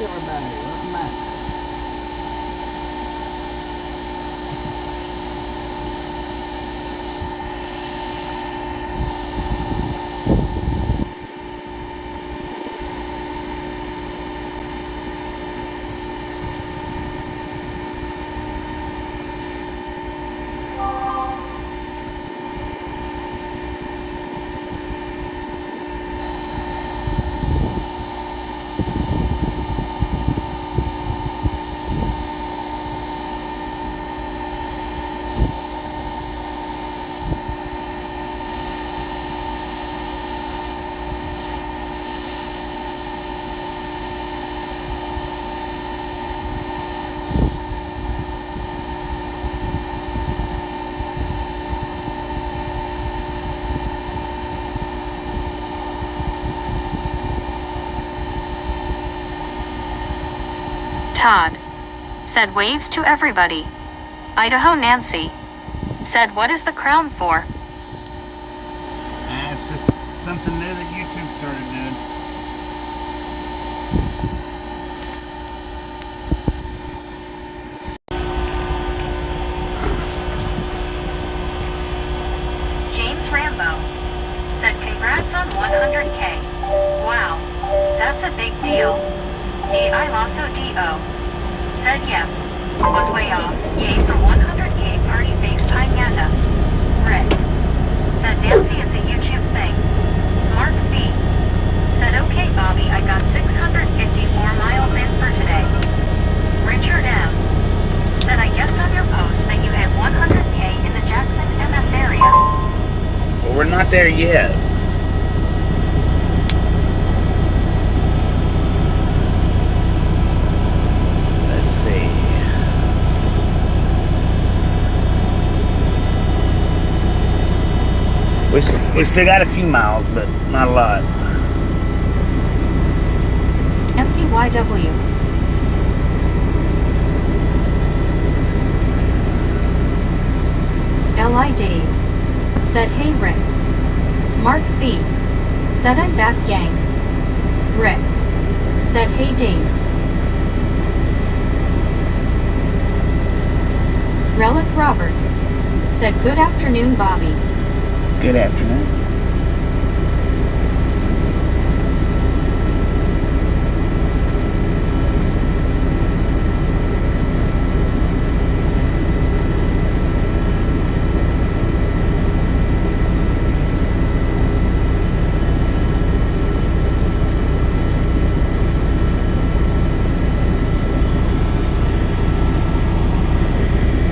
everybody. Welcome back. Todd said waves to everybody. Idaho Nancy said, what is the crown for? It's just something new that YouTube started doing. James Rambo said, congrats on 100K. Wow, that's a big deal. D.I. Lasso D.O. said, yeah, was way off. Yay for 100K party face piñata. Rick said, Nancy, it's a YouTube thing. Mark B said, okay Bobby, I got 654 miles in for today. Richard M said, I guessed on your post that you had 100K in the Jackson MS area. Well, we're not there yet. Let's see. We still got a few miles, but not a lot. NCYW. L.I. Dave said, hey Rick. Mark B said, I'm back gang. Rick said, hey Dave. Relic Robert said, good afternoon Bobby. Good afternoon.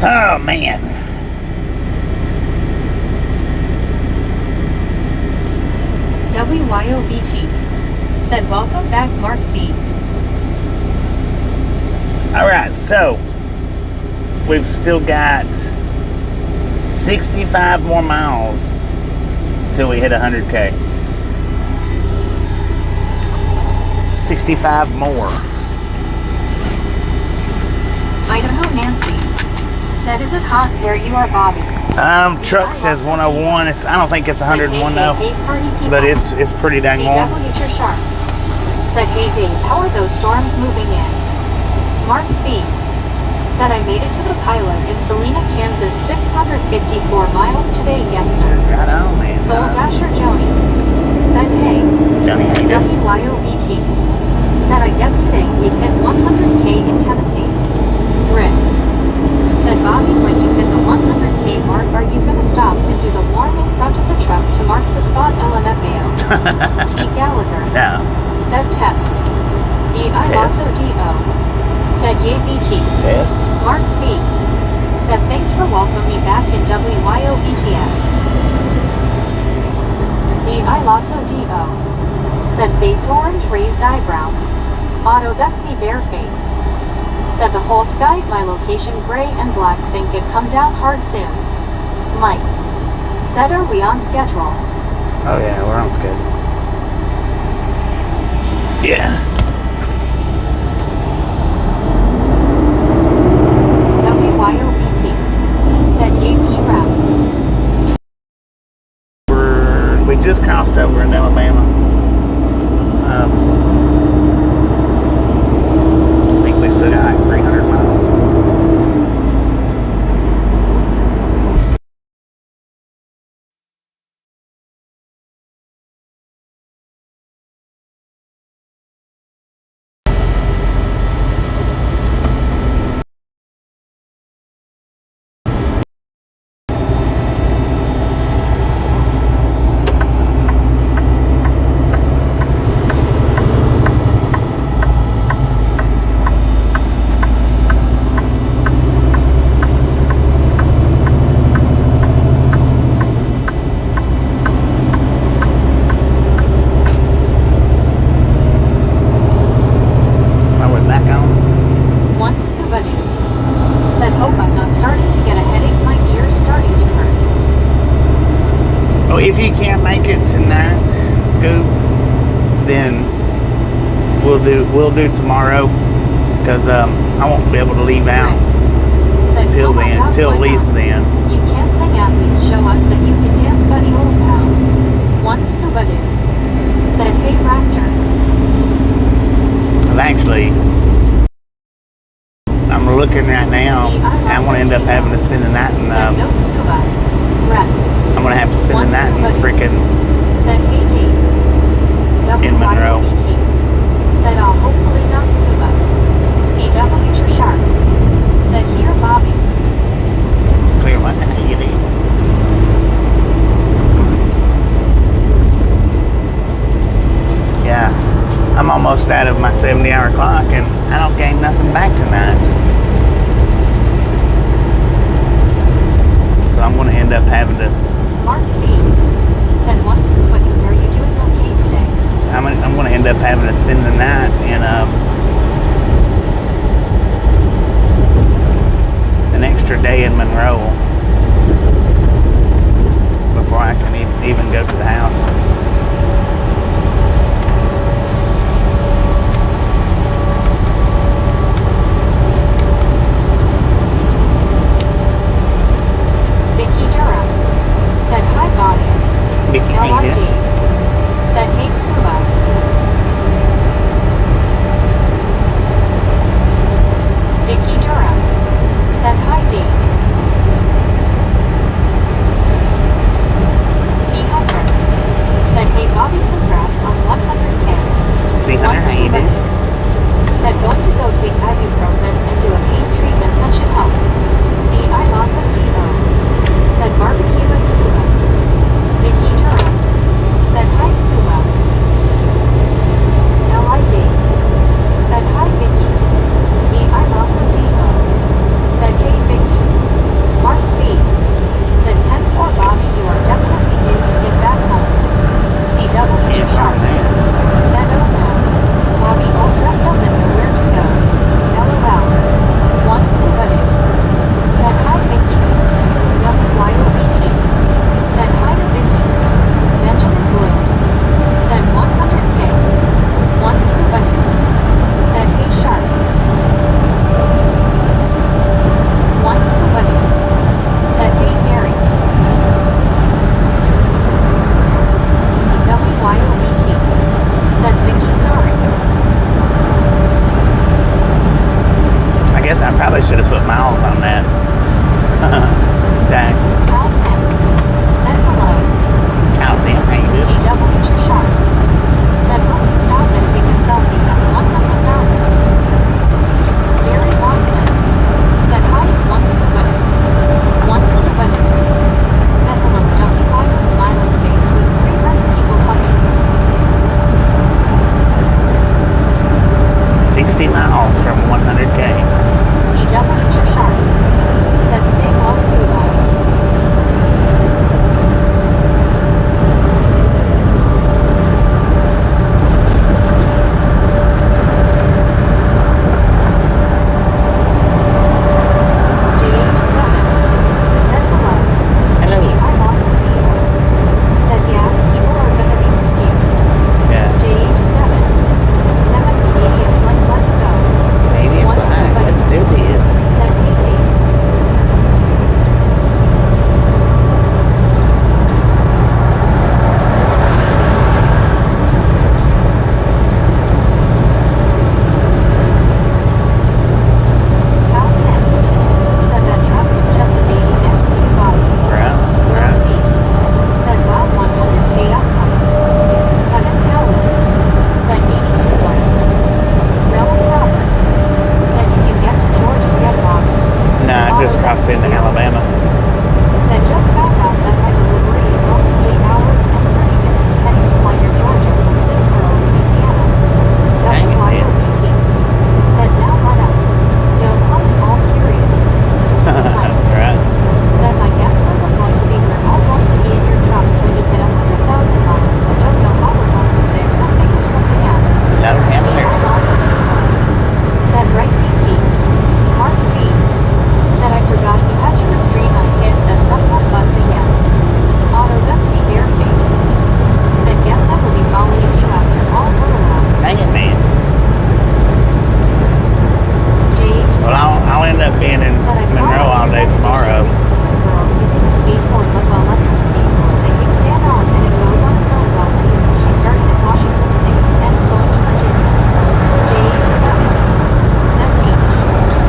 Oh man. WYOBT said, welcome back Mark B. Alright, so we've still got 65 more miles till we hit 100K. 65 more. Idaho Nancy said, is it hot where you are Bobby? Truck says 101. I don't think it's 101 though, but it's pretty dang warm. CW Sharp said, hey Dave, how are those storms moving in? Mark B said, I made it to the pilot in Salina, Kansas, 654 miles today. Yes sir. Right on, man. Soul Dasher Joni said, hey. Johnny, how you doing? WYOBT said, I guess today we'd hit 100K in Tennessee. Rick said, Bobby, when you hit the 100K mark, are you going to stop and do the warm in front of the truck to mark the spot? LMFAO. T. Gallagher No. said, test. D.I. Lasso D.O. said, yay BT. Test. Mark B said, thanks for welcoming me back in WYOBTS. D.I. Lasso D.O. said, face orange, raised eyebrow. Otto, that's me bare face. Said, the whole sky, my location gray and black, think it come down hard soon. Mike said, are we on schedule? Oh yeah, we're on schedule. Yeah. WYOBT said, yay P-Rap. We just crossed over in Alabama. if you can't make it tonight, Scoop, then we'll do tomorrow, because I won't be able to leave out till then, till at least then. You can't sing at least show us that you can dance, buddy, old pal. One Scuba dude said, hey Raptor. I'm looking right now. I'm gonna end up having to spend the night in. No Scuba. Rest. I'm gonna have to spend the night in freaking. Said, hey D. In Monroe. WYOBT. Said, I'll hopefully not Scuba. CW True Sharp. Said, here Bobby. Clear what? How you doing? Yeah, I'm almost out of my 70-hour clock, and I don't gain nothing back tonight. So I'm going to end up having to. Mark B. said, one Scuba dude, are you doing okay today? So I'm going to end up having to spend the night in an extra day in Monroe before I can even go to the house. Vicky Durham said, hi Bobby. Vicky, LID said, hey Scuba. Vicky Durham said, hi D. C Hunter said, hey Bobby, congrats on 100K. C Hunter, how you doing? Said, going to go take ibuprofen and do a pain treatment, that should help. D.I. loss of D.O. said, barbecue and Scubas. Vicky Durham said, hi Scuba. L.I.D. said, hi Vicky. D.I. loss of D.O. said, hey Vicky. Mark B. said, 10-4 Bobby, you are definitely due to get back home. C.W. Sharp said, oh no. Bobby all dressed up and nowhere to go. LOL. One Scuba dude said, hi Vicky. WYOBT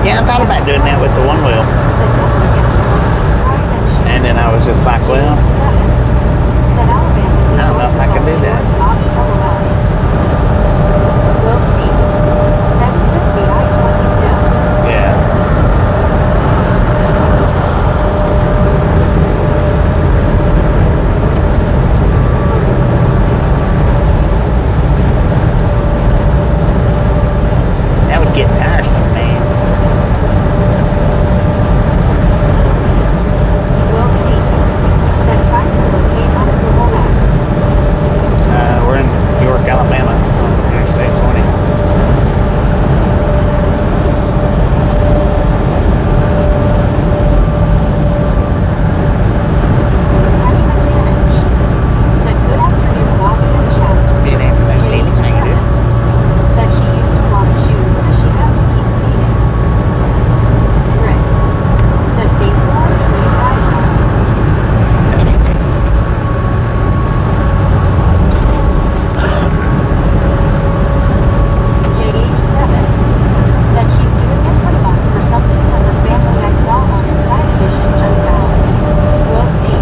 Yeah, I thought about doing that with the one wheel. So don't forget to like, subscribe, and share. And then I was just like, well, Said Alabama. I don't know if I can do that. We'll see. Said, is this the I-20 still? yeah. That would get tiresome, man. We'll see. Said trying to locate on Google Maps. We're in York, Alabama, on Interstate 20. Penny Mechanic. Said good afternoon, Bobby and Chad. Good afternoon, Penny. How you doing? Said she used a lot of shoes as she has to keep skating. Rick. Said face large, raise eyebrow. JH7 said she's doing input box for something for her family I saw on Inside Edition just now. We'll see.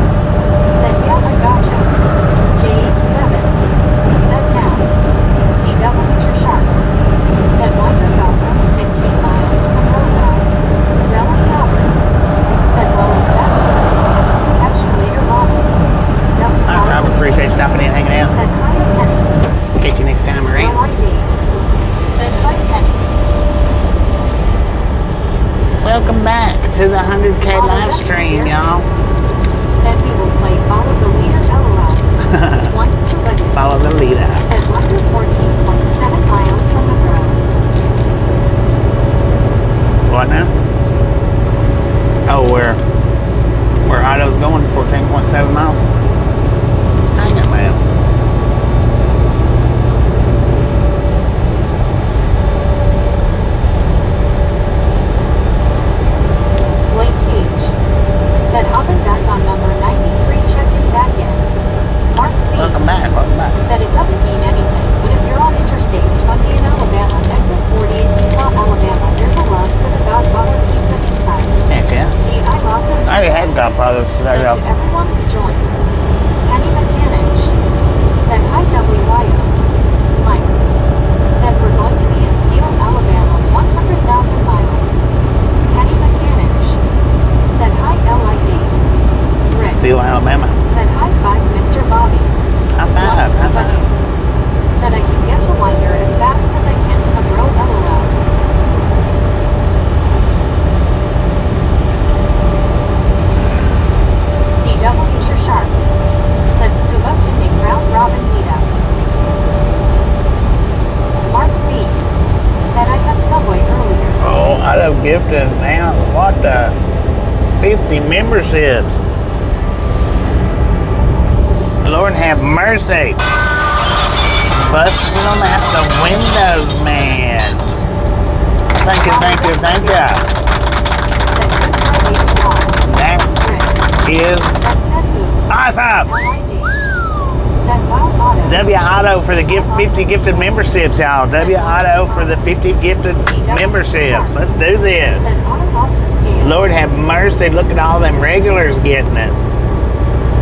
Said yeah, I gotcha. JH7 said now. CW sharp. Said winder Falcon, 15 miles to Monroe. Raleigh Robert. Said well it's back to you. Catch you later, Bobby. I appreciate you stopping in and hanging out. Said hi to Penny. Catch you next time around. LID. Said hi Penny. Welcome back to the 100K live stream, y'all. Said we will play Follow the Leader LOL. Once to limit. Follow the leader. Said wonder 14.7 miles from the road. What now? Oh, where Otto's going, 14.7 miles. Hang it, man. Blake Cage. Said hopping back on number 93, checking back in. Mark B. Welcome back. Said it doesn't mean anything, but if you're on Interstate 20 in Alabama, exit 40 in Utah, Alabama, there's a Love's with a Godfather pizza inside. Heck yeah. D. I also I already had Godfather, so said there to you go. everyone who joined. Penny Mechanic. Said hi WYO. Mike. Said we're going to be in Steele, Alabama, 100,000 miles. Penny Mechanic. Said hi LID. Rick. Steele, Alabama. Said high five, Mr. Bobby. High five. Once High Scuba. five. Said I can get to Winder as fast as I can to Monroe LOL. CW Sharp. Said Scuba pending round robin meetups. Mark B. Said I had Subway earlier. Oh, Otto gifted now. What the? 50 memberships. Lord have mercy. Busting on out the windows, man. Thank you. Said good Friday tomorrow. That is Said who? awesome. LID. Said wow Otto. W Otto for the 50 gifted memberships, y'all. W Otto for the 50 gifted memberships. Let's do this. Said Otto off the scale. Lord have mercy. Look at all them regulars getting it.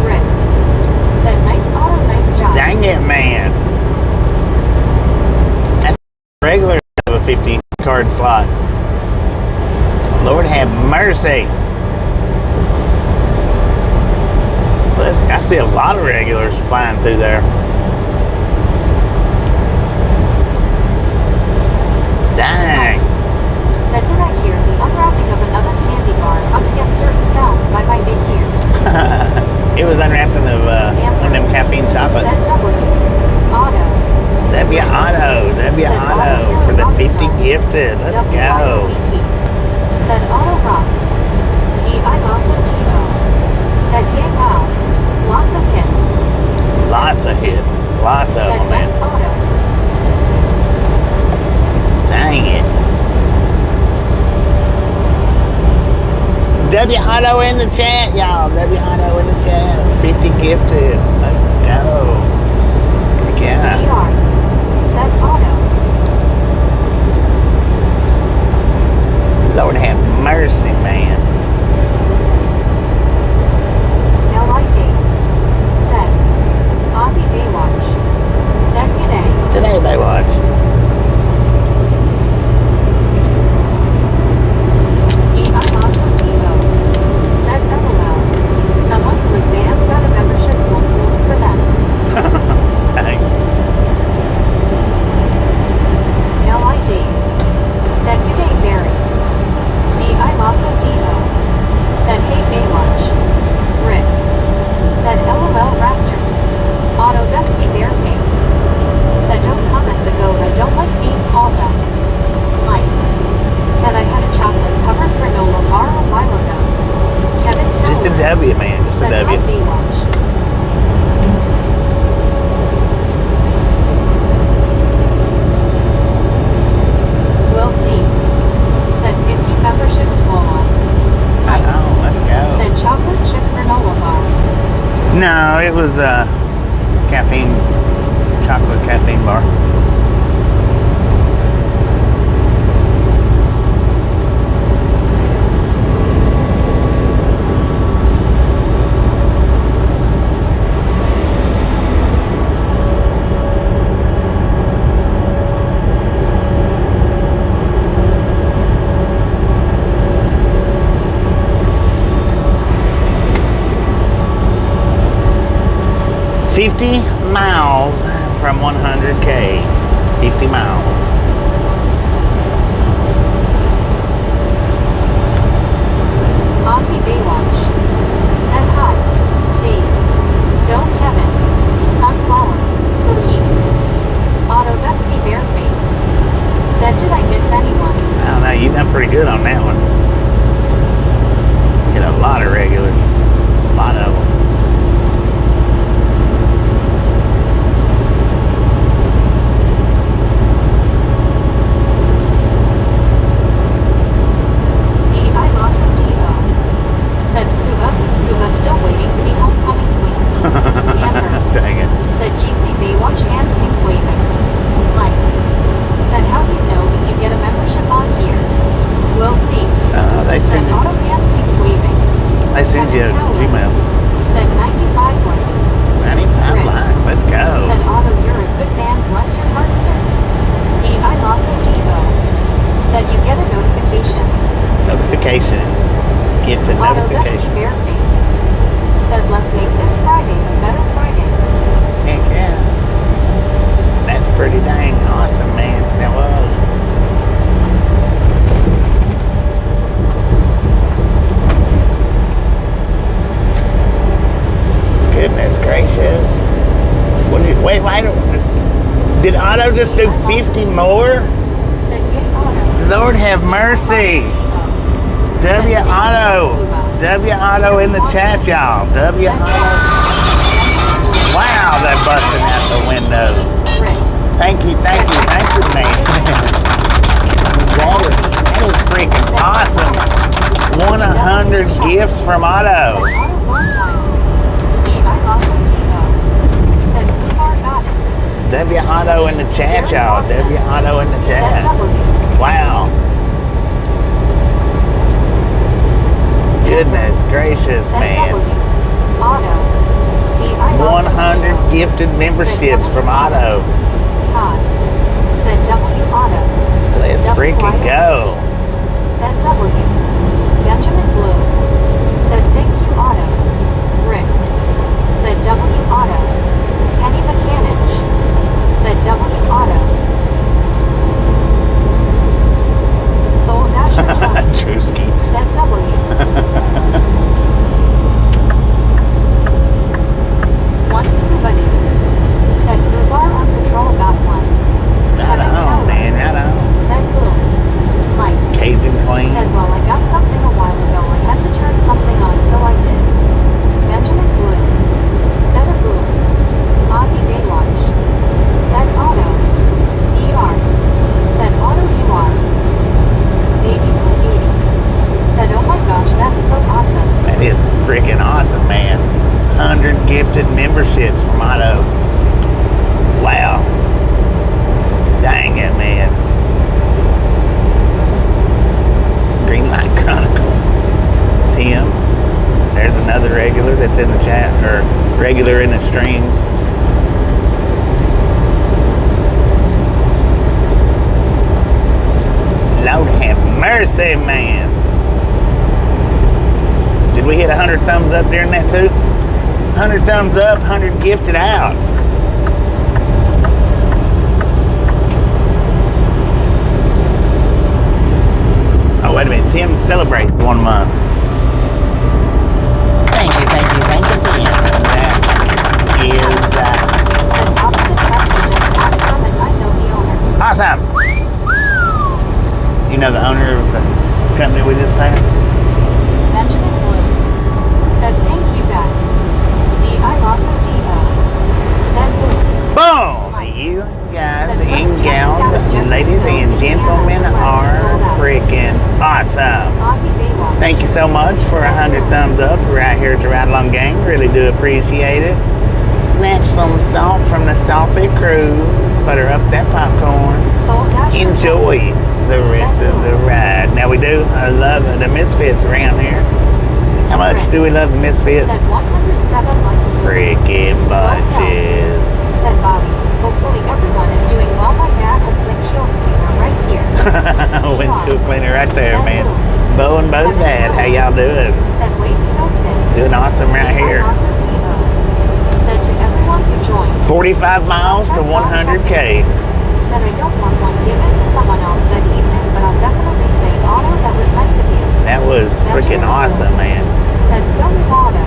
Rick. Said nice Otto, nice job. Dang it, man. That's regular of a 50 card slot. Lord have mercy. Listen, I see a lot of regulars flying through there. Dang. Said did I hear the unwrapping of another candy bar? How to get certain sounds by my big ears. It was unwrapping of one of them caffeine chocolates. Said W. Otto. W Otto. W Otto for the 50 gifted. Let's go. WYOET. Said Otto rocks. D. I also D.O. Said yeah wow. Lots of hits. Lots of hits. Lots of Said them, man. nice Otto. Dang it. W Otto in the chat, y'all. W Otto in the chat. 50 gifted. Let's go. Heck yeah. PR. Said Otto. Lord it was caffeine, chocolate caffeine bar. $50 from 100K. 50 miles. Aussie Baywatch said hi. Dave, Phil, Kevin, Sunflower, Peeps, Otto, that's me Bareface. Said, did I miss anyone? I don't know, you done pretty good on that one. Get a lot of regulars. A lot of them. Said Scuba. Scuba's still waiting to be homecoming queen. Amber. Dang it. Said Jeansy Baywatch and pink waving. Mike. Said, how do you know if you get a membership on here? We'll see. They Said send you. Auto and pink waving. They send you a Gmail. Said 95 likes. 95 Rick. likes. Let's go. Said Otto, you're a good man. Bless your heart, sir. D.I. Lasso D.O. Said you get a notification. Notification. Get the Otto, that's me notification. Bareface. Said, let's make this Friday a better Friday. Heck yeah. That's pretty dang awesome, man. That was. Goodness gracious. What did you, wait, did Otto just do 50 more? Said, yay, Otto. Lord have mercy. W Otto. W Otto in the chat, y'all. W Otto. Wow, they're busting out the windows. Thank you, man. That is freaking awesome. 100 gifts from Otto. W Otto in the chat, y'all. W Otto in the chat. Wow. Goodness gracious, man. 100 gifted memberships from Otto. Todd said W Otto. Let's freaking go. Said W. Benjamin Blue said thank you Otto. Rick said W Otto. Penny McCannage said W Otto. Soul Dasher John Drewski. said W. One Scuba said Fubar on patrol about one. Right on, man. Right on. Said boom. Mike Cajun Queen. said, well, I got something a while ago. I had to turn something on, so I did. Benjamin Blue said a boom. Aussie Baywatch said Otto. ER said Otto UR. Baby Blue 80 said, oh my gosh, that's so awesome. That is freaking awesome, man. 100 gifted memberships from Otto. Wow. Dang it, man. Green Light Chronicles. Tim. There's another regular that's in the chat, or regular in the streams. Lord have mercy, man. Did we hit 100 thumbs up during that too? 100 thumbs up, 100 gifted out. Oh, wait a minute. Tim celebrates 1 month. Thank you, Tim. That is Said Otto the truck who just passed Summit. I know the owner. awesome. You know the owner of the company we just passed? Benjamin Blue said thank you guys. D.I. also D.O. said boom. Boom! You guys and gals ladies and gentlemen are freaking awesome. Thank you so much for 100 thumbs up right here at the Ride Along Gang. Really do appreciate it. Snatch some salt from the salty crew. Butter up that popcorn. Enjoy the rest of the ride. Now we do. I love the Misfits around here. How much do we love the Misfits? Freaking bunches. Said Bobby. Hopefully everyone is doing well. My dad has windshield cleaner right here. Windshield cleaner right there, man. Bo and Bo's dad, how y'all doing? Said way to go, Tim. Doing awesome right here. Awesome, Timo. Said to everyone who joined. 45 miles to 100K. Said I don't want one given to someone else that needs it, but I'll definitely say, Otto, that was nice of you. That was freaking awesome, man. Said so is Otto.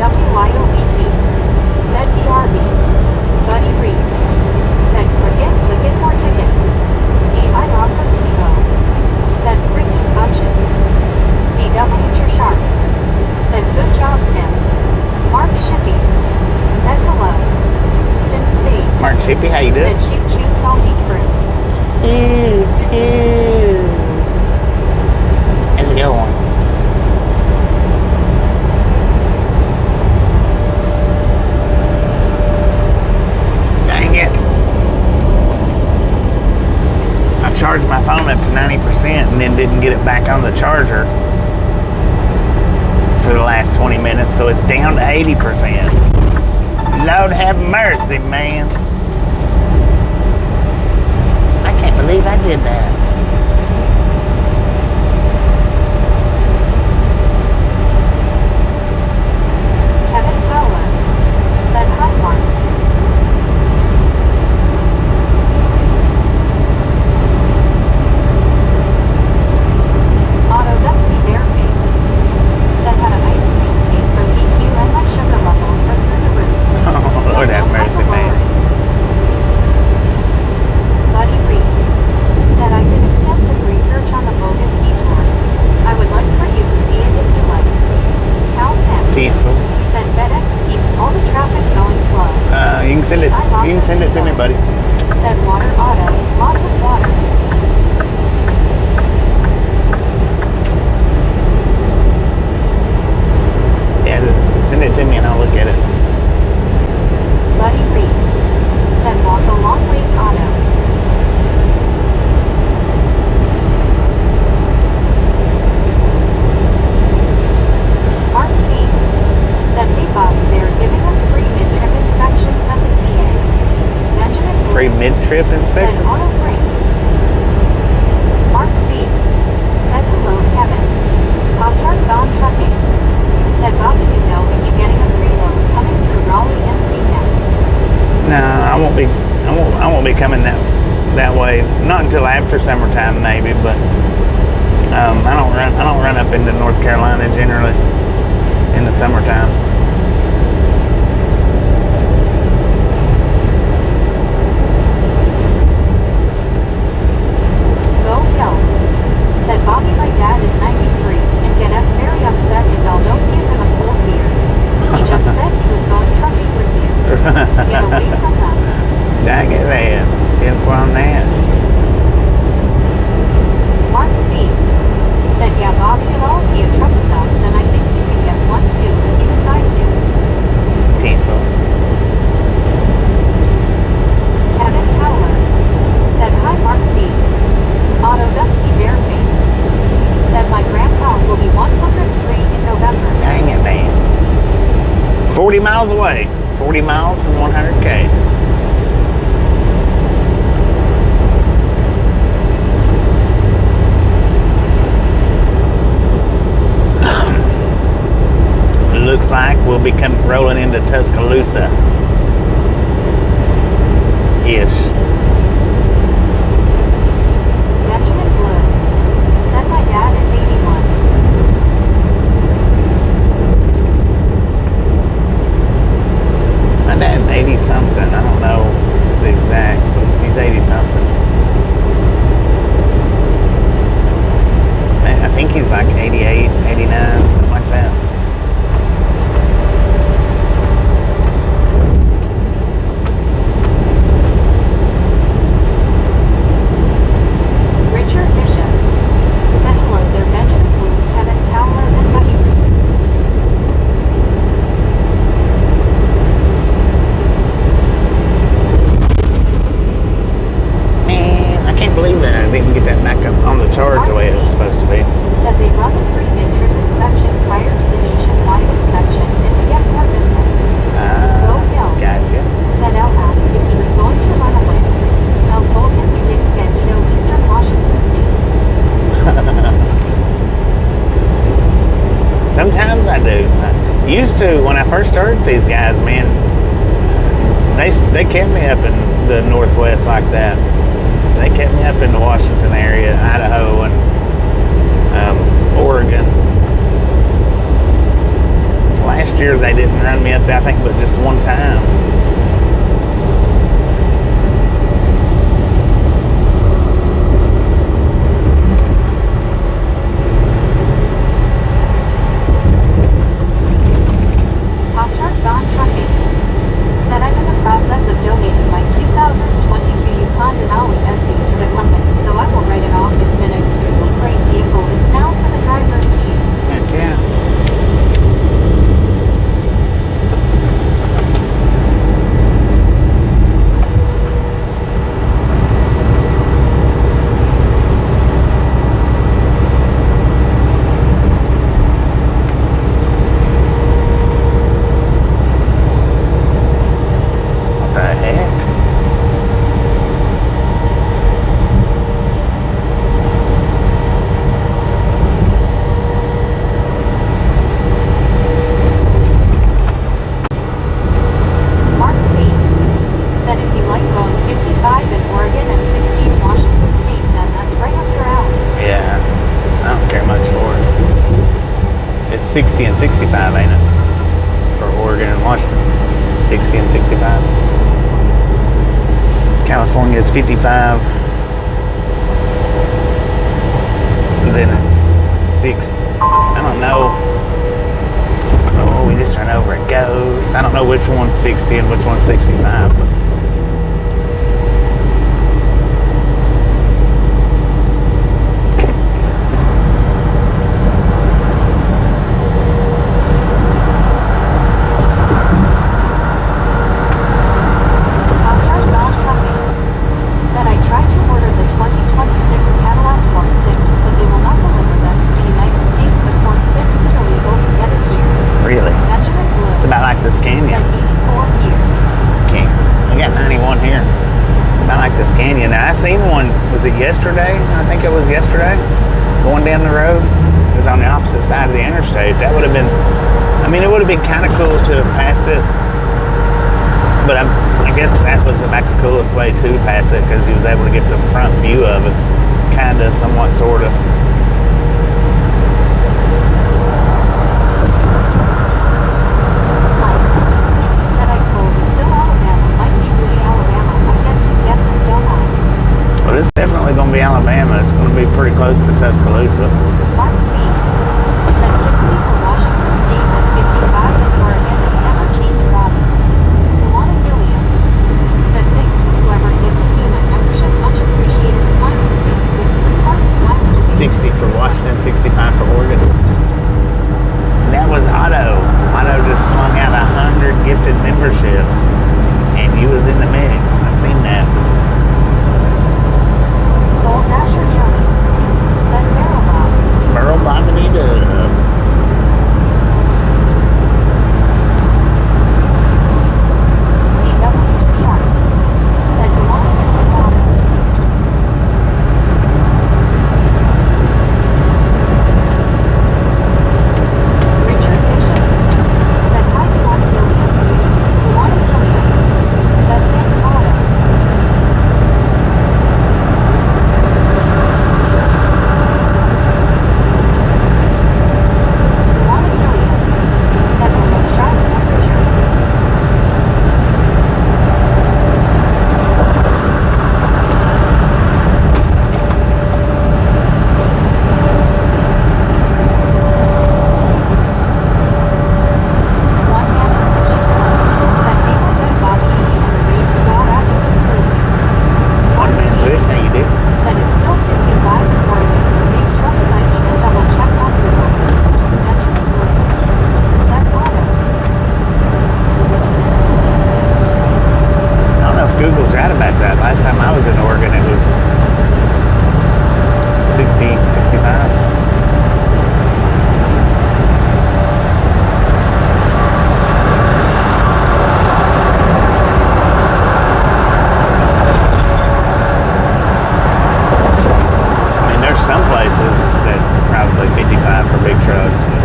WYOE2. Said BRB. Buddy Reed. Said click it, more ticket. I awesome Timo. Said freaking bunches. CW Sharp. Said good job, Tim. Mark Shippey. Said hello. Houston State. Mark Shippey, how you doing? Said cheap chew salty fruit. Chew. How's it going? Dang it. I charged my phone up to 90% and then didn't get it back on the charger for the last 20 minutes, so it's down to 80%. Lord have mercy, man. I can't believe I did that. Kevin Tower said hi, Mark. Otto, that's me, their face. Said had an ice cream cake from DQ and my sugar levels are through the roof. Oh, Lord have mercy, man. Buddy Reed said I did extensive research on the bogus detour. I would like for you to see it if you like. Cal 10 said FedEx keeps all the traffic going slow. You can send it. You can send it to me, buddy. Said water Otto, lots of water. Yeah, just send it to me and I'll look at it. Buddy Reed said walk a long ways, Otto. Mark B said hey Bob, they're giving us free mid-trip inspections at the TA. Benjamin Blue Free mid-trip said inspections? auto brake. Mark B said hello Kevin. Pop-Tart Gone Trucking said Bob, do you know if you're getting a preload coming through Raleigh and Scenic? No, I won't be. I won't be coming that way. Not until after summertime, maybe. But I don't run up into North Carolina generally in the summertime. Go Hill said Bobby, my dad is 93 and gets very upset if I don't give him a cold beer. He just said he was going trucking with you to get away from them. Dang it, man. Get from that. Mark B said yeah Bobby and all to your truck stops and I think you can get one too if you decide to. Tempo. Kevin Tower said hi Mark B. Otto, that's me bare face. Said my grandpa will be 103 in November. Dang it, man. 40 miles away. 40 miles from 100K. Looks like we'll be rolling into Tuscaloosa. Ish. Benjamin Blue said my dad is 81. My dad's 80 something. I don't know the exact, but he's 80 something. I think he's like 88, 89, something like that. like these guys, man. They kept me up in the Northwest like that. They kept me up in the Washington area, Idaho, and Oregon. Last year they didn't run me up there, I think, but just one time. Pop-Tart Gone Trucking said I'm in the process of donating my 2022 Yukon Denali SV to the company, so I will write it off. It's been an extremely great vehicle. It's now for the drivers to use. Heck yeah. It's 60 and 65, ain't it? For Oregon and Washington. 60 and 65. California is 55. And then it's 6. I don't know. Oh, we just ran over a ghost. I don't know which one's 60 and which one's 65. But yesterday, I think it was yesterday, going down the road. It was on the opposite side of the interstate. That would have been, I mean, it would have been kind of cool to have passed it, but I guess that was about the coolest way to pass it, because he was able to get the front view of it, kind of, somewhat, sort of. It's definitely going to be Alabama. It's going to be pretty close to Tuscaloosa. Mark B. said 60 for Washington State and 55 to Oregon and never changed Robbie. Dewana Gilliam said thanks for whoever gifted me my membership. Much appreciated. Smiling face with 3 hearts smiling face. 60 for Washington, 65 for Oregon. And that was Otto. Otto just slung out 100 gifted memberships, and he was in the mix. I seen that. Soul Dasher Joey said Barrel Bob. Barrel Bob to me dub. CW Too Sharp said Dewana and his daughter. Richard Bishop said hi Dewana Gilliam. Dewana Gilliam said thanks Otto. Google's right about that. Last time I was in Oregon, it was 60, 65. I mean, there's some places that probably 55 for big trucks, but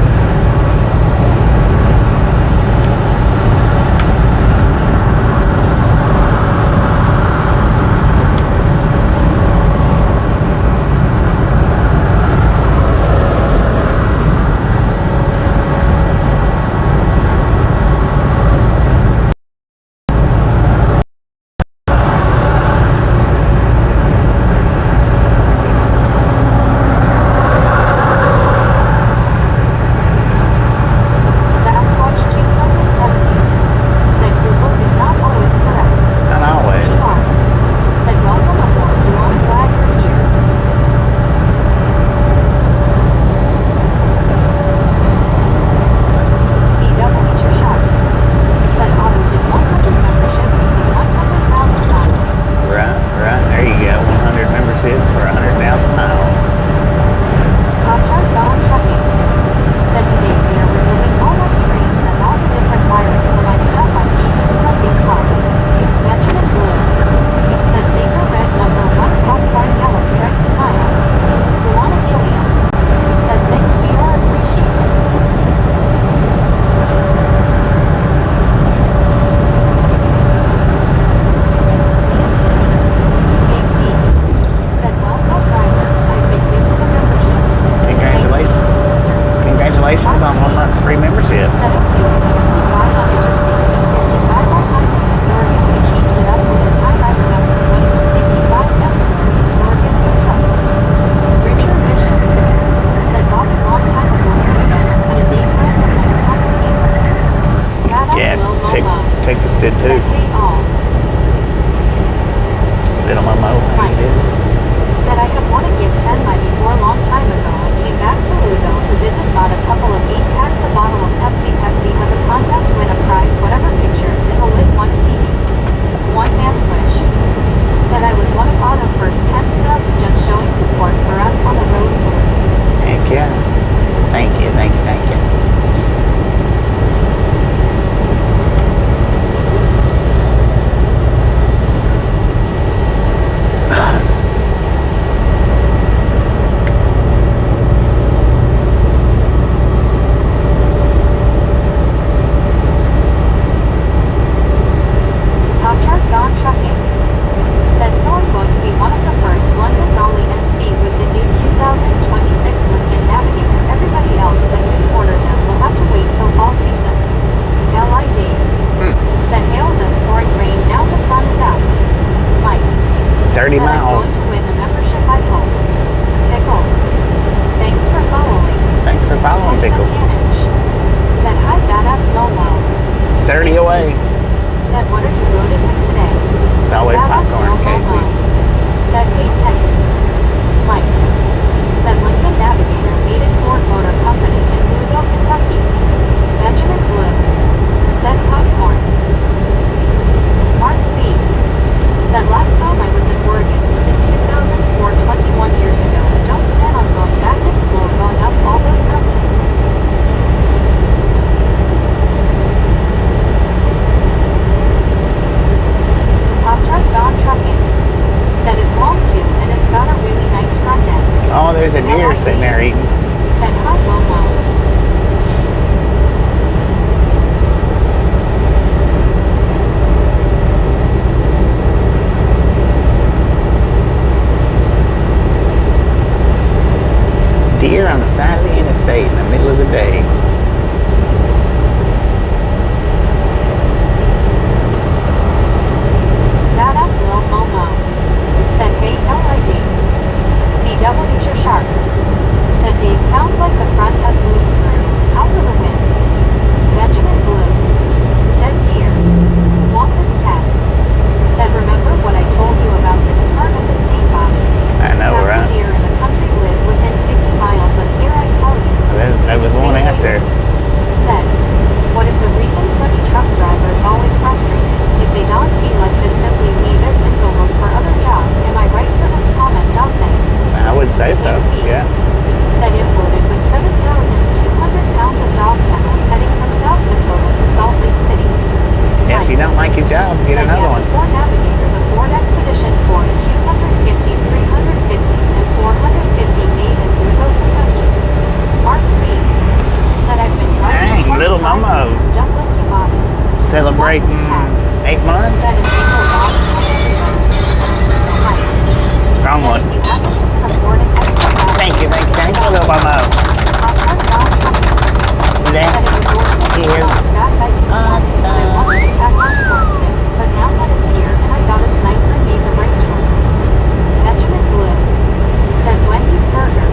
30 said miles. I'm going to win the membership, I hope. Pickles. Thanks for following. Thanks for following, Penny Pickles. Mechanic. Said hi, badass Noel. 30 away. Said what are you loaded with today? It's always Badass popcorn, Noel. Casey. Said hey Kenny. Mike. Said Lincoln Navigator needed Ford Motor Company in Louisville, Kentucky. Benjamin Blue. Said popcorn. Mark B. Said last time I was in Oregon was in 2004, 21 years ago. I don't plan on going back. It's slow going up all those mountains. Pop truck gone trucking. Said it's long too and it's got a really nice front end. Oh, there's a deer sitting there eating. Said hi Momo. Deer on the side of the interstate in the middle of the day. Badass Lil Momo. Said hey LID. CW Nature Shark. Said Dave sounds like the front has moved through. Out of the winds. Benjamin Blue. Said deer. Want this cat. Said remember what I told you about this part of the state body. I know, That right? the deer in the country live within 50 miles of here, I tell you. That was one after. Said, what is the reason semi-truck drivers always frustrated? If they don't like this, simply leave it and go look for other job. Am I right for this comment? Thanks. I would say so, yeah. Said it loaded with 7,200 pounds of dog kennels heading from South Dakota to Salt Lake City. If you don't like your job, get Said, another yeah, one. the Ford Navigator, the Ford Expedition Ford 250, 350, and 450 made in Louisville, Kentucky. Mark B. Said I've been driving Dang, little 25 Momo. years, just like you, Bobby. Celebrating 8 months? Said an April dog everybody's. Mike. Wrong Said one. if you happen to afford an extra bag, Thank you, little Momo. Pop-Tart dog trucking. That Said it was ordered is months back by 2 months, but I wanted it back on 4-6, but now that it's here and I got it's nice, I made the right choice. Benjamin Blue. Said Wendy's Burger.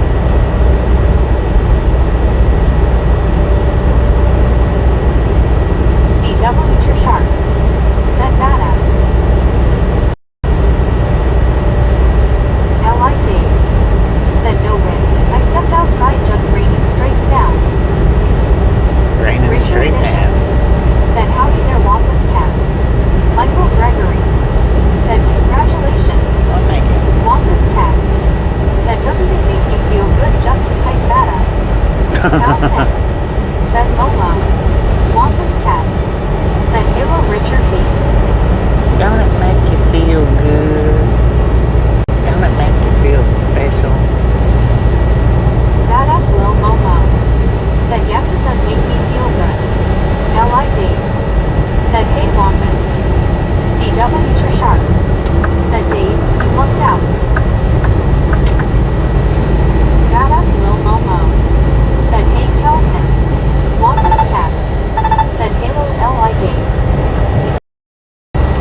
CW Nature Shark. Said badass. L.I. Dave. Said no winds. I stepped outside just raining straight down. raining Richard straight Bishop. down. Said howdy there, Wampus Cat. Michael Gregory. Said congratulations. Well, thank you. Wampus Cat. Said doesn't it make you feel good just to type badass? Cal 10. Said Momo. Wampus Cat. Said hello Richard B. Don't it make you feel good? Don't it make you feel special? Badass Lil Momo. Said yes it does make me feel good. L.I.D. Said hey Wampus. CW Nature Shark. Said Dave, you looked out. Badass Lil Momo. Said hey Kelton. Wampus Cat. Said Halo L.I.D.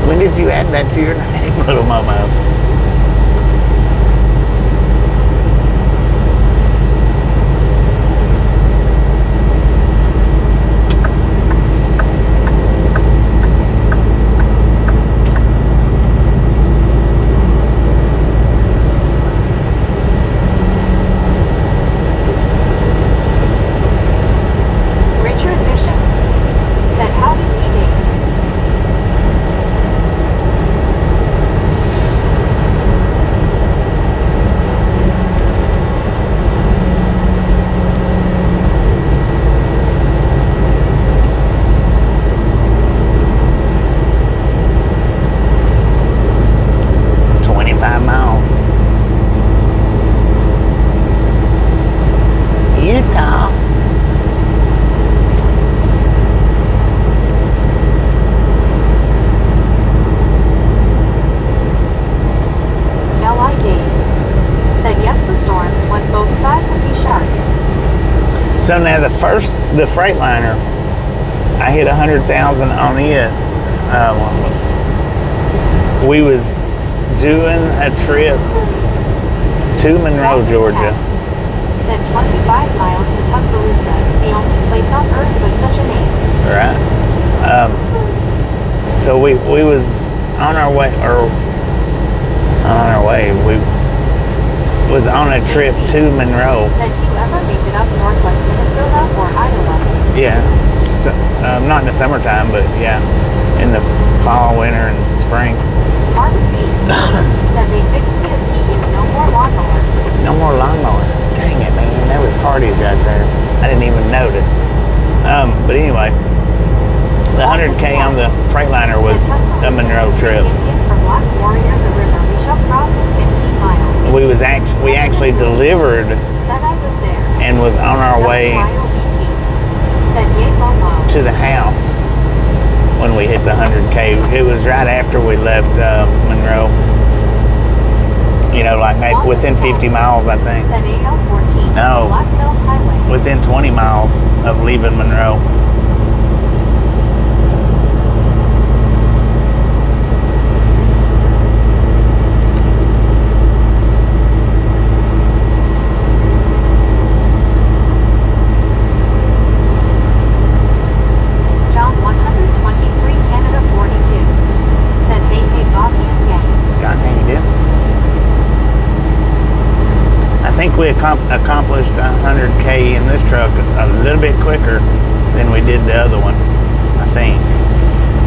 When did you add that to your name, little Momo? Richard Bishop. Said howdy Lee Dave. Utah. L.I.D. Said yes the storms went both sides of me sharp. So now the Freightliner, I hit 100,000 on it. We was doing a trip to Monroe, Longest Georgia. path. Said 25 miles to Tuscaloosa, the only place on earth with such a name. Right. So we was on our way, we was on a trip to Monroe. Said, do you ever make it up north like Minnesota or Iowa? Yeah. So, not in the summertime, but yeah, in the fall, winter, and spring. Mark B. said they fixed the heat, no more lawnmower. No more lawnmower. Dang it, man. There was hardies out there. I didn't even notice. But anyway, the 100K on the Freightliner was a Monroe trip. From Black Warrior, the river we shall cross in 15 miles. We actually delivered Said I was there. and was on our way Said yay Momo. to the house when we hit the 100K. It was right after we left Monroe. You know, like maybe within 50 miles, I think. Said AL14. No. Blackbelt Highway. Within 20 miles of leaving Monroe. John 123 Canada 42. Said hey Bobby and gang. John, how you doing? I think we accomplished 100K in this truck a little bit quicker than we did the other one, I think.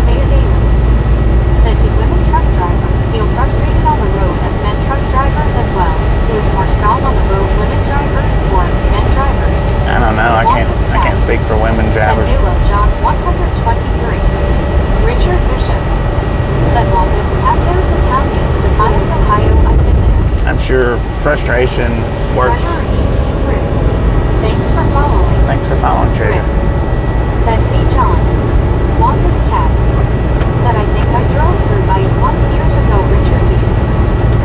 Say a daily. Said do women truck drivers feel frustrated on the road as men truck drivers as well? Who is more strong on the road, women drivers or men drivers? I don't know. I can't speak for women drivers. Said Nulo John 123. Richard Bishop. Said longest cat there is a town named Defiance, Ohio. I've been there. I'm sure frustration works. Treasure ET Group. Thanks for following. Thanks for following, Treasure. Said hey John. Longest cat. Said I think I drove through by it once years ago. Richard B.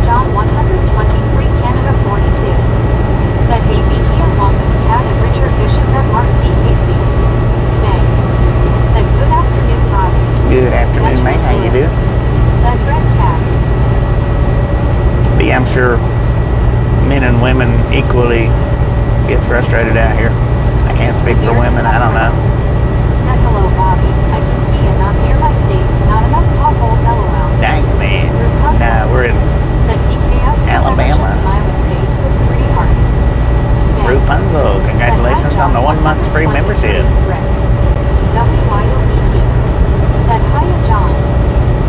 John 123 Canada 42. Said hey BTM longest cat and Richard Bishop at Mark BKC. May. Said good afternoon Robbie. Good afternoon, mate. How you doing? Said red cat. But yeah, I'm sure men and women equally get frustrated out here. I can't speak for women. I don't know. Said hello Bobby. I can see you not near my state. Not enough potholes LOL. Dang, man. Nah, we're in Said TKS Alabama. Smiling face with 3 hearts. May. Rapunzel. Congratulations on the 1 month free membership. WYOBT. Said hiya John.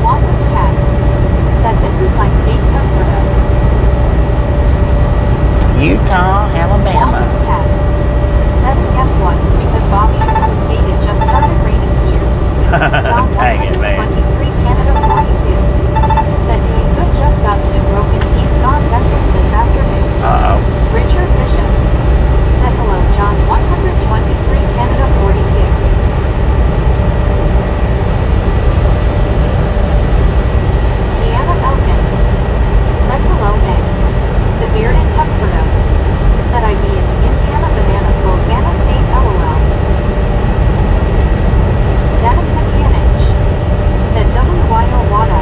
Longest cat. Said this is my state temperament. Utah, Alabama. Longest cat. Said guess what? Because Bobby is in the state it just started raining here. John Dang it, man. 123 Canada 42. Said doing good just got 2 broken teeth gone dentist this afternoon. Uh-oh. Richard Bishop. Said hello John 123 Canada 42. Deanna Elkins. Said hello Meg. The bearded Tuckford. Said I'd be in the Indiana banana boat Vanna State LOL. Dennis Mechanic. Said WYO Wada.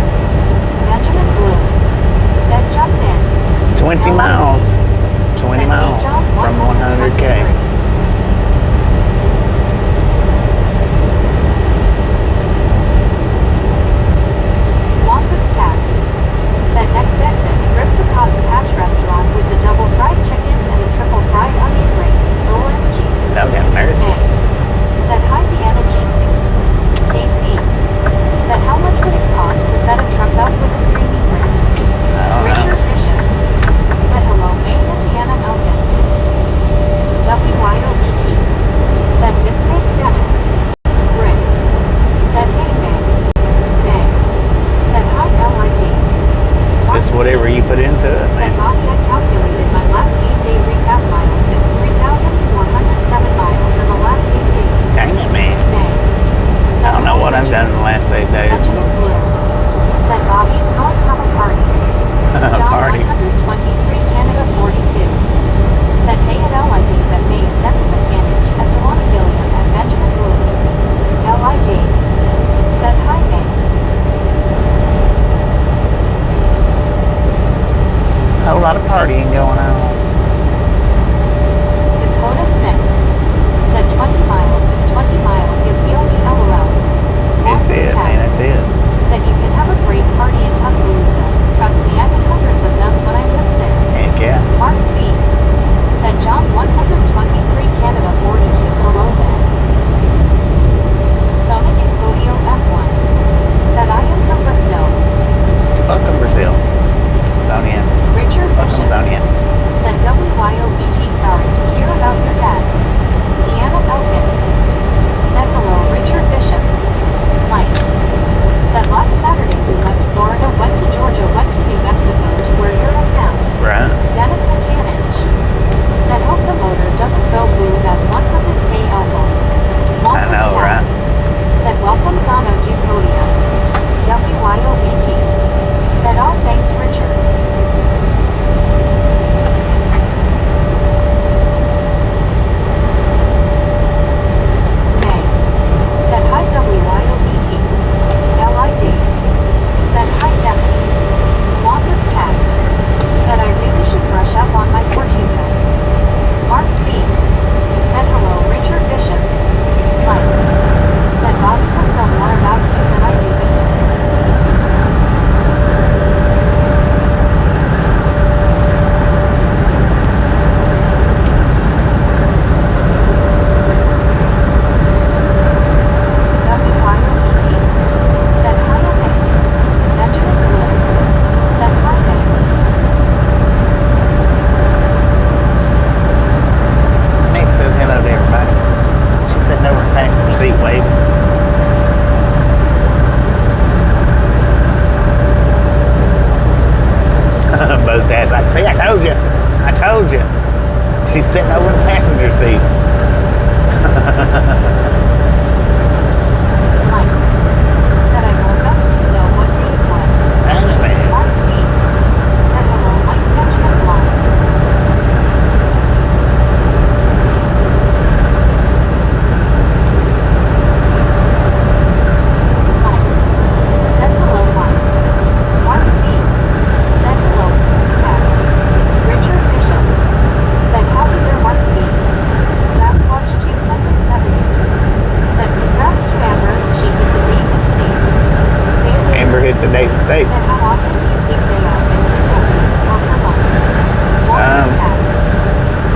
Benjamin Blue. Said jump in. 20 miles. 20 miles from 100K. Longest cat. Said next exit, rip the Cotton Patch restaurant with the double fried chicken and the triple fried onion rings. OMG. Lord have mercy. May. Said hi Deanna Jeansy. KC. Said how much would it cost to set a truck up with a streaming rig? I don't know. Richard Bishop. Said hello May and Deanna Elkins. WY lot of partying going on. Dakota Smith said 20 miles is 20 miles. You feel me? LOL. That's it, man. That's it. Said you can have a great party in Tuscaloosa. Trust me, I had hundreds of them when I lived there. Heck yeah. Mark B said John 123 Canada 42 below there. Sonic and Podio F1 said I am from Brazil. Welcome, Brazil. Zonian. Richard Welcome, Bishop Zonian. said WYOBT sorry to hear about your dad. Deanna Elkins said hello Richard Bishop. Mike said last Saturday we left Florida, went to Georgia, went to New Mexico to where you're at now. Right. Dennis Mechanic said hope the motor doesn't go blue that 100k elbow. I know, right? Said welcome Zano Ducodia. WYOBT said all thanks Richard. May said hi WYOBT. LID said hi Dennis. Wampus Cat said I really should brush up on my Portuguese. Mark B said hello Richard Bishop. Mike said Bobby must know more about you than I do. WYOBT said hi May. Benjamin Blue said hi May. Nick says hello to everybody. She's sitting over in the passenger seat waving. Bo's dad's like, see, I told you. I told you. She's sitting over in the passenger seat. Mike said I woke up to know what day it was. Anyway. Mark B said hello Mike Benjamin Blunt. Mike said hello Mike. Mark B said hello Miss Cat. Richard Bishop said happy year Mark B. Sasquatch 270 said congrats to Amber. She hit the date and state. Sailor Amber hit the date and state. said how often do you take day off in Singapore or per month? Wampus Cat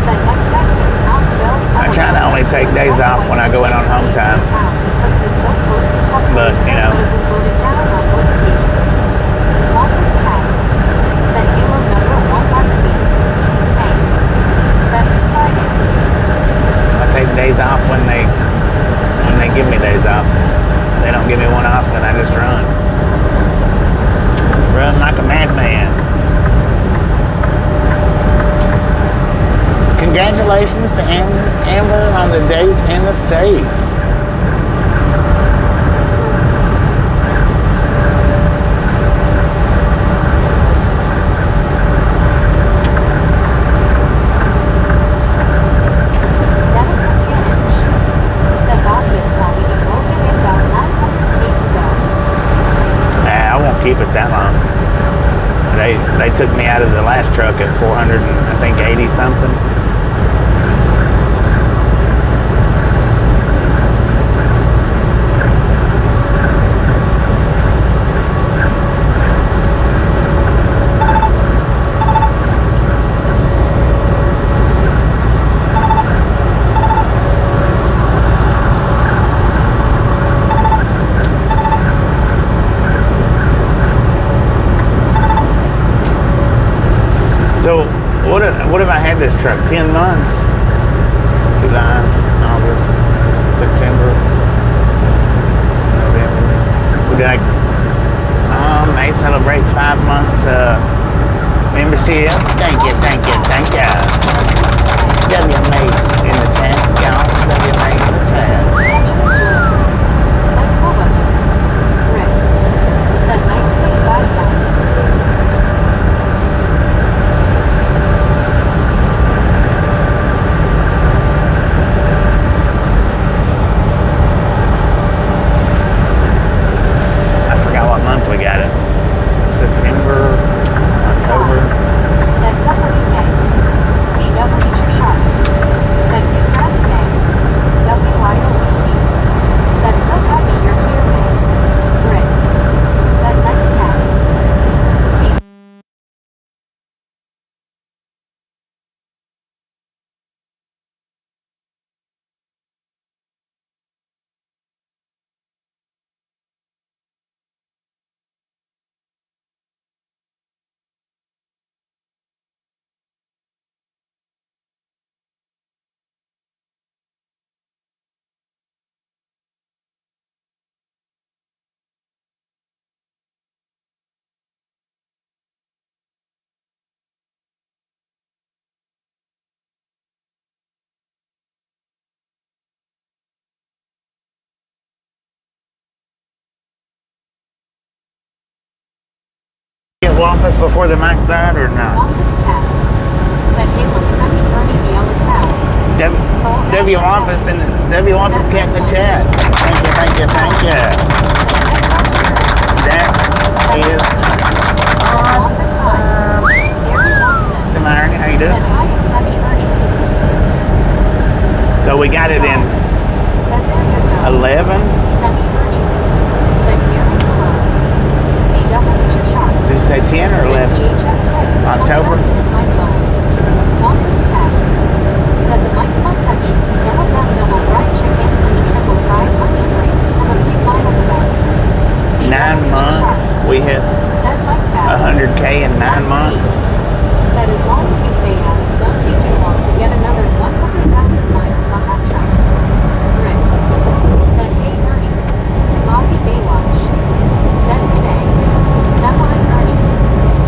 said next exit Knoxville. I try to only take days off when I go in on home time. Because it is so close to Tuscaloosa, But, you know. but it was voted down on both occasions. Wampus Cat said Halo number 1 Mark B. Hey, said it's Friday. I take days off when they give me days off. If they don't give me one off, then I just run. Run like a madman. Congratulations to Amber on the date and the state. Dennis Mechanic said Bobby it's not even open and about 900k to go. I won't keep it that long. They took me out of the last truck at 400 and I think 80 something. So what have I had this truck? 10 months? July, August, September, November. May celebrates 5 months membership. Thank you. W mates in the chat, y'all. W mates in the chat. Said Columbus. Rick said nice week, bye guys. I forgot what month we got it. September, October. Said Wampus before the mic died or not? Wampus cat. Said Halo Sunny Bernie the Yellow South. W Wampus and W Wampus cat in the chat. Thank you, thank you, thank you. That is awesome. Samara, how you doing? So we got it in 11. Did you say 10 or 11? October? Said the mic must have eaten some of that double fried chicken and the triple fried onion rings from a few miles ago. 9 months. We hit 100K in 9 months. Said as long as you stay out, it won't take you long to get another 100,000 miles on that track. Rick. Said hey Ernie. Aussie Baywatch. Said today. Semi Ernie.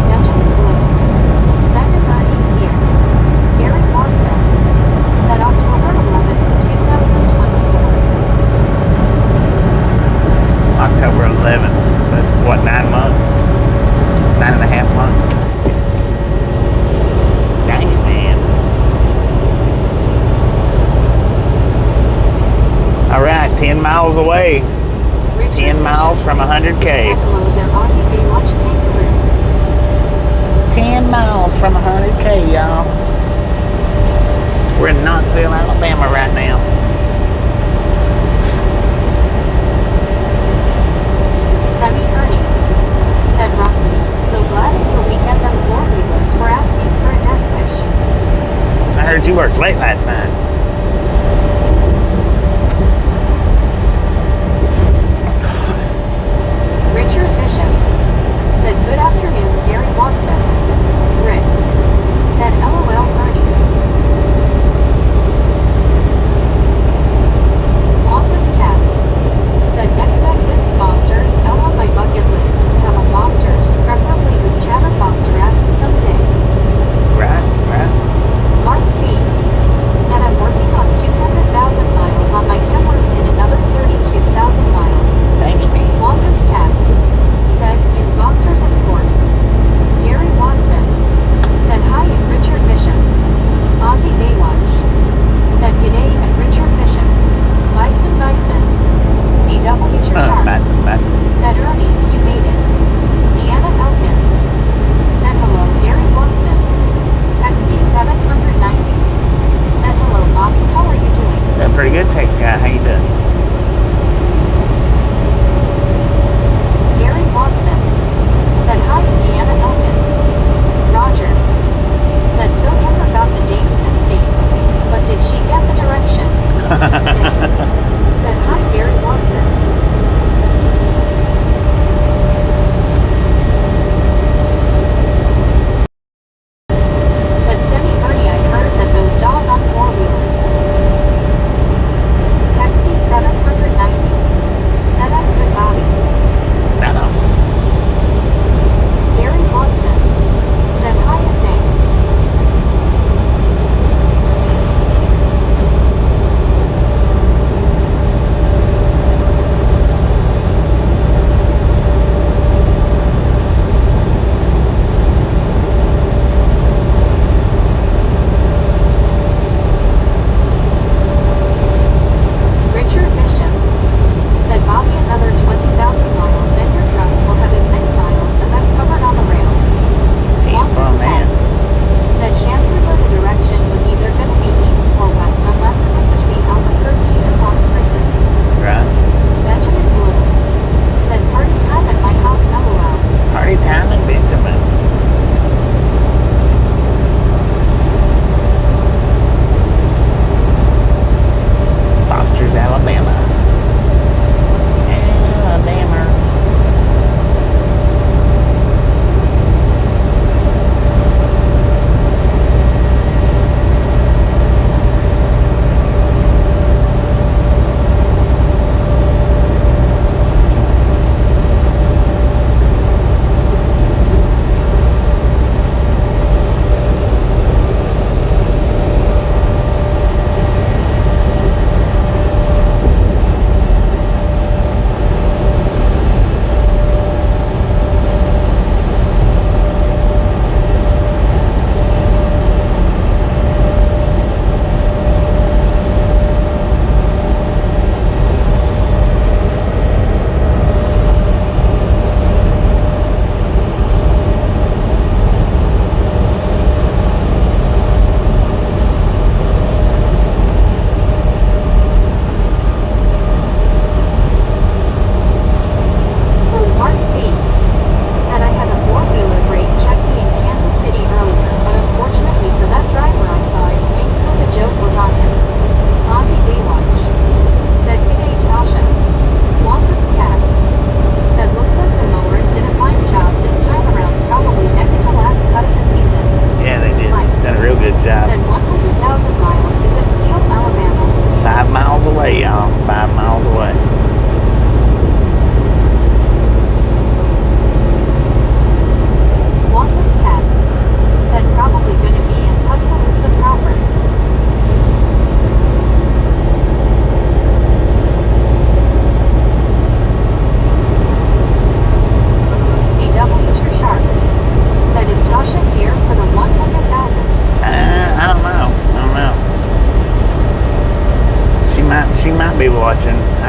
Benjamin Blue. Said Ernie's here. Gary Watson. Said October 11, 2024. October 11. So that's what, 9 months? 9.5 months? Dang it, man. All right, 10 miles away. 10 miles from 100K. 10 miles from 100K, y'all. We're in Knoxville, Alabama right now. Sunny Ernie. Said Rocky. So glad it's the weekend them four-wheelers were asking for a death wish. I heard you worked late last night. Richard Bishop. Said good afternoon, Gary Watson. Rick. Said LOL Ernie. Wampus Cat. Said next exit, Foster's. On my bucket list to have a Foster's, preferably with Chatter Foster at someday. Right. Mark B. Said I'm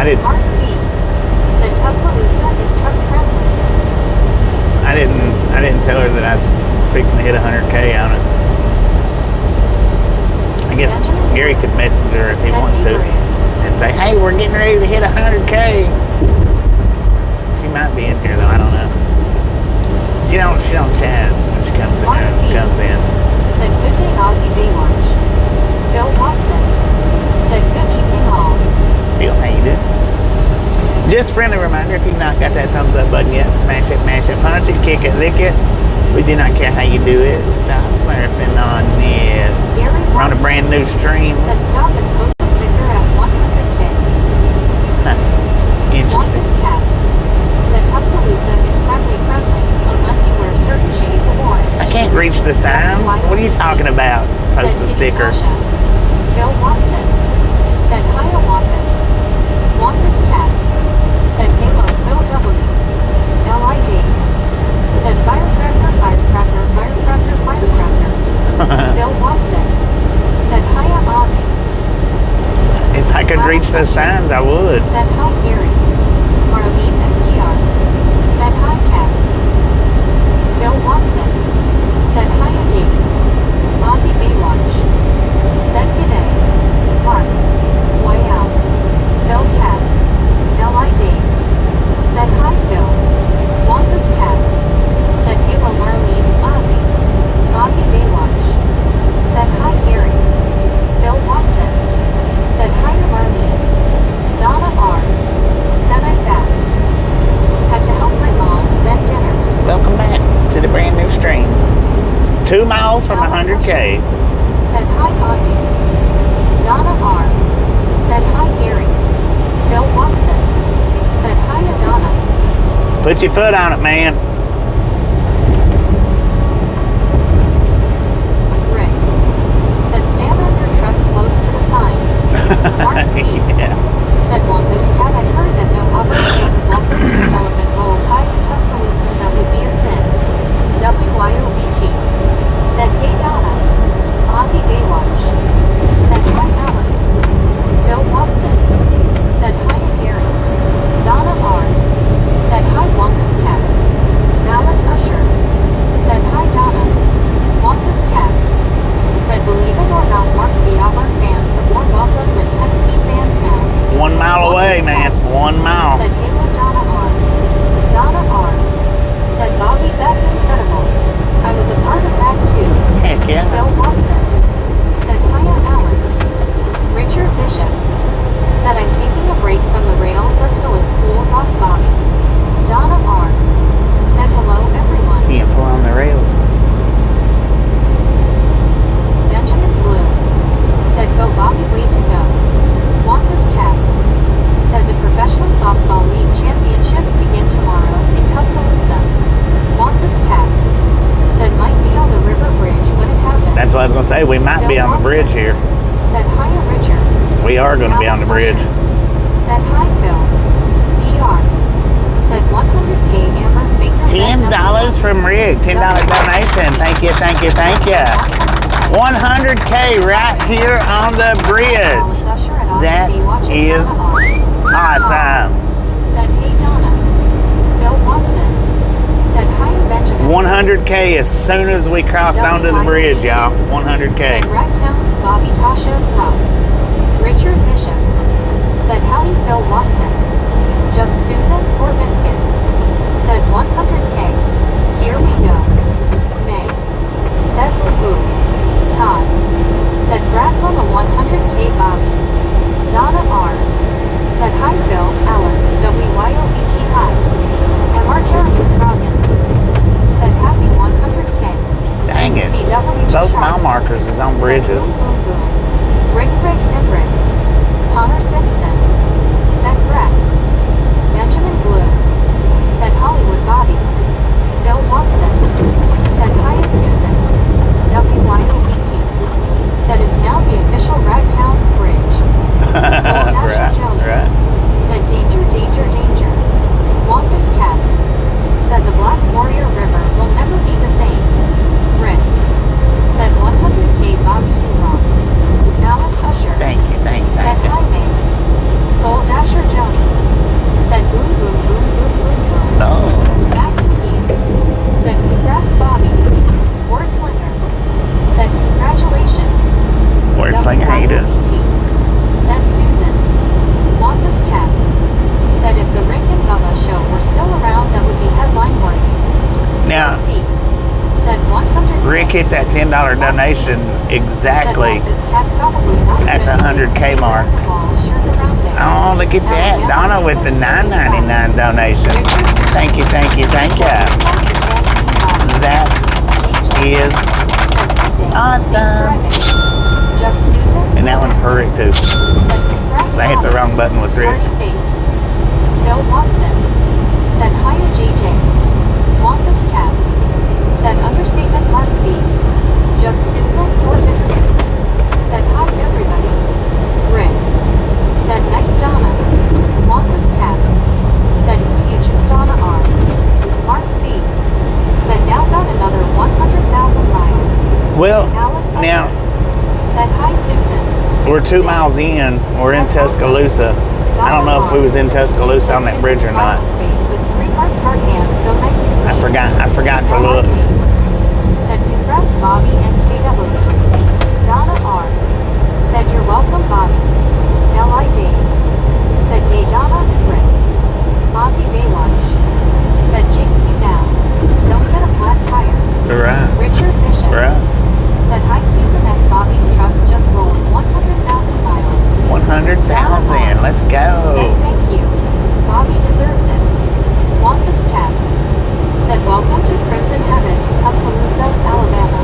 didn't. Mark B. said Tuscaloosa is truck friendly. I didn't tell her that I was fixing to hit 100K on it. I guess Benjamin Gary could message her if he said wants to and say, hey, we're getting ready to hit 100K. She might be in here though, I don't know. She don't chat when she comes Mark B. in. said good day Aussie Baywatch. Phil Watson said good evening all. Phil, how you doing? Just a friendly reminder, if you've not got that thumbs up button yet, smash it, mash it, punch it, kick it, lick it. We do not care how you do it. Stop smurfing on it. Gary We're on a Watson brand new stream. said stop and post a sticker at 100K. Interesting. Marcus Cat said Tuscaloosa is friendly unless you wear certain shades of orange. I can't reach the signs. What are you talking about? Post a sticker. Phil Watson said hi to Wampus. Wampus Cat said Halo Phil W. LID said firecracker, firecracker, firecracker, firecracker. Phil Watson said hiya Aussie. If I could reach those signs, I would. Said hi Gary. Marlene STR said hi Cat. Phil Watson said hiya D. Aussie Baywatch said g'day. Mark. Way out. Phil Cat. LID said hi Phil. Wampus Cat said hello Marlene Aussie. Aussie Baywatch said hi Gary. Phil Watson said hi to Marlene. Donna R said I'm back. Had to help my mom make dinner. Welcome back to the brand new stream. 2 miles from 100K. Said hi Aussie. Donna R said hi Gary. Phil Watson said hi to Donna. Put your foot on it, man. Rick said stand on your truck close to the sign. Mark B Yeah. said Wampus Cat I heard that no operations walked into elephant roll tied to Tuscaloosa that would be a sin. WYOBT said hey Donna. Aussie Baywatch said hi Alice. Phil Watson said hi to Gary. Donna R said hi Wampus Cat. Alice Usher said hi Donna. Wampus Cat said believe it or not Mark the Auburn fans are more welcome than Tennessee fans now. 1 mile away, man. 1 mile. Said hello Donna R. Donna R said Bobby that's incredible. I was a part of that too. Heck yeah. Phil Watson said hiya Alice. Richard Bishop said I'm taking a break from the rails until it cools off Bobby. Donna R said hello everyone. Can't fly on the rails. Benjamin Blue said go Bobby way to go. Wampus Cat said the professional softball league championships begin tomorrow in Tuscaloosa. Wampus Cat said might be on the river bridge when it happens. That's what I was going to say. We might be on the bridge here. Said hiya Richard. We are going to be on the bridge. Said hi Phil. BR. Said 100K Amber finger. $10 from Rick. $10 donation. Thank you, thank you, thank you. 100K right here on the bridge. That is awesome. Said hey Donna. Phil Watson said hi to Benjamin. 100K as soon as we crossed onto the bridge, y'all. 100K. Said Ragtown, Bobby Tasha, Rob. Richard Bishop said howdy Phil Watson. Just Susan or Biscuit. Said 100K. Here we go. May. Said woohoo. Todd said grats on the 100K Bobby. Donna R said hi Phil, Alice, WYOBT hi. MR Jarvis Groggins said happy 100K. Dang it. CW Both mile markers is on bridges. Said boom, boom, boom. Rick Rick Embrick. Connor Simpson said grats. Benjamin Blue said Hollywood Bobby. Phil Watson said hi to Susan. WYOBT said it's now the official Ragtown Bridge. Soul Dasher Joey said danger, danger, danger. Wampus Cat said the Black Warrior River will never be the same. Rick said 100K Bobby you rock. Alice Usher Thank you, thank you, said thank you. hi May. Soul Dasher Joni Nick hit that $10 donation exactly at the 100K mark. Oh, look at that. Donna with the $9.99 donation. Thank you, thank you, thank you. That is awesome. And that one's for Rick too. So I hit the wrong button with Rick. Phil Watson said hi to JJ. Wampus Cap said understatement Mark B. Just Susan or Biscuit said hi everybody. Rick said nice Donna. Wampus Cap said you choose Donna R. Mark B. said now got another 100,000 miles. Well, Alice now said hi Susan. we're 2 miles in. We're in Tuscaloosa. I don't know if we was in Tuscaloosa on that bridge or not. I forgot to look. Said congrats Bobby and KW. Donna R. said you're welcome Bobby. LID. Said yay Donna and Rick. Ozzy Baywatch. Said jinx you now. Don't get a flat tire. Right. Richard Bishop. Right. Said hi Susan S. Bobby's truck just rolled 100,000 miles. 100,000. Let's go. Said thank you. Bobby deserves it. Wampus Cat said welcome to Crimson Heaven, Tuscaloosa, Alabama.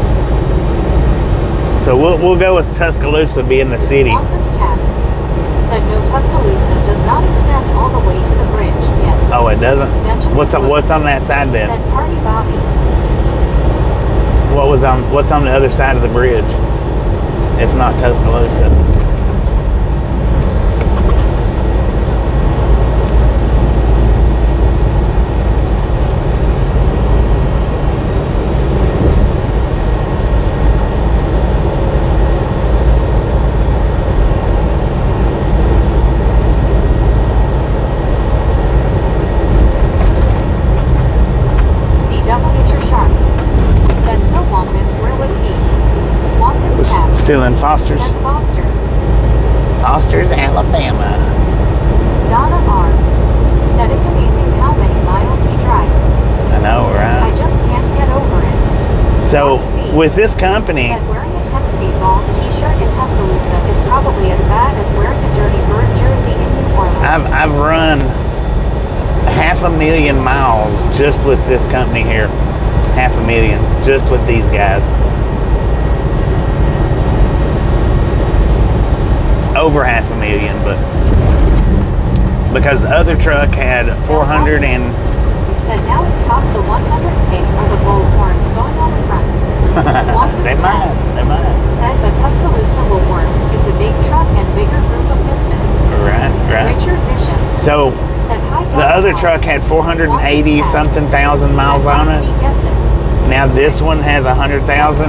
So we'll go with Tuscaloosa being the city. Wampus Cat said no, Tuscaloosa does not extend all the way to the bridge yet. Oh, it doesn't? Benjamin What's on that side then? Said party Bobby. What's on the other side of the bridge? If not Tuscaloosa. Still in Foster's? Foster's, Alabama. Donna R. said it's amazing how many miles he drives. I know, right? I just can't get over it. So, with this company... said wearing a Tennessee Balls t-shirt in Tuscaloosa is probably as bad as wearing a Dirty Bird jersey in New Orleans. I've run 500,000 miles just with this company here. 500,000, just with these guys. Over 500,000, but because the other truck had 400 and said now it's top the 100K are the bull horns going on the front. they might. Said but Tuscaloosa will work. It's a big truck and bigger group of misfits. Right. Richard Bishop. So said hi. The other truck had 480 something thousand miles on it. Now this one has 100,000.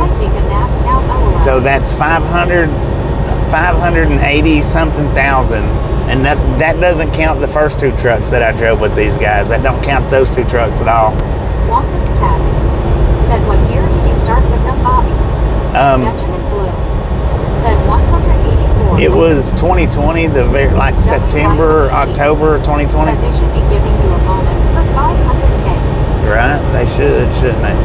So that's 580 something thousand, and that doesn't count the first 2 trucks that I drove with these guys. That don't count those 2 trucks at all. Wampus Cat said what year did you start with them, Bobby? Benjamin Blue said 184. It was 2020, like September, October 2020. Said they should be giving you a bonus for 500K. Right, they should, shouldn't they?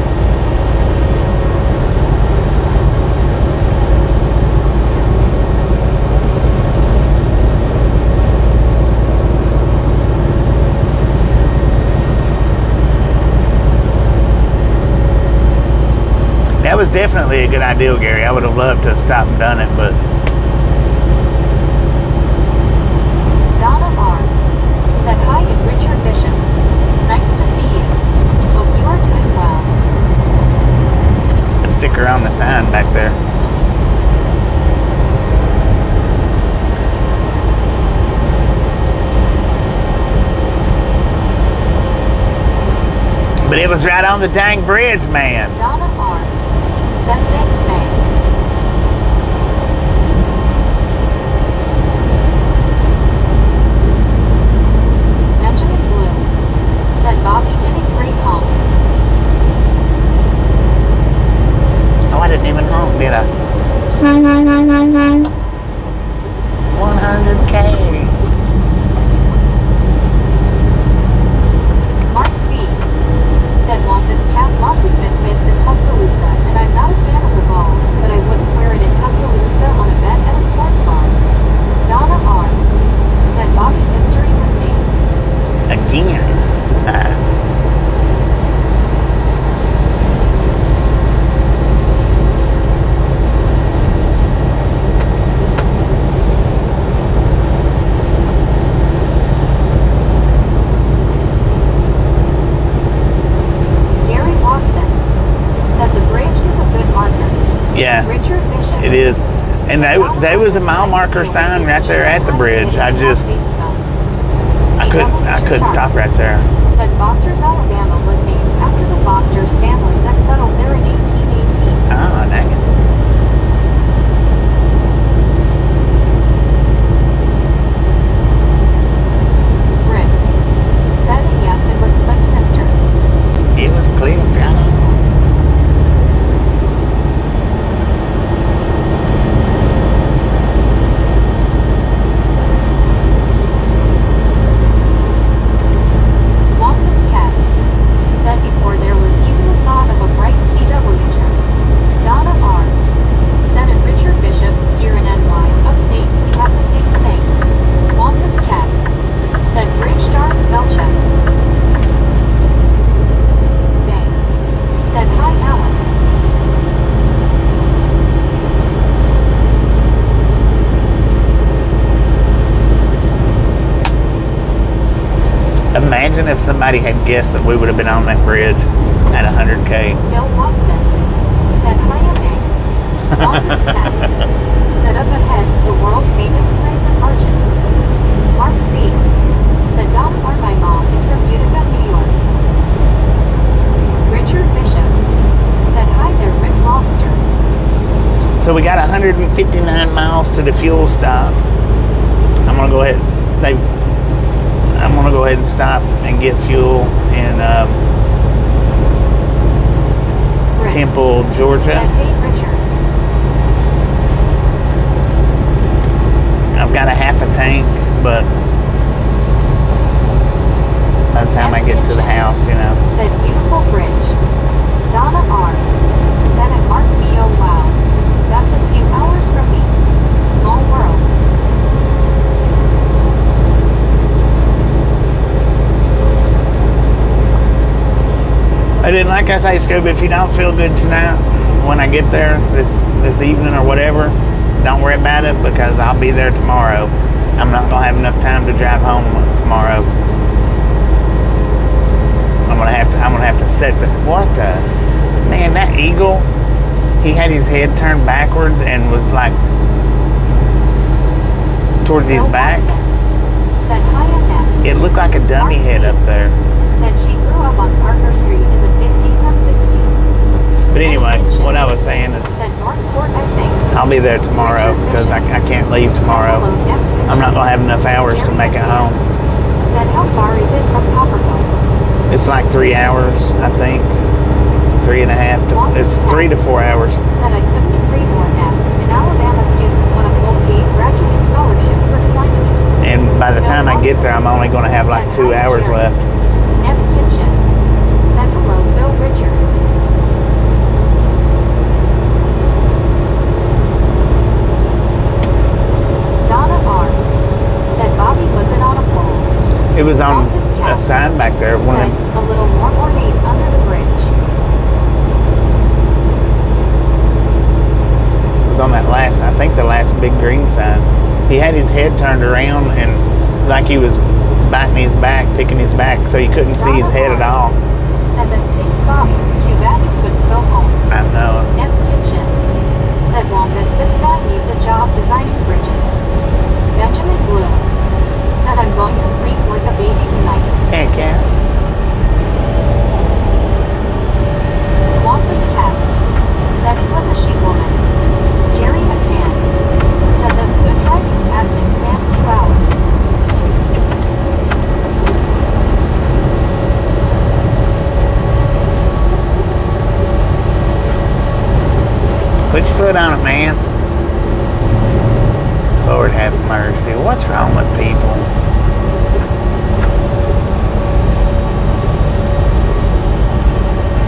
That was definitely a good idea, Gary. I would have loved to have stopped and done it, but... Donna R. said hi and Richard Bishop. Nice to see you. Hope you are doing well. A sticker on the sign back there. But it was right on the dang bridge, man. Donna R. said thanks, man. Benjamin Blue said Bobby didn't bring home. Oh, I didn't even honk, did I? 100K. Mark B. said Wampus Cat lots of misfits in Tuscaloosa, and I'm not a Yeah, Richard Bishop. it is. And there was a mile marker sign right there at the bridge. I couldn't stop right there. Said Foster's, Alabama was named after the Foster's family that settled there in 1818. Ah, dang it. Rick said, yes, it was Clint, mister. It was Clint, I know. Longest cat said before there was even a thought of a bright CW term. Donna R. said, and Richard Bishop, here in NY, upstate, we have the same thing. Longest cat said, bridge darn spell check. Bang said, hi Alice. Imagine if somebody had guessed that we would have been on that bridge at 100K. Bill Watson said, hiya Bang. Longest cat said, up ahead, the world famous Crimson Arches. Mark B said, Donna R. My mom is from Utica, New York. Richard Bishop said, hi there, Rick Lobster. So we got 159 miles to the fuel stop. I'm gonna go ahead. I'm gonna go ahead and stop and get fuel in Rick Temple, Georgia. said, hey Richard. I've got a half a tank, but by the time I get to the house, you know. Said beautiful bridge. Donna R. said, and Mark B. Oh wow. That's a few hours from me. Small world. I didn't, like I say, Scuba, if you don't feel good tonight, when I get there this evening or whatever, don't worry about it, because I'll be there tomorrow. I'm not gonna have enough time to drive home tomorrow. I'm gonna have to set the, what the, man, that eagle, he had his head turned backwards and was like towards his Bill back. Watson said, hi Annette. It looked like a dummy head up there. Said she grew up on Parker Street in the 50s and 60s. But anyway, what I was saying is, Said Northport, I think. I'll be there tomorrow because I can't leave tomorrow. Said, hello, F. I'm not gonna have enough hours to make it home. Said, how far is it from Copperville? It's like 3 hours, I think. 3.5 to, it's 3 to 4 hours. Said, I couldn't agree more, F. An Alabama student on a full paid graduate scholarship for designing. And by the time I get there, I'm only gonna have like 2 hours left. Nev Kitchen said, hello, Bill Richard. Donna R. said, Bobby, was it on a pole? It was on a sign back there. One Said, of them, a little more ornate under the bridge. it was on that last, I think the last big green sign. He had his head turned around and it was like he was biting his back, picking his back, so you couldn't see his head at all. Said, that stinks, Bobby. Too bad you couldn't go home. I know. Nev Kitchen said, Wombus, this guy needs a job designing bridges. Benjamin Bloom said, I'm going to sleep like a baby tonight. Heck yeah. Wampus Cat said he was a sheep woman. Jerry McCann said, that's good driving, Captain Sam, 2 hours. Put your foot on it, man. Lord have mercy. What's wrong with people?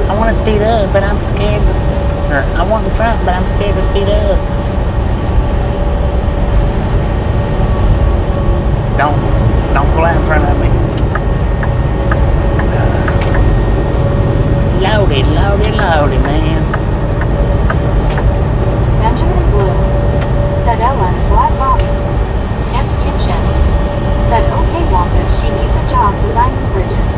I want to speed up, but I'm scared. Or I want in front, but I'm scared to speed up. Don't pull out in front of me. Loaded, loaded, loaded, man. Benjamin Bloom said, Ellen, Black Bobby. Nev Kitchen said, okay, Wampus, she needs a job designing bridges.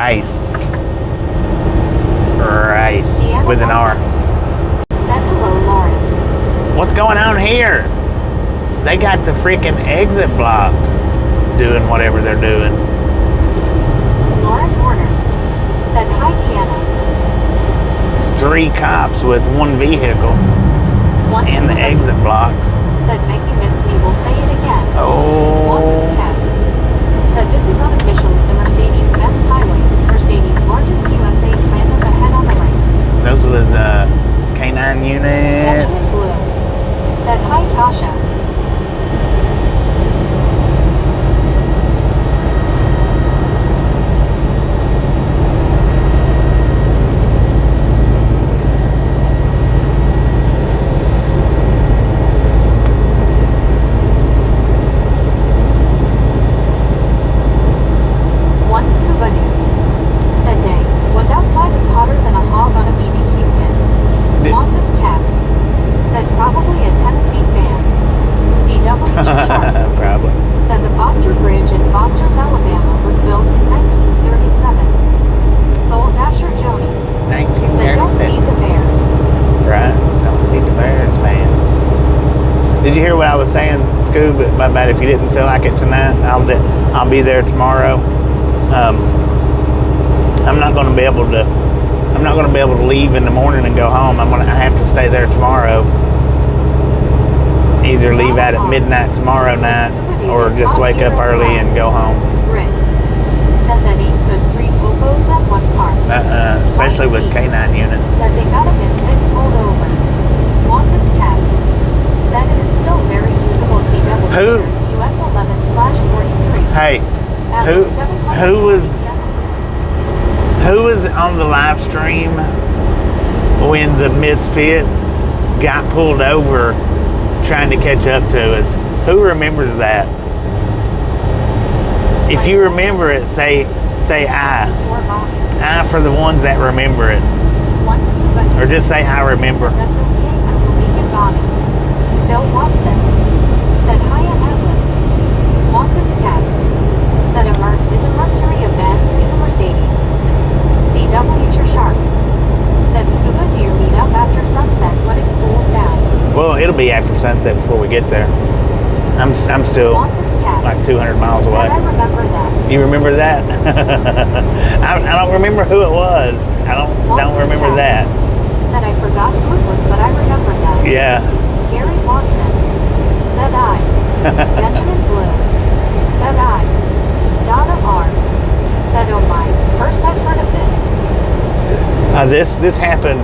Rice. With an R. Said hello, Lauren. What's going on here? They got the freaking exit blocked, doing whatever they're doing. Lauren Horner. Said hi, Deanna. It's 3 cops with 1 vehicle. And the exit blocked. Said Mickey missed me, we'll say it again. Oh. Said this is unofficial, the Mercedes-Benz Highway. Mercedes' largest USA plant up ahead on the right. Those was K9 units. Benjamin Blue. Said hi, Tasha. Probably. Said the Foster Bridge in Foster's, Alabama was built in 1937. Soul Dasher Joni. 1937. Said don't feed the bears. Right. Don't feed the bears, man. Did you hear what I was saying, Scuba, about if you didn't feel like it tonight, I'll be there tomorrow. I'm not going to be able to leave in the morning and go home. I have to stay there tomorrow. Either leave out at midnight tomorrow night or just wake up early and go home. Rick said that he could 3 popos at one park. Especially with K9 units. Said they got a misfit pulled over. Wonka's cat said it's still very usable CW. Who? US 11/43. Hey, who was on the live stream when the misfit got pulled over trying to catch up to us? Who remembers that? If you remember it, say I. I for the ones that remember it. Or just say I remember. That's okay, I will make it Bonnie. Phil Watson said hi at Atlas. Wonka's cat said is a Mercury a Benz is a Mercedes. CW Shark said Scuba, do you meet up after sunset when it cools down? Well, it'll be after sunset before we get there. I'm still like 200 miles away. Said I remember that. You remember that? I don't remember who it was. I don't remember that. Said I forgot who it was, but I remember that. Yeah. Gary Watson said I. Benjamin Blue said I. Donna R said oh my, first I've heard of this. This happened.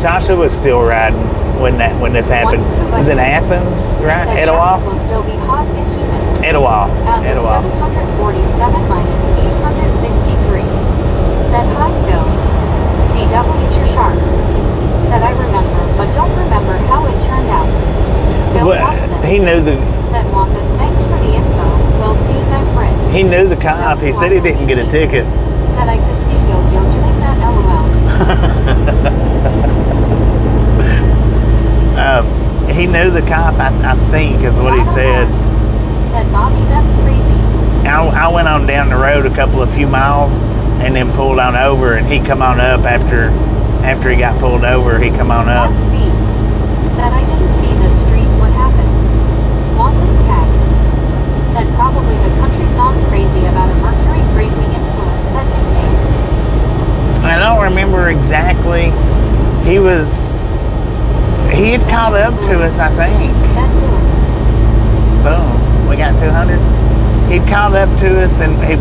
Tasha was still riding when this happened. It was in Athens, right? Etowah? Will still be hot and humid. Etowah. At 747 minus 863. Said hi, Phil. CW Shark said I remember, but don't remember how it turned out. Phil Watson. He knew the. Said Wonkus, thanks for the info. We'll see, my friend. He knew the cop. He said he didn't get a ticket. Said I could see Yo-Yo doing that LOL. He knew the cop, I think, is what he said. Said Bobby, that's crazy. I went on down the road a few miles and then pulled on over, and he come on up after he got pulled over. He come on up. B said I didn't see that street. What happened? Wonka's cat said probably the country song Crazy about a Mercury greatly influenced that nickname. I don't remember exactly. He had caught up to us, I think. Said boom. Boom. We got 200. He'd caught up to us, and it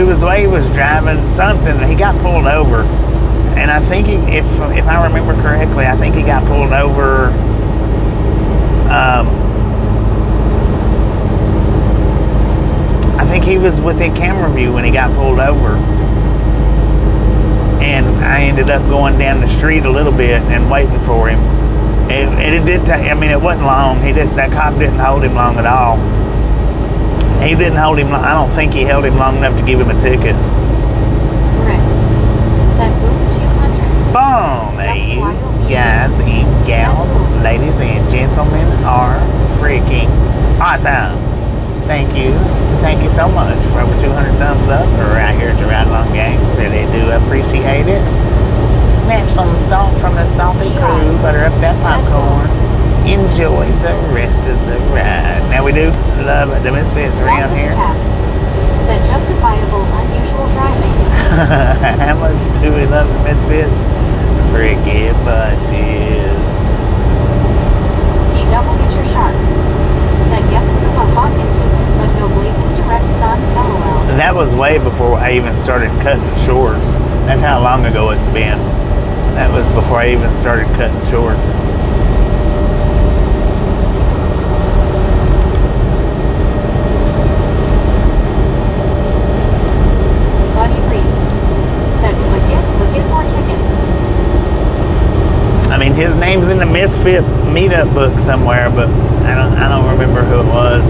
was the way he was driving something. He got pulled over, and I think if I remember correctly, I think he got pulled over. I think he was within camera view when he got pulled over. And I ended up going down the street a little bit and waiting for him. And it did take, it wasn't long. That cop didn't hold him long at all. He didn't hold him long. I don't think he held him long enough to give him a ticket. Rick said boom 200. Boom! You guys and gals, ladies and gentlemen are freaking awesome. Thank you. Thank you so much for over 200 thumbs up right here at the Ride Along Gang. Really do appreciate it. Snatch some salt from the salty crew, butter up that popcorn. Enjoy the rest of the ride. Now we do love the Misfits around here. Said justifiable unusual driving. How much do we love the Misfits? Forget budgets. CW Sharp. Said yes, Scuba hot and humid, but no blazing direct sun, LOL. That was way before I even started cutting shorts. That's how long ago it's been. That was before I even started cutting shorts. Buddy Reed. Said look it more ticket. I mean, his name's in the Misfit meetup book somewhere, but I don't remember who it was.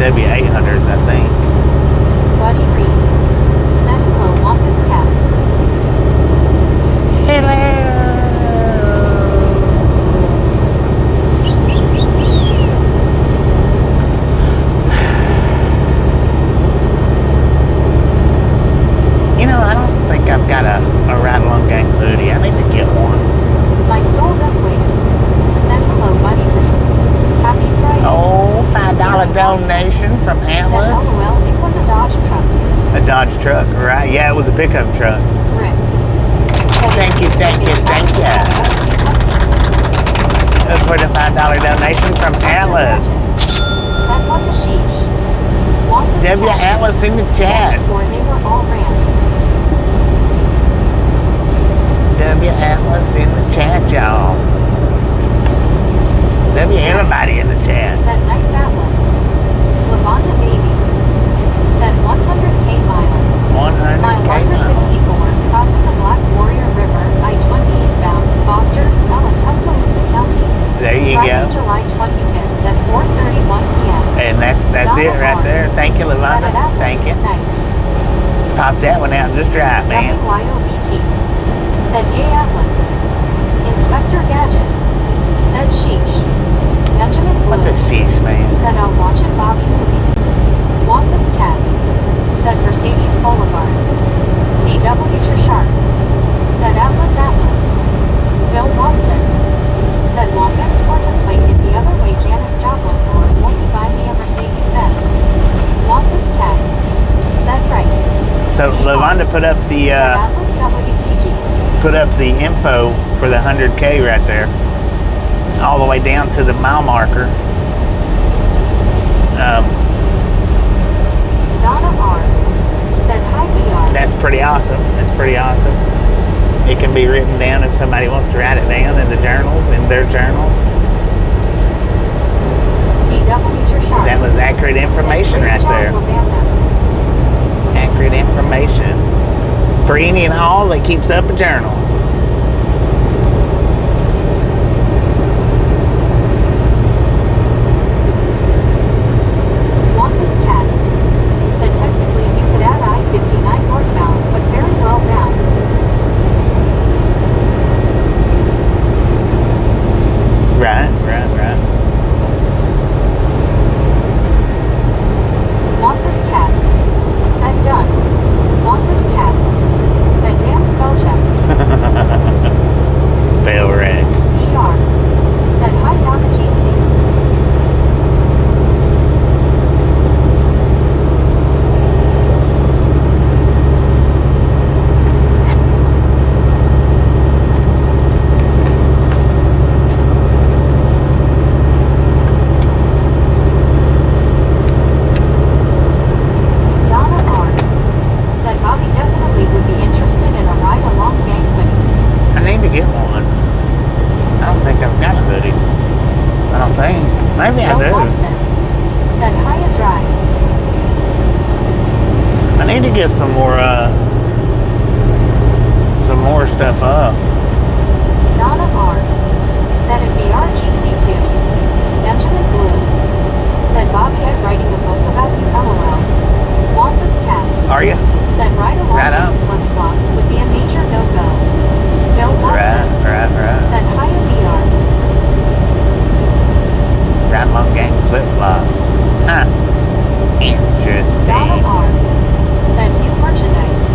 W800s, I think. Buddy Reed. Said hello, Wampus Cat. Hello. You know, I don't think I've got a Ride Along Gang hoodie. I need to get one. My soul does wait. Said hello, Buddy Reed. Happy Friday. Oh, $5 donation from Atlas. Said LOL, it was a Dodge truck. A Dodge truck, right? Yeah, it was a pickup truck. Rick. Thank you. For the $5 donation from Atlas. Said what the sheesh. Wampus W. Cat. Atlas in the chat. Said before they were all rants. W. Atlas in the chat, y'all. W. Everybody in the chat. Said nice Atlas. Lavonda Davies. Said 100K miles. 100K Mile marker miles. 64, crossing the Black Warrior River, I-20 eastbound, Foster's, Mill in Tuscaloosa County. There you Friday, go. July 25th at 4:31 p.m. And that's it right there. Thank you, Said Lavonda. at Atlas. Thank you. Nice. Pop that one out just right, man. WYOBT. Said yay Atlas. Inspector Gadget. Said sheesh. Benjamin Blue. What the sheesh, man? Said I'll watch it Bobby movie. Wampus Cat. Said Mercedes Boulevard. CW Sharp. Said Atlas. Phil Watson. Said Wampus or to swing it the other way Janice Joplin or won't you buy me a Mercedes Benz? Wampus Cat. Said right. So Lavonda put up the Said Atlas WTG. put up the info for the 100K right there, all the way down to the mile marker. Donna R. Said hi VR. That's pretty awesome. It can be written down if somebody wants to write it down in the journals, in their journals. CW Sharp. That was accurate information right there. Accurate information for any and all that keeps up a journal. Wampus Cat. Said technically you could add I-59 northbound, but very well down. Right. Wampus Cat. Said done. Wampus Cat. Said damn spell check. Maybe I Phil do. Watson said Hiya Drive. I need to get some more stuff up. Donna R. said it'd be RGC2. Benjamin Blue said Bobby, I'm writing a book about you, LOL. Wampus Cat Are you? said right along Right on. with flip-flops would be a major no-go. Phil Watson Right. said Hiya BR. Right along gang flip-flops. Huh. Interesting. Donna R. said new merchandise.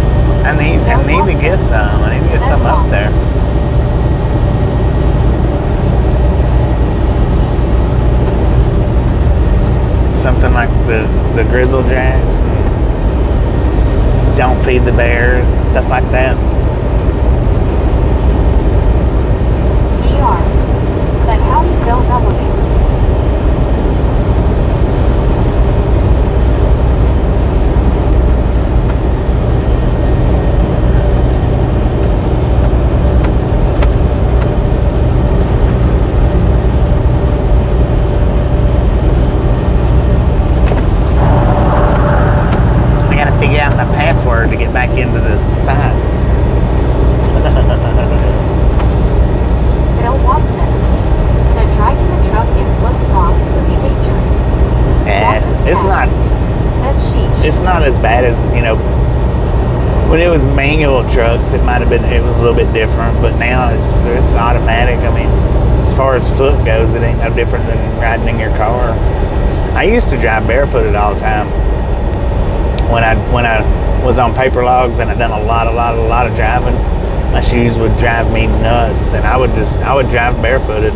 I need to get some. I need to get some up there. Something like the Grizzle Jacks. Don't feed the bears, stuff like that. BR said howdy Phil W. To get back into the side. Phil Watson said driving a truck in flip-flops would be dangerous. It's not as bad as, when it was manual trucks, it was a little bit different, but now it's automatic. I mean, as far as foot goes, it ain't no different than riding in your car. I used to drive barefooted all the time when I was on paper logs, and I'd done a lot of driving. My shoes would drive me nuts, and I would drive barefooted.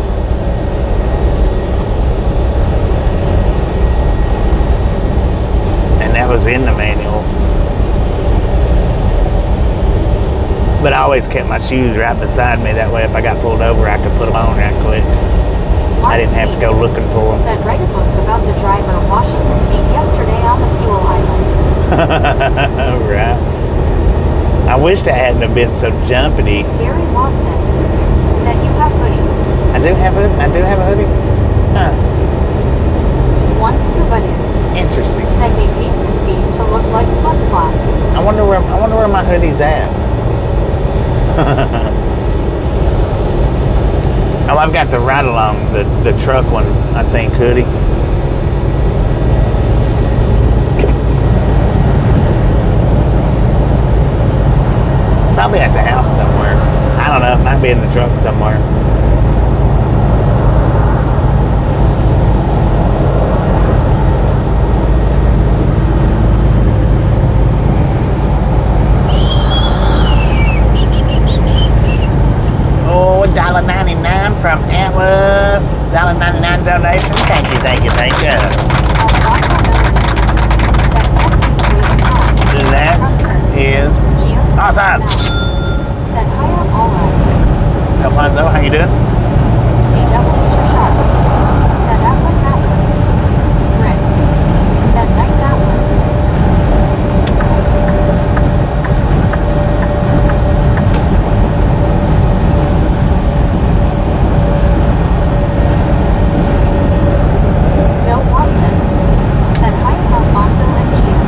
And that was in the manuals. But I always kept my shoes right beside me. That way, if I got pulled over, I could put them on right quick. I didn't have to go looking for them. Said write a book about the driver washing his feet yesterday on the fuel island. Right. I wished I hadn't have been so jumpity. Gary Watson said you have hoodies. I do have a hoodie. Huh. One Scuba dude Interesting. said he paints his feet to look like flip-flops. I wonder where my hoodie's at. Oh, I've got the ride along the truck one, I think, hoodie. It's probably at the house somewhere. I don't know. It might be in the truck somewhere. Oh, $1.99 from Atlas. $1.99 donation. Thank you. That is awesome. Said hiya all us. Alfonso, how you doing? CW Shot. Said Atlas. Rick. Said nice Atlas. Bill Watson said hi Alfonso and Gio.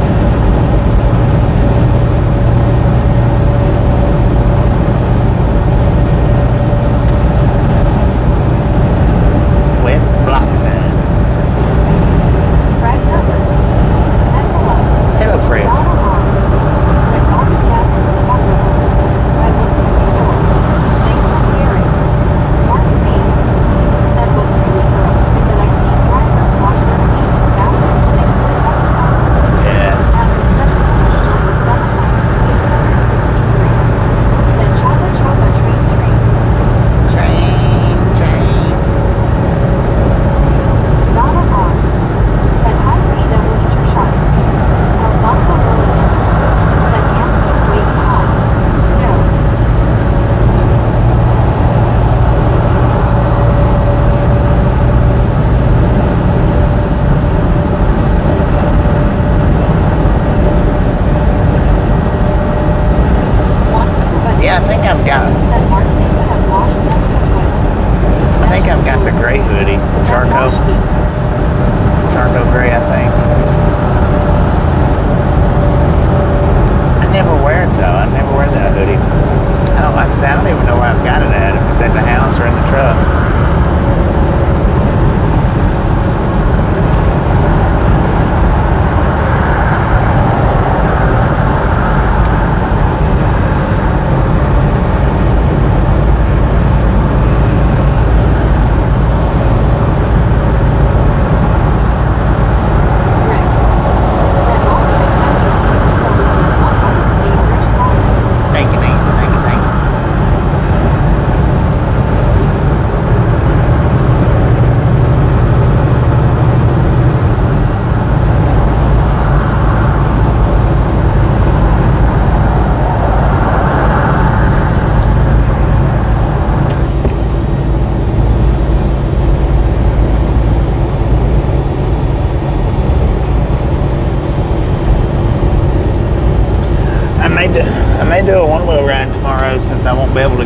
West Blockton. Fred Herbert said hello. Hello, Fred. Donna R. said Bobby gas for the Wonderland. I went to the store. Things I'm hearing. Mark B. said what's really gross is that I've seen drivers wash their feet in bathroom sinks and truck stops. Yeah. At the 747-863. Said Choppa train. Train. Donna R. said hi CW Shot. Alfonso Willigan said Anthony waiting hot. Phil. One Scuba Yeah, I think I've got said Mark they would have washed them in the toilet. the gray hoodie. Said Charcoal. wash feet.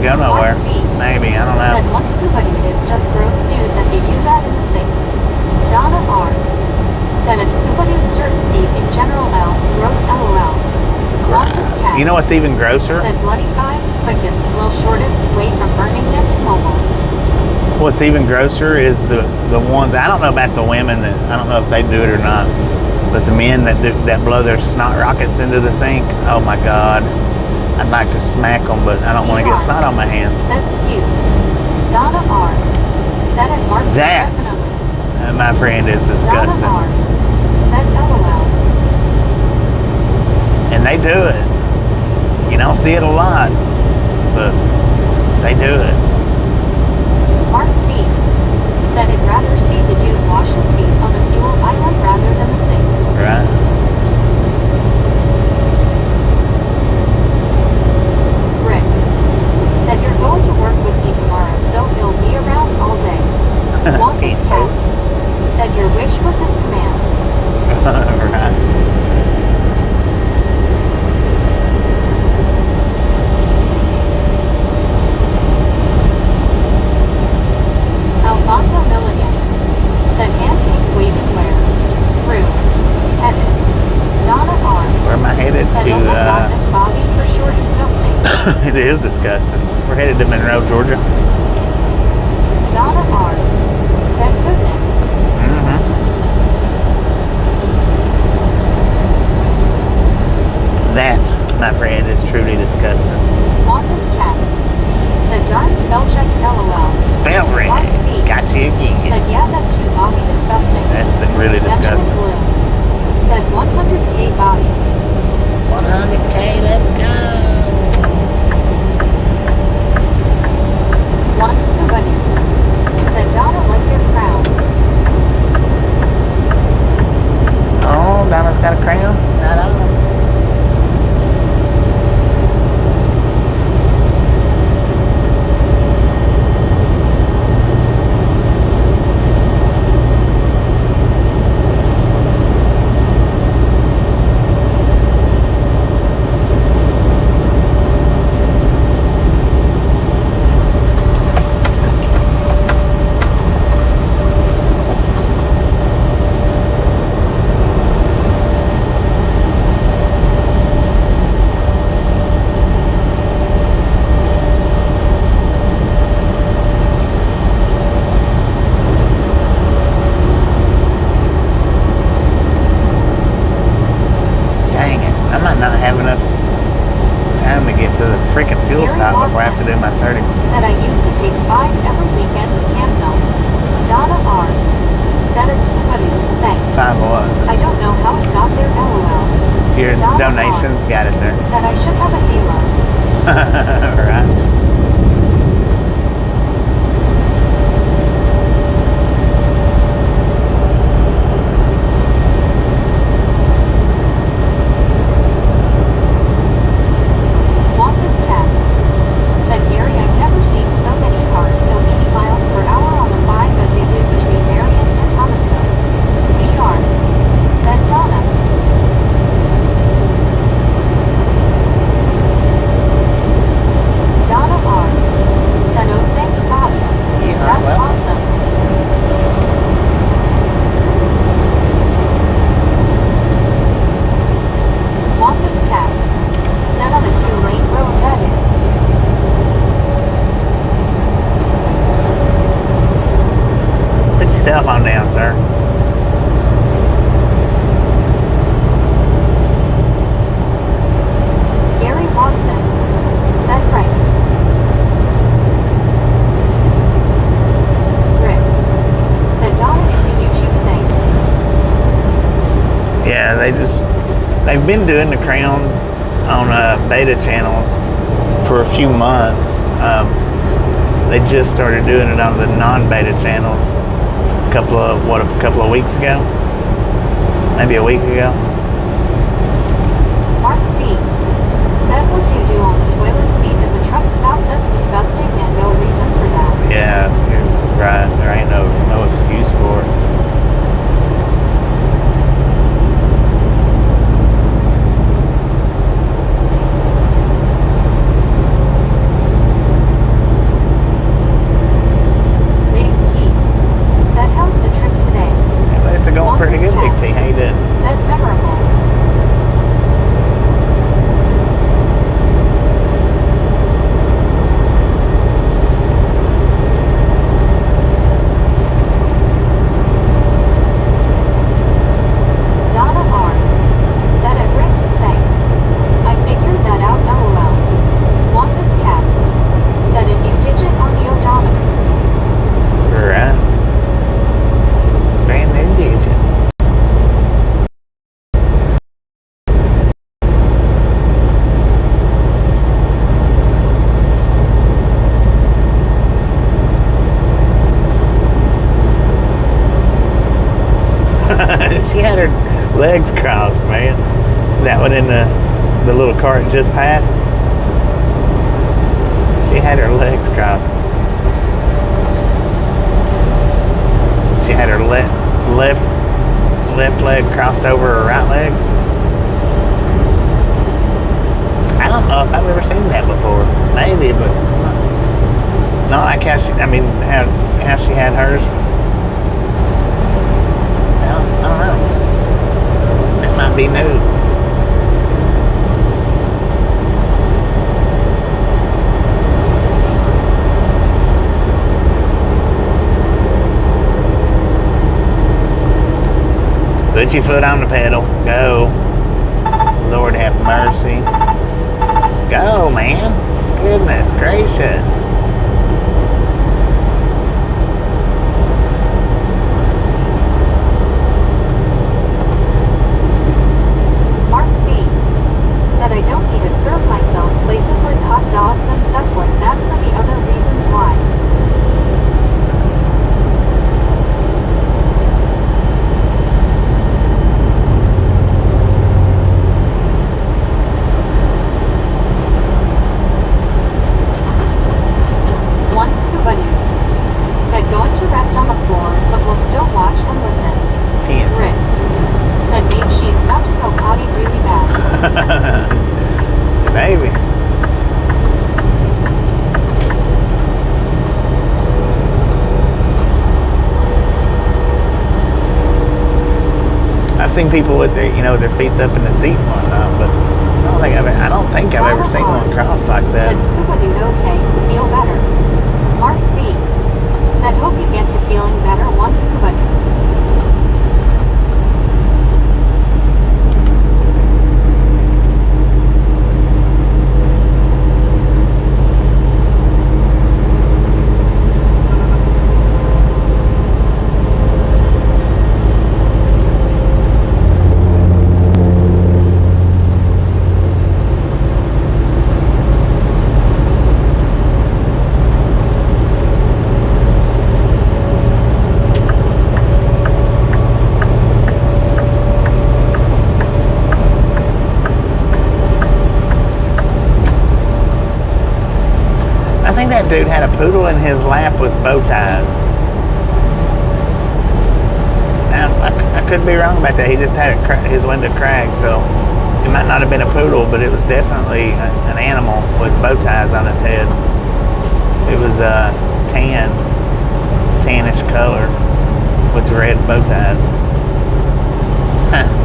go nowhere. Mark B. Maybe, I don't Said know. one scuba dude, it's just gross dude that they do that in the sink. Donna R. Said it's scuba dude certain feet in general L. Gross LOL. Longest cat. You know what's even grosser? Said bloody 5, quickest, will shortest, way from Birmingham to Mobile. What's even grosser is the ones, I don't know about the women, that I don't know if they do it or not, but the men that blow their snot rockets into the sink, oh my God. I'd like to smack them, but I don't want to get snot on my hands. Said Skew. Donna R. Said it Mark. That, my friend, is disgusting. Donna R. Said LOL. And they do it. You don't see it a lot, but they do it. Mark B. Said he'd rather see the dude wash his feet on the fuel island rather than the sink. Right? Rick. Said you're going to work with me tomorrow, so he'll be around all day. Wampus Cat. Said your wish was his command. Right. Alfonso Milligan. Said hand pink waving where. Rude. Headed. Donna R. Where am I headed Said to? oh my god, this Bobby for sure disgusting. It is disgusting. We're headed to Monroe, Georgia. Donna R. Said goodness. Mm-hmm. That, my friend, is truly disgusting. Wampus Cat. Said darn spell check LOL. Spell right. Mark B. Got you again. Said yeah, that too Bobby disgusting. That's really Veteran disgusting. Blue. Said 100k Bobby. 100K, let's go. One scuba dude. Said Donna like your crown. Oh, Donna's got a crown? Not on. Before I have to do my 30. Said I used to take 5 every weekend to Camp Milk. Donna R. Said it's Scuba. Thanks. 5 what? I don't know how it got there, LOL. Your Donna donations R. got it there. Said I should have a halo. Right. Cell phone down, sir. Gary Watson. Said Frank. Rick. Said Donna, it's a YouTube thing. Yeah, they've been doing the crowns on beta channels for a few months. They just started doing it on the non-beta channels a couple of weeks ago, maybe a week ago. Mark B. Said what do you do on the toilet seat in the truck stop? That's disgusting and no reason for that. Yeah, you're right. There ain't no excuse for it. She had her legs crossed, man. That one in the little cart just passed. She had her legs crossed. She had her left leg crossed over her right leg. I don't know if I've ever seen that before. Maybe, but not like how she, I mean, how she had hers. Well, I don't know. That might be new. Put your foot on the pedal. Go. Lord have mercy. Go, man. Goodness gracious. Mark B. said I don't even serve myself places like hot dogs and stuff like that for the other reasons why. Baby. I've seen people with their, their feet up in the seat and whatnot, but I don't think I've ever seen one cross like that. Said Scuba dude, okay, feel better. Mark B. said hope you get to feeling better once Scuba dude. I think that dude had a poodle in his lap with bow ties. Now, I could be wrong about that. He just had his window cracked, so it might not have been a poodle, but it was definitely an animal with bow ties on its head. It was tannish color with red bow ties. Huh.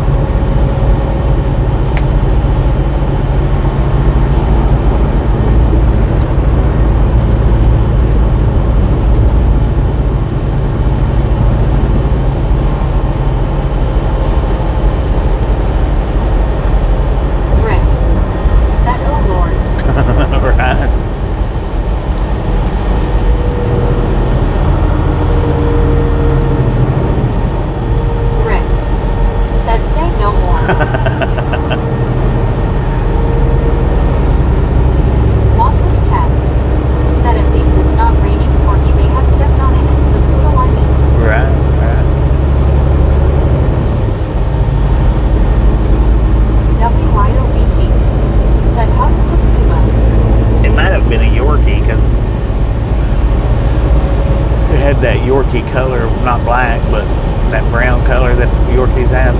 That Yorkie color, not black, but that brown color that Yorkies have.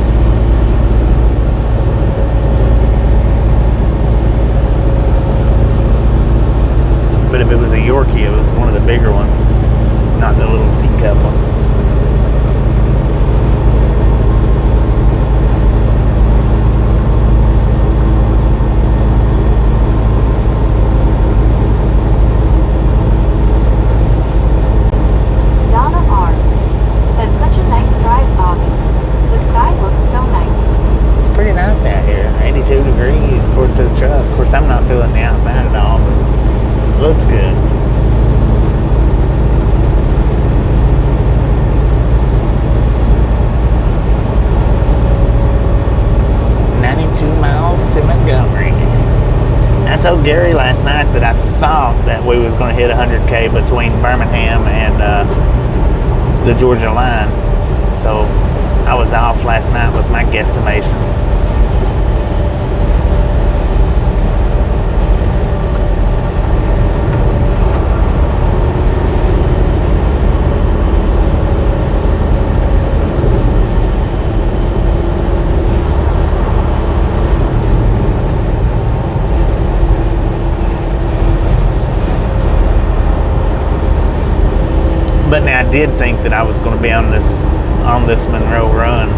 But if it was a Yorkie, it was one of the bigger ones, not the little teacup one. Gary last night that I thought that we was going to hit 100K between Birmingham and the Georgia line, so I I was off last night with my guesstimation. But now I did think that I was going to be on this Monroe run.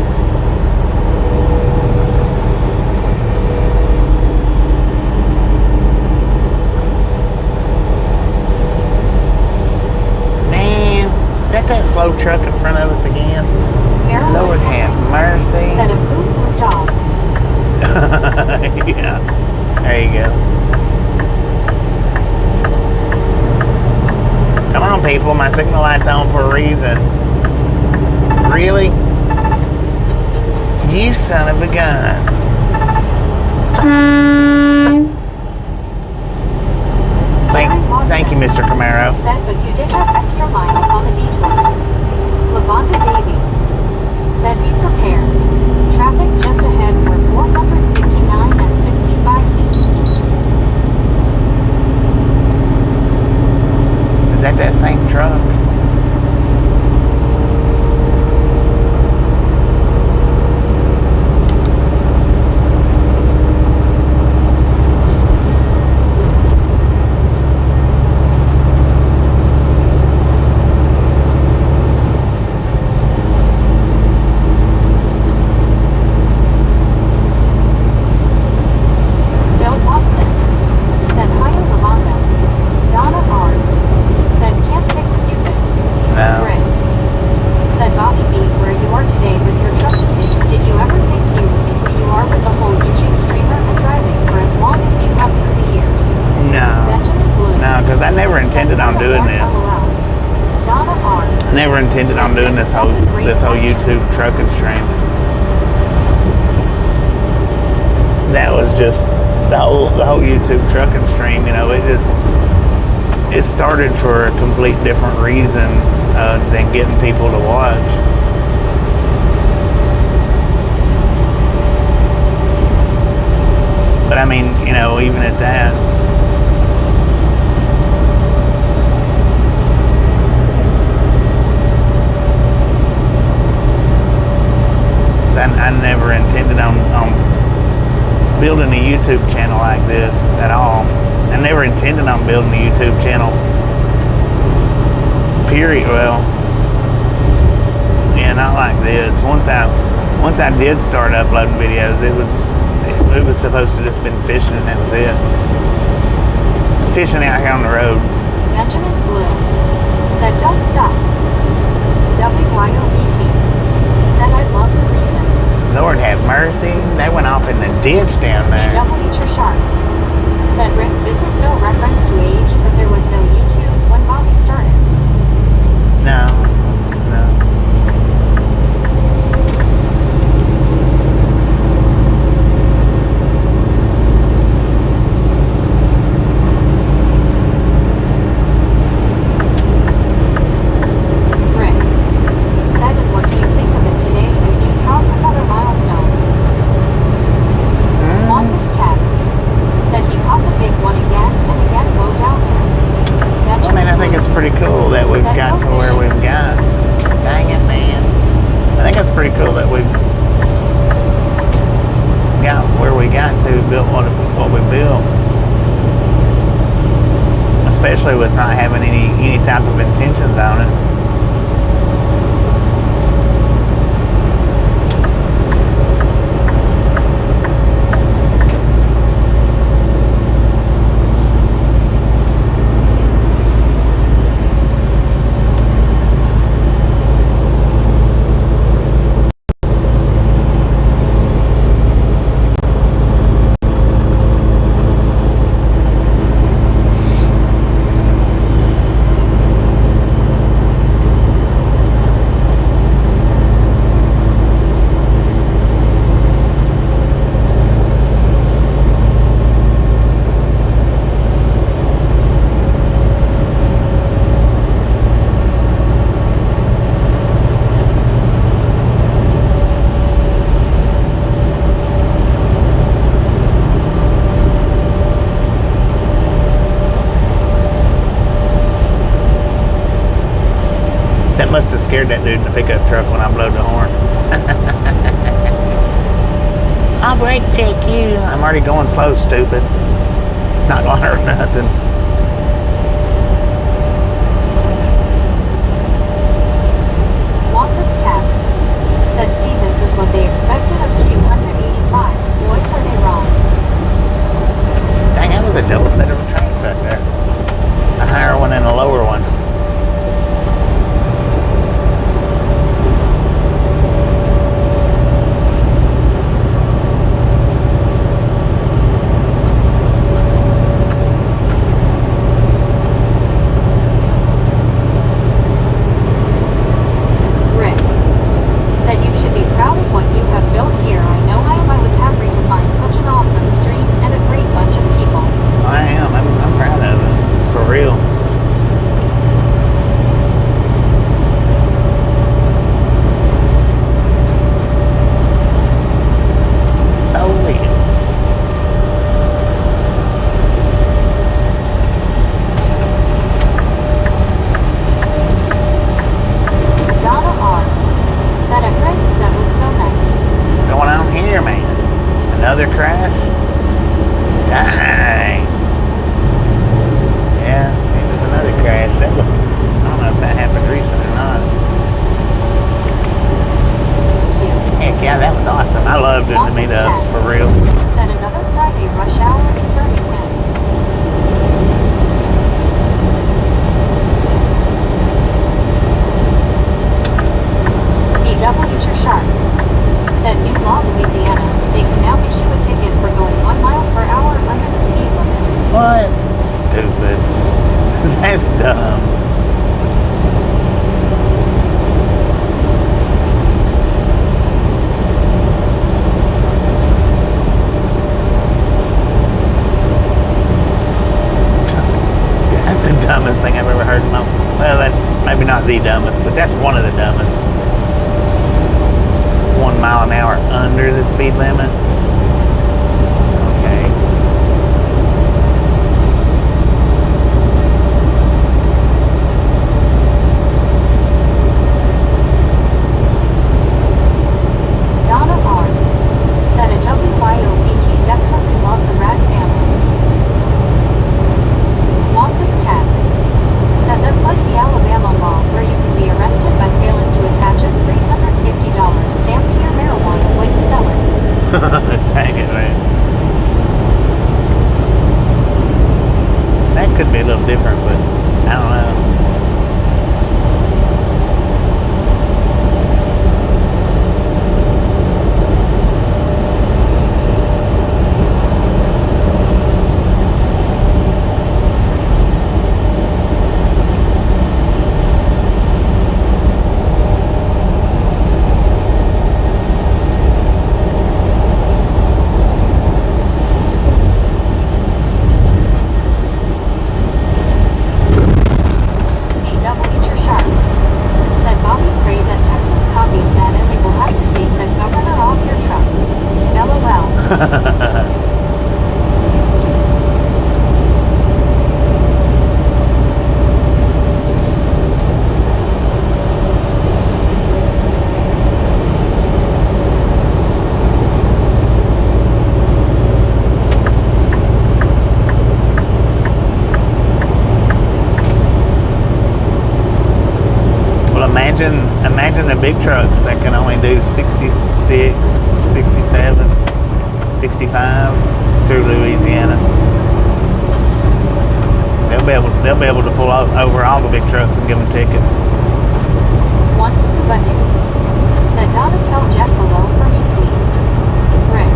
Man, is that slow truck in front of us again? Lord have mercy. Said a foo-foo dog. Yeah, there you go. Come on, people, my signal light's on for a reason. Really? You son of a gun. Thank you, Mr. Camaro. Said, but you did have extra miles on the detours. Lavonda Davies said, be prepared. Traffic just ahead for 459 and 65 feet. Is that same truck? Bill Watson said, hiya Lavonda. Donna R. said, can't fix stupid. No. Rick said, Bobby B, where you are today with your trucking days, did you ever think you would be who you are with the whole YouTube streamer and driving for as long as you have through the years? No. Benjamin Blue. No, because I never intended on doing this. Donna R. I never intended on doing this whole YouTube trucking stream. That was just the whole YouTube trucking stream. You know, it started for a complete different reason than getting people to watch. But I mean, you know, even at that. I never intended on building a YouTube channel like this at all. I never intended on building a YouTube channel. Period. Well, yeah, not like this. Once I did start uploading videos, it was supposed to just been fishing, and that was it. Fishing out here on the road. Benjamin Blue said, don't stop. WYOBT said, I love the reason. Lord have mercy. They went off in the ditch down there. CW Trishart said, Rick, this is no reference to age, but there was no YouTube when Bobby started. No. Rick said, and what do you think of it today as you cross another milestone? Longest Cat said he caught the big one again and again low down there. I mean, I think it's pretty cool that we've got to where we've got. Dang it, man. I think it's pretty cool that we've got where we got to, built what we built. Especially with not having any type of intentions on it. that dude in the pickup truck when I blow the horn. I'll brake check you. I'm already going slow, stupid. It's not going to hurt nothing. Wampus Cap said, see, this is what they expected of 285. Boy, were they wrong. Dang, that was a double set of trains right there. A higher one and a lower one. Another crash? Dang. Yeah, it was another crash. That was, I don't know if that happened recent or not. Heck yeah, that was awesome. I loved doing the meetups, for real. Said another Friday rush hour in Birmingham. CW Too Sharp said, new law, Louisiana. They can now issue a ticket for going 1 mile per hour under the speed limit. What? Stupid. That's dumb. That's the dumbest thing I've ever heard in my life. Well, that's maybe not the dumbest, but that's one of the dumbest. 1 mile an hour under the speed limit. Okay. Donna R. said a WYOBT definitely loved the rat family. Wampus Cat said that's like the Alabama law where you can be arrested by failing to attach a $350 stamp to your marijuana when you sell it. Dang it, man. That could be a little different, but I don't know. Imagine the big trucks that can only do 66, 67, 65 through Louisiana. They'll be able to pull over all the big trucks and give them tickets. One Scuba said, Donna, tell Jeff hello for me, please. Rick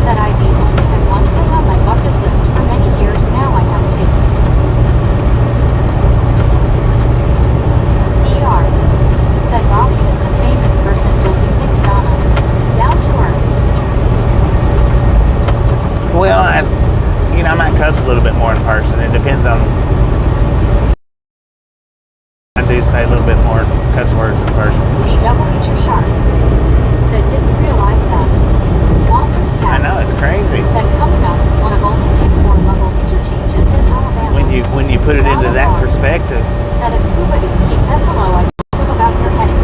said, I've only had one thing on my bucket list for many years now. I have two. ER said, Bobby is the same in person, don't you think, Donna? Down to earth. Well, I might cuss a little bit more in person. It depends on. I do say a little bit more cuss words in person. CW Too Sharp said, didn't realize that. Wampus Cat. I know, it's crazy. Said, coming up, one of only 2 4-level interchanges in Alabama. When you put it into that perspective. Said at Scuba, he said hello, I told him about your headache.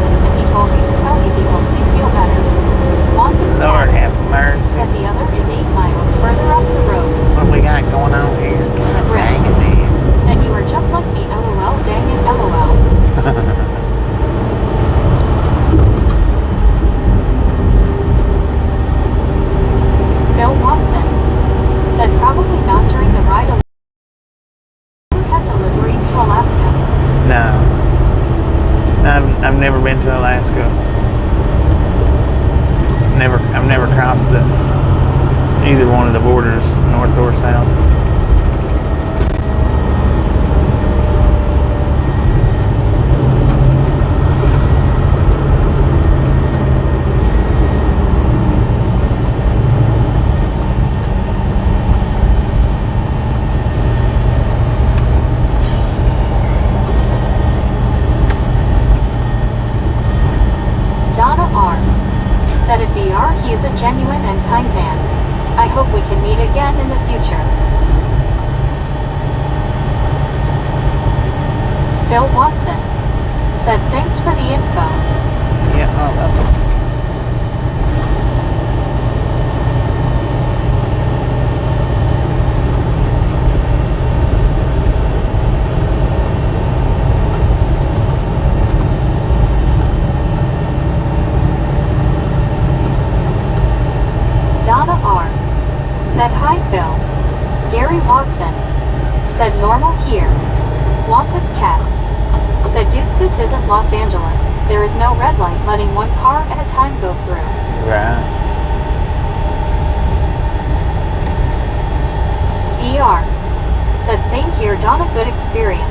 I've never crossed either one of the borders, north or south. He is a genuine and kind man. I hope we can meet again in the future. Phil Watson said thanks for the info. Yeah, oh, welcome. Said hi Phil. Gary Watson said normal here. Wampus Cat said dudes, this isn't Los Angeles. There is no red light letting one car at a time go through. Right. BR said same here, Donna, good experience.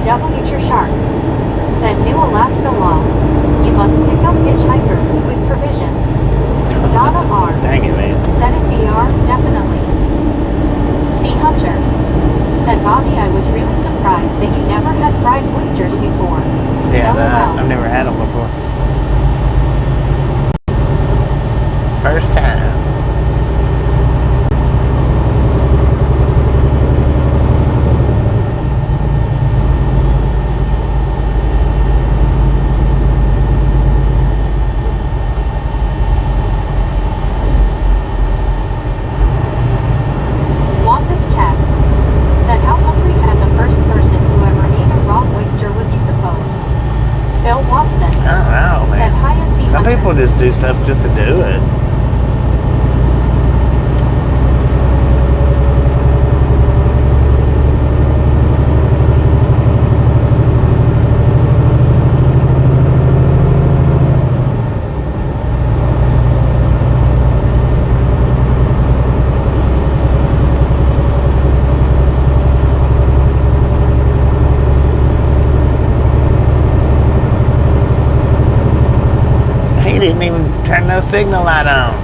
W. Shark said new Alaska law. You must pick up hitchhikers with provisions. Donna R. Dang it, man. Said it BR, definitely. C. Hunter said Bobby, I was really surprised that you never had fried oysters before. Yeah, I've never had them before. First time. People just do stuff just to do it. Didn't even turn no signal light on.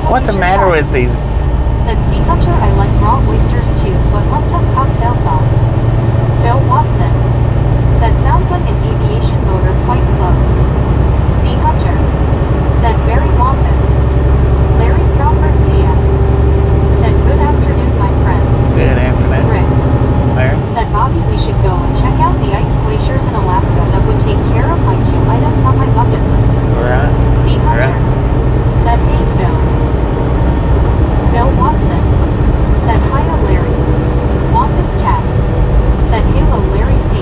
What's the matter with these? Said Sea Hunter, I like raw oysters too, but must have cocktail sauce. Phil Watson said sounds like an aviation motor quite close. Sea Hunter said very wampus. Larry Crawford CS said good afternoon my friends. Good afternoon. Rick Larry said Bobby, we should go and check out the ice glaciers in Alaska. That would take care of my 2 items on my bucket list. Right. Sea Hunter said hey Phil. Phil Watson said hiya Larry. Wampus Cat said hello Larry C.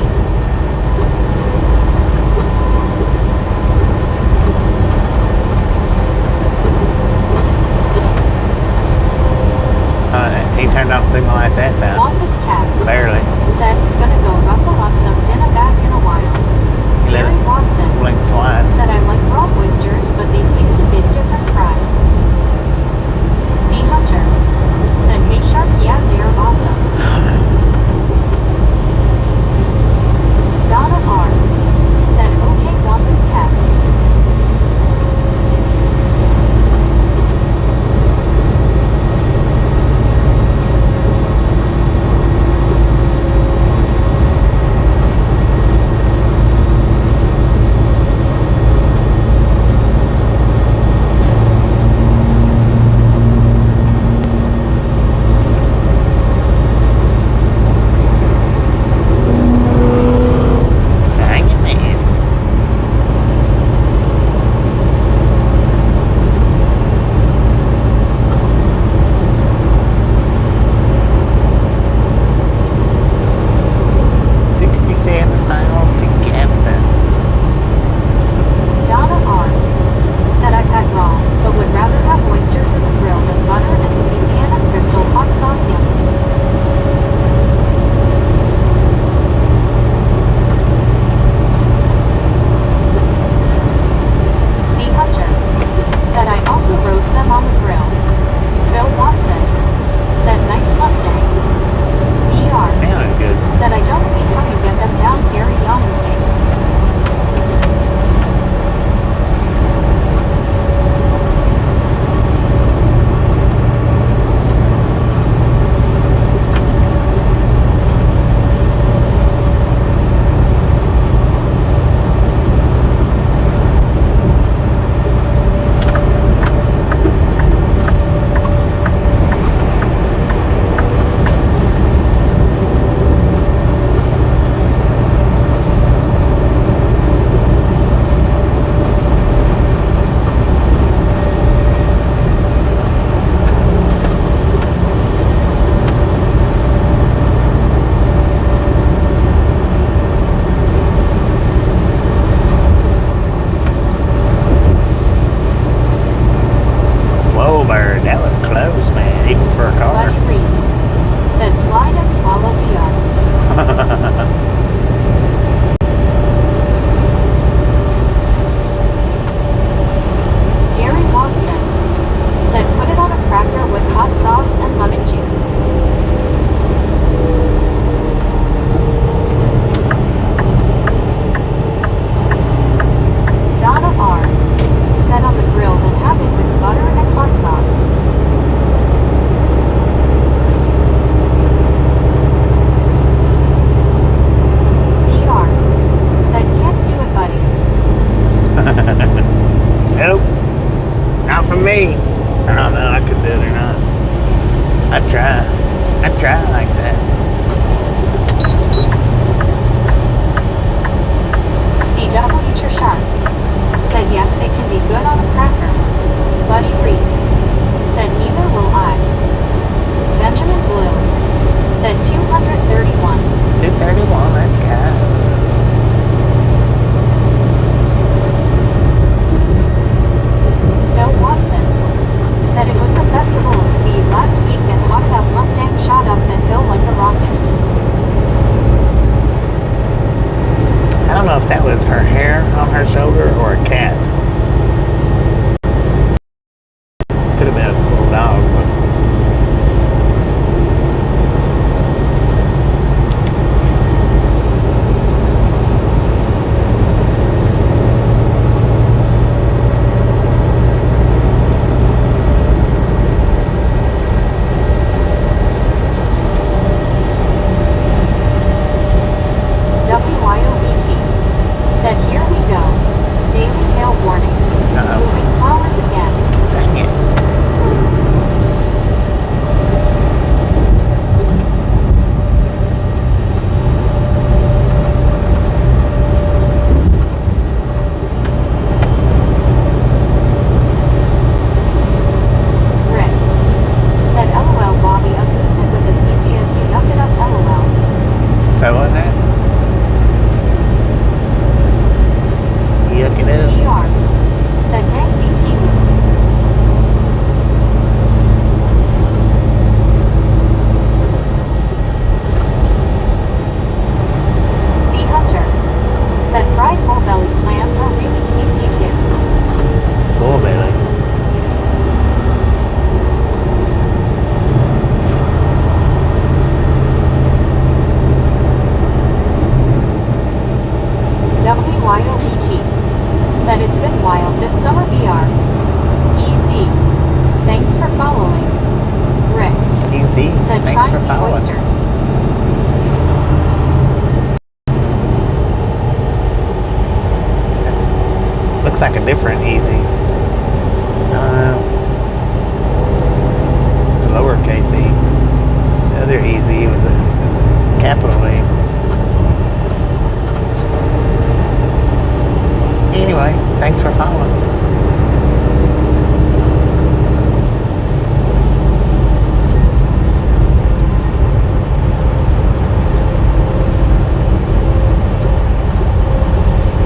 off of me. I don't know, I could do it or not. I'd try like that. CW Sharp said yes, they can be good on a cracker. Buddy Reed said neither will I. Benjamin Blue said 231. 231, let's go. Phil Watson said it was the Festival of Speed last week and hotted up Mustang shot up that hill like a rocket. I don't know if that was her hair on her shoulder or a cat. Could have been a little dog, but WYOBT said here we go. Daily hail warning. Moving flowers again. dang it. Rick said LOL Bobby abusive with as easy as you yuck it up LOL. So what that? Yuck it up. ER said dang BT move. C Hunter said fried whole belly clams are really tasty too. Bull belly. WYOBT said it's been wild this summer BR. EZ thanks for following. Rick Easy. said Thanks try for the following. oysters. Looks like a different easy. It's a lowercase e. The other easy was a capital E. Anyway, thanks for following.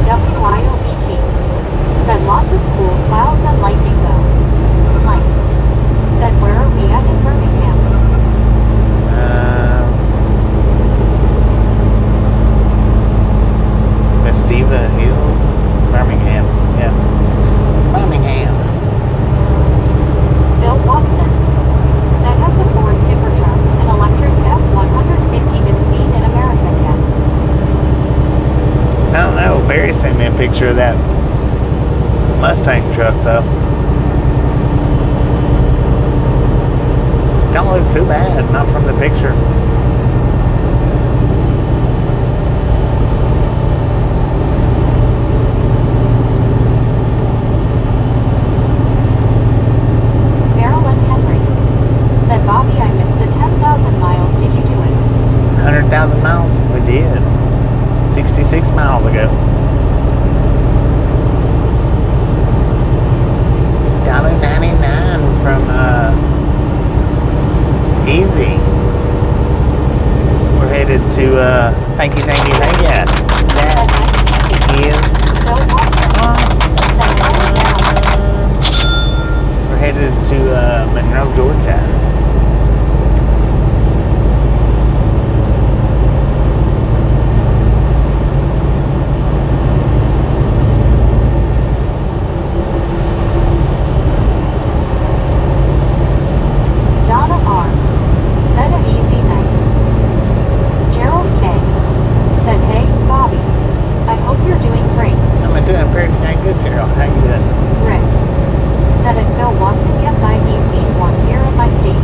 WYOBT said lots of cool clouds and lightning though. Mike said where are we at in Birmingham? Festiva Hills, Birmingham. Yeah. Birmingham. Phil Watson said has the Ford Superdrug, an electric F-150 been seen in America yet? I don't know. Barry sent me a picture of that Mustang truck, though. Don't look too bad, not from the picture. Marilyn Henry said Bobby I missed the 10,000 miles, did you do it? 100,000 miles? We did. 66 miles ago. $1.99 from Easy. We're headed to thank you. Said That nice easy. is Phil Watson said going down. we're headed to Monroe, Georgia. Donna R. said an easy nice. Gerald K. said hey Bobby, I hope you're doing great. I'm doing pretty dang good, Gerald. How you doing? Rick said it Phil Watson yes I've seen one here in my state.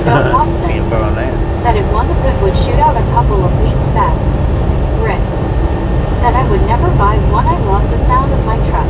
Phil Watson Info on that. said it won the Goodwood shootout a couple of weeks back. Rick said I would never buy one. I love the sound of my truck.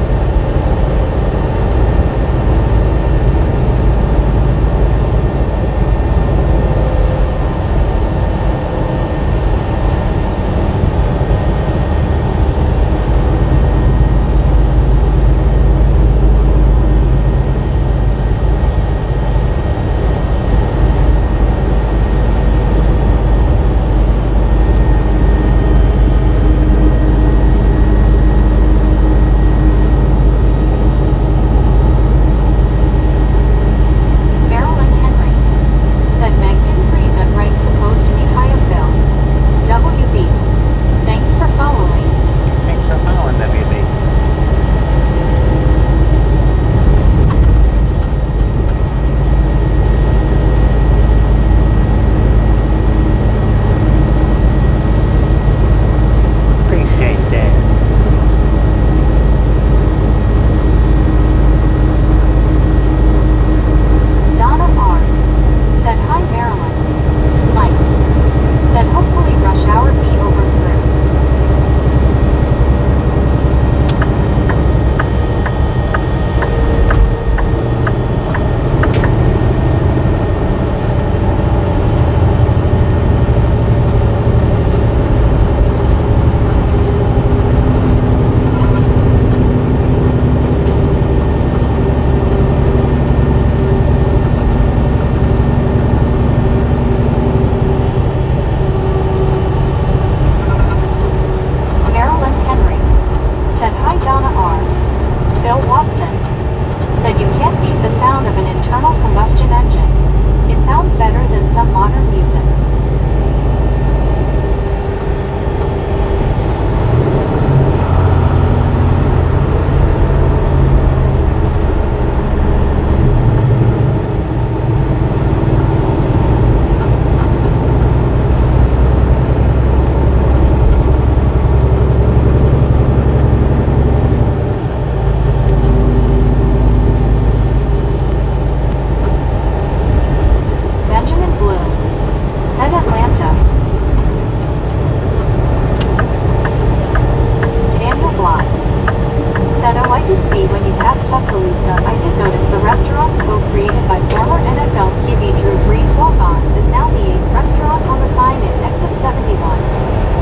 did see when you passed Tuscaloosa, I did notice the restaurant co-created by former NFL QB Drew Brees walk-ons is now the 8th restaurant on the sign in Exit 71.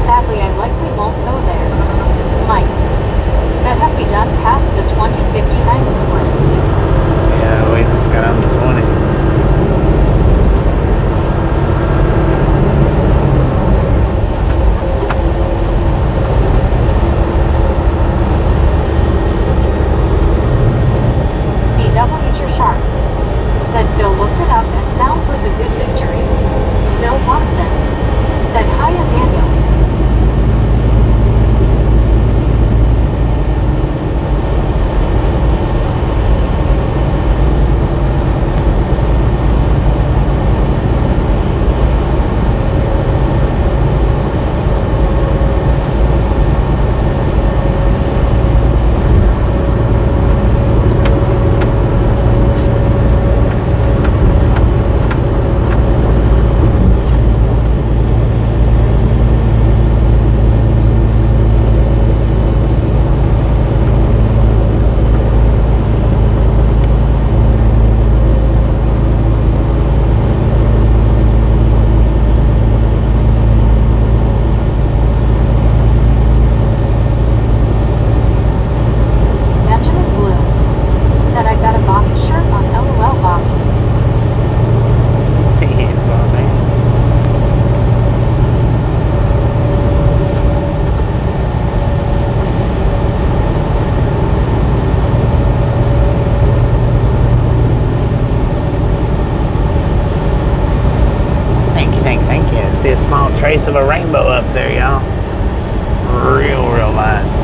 Sadly, I likely won't go there. Mike said, have we done past the 2059 split? Yeah, we just got on the 20. Said Phil looked it up and sounds like a good victory. Phil Watson said, hiya Daniel. Trace of a rainbow up there, y'all. Real light.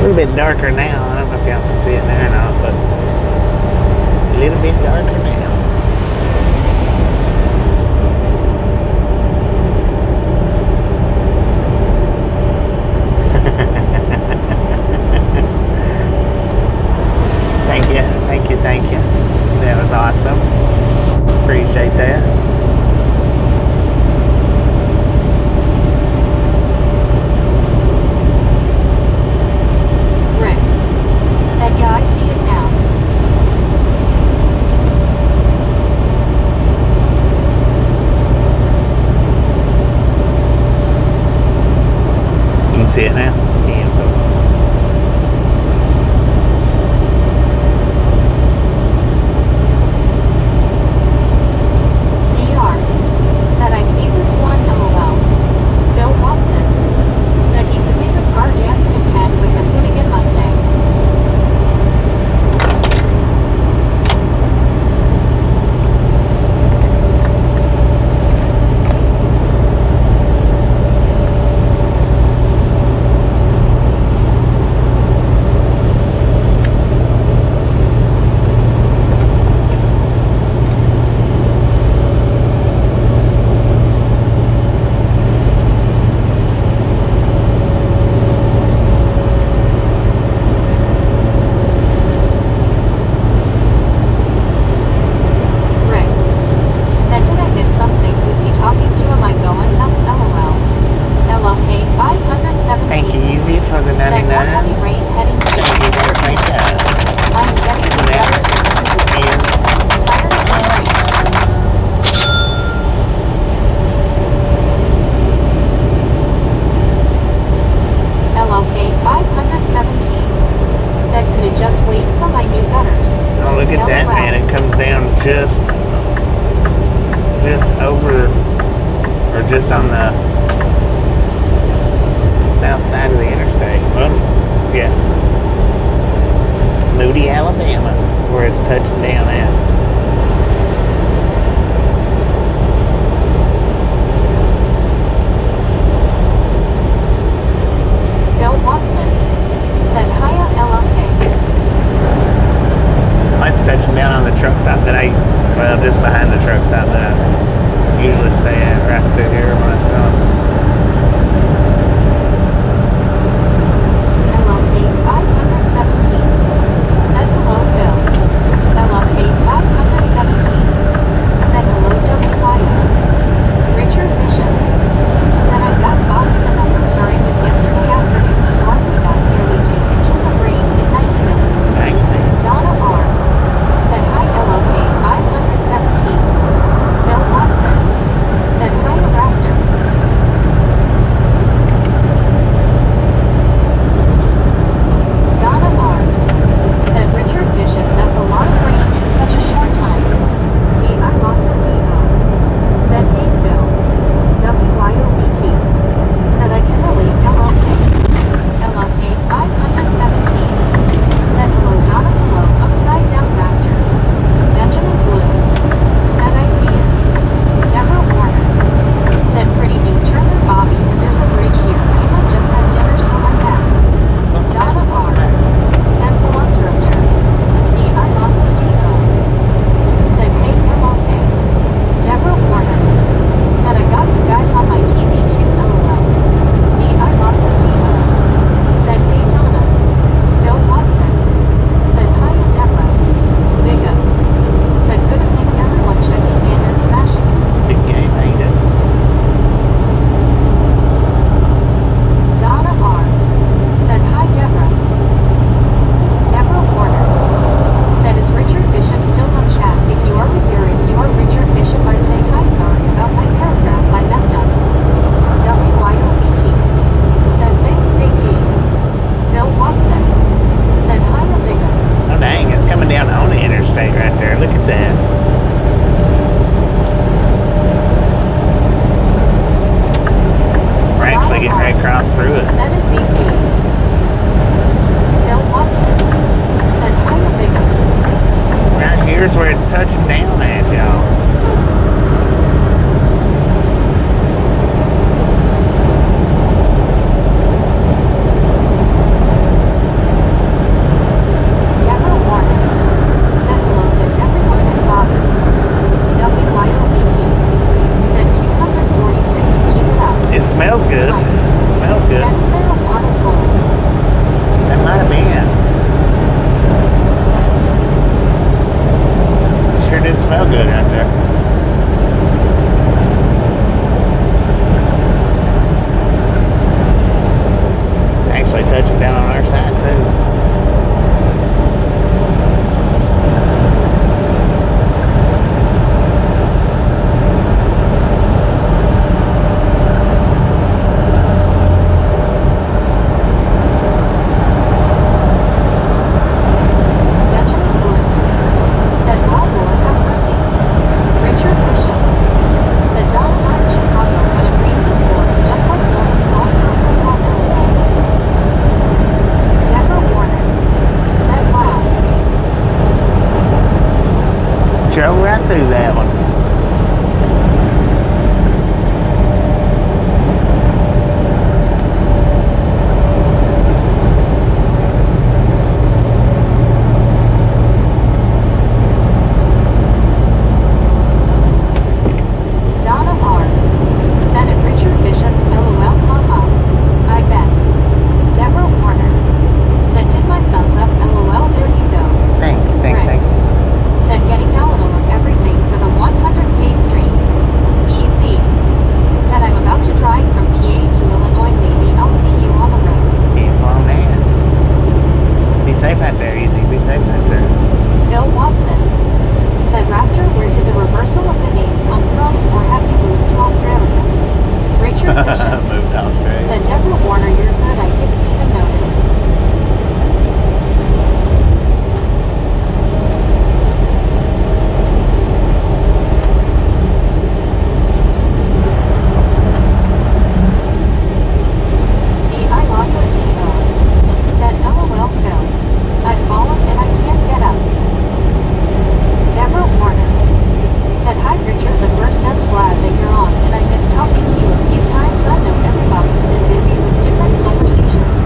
little bit darker now. I don't know if y'all can see it there or not, but a little bit darker now. Thank you. That was awesome. Appreciate that. Rick said, yeah, I see it now. You can see it now? Can. Said, I see this one, LOL. Phil Watson said he could make a car dance content with the Hoonigan Mustang. Just on the south side of the interstate. Well, yeah. Moody, Alabama is where it's touching down at. Phil Watson said, hiya, LLK. It's touching down on the truck stop that just behind the truck stop that I usually stay at right through here when I stop. LLK 517 said hello, Phil. LLK through that one. Donna R. Senate Richard Bishop, LOL, haha. I bet. Deborah Warner. Said did my thumbs up, LOL, there you go. Thank you. Said getting a little of everything for the 100K stream. Easy. Said I'm about to drive from PA to Illinois, maybe I'll see you on the road. Keep on in. Be safe out there, Easy. Be safe out there. Phil Watson. Said Raptor, where did the reversal of the name come from, or have you moved to Australia? Richard Bishop. Moved to Australia. Said Deborah Warner, you're good, I didn't even notice. I also T.O. Said LOL Phil. I've fallen and I can't get up. Deborah Warner. Said hi Richard, the first I'm glad that you're on and I miss talking to you a few times. I know everybody's been busy with different conversations.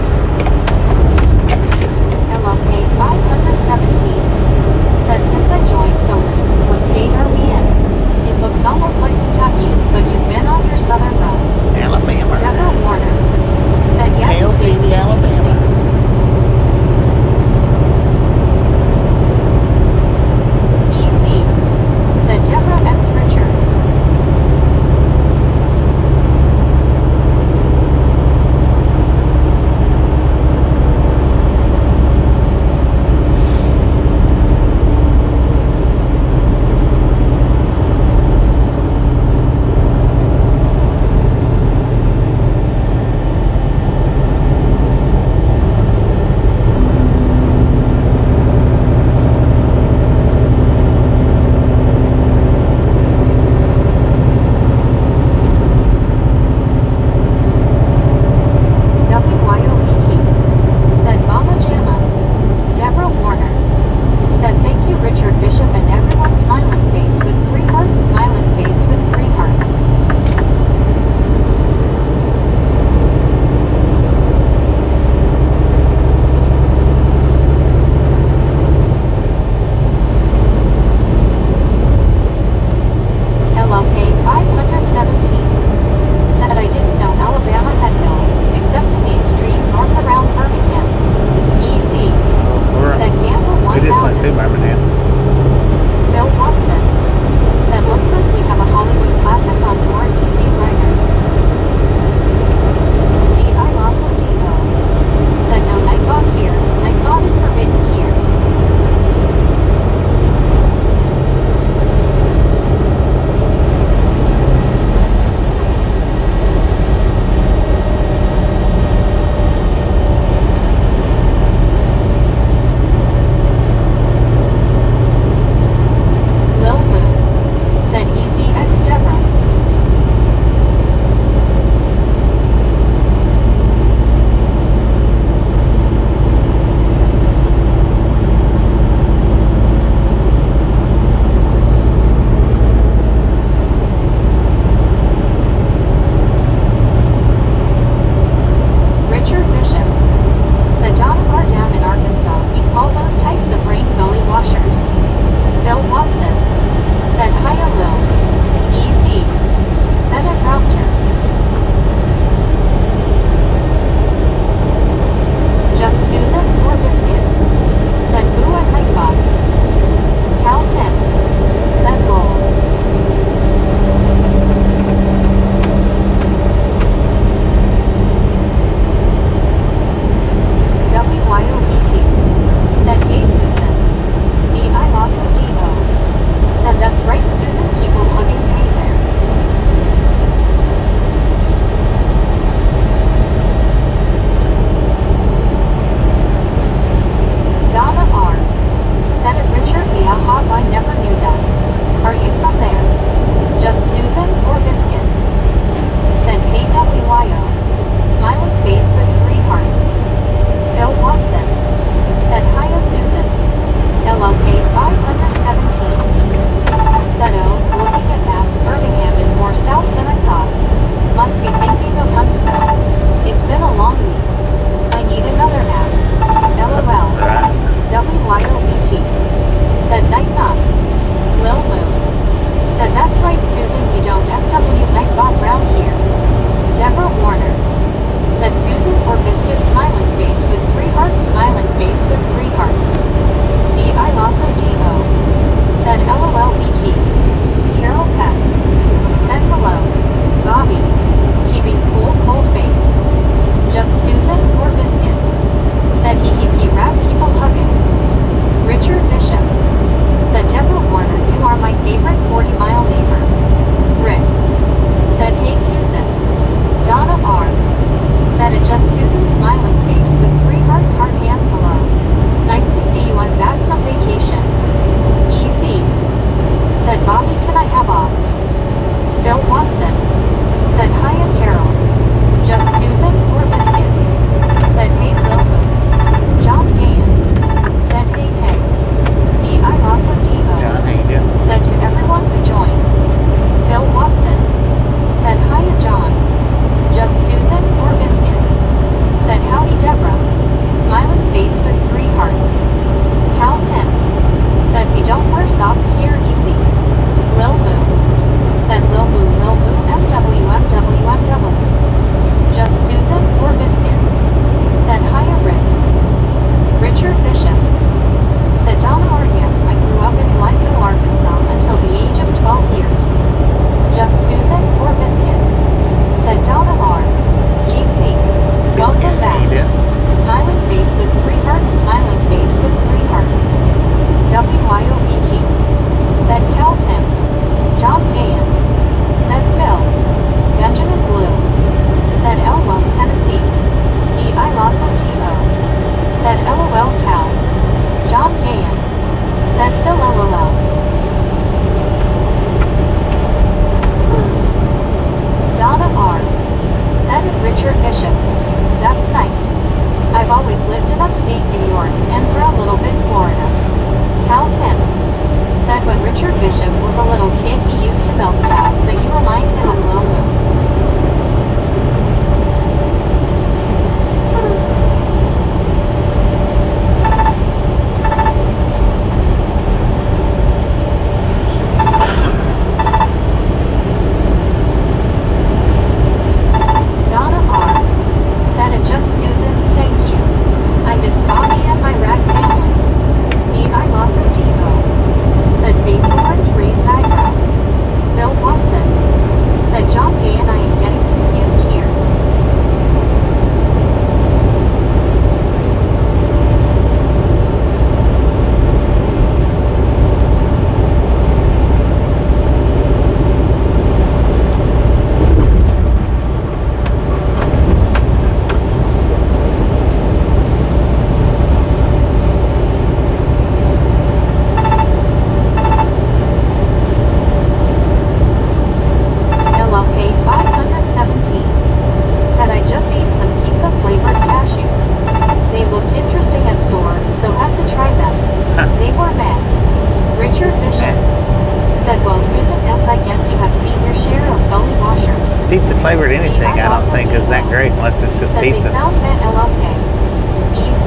in upstate New York, and for a little bit Florida. Cal Tim said when Richard Bishop was a little kid he used to milk cows that you remind him of Lil Moon. Donna R. said it just Susan, thank you. I missed Bobby and my rat family. D.I. Lasso Devo said face orange raised eyebrow. Phil Watson said John Gay and I am getting confused here. LLK 517 said I just ate some pizza flavored cashews. They looked interesting at store, so had to try them. They were mad. Richard Bishop said, well, Susan S. I guess you have seen your share of gully washers. Pizza flavored anything, I don't think is that great unless it's just Said they pizza. sound met LLK. EZ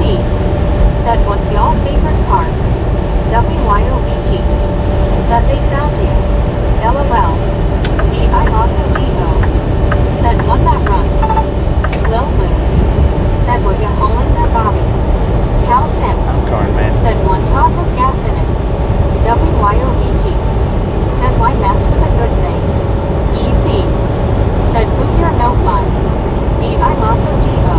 said what's y'all favorite part? WYOBT said they sound you. LOL. D.I. also D.O. said one that runs. Lil Moon said what you hauling there, Bobby. Cal Tim Popcorn, man. said one top has gas in it. WYOBT said why mess with a good thing. EZ said boo you're no fun. D.I. also D.O.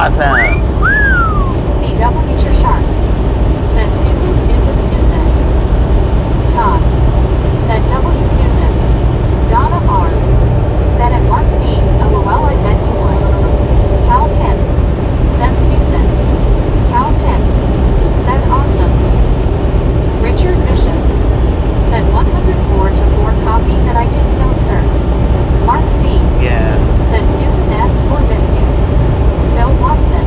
Awesome. CW Sharp said Susan. Todd said W Susan. Donna R said at Mark B. LOL I bet you would. Cal Tim said Susan. Cal Tim said awesome. Richard Bishop said 104 to 4 copy that I didn't know, sir. Mark B Yeah. said Susan S or Biscuit. Phil Watson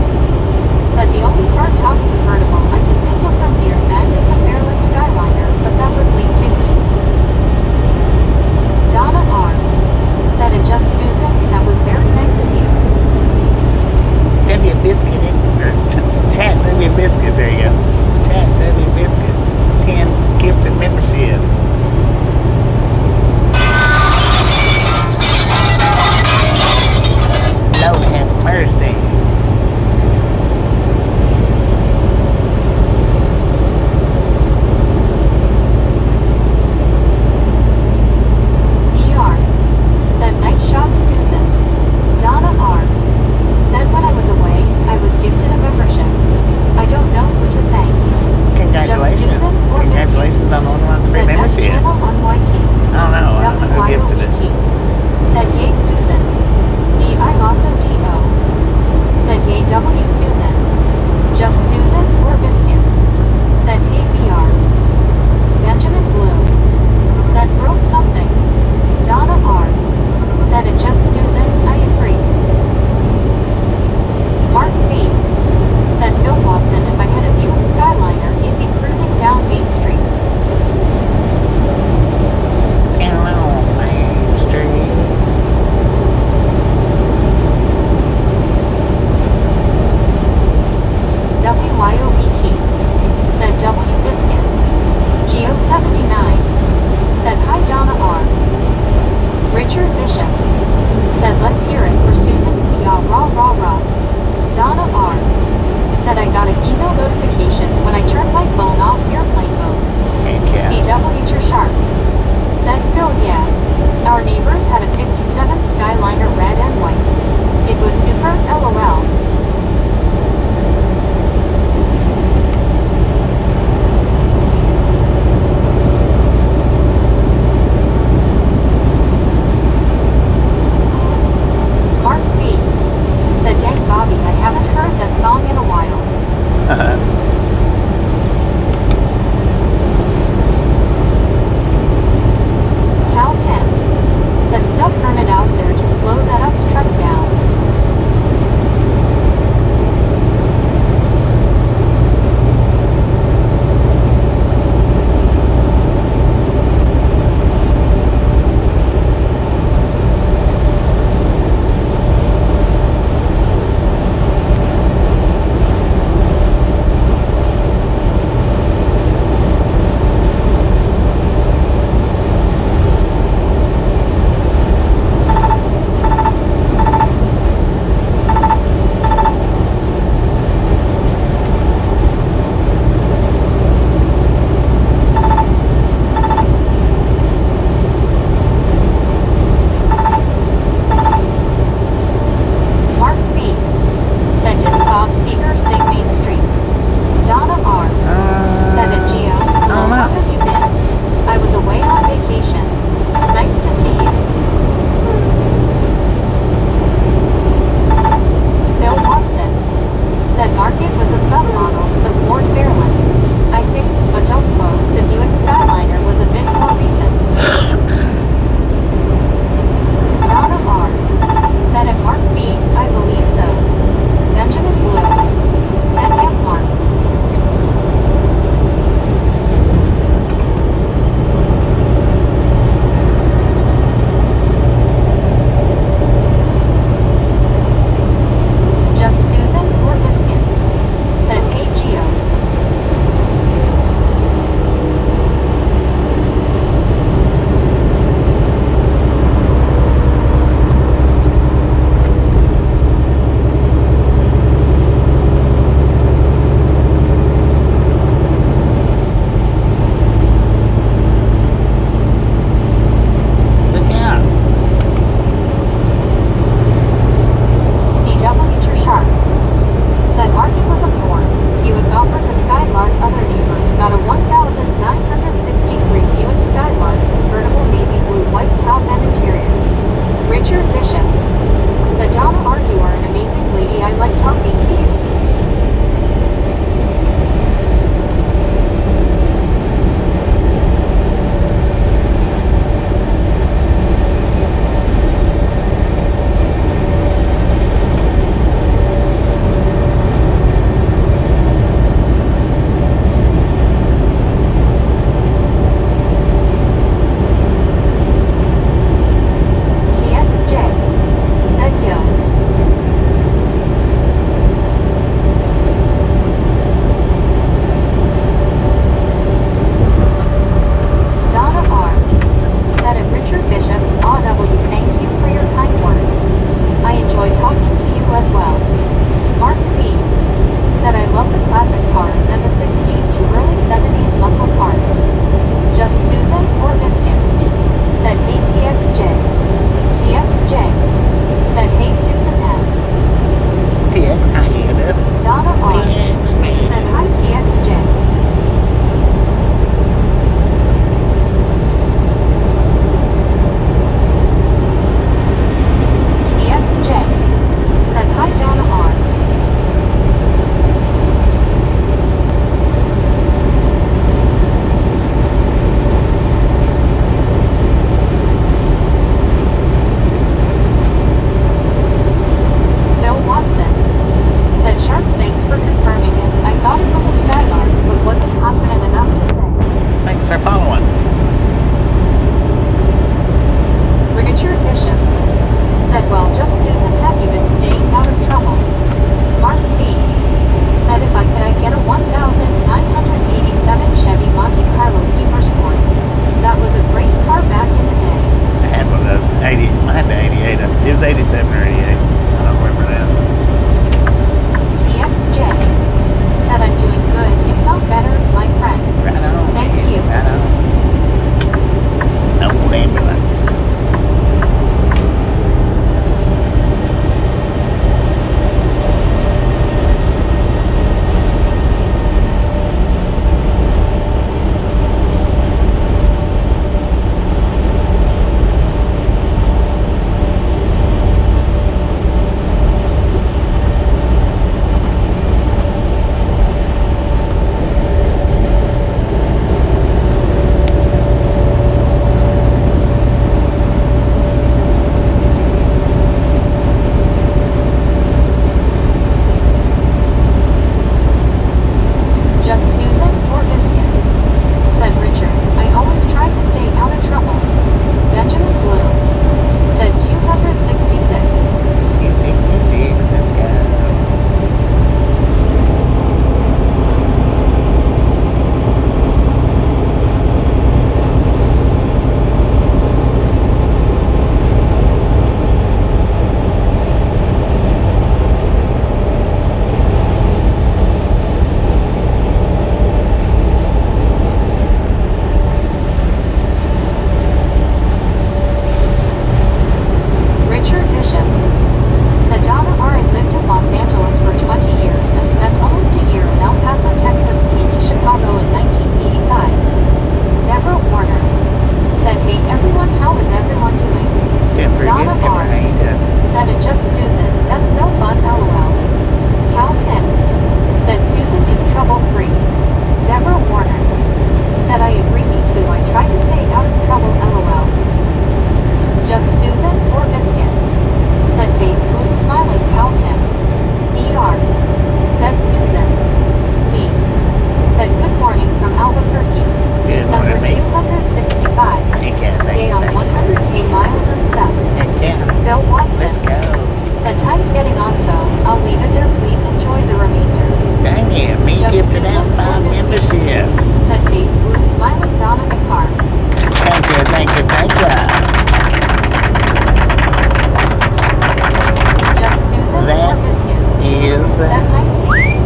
is Said nice meeting.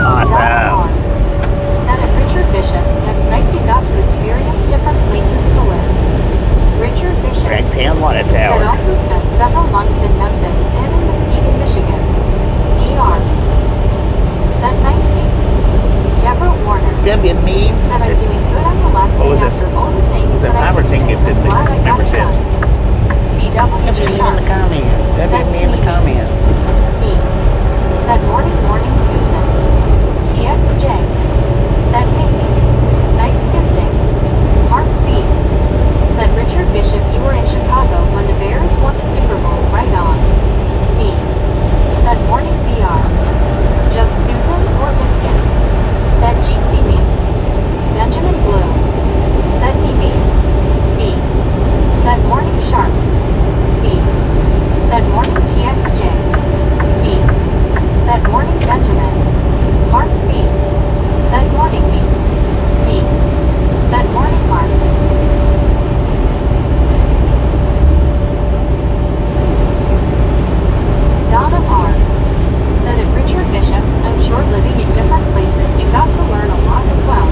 awesome. Said it Richard Bishop. That's nice you got to experience different places to live. Richard Bishop. Ragtown Water Said Tower. also spent several months in Memphis and in Muskegon, Michigan. ER. Said nice meeting. Deborah Warner. W Neves. Said I'm doing good. I'm relaxing What was it? after all the things Was it that I 5 or did 10 today. gifted I'm glad I got it memberships? done. CW W me in Sharp. the comments. W me in the comments. B. Said morning, morning, Susan. TXJ. Said hey. Nice gifting. Mark B. Said Richard Bishop, you were in Chicago when the Bears won the Super Bowl. Right on. B. Said morning BR. Just Susan or Biscuit? Said Jeansy me. Benjamin Blue. Said me. B. Said morning Sharp. B. Said morning TXJ. B. Said morning Benjamin. Mark B. Said morning me. B. Said morning Mark. Donna R. Said it Richard Bishop, I'm sure living in different places you got to learn a lot as well.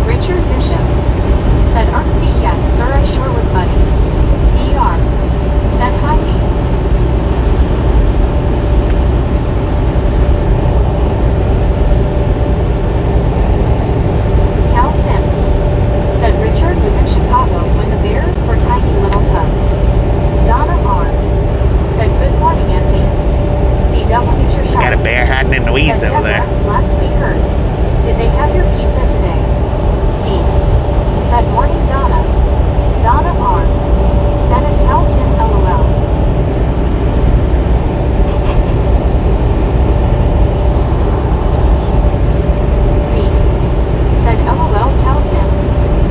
Richard Bishop. Said B. Yes sir, I sure was buddy. ER. Said hi B. Cal Tim. Said Richard was in Chicago when the Bears were tiny little cubs. Donna R. Said good morning Anthony. CW Trishar. Got a bear hiding in the weeds Said over there. Deborah, last we heard. Did they have your pizza today? B. Said morning Donna. Donna R. Said it Cal Tim LOL. B. Said LOL Cal Tim.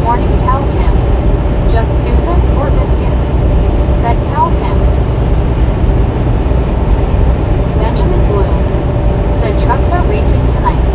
Morning Cal Tim. Just Susan or Biscuit? Said Cal Tim. Benjamin Blue. Said trucks are racing tonight.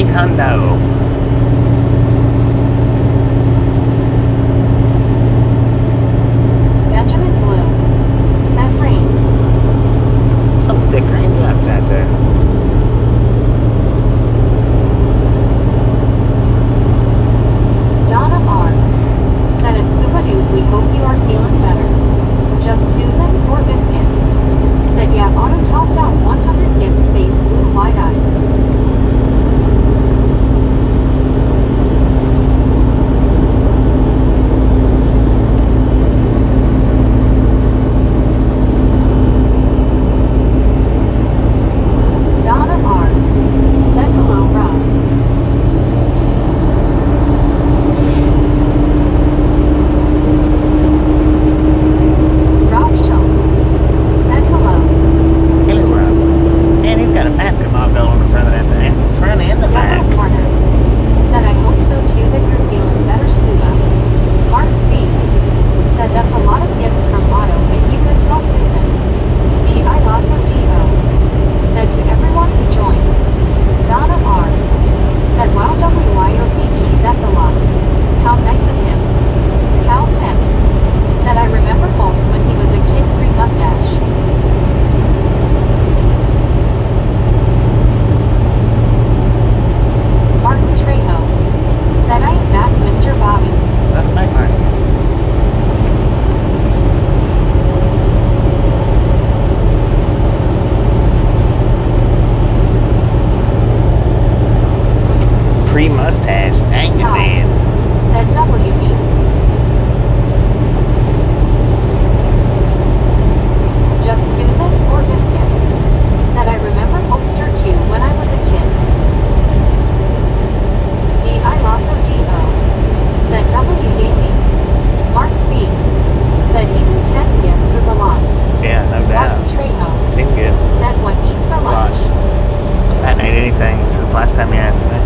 hundo. Benjamin Blue said rain. Some thick raindrops out there. Donna R. said at Scuba Dude, we hope you are feeling better. Just Susan or Biscuit? Said yeah, Auto tossed out 100 gift space blue wide eyes. Donna R. said hello, Rob. Rob Schultz said hello. Hello, Rob. And he's got a basketball goal on the front of that thing. It's the front and the back. Yellow Corner said I hope so too that you're feeling better, Scuba. Mark B. said that's a lot of gifts from Otto and you as well, Susan. D. I also D.O. said to everyone who joined. Donna R. said wow, WYOBT, that's a lot. How nice of him. Cal Tim said I remember Hulk when he was a kid pre-mustache. Martin Trejo said I am back, Mr. Bobby. Welcome back, Mark. Pre-mustache. Dang it, Todd man. said WB. Just Susan or Biscuit? Said I remember Hulkster too when I was a kid. D. I also D.O. said WB. Mark B. said even 10 gifts is a lot. Yeah, no doubt. Martin Trejo 10 gifts. said what eat for lunch. I hadn't ate anything since last time you asked me.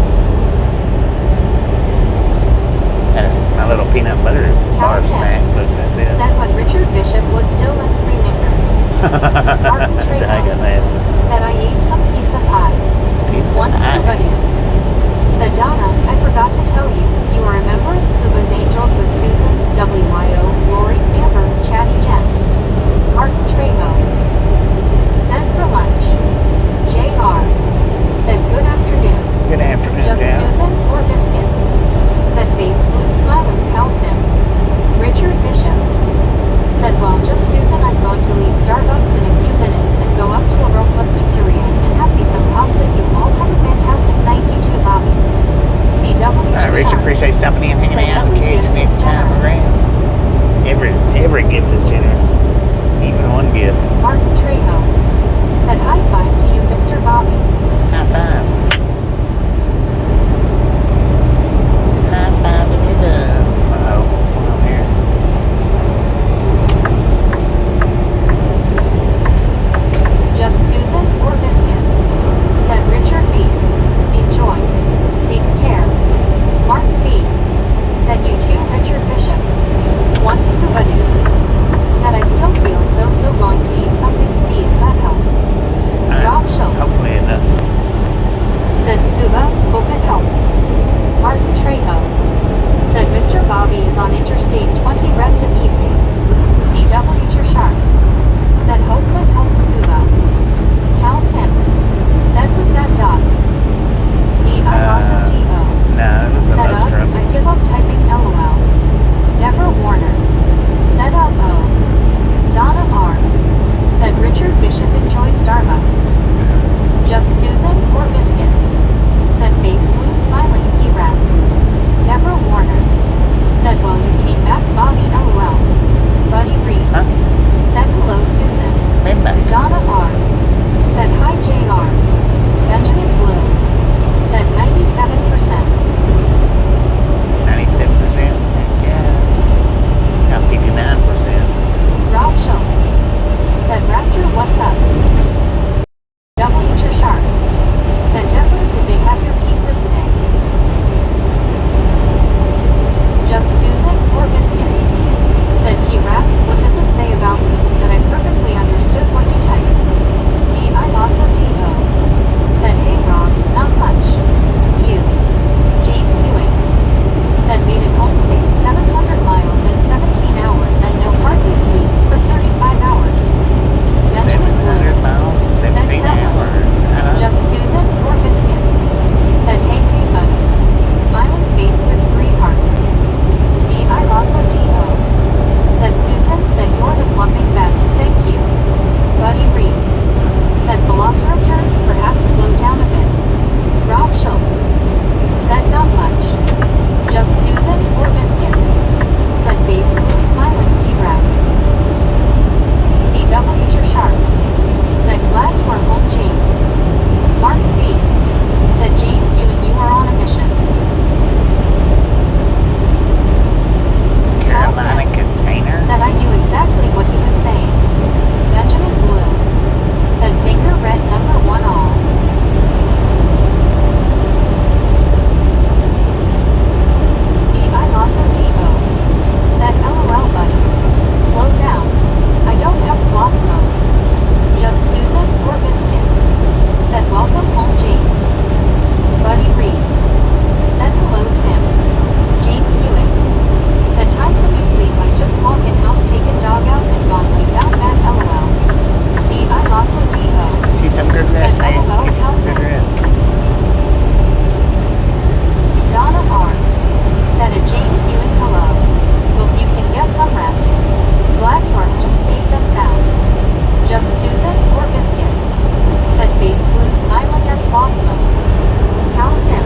sloth mode. Cal Tim.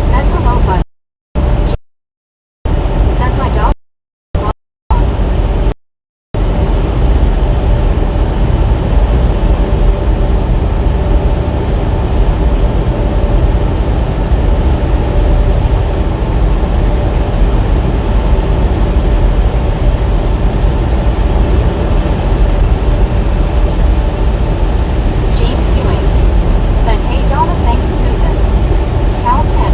Said hello but. Said my dog. James Ewing. Said hey Donna thanks Susan. Cal Tim.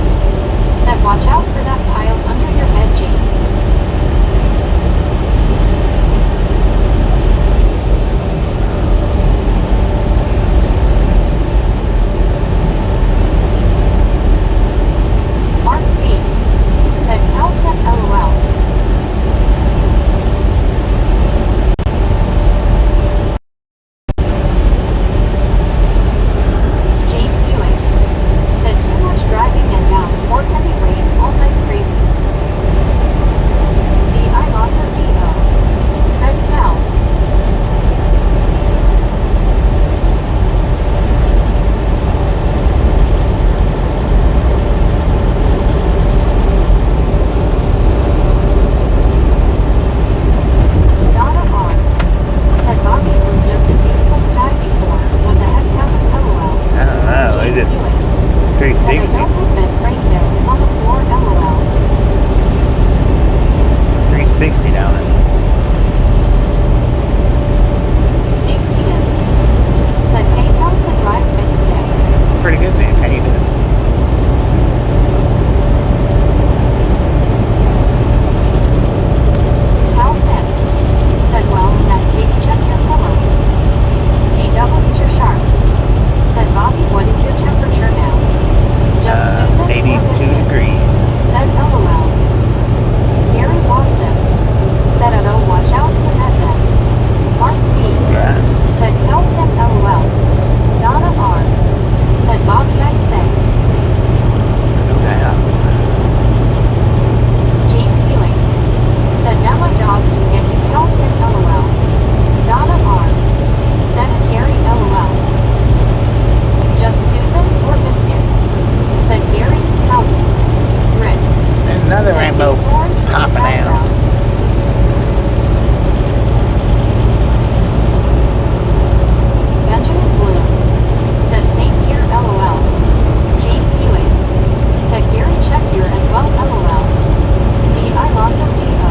Said watch out for that pile under your head James. Mark B. Said Cal Tim LOL. James Ewing. Said too much driving and down or heavy rain all night crazy. D.I. Lasso D.O. Said Cal. Donna R. Said Bobby was just a beautiful sky before. What the heck happened? LOL. I don't know. They James just Ewing. Said I 360. don't think that crane bed is on the floor. LOL. 360 down this. Nick Edens. Said hey how's the drive been today? Pretty good, man. How you doing? Cal 10. Said well in that case check your pillow. CW you're sharp. Said Bobby what is your temperature now? Just Susan 82 or Biscuit? degrees. Said LOL. Gary Watson. Said oh watch out for that then. Mark B. Yeah. Said Cal 10 LOL. Donna R. Said Bobby I'd say. No doubt. James Ewing. Said now my dog can get you Cal 10 LOL. Donna R. Said it Gary LOL. Just Susan or Biscuit? Said Gary Howell. Rick. Another Said rainbow face orange with popping out. background. Benjamin Bloom. Said same here LOL. James Ewing. Said Gary check here as well LOL. D.I. Lasso D.O.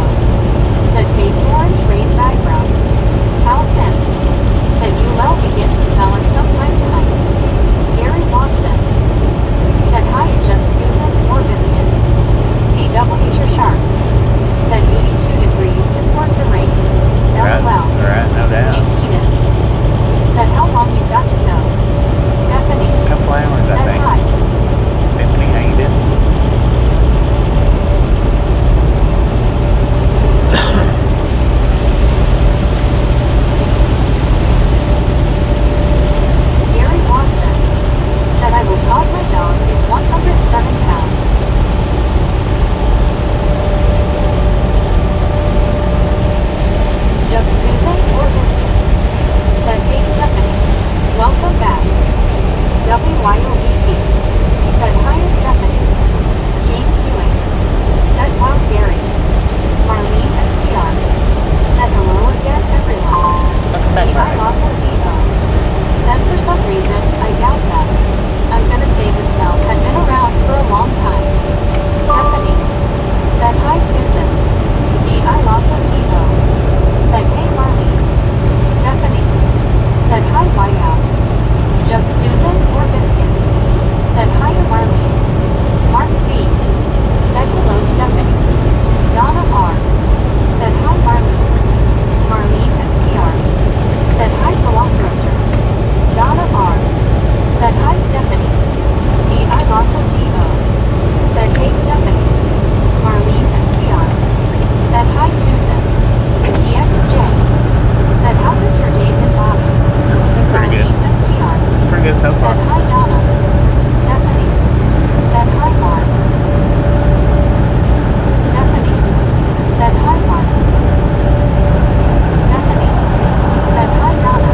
Said face orange raised eyebrow. Cal 10. Said you will begin to smell it sometime tonight. Gary Watson. Said hi just Susan or Biscuit? CW you're sharp. Said 82 degrees is worth the rain. Right, LOL. right, no doubt. Nick Edens. Said how long you got to go? Stephanie. A couple hours, I Said think. hi. Stephanie, how you doing? Gary Watson. Said I will cause my dog is 107 pounds. Just Susan or Biscuit? Said hey Stephanie. Welcome back. WYOBT. Said hi Stephanie. James Ewing. Said wow Gary. Marlene STR. Said hello again everyone. Welcome back, D.I. Marlene. Lasso D.O. Said for some reason, I doubt that. I'm gonna say the smell had been around for a long time. Stephanie. Said hi Susan. D.I. Lasso D.O. Said hey Marlene. Stephanie. Said hi Whiteout. Just Susan or Biscuit? Said hi to Marlene. Mark B. Said hello Stephanie. Donna R. Said hi Marlene. Marlene STR. Said hi Velociraptor. Donna R. Said hi Stephanie. D.I. Lasso D.O. Said hey Stephanie. Marlene STR. Said hi Susan. TXJ. Said how has your day been Bobby? It's been pretty good. Marlene STR. Pretty good so far. Said hi Donna. Stephanie. Said hi Mark. Stephanie. Said hi Mark. Stephanie. Said hi Donna.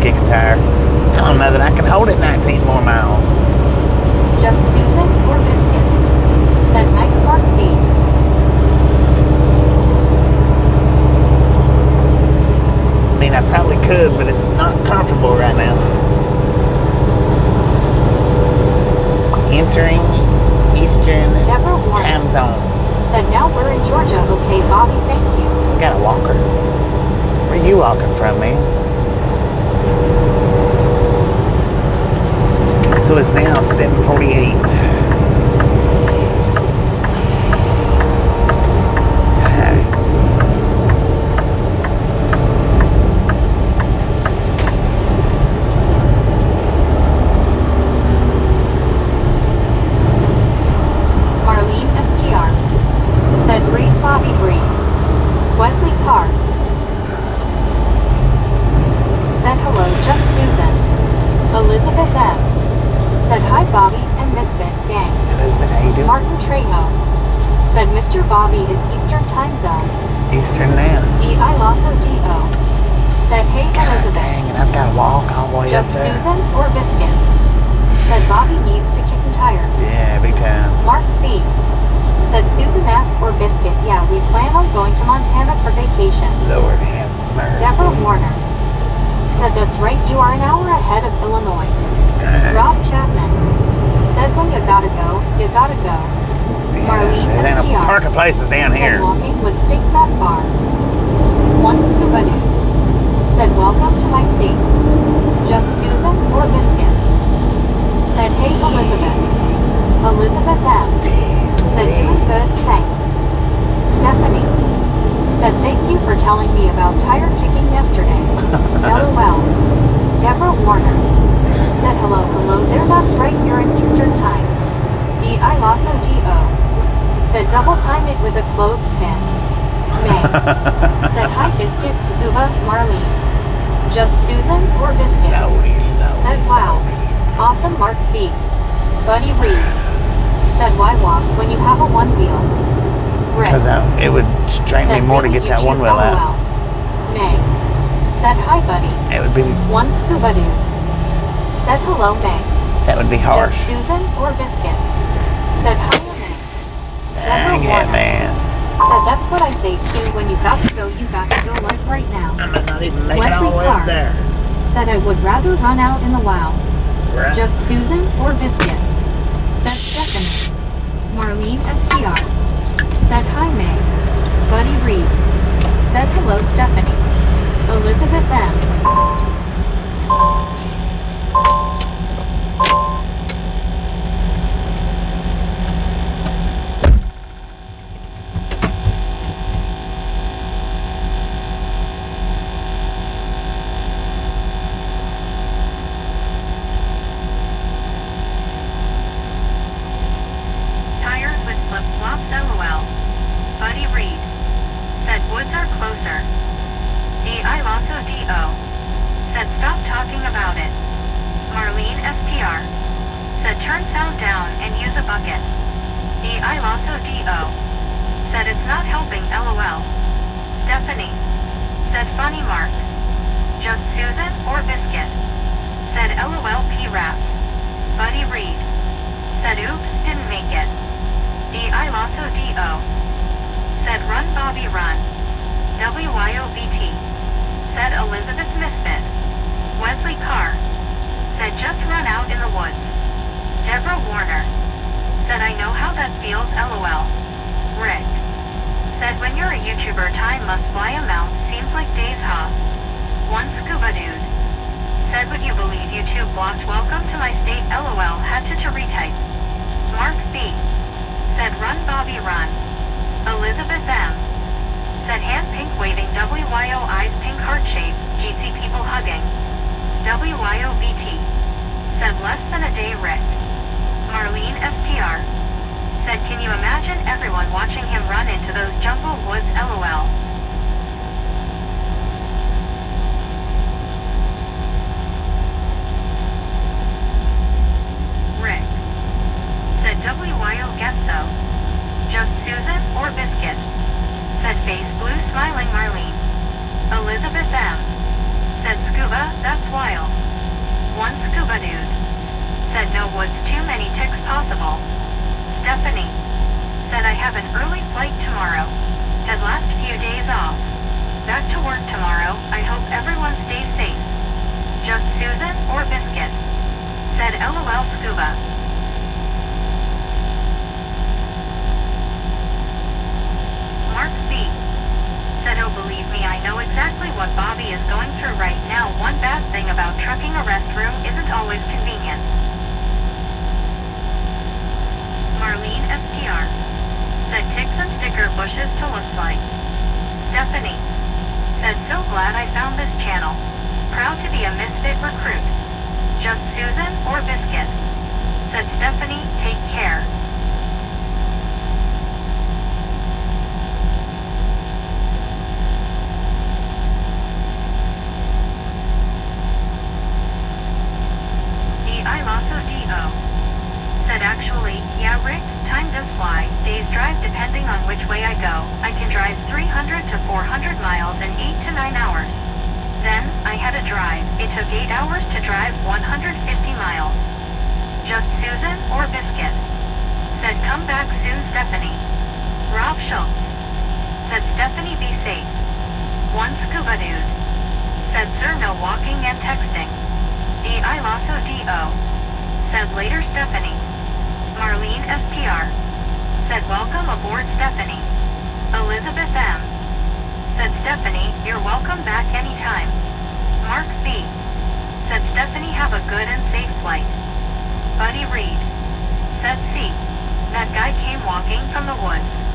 kick a tire. I don't know that I can hold it 19 more miles. Just Susan or Biscuit? Said nice Mark B. I mean, I probably could, but it's not comfortable right now. Entering Eastern Deborah Warren time zone. said now we're in Georgia. Okay, Bobby, thank you. I got a walker. Where you walking from, man? So it's now 7:48. Marlene STR said breathe, Bobby, breathe. Wesley Carr said hello, just Susan. Elizabeth M said hi, Bobby and Misfit gang. Elizabeth, how you doing? Martin Trejo said Mr. Bobby is Eastern time zone. Eastern now. D.I. Lasso D.O. said hey, God Elizabeth. dang, and I've got to walk all the way Just up there. Susan or Biscuit? Said Bobby needs to kick in tires. Yeah, big time. Mark B. said Susan S. or Biscuit. Yeah, we plan on going to Montana for vacation. Lord have mercy. Deborah Warner said that's right, you are an hour ahead of Illinois. Rob Chapman said when you gotta go, you gotta go. Marlene There's ain't no STR parking places down said here. walking would stink that far. One Scuba said welcome to my state. Just Susan or Biscuit? Said hey, Elizabeth. Elizabeth M. Jeez, said doing good, thanks. Stephanie said thank you for telling me about tire kicking yesterday. LOL. Deborah Warner said hello there, that's right, you're in Eastern time. D.I. Lasso D.O. said double time it with a clothespin. May said hi, Biscuit, Scuba, Marlene. Just Susan or Biscuit? Said wow. Awesome, Mark B. Buddy Reed said why walk when you have a one wheel? Rick Because it would strain me said more to really get that one YouTube, wheel out. LOL. May said hi, buddy. It would be, One Scuba dude said hello, May. that would be harsh. Just Susan or Biscuit? Said hi, May. Dang it, Warner man. said that's what I say too, when you got to go, you got to go, like right now. I might not even make it Wesley all the way up Clark there. said I would rather run out in the WoW. Right. Just Susan or Biscuit? Said Stephanie. Marlene STR said hi, May. Buddy Reed said hello, Stephanie. Elizabeth M. Tires with flip-flops, LOL. Buddy Reed said woods are closer. D.I. Lasso D.O. said stop talking about it. Marlene STR said turn sound down and use a bucket. D.I. Lasso D.O. said it's not helping, LOL. Stephanie said funny Mark. Just Susan or Biscuit? Said LOL P rap. Buddy Reed said oops, didn't make it. D.I. Lasso D.O. said run Bobby run. WYOBT said Elizabeth Misfit. Wesley Carr said just run out in the woods. Deborah Warner said I know how that feels, LOL. Rick said when you're a YouTuber time must fly a mount, seems like days huh. One Scuba dude said would you believe YouTube blocked welcome to my state, LOL, had to retype. Mark B said run Bobby run. Elizabeth M said hand pink waving, WYO eyes pink heart shape, Jeetsy people hugging. WYOBT said less than a day, Rick. Marlene STR said can you imagine everyone watching him run into those jungle woods, LOL. Rick said WYO guess so. Just Susan or Biscuit? Said face blue smiling Marlene. Elizabeth M said Scuba, that's wild. One Scuba dude. Said no woods too many ticks possible. Stephanie. Said I have an early flight tomorrow. Had last few days off. Back to work tomorrow, I hope everyone stays safe. Just Susan or Biscuit? Said LOL Scuba. Mark B. Said oh believe me I know exactly what Bobby is going through right now. One bad thing about trucking a restroom isn't always convenient. Marlene STR. Said ticks and sticker bushes to looks like. Stephanie. Said so glad I found this channel. Proud to be a misfit recruit. Just Susan or Biscuit? Said Stephanie, take care. I Lasso DO. Said actually, yeah Rick, time does fly, days drive depending on which way I go, I can drive 300 to 400 miles in 8 to 9 hours. Then, I had a drive, it took 8 hours to drive 150 miles. Just Susan or Biscuit? Said come back soon Stephanie. Rob Schultz. Said Stephanie be safe. One Scuba dude. Said sir no walking and texting. I Lasso DO. Said later Stephanie. Marlene STR. Said welcome aboard Stephanie. Elizabeth M. Said Stephanie, you're welcome back anytime. Mark B. Said Stephanie have a good and safe flight. Buddy Reed. Said C. That guy came walking from the woods.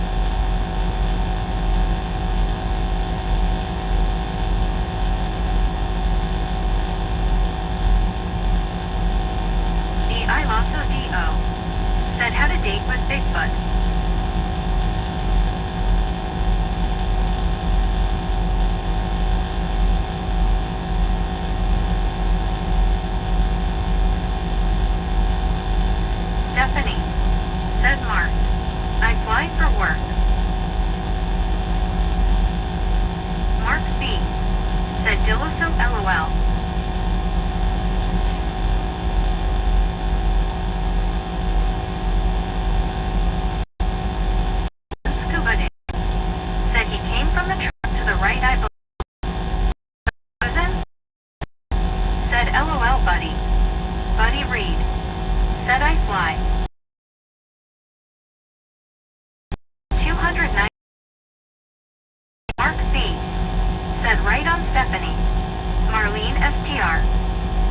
I Lasso DO. Said had a date with Bigfoot. Stephanie. Said Mark. I fly for work. Mark B. Said Diloso LOL. Said he came from the truck to the right I believe. Susan? Said LOL buddy. Buddy Reed. Said I fly. 209. Mark B. Said right on Stephanie. Marlene STR.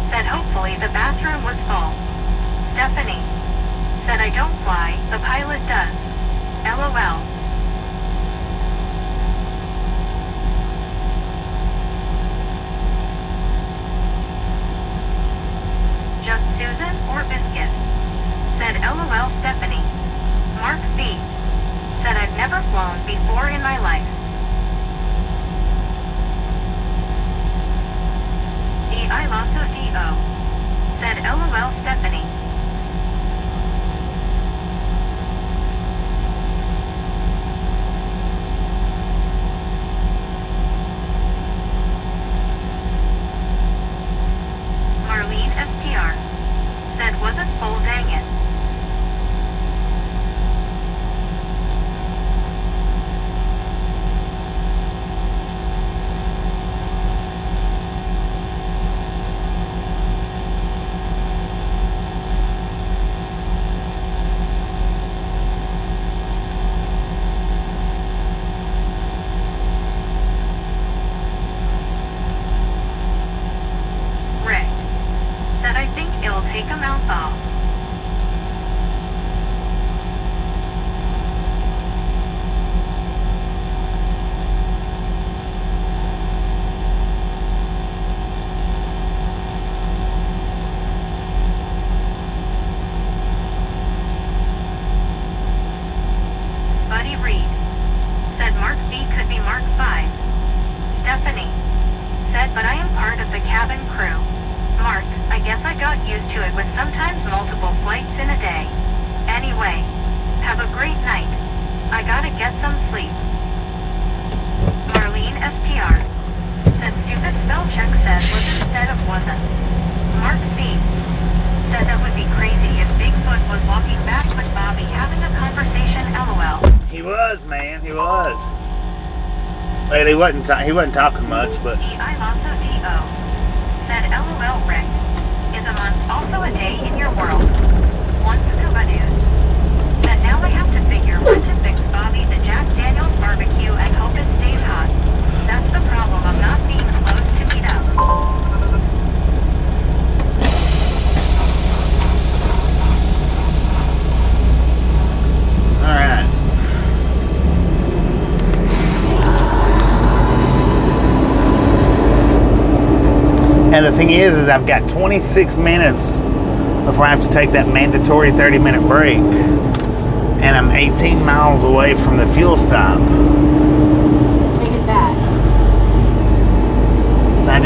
Said hopefully the bathroom was full. Stephanie. Said I don't fly, the pilot does. LOL. Just Susan or Biscuit? Said LOL Stephanie. Mark B. Said I've never flown before in my life. I Lasso DO. Said LOL Stephanie. Marlene STR. Said wasn't full dang it. Said I think it'll take a mouth off. Buddy Reed. Said Mark B could be Mark 5. Stephanie. Said but I am part of the cabin crew. Mark, I guess I got used to it with sometimes multiple flights in a day. Anyway, have a great night. I gotta get some sleep. Marlene STR. Said stupid spell check said was instead of wasn't. Mark B. Well, he wasn't talking much, but D.I. Lasso D.O. said LOL Rick. Is a month also a day in your world? One Scuba dude said now I have to figure when to fix Bobby the Jack Daniels barbecue and hope it stays hot. That's the problem of not being close to meet up. alright. And the thing is I've got 26 minutes before I have to take that mandatory 30-minute break. And I'm 18 miles away from the fuel stop. Take it back. So I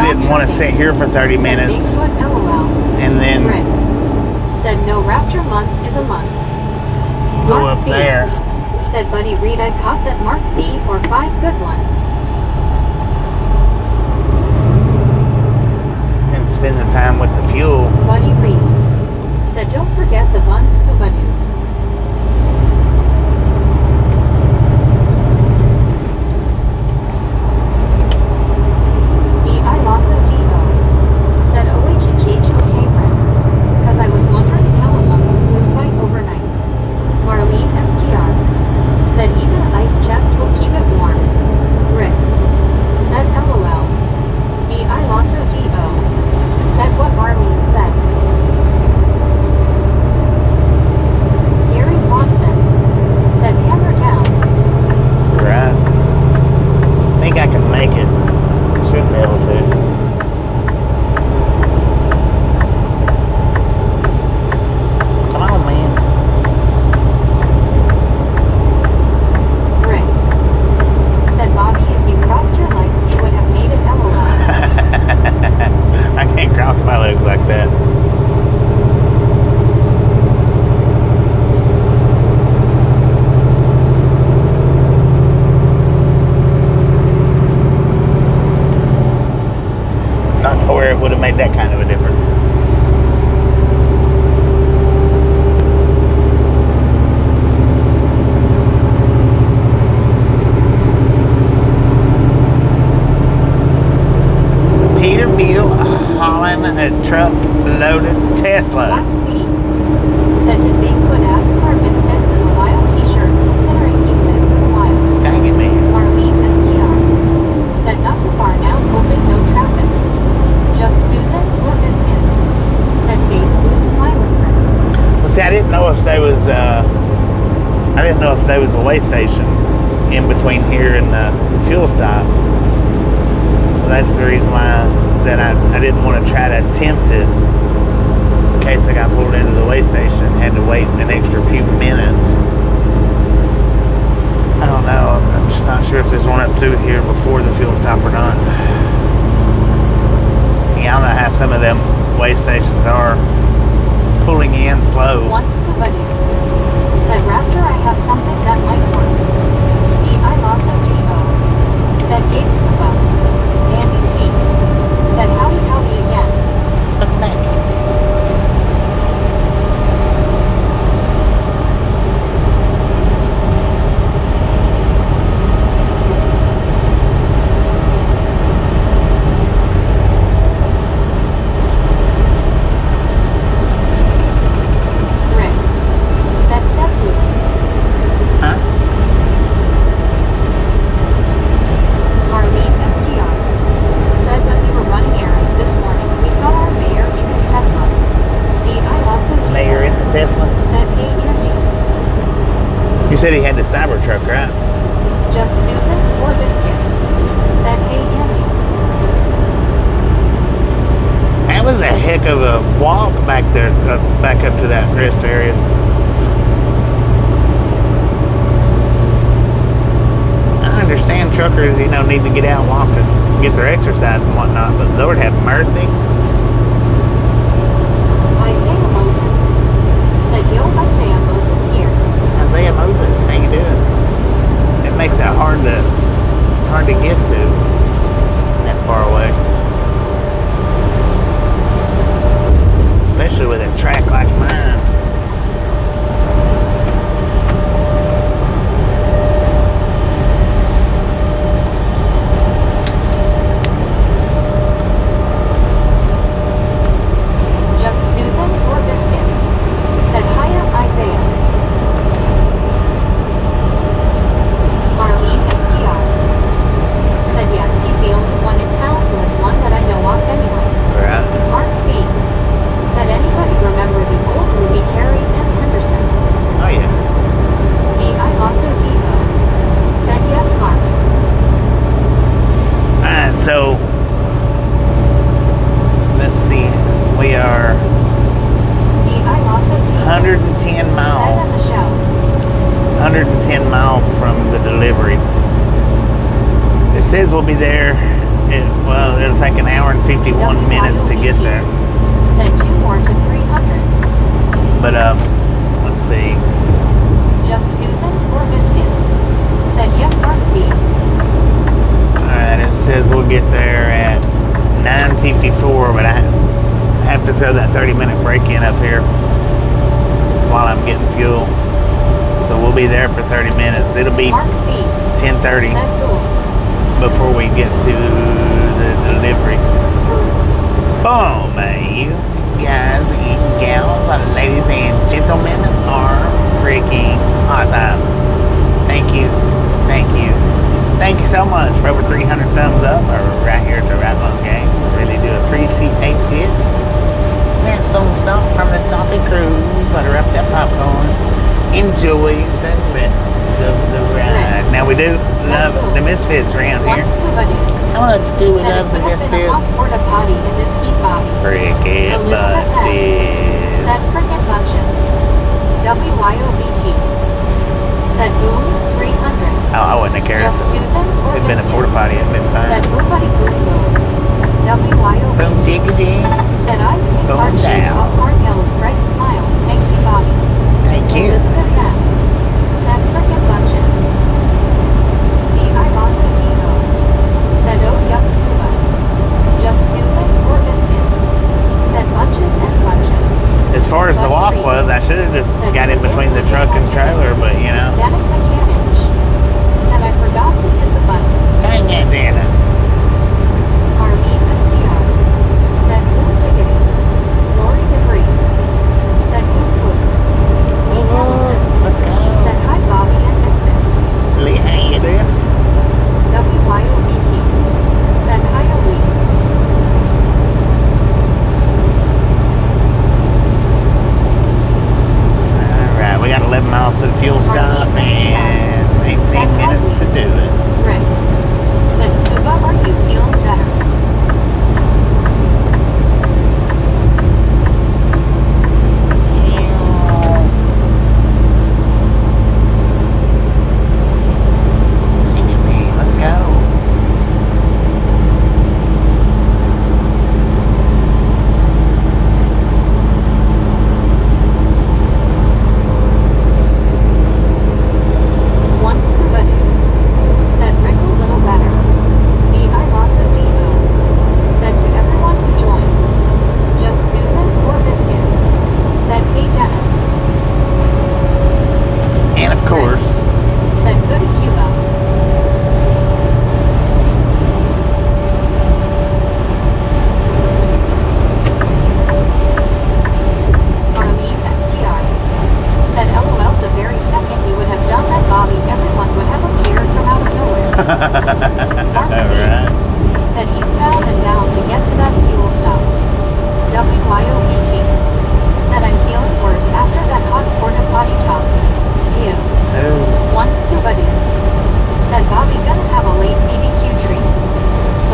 didn't want to sit here for 30 Said minutes. Bigfoot LOL. And then Rick said no rapture month is a month. go Mark up B there. said Buddy Reed I caught that Mark B or 5 good one. And spend the time with the fuel. Buddy Reed said don't forget the Bun Scuba dude. D.I. Lasso D.O. said OHHH okay Rick. Cause I was wondering how a monk flew quite overnight. Marlene STR said even an ice chest will keep it warm. Rick said LOL. D.I. Lasso D.O. said what Marlene said. Gary Watson said hammer down. Right. I think I can make it. Should be able to. Come on, man. Rick said Bobby if you crossed your legs you would have made it LOL. I can't cross my legs like that. Not to where it would have made that kind of a difference. Peterbilt hauling a truck loaded Black Teslas. Sweetie said did Bigfoot ask for Misfits in the Wild t-shirt considering he lives in the wild. Dang it, man. Marlene STR said not too far now hoping no traffic. Just Susan or Biscuit said face blue smiling. Well, see, I didn't know if there was a way station in between here and the fuel stop. So that's the reason why that I didn't want to try to attempt it in case I got pulled into the way station and had to wait an extra few minutes. I don't know. I'm just not sure if there's one up through here before the fuel stop or not. Yeah, I don't know how some of them way stations are pulling in slow. One Scuba dude said Raptor I have something that might work. D.I. Lasso D.O. said yay Scuba. Andy C. said howdy howdy again. Look back. Rick said blue. Huh? Marlene STR said when we were running errands this morning, we saw our mayor in his Tesla. D.I. Lasso D.O. Mayor in the Tesla. said hey Andy. You said he had the Cybertruck, right? Just Susan or Biscuit said hey Andy. That was a heck of a walk back there, back up to that rest area. I understand truckers, need to get out and walk and get their exercise and whatnot, but Lord have mercy. Isaiah Moses said yo Isaiah Moses here. Isaiah Moses, how you doing? It makes it hard to get to that far away. Especially with a track like mine. We are D.I. Lasso D. 110 Said in miles. the show. 110 miles from the delivery. It says we'll be there. It'll take an hour and 51 minutes to get there. Said 2 more to 300. But let's see. Just Susan or Biscuit? Said yep, Mark B. Alright, it says we'll get there at 9:54, but I have to throw that 30-minute break in up here while I'm getting fuel. So we'll be there for 30 minutes. It'll be Mark B. 10:30 Said cool. before we get to the delivery. Boom, you guys and gals, ladies and gentlemen, are freaking awesome. Thank you. Thank you so much for over 300 thumbs up right here at the Raleigh Gang. Really do appreciate it. Snatch some salt from the salty crew, butter up that popcorn, enjoy the rest of the ride. Now we do love the Misfits around here. One Scuba dude. How much do we Said love the it could have been a hot Misfits? porta potty in this heat, Bobby. Frickin' Elizabeth M. bunches. Said frickin' bunches. WYOBT. Said boom 300. Oh, I wouldn't have cared Just if Susan or it'd been a Biscuit? porta potty. It'd been Said fine. boom buddy boom boom. Boom WYOBT. diggity. Said eyes pink Boom heart shaped down. popcorn yellow striped smile. Thank you, Bobby. Thank you. Elizabeth M. Said frickin' bunches. D.I. Lasso D.O. Said oh yuck Scuba. Just Susan or Biscuit? Said bunches and bunches. As far as the walk was, I should have just got in between the truck and trailer, but you know. Dennis Mechanic said I forgot to hit the button. Dang it, Dennis. Arlene STR said boom diggity. Lori DeVries said whoop whoop. Lee Hamilton Let's go. said hi Bobby and Misfits. Lee, how you doing? WYOBT said hi Lee. Alright, we got 11 miles to the fuel stop and 18 minutes to do it. Rick said Scuba, are you feeling better? Let's go. One Scuba dude said Rick a little better. D.I. Lasso D.O. said to everyone who joined. Just Susan or Biscuit? Said hey Dennis. And of course, Said goody Cuba. Arlene STR said LOL the very second you would have done that, Bobby, everyone would have appeared from out of nowhere. Mark B alright. said eastbound and down to get to that fuel stop. WYOBT said I'm feeling worse after that hot porta potty talk. Ew. Oh, One Scuba dude said Bobby gonna have a late BBQ treat.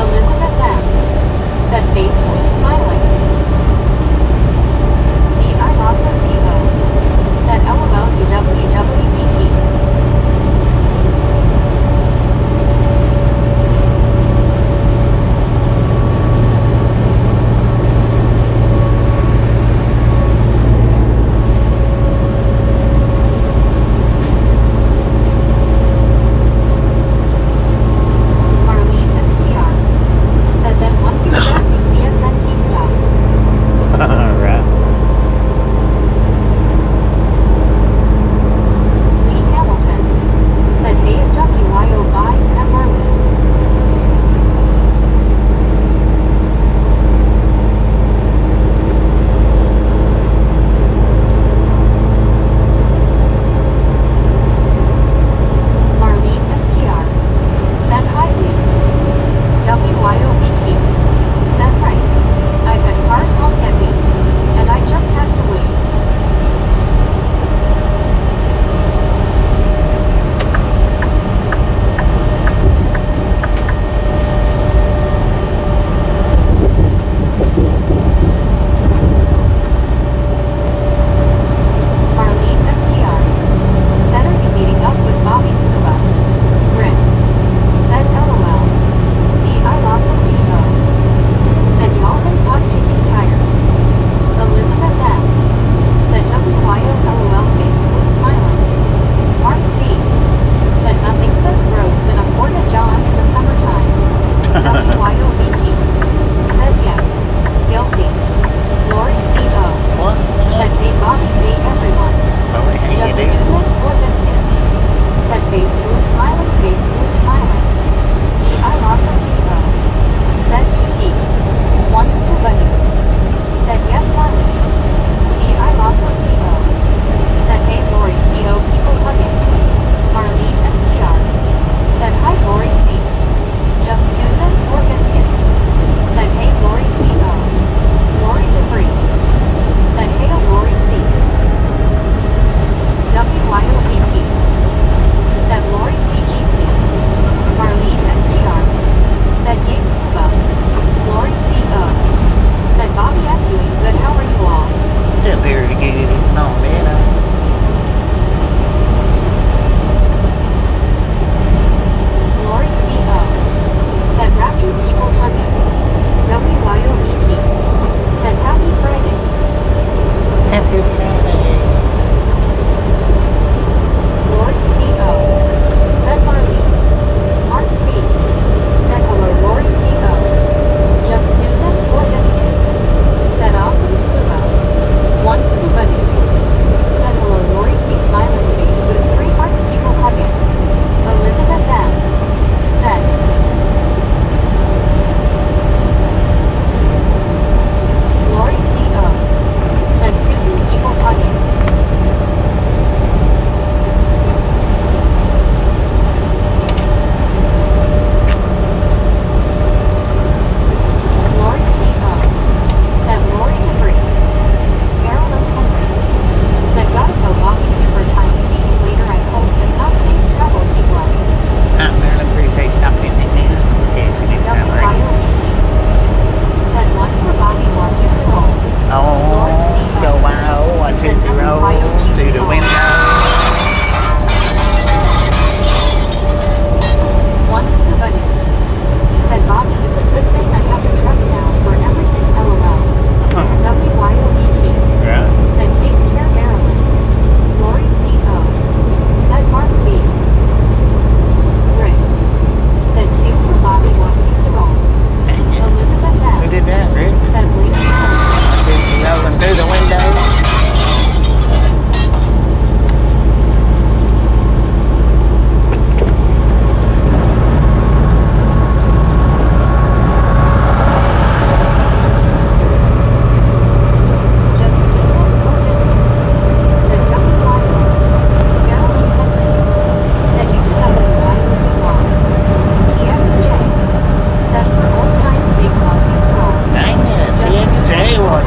Elizabeth M said face blue smiling. D.I. Lasso D.O. said LOL UWWBT. Arlene STR said then once you get to CSNT stop.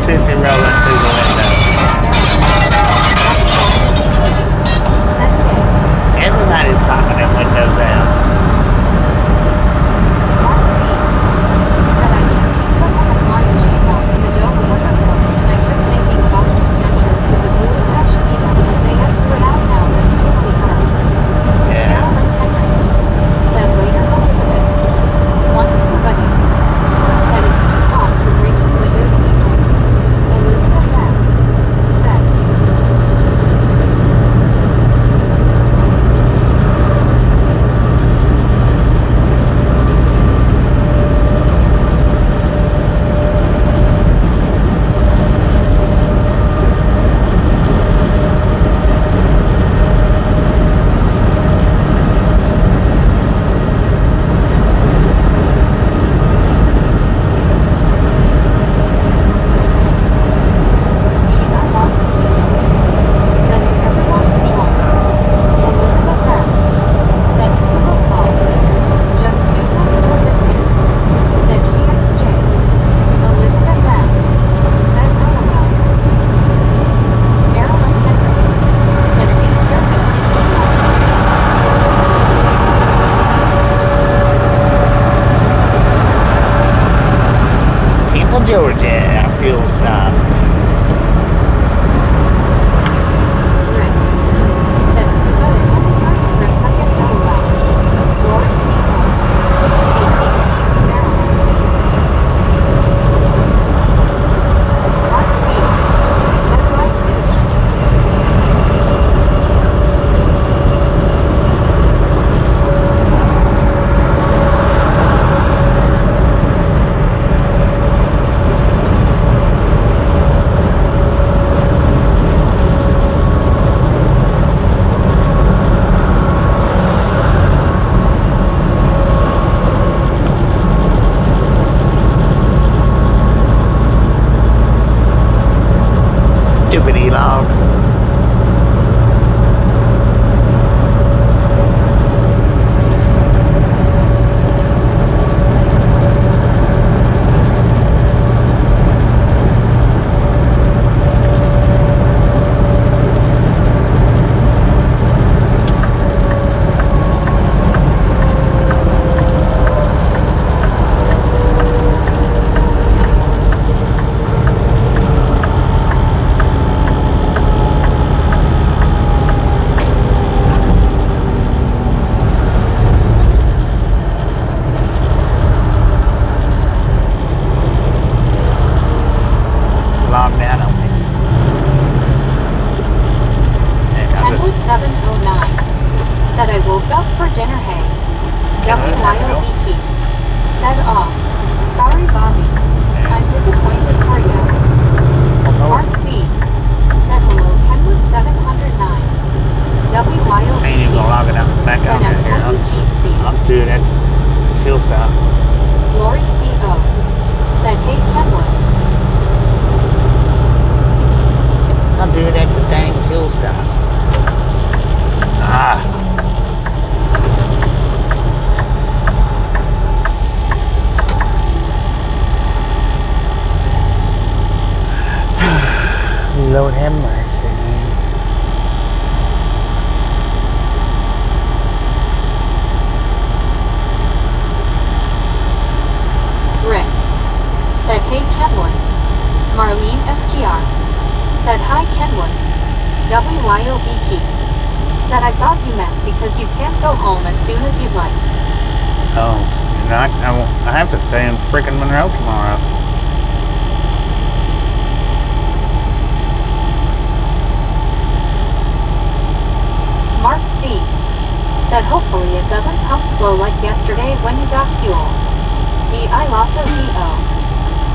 Tootsie rolling through the window. Everybody's popping them windows out. Said I ate pizza on a flying J pop and the dough was undercooked, and I kept thinking about some dentures with the glue attached needles to say I threw it out now. That's totally gross. Yeah. Marilyn Henry said later Elizabeth. Once Scuba said it's too hot for breaking windows either. Elizabeth then said. Georgia, fuel stop. Rick said Scuba it only hurts for a second. LOL. Lori C.O. say take it easy Marilyn. Mark B. said why Susan. Stupid E-log. Log down on me. Kenwood 709 said I woke up for dinner. Hey. WYOBT said off. Sorry Bobby. I'm disappointed for you. Mark B said hello Kenwood 709. WYOBT Ain't even gonna log it out back said out here. MWGC. I'll do that. Fuel stop. Lori C.O. said hey Kenwood. I'll do it at the dang fuel stop. Ah. Lord have mercy. Rick said hey Kenwood. Marlene STR said hi Kenwood. WYOBT said I thought you meant because you can't go home as soon as you'd like. Oh, no, I have to stay in frickin' Monroe tomorrow. Mark B said hopefully it doesn't pump slow like yesterday when you got fuel. D.I. Lasso D.O.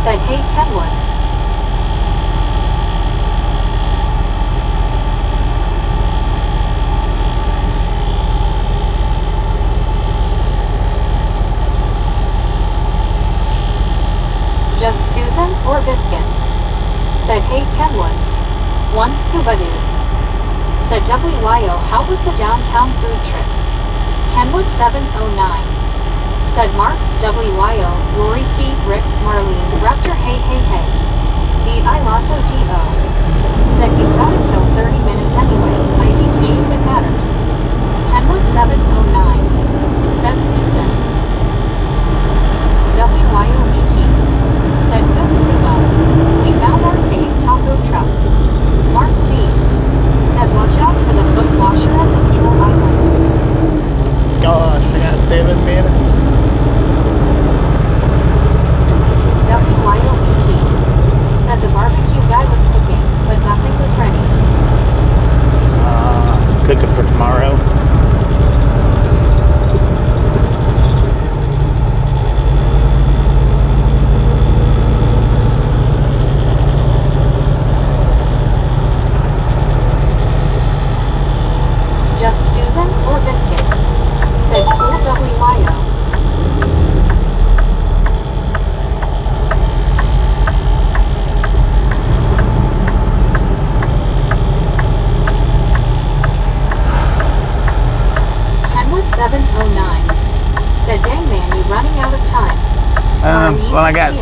said hey Kenwood. Just Susan or Biscuit said hey Kenwood. One Scuba dude said WYO how was the downtown food trip? Kenwood 709 said Mark WYO, Lori C, Rick, Marlene, Raptor hey hey hey. D.I.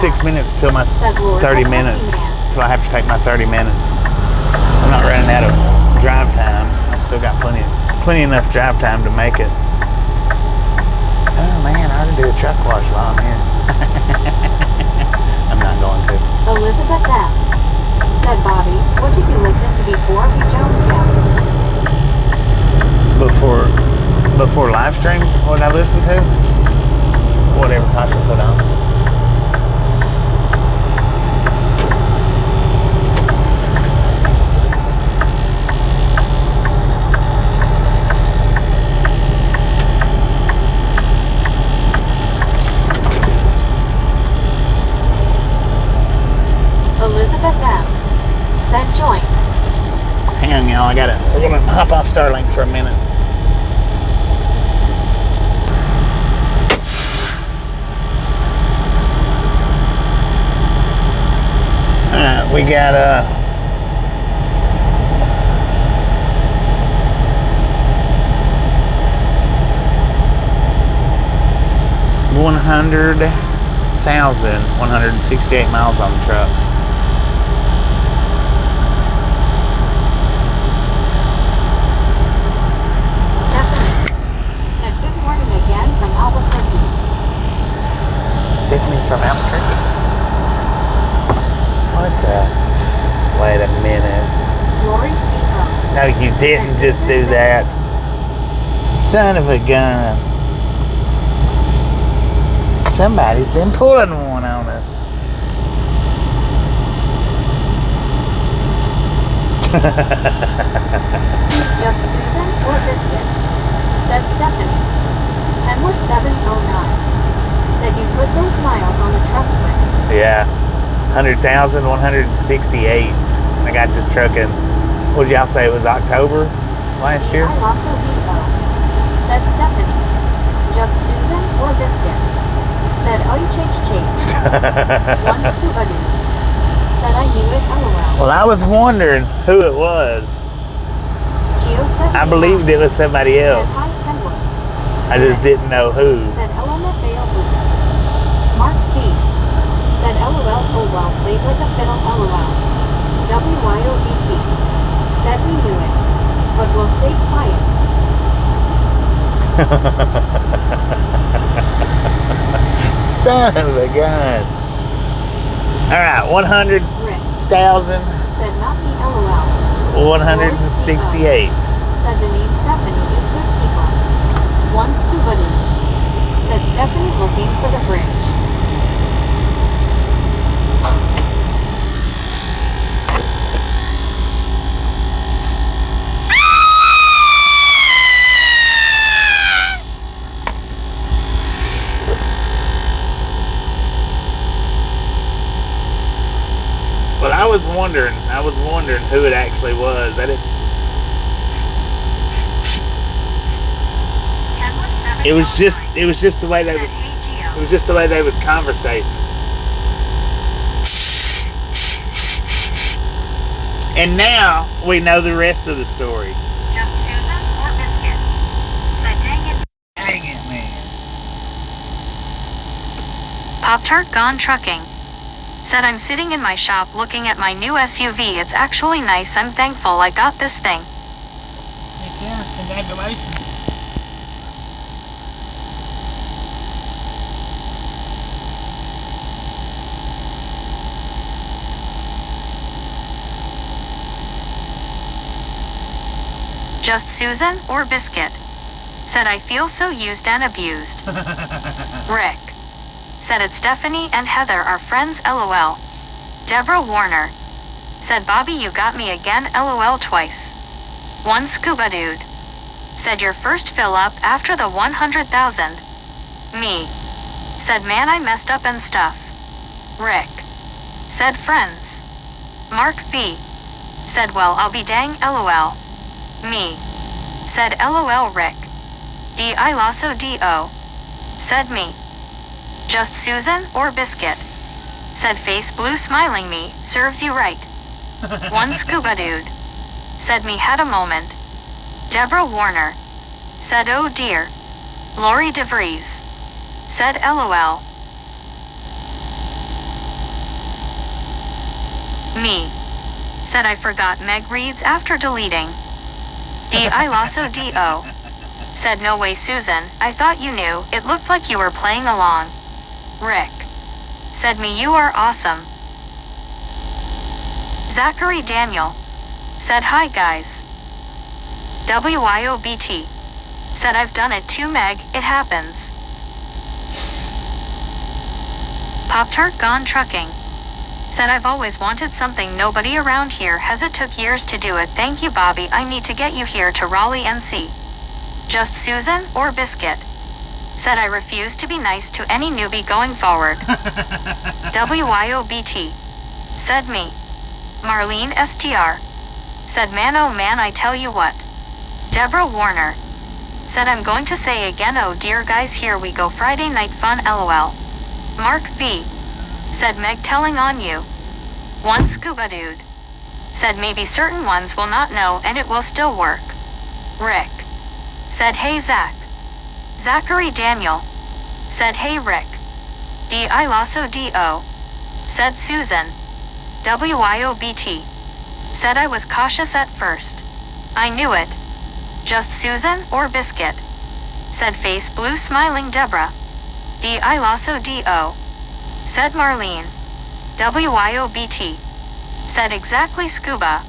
6 minutes till my Said Lord 30 Mercy minutes. Man. Till I have to take my 30 minutes. I'm not running out of drive time. I've still got plenty enough drive time to make it. Oh man, I ought to do a truck wash while I'm here. I'm not going to. Elizabeth M. Said Bobby, what did you listen to before we Jones yet? Before live streams, what did I listen to? Whatever Tasha put on. Elizabeth M. Said join. Hang on, y'all. We're gonna hop off Starlink for a minute. Alright, we got 100,168 miles on the truck. Stephanie's from Albuquerque. What the? Wait a minute. Lori C. No, you didn't just do that. Son of a gun. Somebody's been pulling one on us. Just Susan or Biscuit? Said Stephanie. Kenwood 709. Said you put those miles on the truck quick. Yeah. 100,168. I got this truck in, what did y'all say, it was October last year? I also depot. Said Stephanie. Just Susan or Biscuit? Said change. One Scuba dude. Said I knew it, LOL. Well, I was wondering who it was. Geo said I believed it was somebody else. Said hi, Kenwood. I just didn't know who. Said LMFAO Boots. Mark P. Said LOL, oh well, played like a fiddle, LOL. WYOBT. Said we knew it, but we'll stay quiet. Son of a gun. Alright, 100,000. Said not me, LOL. 168. Said the name Stephanie is good people. One Scuba dude. Said Stephanie looking for the bridge. Well, I was wondering who it actually was. I didn't. It was just the way they was. It was just the way they was conversating. And now we know the rest of the story. Just Susan or Biscuit? Said dang it. Dang it, man. Pop-Tart gone trucking. Said I'm sitting in my shop looking at my new SUV. It's actually nice. I'm thankful I got this thing. Heck yeah, congratulations. Just Susan or Biscuit? Said I feel so used and abused. Rick. Said it's Stephanie and Heather are friends, LOL. Deborah Warner. Said Bobby you got me again, LOL twice. One Scuba dude. Said your first fill up after the 100,000. Me. Said man I messed up and stuff. Rick. Said friends. Mark V. Said well I'll be dang, LOL. Me. Said LOL Rick. D I Lasso D-O. Said me. Just Susan or Biscuit? Said face blue smiling me, serves you right. One Scuba dude. Said me had a moment. Deborah Warner. Said oh dear. Lori DeVries. Said LOL. Me. Said I forgot Meg reads after deleting. I lasso do. Said no way Susan, I thought you knew, it looked like you were playing along. Rick. Said me you are awesome. Zachary Daniel. Said hi guys. WYOBT. Said I've done it too Meg, it happens. Pop-Tart gone trucking. Said I've always wanted something nobody around here has, it took years to do it, thank you Bobby, I need to get you here to Raleigh NC. Just Susan or Biscuit. Said I refuse to be nice to any newbie going forward. WYOBT. Said me. Marlene STR. Said man oh man I tell you what. Deborah Warner. Said I'm going to say again oh dear guys here we go Friday night fun LOL. Mark V. Said Meg telling on you. One Scuba dude. Said maybe certain ones will not know and it will still work. Rick. Said hey Zach. Zachary Daniel. Said hey Rick. I lasso do. Said Susan. WYOBT. Said I was cautious at first. I knew it. Just Susan or Biscuit. Said face blue smiling Deborah. I lasso do. Said Marlene. WYOBT. Said exactly Scuba.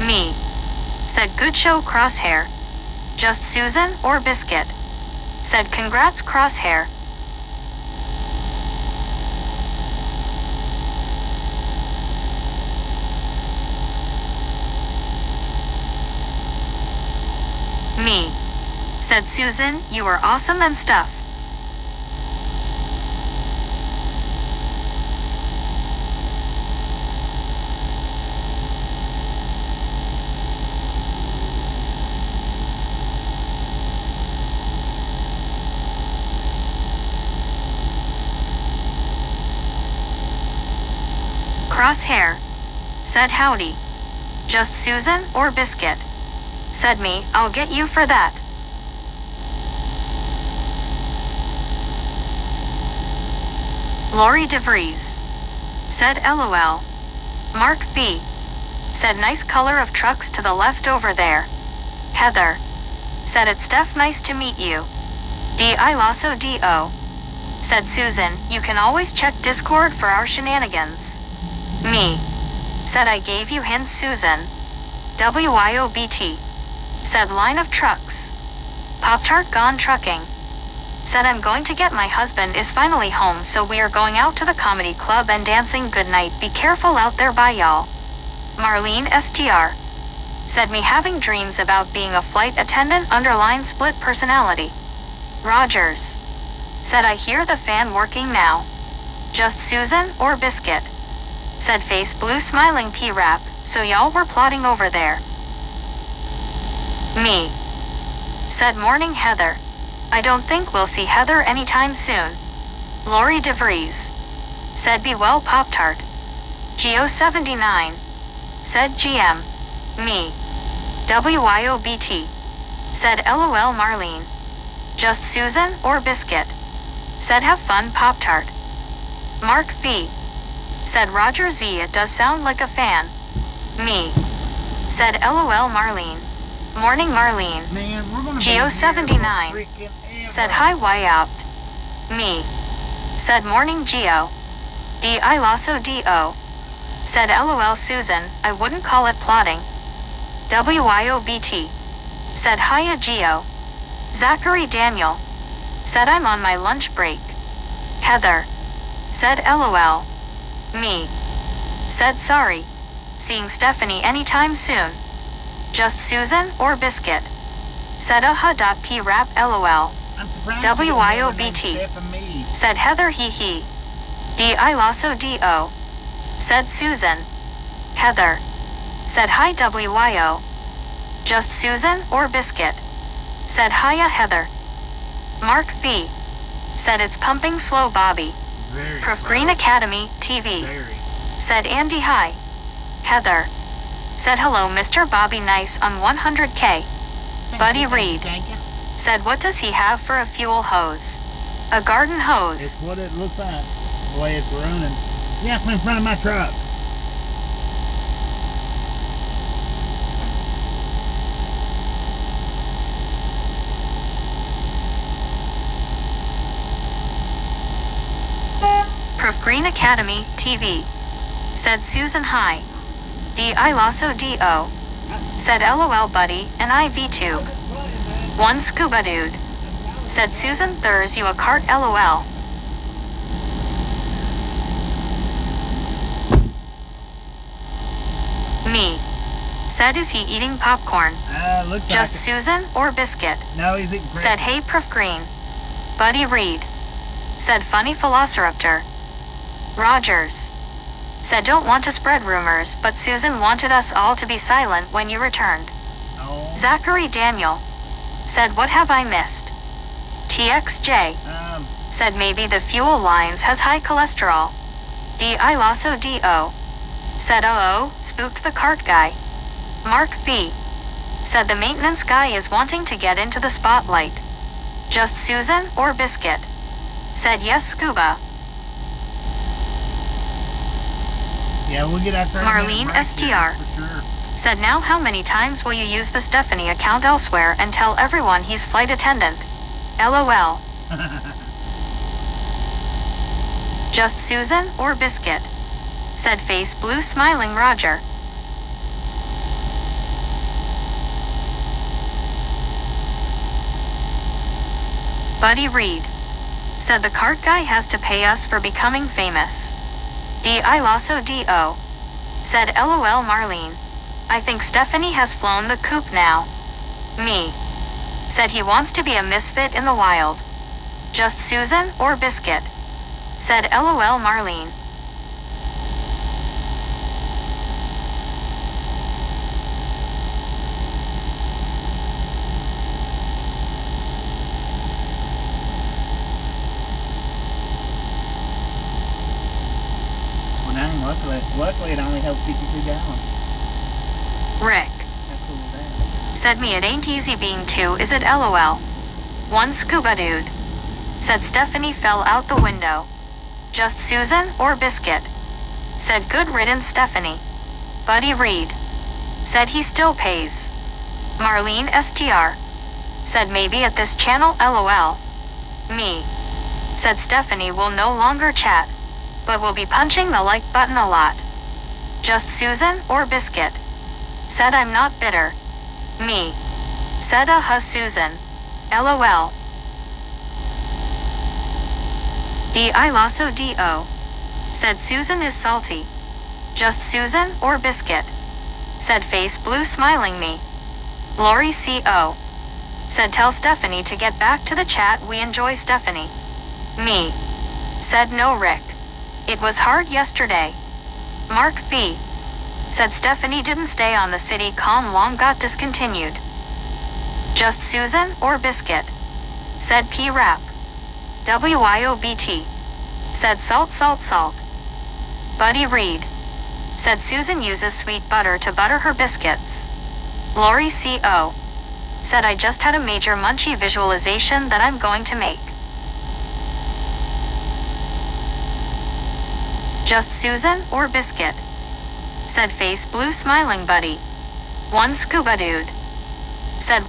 Me. Said good show Crosshair. Just Susan or Biscuit. Said congrats Crosshair. Me. Said Susan, you are awesome and stuff. Crosshair. Said howdy. Just Susan or Biscuit. Said me, I'll get you for that. Lori DeVries. Said LOL. Mark V. Said nice color of trucks to the left over there. Heather. Said it's Steph nice to meet you. I lasso do. Said Susan, you can always check Discord for our shenanigans. Me. Said I gave you hints Susan. WYOBT. Said line of trucks. Pop-Tart gone trucking. Said I'm going to get my husband is finally home so we are going out to the comedy club and dancing good night be careful out there bye y'all. Marlene STR. Said me having dreams about being a flight attendant underline split personality. Rogers. Said I hear the fan working now. Just Susan or Biscuit. Said face blue smiling P-Rap, so y'all were plotting over there. Me. Said morning Heather. I don't think we'll see Heather anytime soon. Lori DeVries. Said be well Pop-Tart. Geo79. Said GM. Me. WYOBT. Said LOL Marlene. Just Susan or Biscuit. Said have fun Pop-Tart. Mark V. Said Roger Z it does sound like a fan. Me. Said LOL Marlene. Morning Marlene. Man, we're gonna Geo79. Said hi why out. Me. Said morning Geo. I lasso do. Said LOL Susan, I wouldn't call it plotting. WYOBT. Said hiya Geo. Zachary Daniel. Said I'm on my lunch break. Heather. Said LOL. Me. Said sorry. Seeing Stephanie anytime soon. Just Susan or Biscuit. Said P-Rap LOL. WYOBT. Said Heather hee hee. I lasso do. Said Susan. Heather. Said hi WYO. Just Susan or Biscuit. Said hiya Heather. Mark V. Said it's pumping slow Bobby. Prof Green Academy, TV. Said Andy hi. Heather. Said hello Mr. Bobby nice on 100K. Buddy Reed Thank you. said, what does he have for a fuel hose? A garden hose. It's what it looks like, the way it's running. Yeah, from in front of my truck. Prof Green Academy TV said Susan hi. I Lasso DO said LOL buddy and I VTube. One Scuba dude said Susan thurs you a cart LOL. Me said is he eating popcorn? Looks Just like it. Susan or biscuit? No, he's eating Said breakfast. hey Prof Green. Buddy Reed said funny velociraptor. Rogers said don't want to spread rumors, but Susan wanted us all to be silent when you returned. Oh. Zachary Daniel said what have I missed? TXJ said maybe the fuel lines has high cholesterol. I Lasso DO said oh spooked the cart guy. Mark V said the maintenance guy is wanting to get into the spotlight. Just Susan or biscuit? Said yes Scuba. Yeah, we'll get out there. Marlene STR for sure. said now how many times will you use the Stephanie account elsewhere and tell everyone he's flight attendant? LOL. Just Susan or biscuit? Said face blue smiling Roger. Buddy Reed said the cart guy has to pay us for becoming famous. I Lasso DO said LOL Marlene. I think Stephanie has flown the coop now. Me said he wants to be a misfit in the wild. Just Susan or biscuit? Said LOL Marlene. Well, dang, luckily it only held 52 gallons. Rick How cool is that? said me it ain't easy being two, is it LOL? One Scuba dude said Stephanie fell out the window. Just Susan or biscuit? Said good riddance Stephanie. Buddy Reed said he still pays. Marlene STR said maybe at this channel LOL. Me said Stephanie will no longer chat, but will be punching the like button a lot. Just Susan or biscuit? Said I'm not bitter. Me said Susan. LOL. I Lasso DO said Susan is salty. Just Susan or biscuit? Said face blue smiling me. Lori CO said tell Stephanie to get back to the chat, we enjoy Stephanie. Me said no Rick. It was hard yesterday. Mark V said Stephanie didn't stay on the city com long, got discontinued. Just Susan or biscuit? Said P Rap. WYOBT said salt salt salt. Buddy Reed said Susan uses sweet butter to butter her biscuits. Lori CO said I just had a major munchy visualization that I'm going to make. Just Susan or biscuit? Said face blue smiling buddy. One Scuba dude said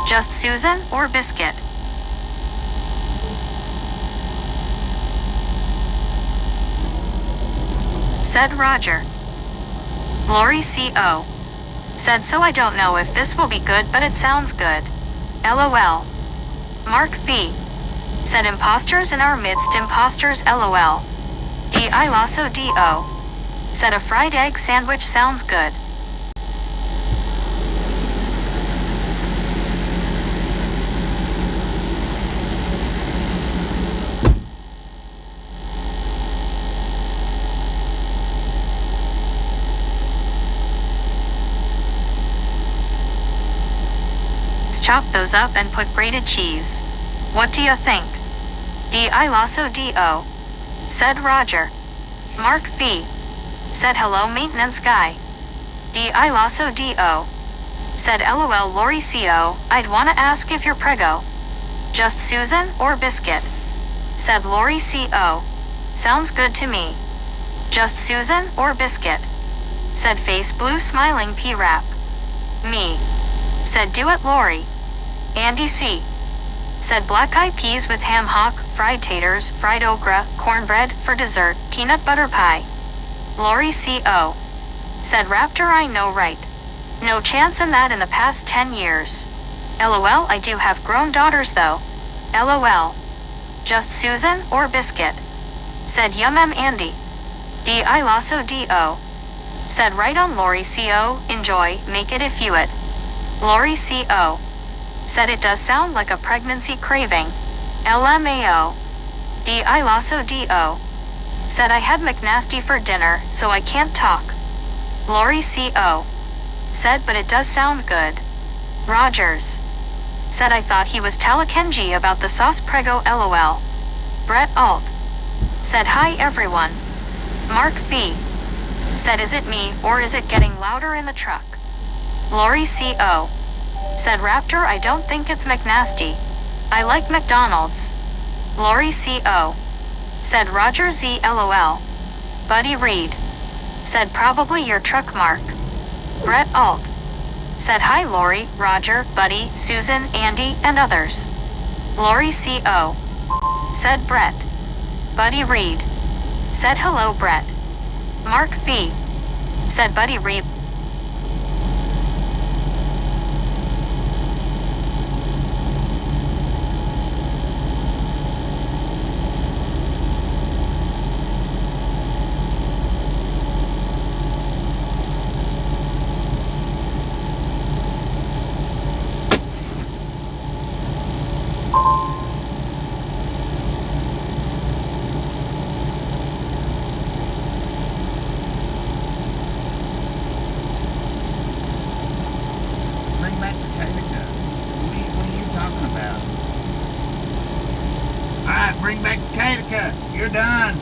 Just Susan or Biscuit? Said Roger. Lori CO. Said so I don't know if this will be good but it sounds good. LOL. Mark V. Said imposters in our midst imposters LOL. D.I. Lasso D.O. Said a fried egg sandwich sounds good. Chop those up and put grated cheese. What do you think? D.I. Lasso D.O. Said Roger. Mark V. Said hello maintenance guy. D.I. Lasso D.O. Said LOL Lori CO. I'd wanna ask if you're prego. Just Susan or Biscuit? Said Lori CO. Sounds good to me. Just Susan or Biscuit? Said Face Blue Smiling P-Rap. Me. Said do it Lori. Andy C. Said black eyed peas with ham hock, fried taters, fried okra, cornbread, for dessert, peanut butter pie. Lori C.O. Said Raptor I know right. No chance in that in the past 10 years. LOL I do have grown daughters though. LOL. Just Susan or Biscuit? Said Yum Andy. D.I. Lasso D.O. Said right on Lori C.O. Enjoy, make it if you it. Lori C.O. Said it does sound like a pregnancy craving. LMAO. D.I. Lasso D.O. Said I had McNasty for dinner, so I can't talk. Lori C.O. Said but it does sound good. Rogers. Said I thought he was Talakenji about the sauce prego LOL. Brett Alt. Said hi everyone. Mark V. Said is it me or is it getting louder in the truck? Lori C.O. Said Raptor I don't think it's McNasty. I like McDonald's. Lori C.O. Said Roger Z LOL. Buddy Reed. Said probably your truck Mark. Brett Alt. Said hi Lori, Roger, Buddy, Susan, Andy, and others. Lori C.O. Said Brett. Buddy Reed. Said hello Brett. Mark V. Said Buddy Reed. Bring back to Katica. You're done.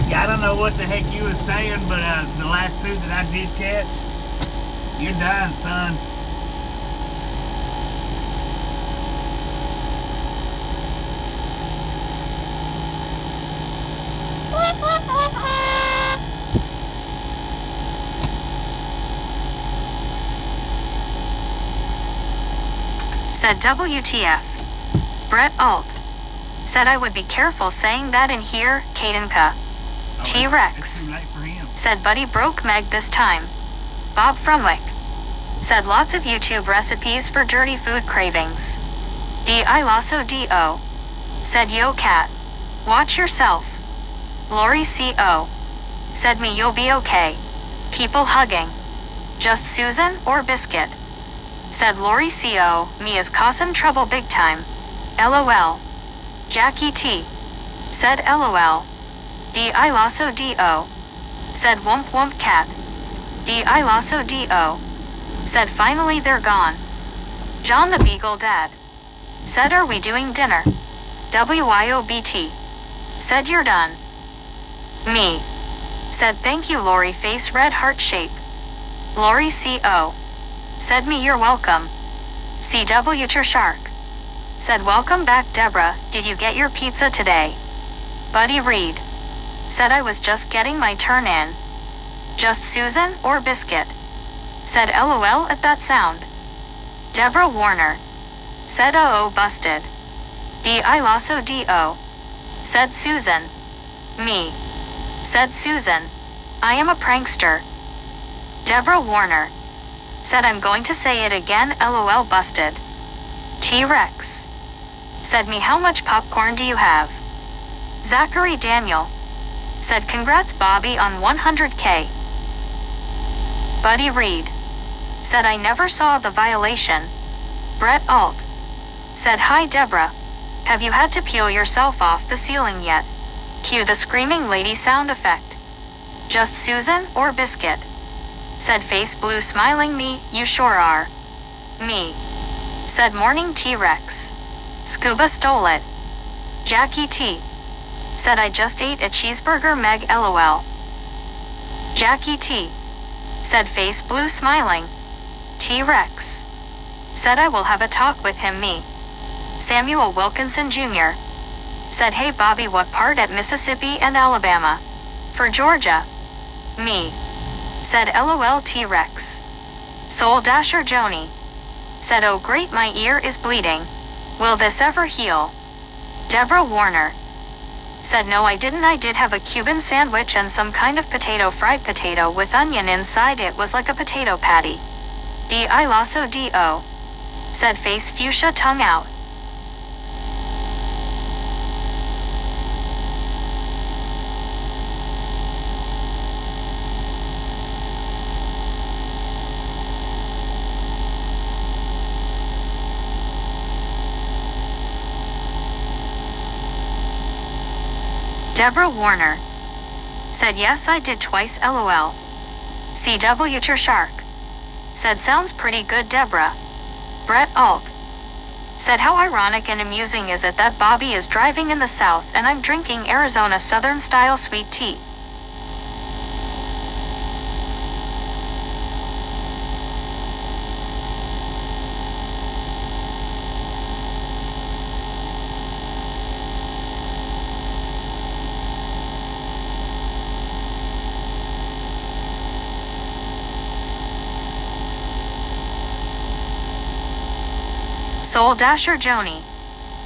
I don't know what the heck you was saying, but the last two that I did catch, you're done, son. Said WTF. Brett Alt. Said I would be careful saying that in here, Kadenka. T-Rex. It's too late for him. Said Buddy broke Meg this time. Bob Frumwick. Said lots of YouTube recipes for dirty food cravings. D.I. Lasso D.O. Said yo cat. Watch yourself. Lori C.O. Said me you'll be okay. People hugging. Just Susan or Biscuit? Said Lori C.O. Me is causing trouble big time. LOL. Jackie T. Said LOL. D.I. Lasso D.O. Said wump wump cat. D.I. Lasso D.O. Said finally they're gone. John the Beagle Dad. Said are we doing dinner? WYOBT. Said you're done. Me. Said thank you Lori face red heart shape. Lori CO. Said me you're welcome. CW Ter Shark. Said welcome back Deborah, did you get your pizza today? Buddy Reed. Said I was just getting my turn in. Just Susan or Biscuit? Said LOL at that sound. Deborah Warner. Said oh busted. I lasso DO. Said Susan. Me. Said Susan. I am a prankster. Deborah Warner. Said I'm going to say it again LOL busted. T-Rex. Said me how much popcorn do you have? Zachary Daniel. Said congrats Bobby on 100K. Buddy Reed. Said I never saw the violation. Brett Alt. Said hi Deborah. Have you had to peel yourself off the ceiling yet? Cue the screaming lady sound effect. Just Susan or Biscuit? Said face blue smiling me, you sure are. Me. Said morning T-Rex. Scuba stole it. Jackie T. Said I just ate a cheeseburger Meg LOL. Jackie T. Said face blue smiling. T-Rex. Said I will have a talk with him me. Samuel Wilkinson Jr. Said hey Bobby what part at Mississippi and Alabama? For Georgia. Me. Said LOL T-Rex. Soul Dasher Joni. Said oh great my ear is bleeding. Will this ever heal? Deborah Warner. Said no I didn't I did have a Cuban sandwich and some kind of potato fried potato with onion inside it was like a potato patty. I lasso DO. Said face fuchsia tongue out. Deborah Warner. Said yes I did twice LOL. CW Ter Shark. Said sounds pretty good Deborah. Brett Alt. Said how ironic and amusing is it that Bobby is driving in the south and I'm drinking Arizona Southern style sweet tea. Soul Dasher Joni.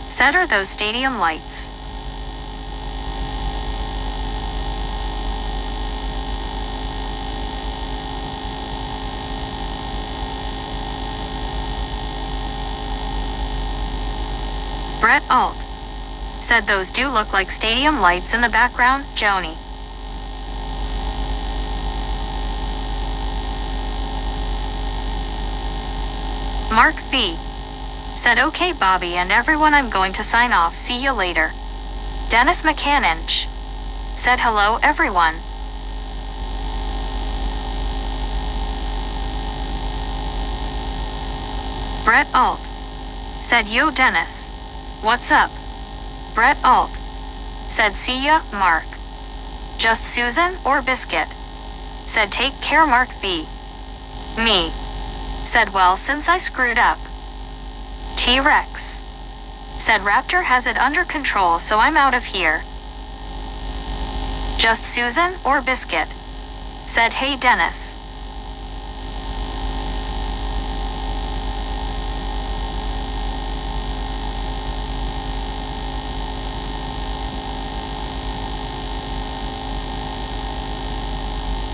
Said are those stadium lights? Brett Alt. Said those do look like stadium lights in the background, Joni. Mark V. Said okay Bobby and everyone I'm going to sign off see you later. Dennis McCannanch. Said hello everyone. Brett Alt. Said yo Dennis. What's up? Brett Alt. Said see ya Mark. Just Susan or Biscuit? Said take care Mark V. Me. Said well since I screwed up. T-Rex. Said Raptor has it under control so I'm out of here. Just Susan or Biscuit? Said hey Dennis.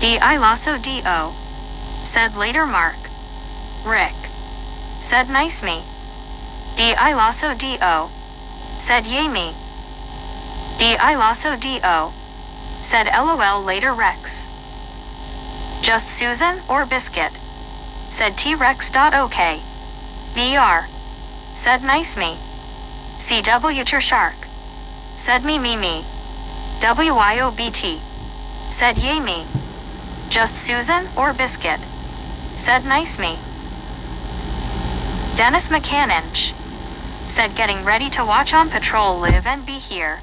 I lasso DO. Said later Mark. Rick. Said nice me. I lasso DO. Said yay me. I lasso DO. Said LOL later Rex. Just Susan or Biscuit? Said T-Rex. OK. BR. Said nice me. CW Ter Shark. Said me. WYOBT. Said yay me. Just Susan or Biscuit? Said nice me. Dennis McCannanch. Said getting ready to watch on patrol live and be here.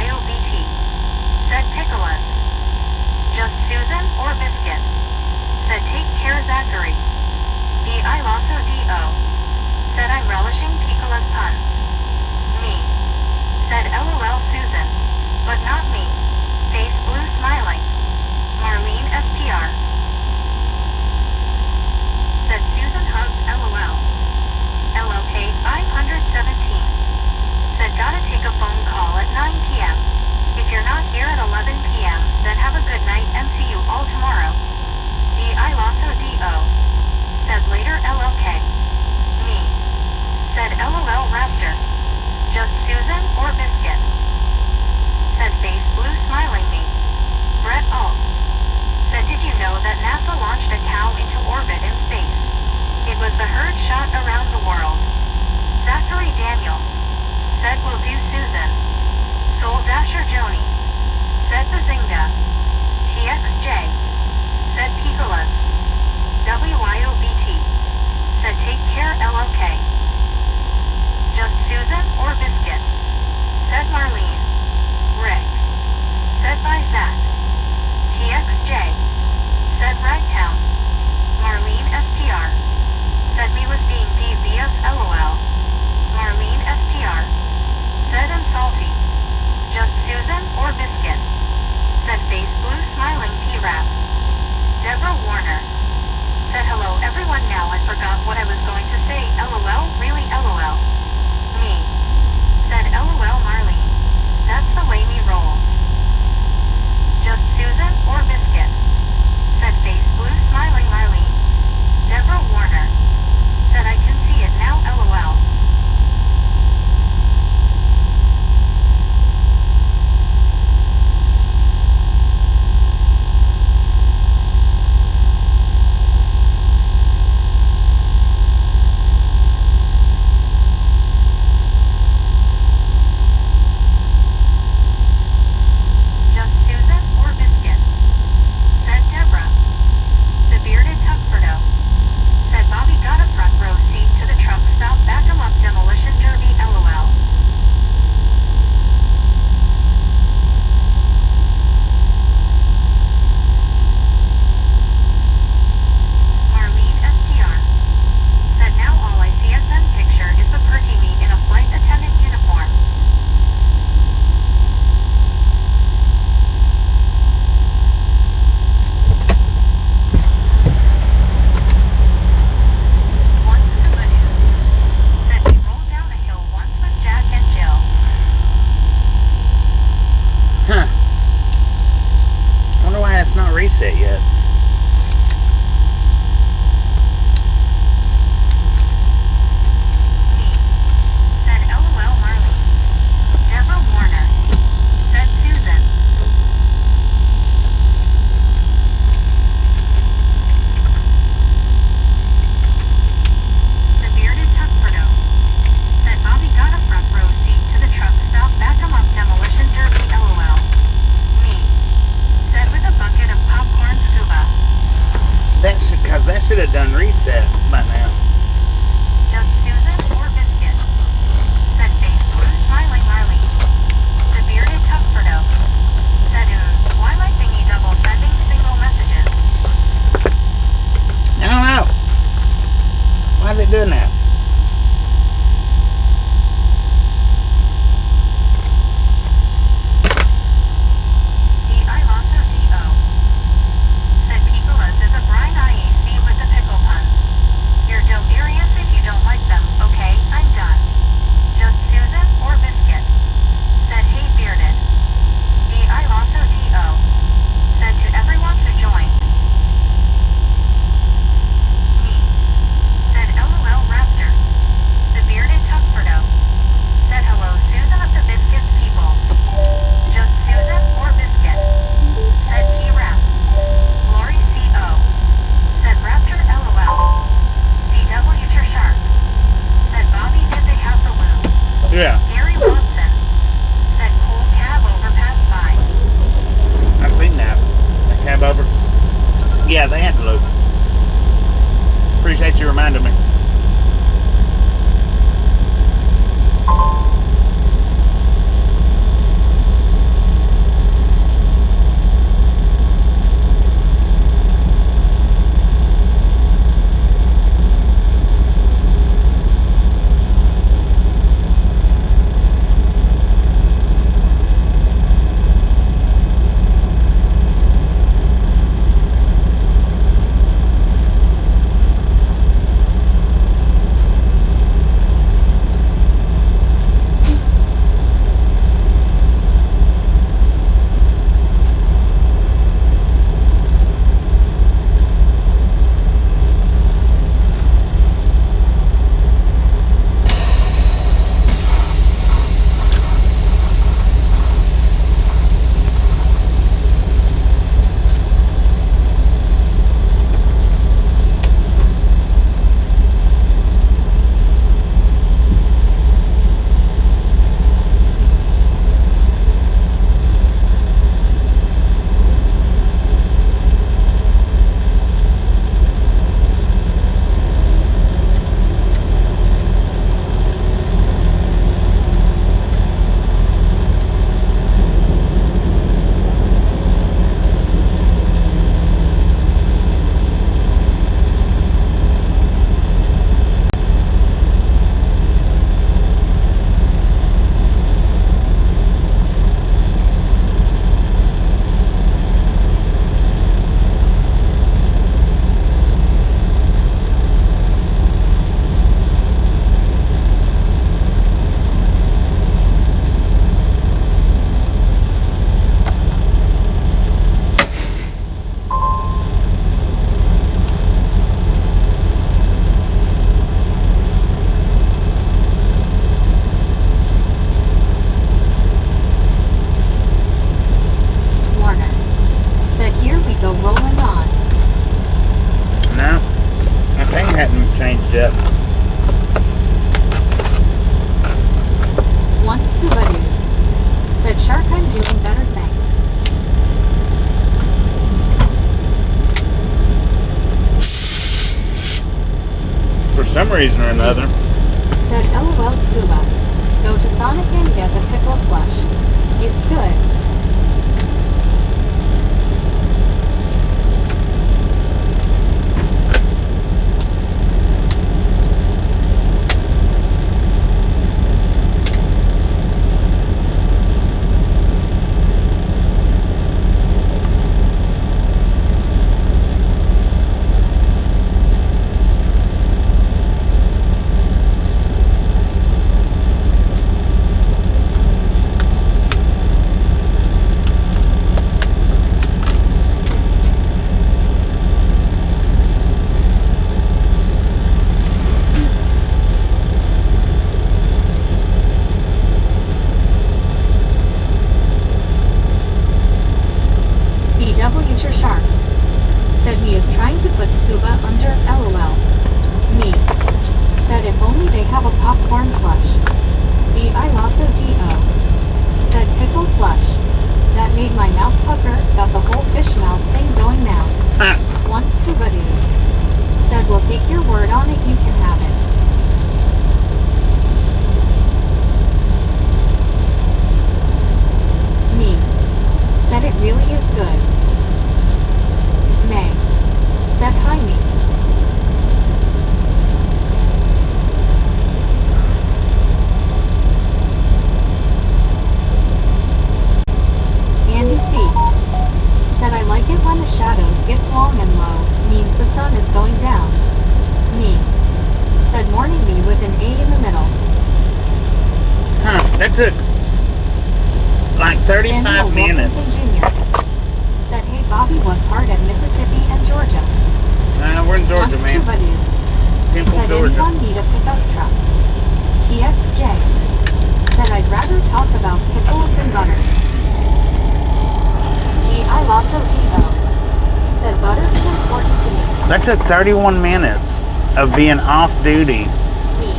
WYOBT. Said Pickles. Just Susan or Biscuit? Said take care Zachary. D.I. Lasso D.O. Said I'm relishing Pickles puns. Me. Said LOL Susan. But not me. Face blue smiling. Marlene STR. Said Susan hugs LOL. LOK 517. Said gotta take a phone call at 9 p.m. If you're not here at 11 p.m., then have a good night and see you all tomorrow. D.I. Lasso D.O. Said later LOK. Me. Said LOL Raptor. Just Susan or Biscuit? Said face blue smiling me. Brett Alt. Said did you know that NASA launched a cow into orbit in space? It was the herd shot around the world. Zachary Daniel. Said will do Susan. Soul Dasher Joni. Said Bazinga. TXJ. Said Picolas. WYOBT. Said take care LOK. Just Susan or Biscuit? Said Marlene. Rick. have done reset by now. Just Susan or Biscuit, said face blue smiling Raleigh. The bearded Tuckfordo, said why my thingy double sending single messages? I don't know. Why is it doing that? D.I. Lasso D.O. said Picolas is a brine IAC with the pickle puns. You're delirious if you don't like them, okay, I'm done. Just Susan or Biscuit, said hey bearded. D.I. Lasso D.O. said to everyone who joined. Me, said LOL Raptor. The bearded Tuckfordo, said hello Susan of the Biscuits peoples. Just Susan or Biscuit, said P-Rap. Lori C.O. said Raptor LOL. C.W. Sharp, said Bobby did they have the lube? Yeah, Gary Watson, said cool cab overpassed by. I seen that. That cab over. Yeah, they had to loop. Appreciate you reminding me. changed up. One Scuba dude said, Shark, I'm doing better, thanks. For some reason or another. Said, LOL Scuba. Go to Sonic and get the pickle slush. It's good. CW Shark said he is trying to put Scuba under LOL. Me said if only they have a popcorn slush. D.I. Lasso D.O. said pickle slush. That made my mouth pucker, got the whole fish mouth thing going now. One Scuba dude Said, we'll take your word on it, you can have it. Me. Said, it really is good. May. Said, hi, me. Andy C. Said, I like it when the shadows gets long and low, means the sun is going down. Me. Said, morning me with an A in the middle. Huh, that took like 35 Samuel minutes. Wilkinson Jr. Said, hey Bobby, what part of Mississippi and Georgia? We're in Georgia, What's man. Scuba do? Temple, Said, Georgia. anyone need a pickup truck? TXJ. Said, I'd rather talk about pickles than butter. I also D.O. Said, butter is important to me. That took 31 minutes of being off duty Me.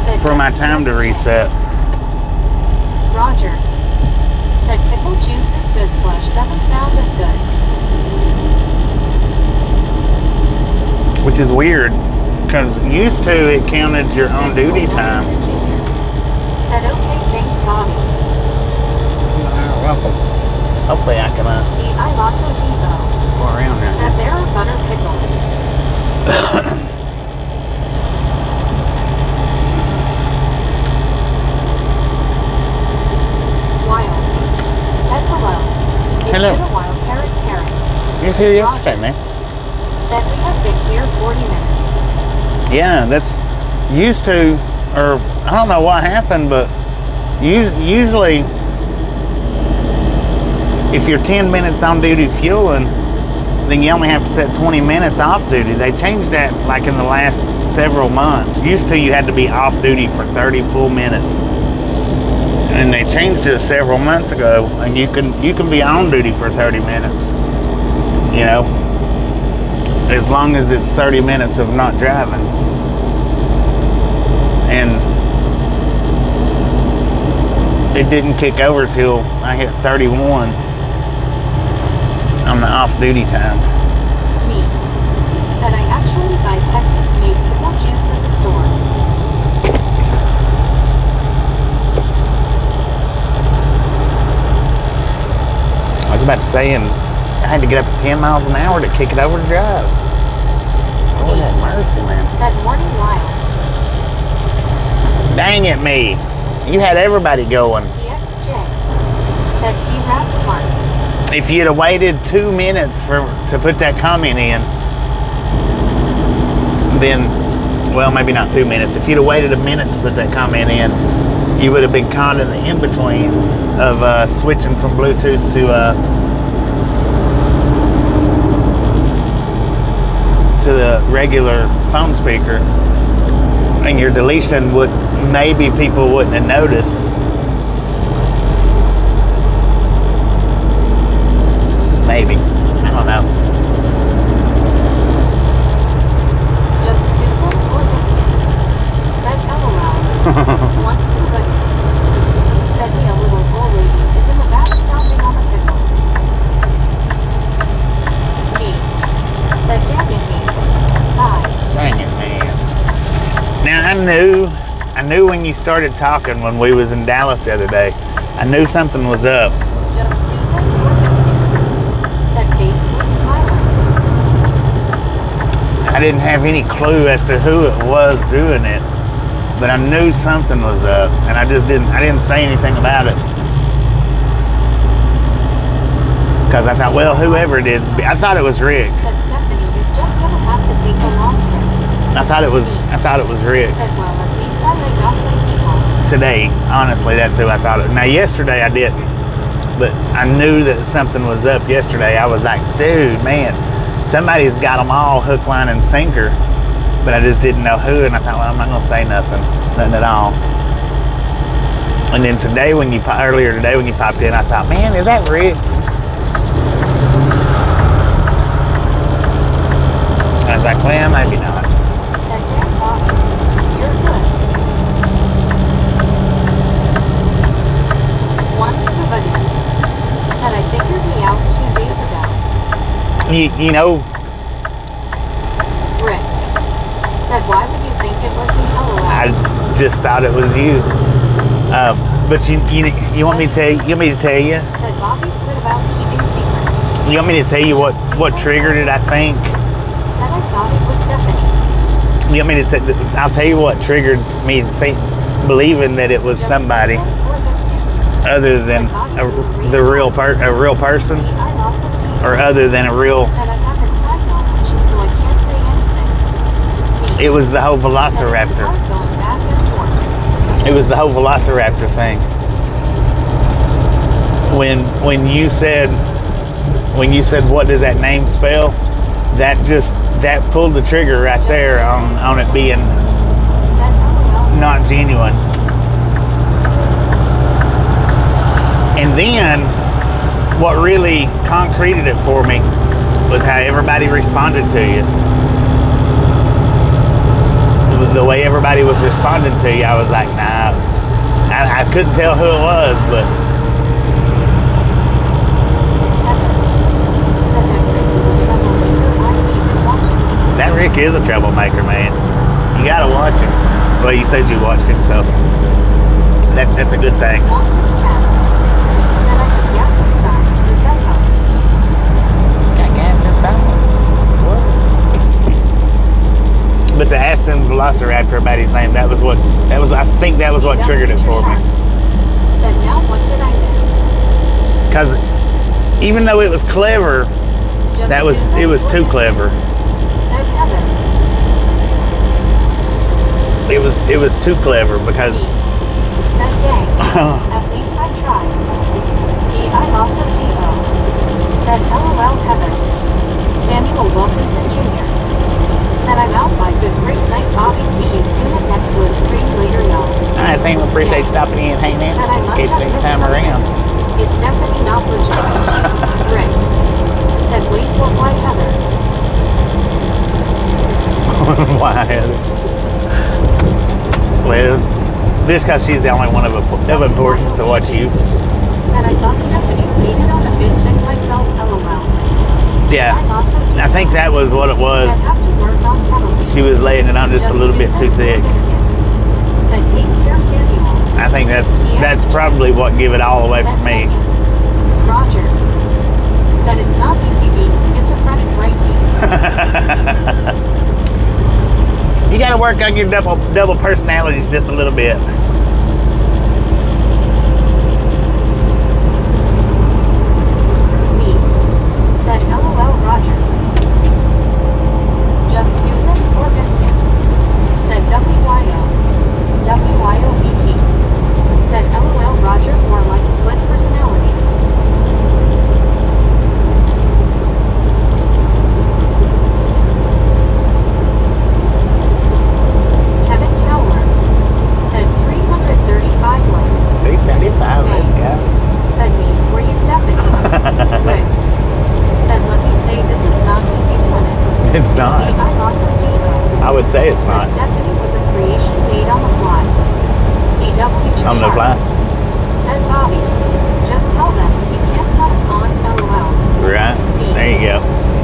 Said, for my time to reset. Rogers. Said, pickle juice is good slush, doesn't sound as good. Which is weird, because used to it counted your Said, on duty Wilkinson time. Jr. Said, okay, thanks, Bobby. You're welcome. Hopefully I can I also D.O. go around there. Said, there are butter pickles. Wild. Said, hello. It's Hello. been a while, carrot. You was here yesterday, Rogers. man. Said, we have been here 40 minutes. Yeah, that's used to, or I don't know what happened, but usually if you're 10 minutes on duty fueling, then you only have to set 20 minutes off duty. They changed that like in the last several months. Used to you had to be off duty for 30 full minutes. And they changed it several months ago, and you can be on duty for 30 minutes. You know, as long as it's 30 minutes of not driving. And it didn't kick over till I hit 31 on the off-duty time. Me. Said, I actually buy Texas-made pickle juice in the store. I was about to say, and I had to get up to 10 miles an hour to kick it over to drive. Lord have mercy, man. Said, morning wild. Dang it, me. You had everybody going. TXJ. Said, you rap smart. If you'd have waited 2 minutes to put that comment in, then, well, maybe not 2 minutes. If you'd have waited a minute to put that comment in, you would have been caught in the in-betweens of switching from Bluetooth to the regular phone speaker, and your deletion would, maybe people wouldn't have noticed. Maybe. I don't know. Just Susan or biscuit. Said, LOL. Once you look. Said, me a little old lady is in the back stomping on the pickles. Me. Said, dang it, me. Sigh. Dang it, man. Now I knew when you started talking when we was in Dallas the other day, I knew something was up. Just Susan or biscuit. Said, Facebook smiling. I didn't have any clue as to who it was doing it, but I knew something was up, and I didn't say anything about it. Because I thought, well, whoever it is, I thought it was Rick. Said, Stephanie is just gonna have to take the long trip. I thought it was Rick. Said, well, at least I got some people. Today, honestly, that's who I thought it. Now, yesterday I didn't, but I knew that something was up yesterday. I was like, dude, man, somebody's got them all hook, line, and sinker, but I just didn't know who, and I thought, well, I'm not gonna say nothing at all. And then today, earlier today when you popped in, I thought, man, is that Rick? I was like, well, maybe not. Said, damn, Bobby, you're good. Once Scuba said, I figured me out 2 days ago. You know, Rick. I just thought it was you. But you want me to tell you? You want me to tell you? Said Bobby's good about keeping secrets. You want me to tell you what triggered it? I think. Said I thought it was Stephanie. You want me to? I'll tell you what triggered me believing that it was Just somebody Susan or Biscuit. other than a real person, I lost some tea. or other than a real. Said I haven't signed on it, so I can't say anything. It was the whole Said it's velociraptor. hard going back and forth. It was the whole velociraptor thing. When you said what does that name spell? That pulled the trigger right there on it being Said LOL. not genuine. And then what really concreted it for me was how everybody responded to you. The way everybody was responding to you, I was like, nah. I couldn't tell who it was, but that Rick is a troublemaker, man. You gotta watch him. Well, you said you watched him, so that's a good thing. Got gas inside? What? But the Aston Velociraptor about his name, I think that was what triggered it for me. Said, now what did I miss? Because even though it was clever, it was too clever. Said Heaven. It was too clever because Said dang. At least I tried. Also D.O. Said LOL Heaven. Samuel Wilkinson Jr. Said I'm out by good great night Bobby. See you soon at next Livestream later y'all. I Sam, appreciate you stopping in, hanging in. Said I must Catch you have next missed time something. around. Is Stephanie not legit? Right. Said wait for why Heather. Why, Heather? Well, just because she's the only one of importance to watch you. Said I thought Stephanie made it on a big thing myself, LOL. Yeah, I think that was what it was. Said have to work on subtlety. She was laying it on just a little bit too thick. Said take care, Samuel. I think that's probably what gave it all away from me. Rogers. Said it's not easy being schizophrenic right now. You got to work on your double personalities just a little bit. Me. Said LOL Rogers. Just Susan or Biscuit. Said WYO. WYOBT. Said LOL Roger more like split personalities. Kevin Tower. Said 335 likes. 335, let's go. Said me, were you Stephanie? Rick. Said let me say this is not easy doing it. It's not. I lost some Diva. I would say it's Said not. Stephanie was a creation made on the fly. CW On the fly. Said Bobby. Just tell them you can't cut a con, LOL. Right. There you go.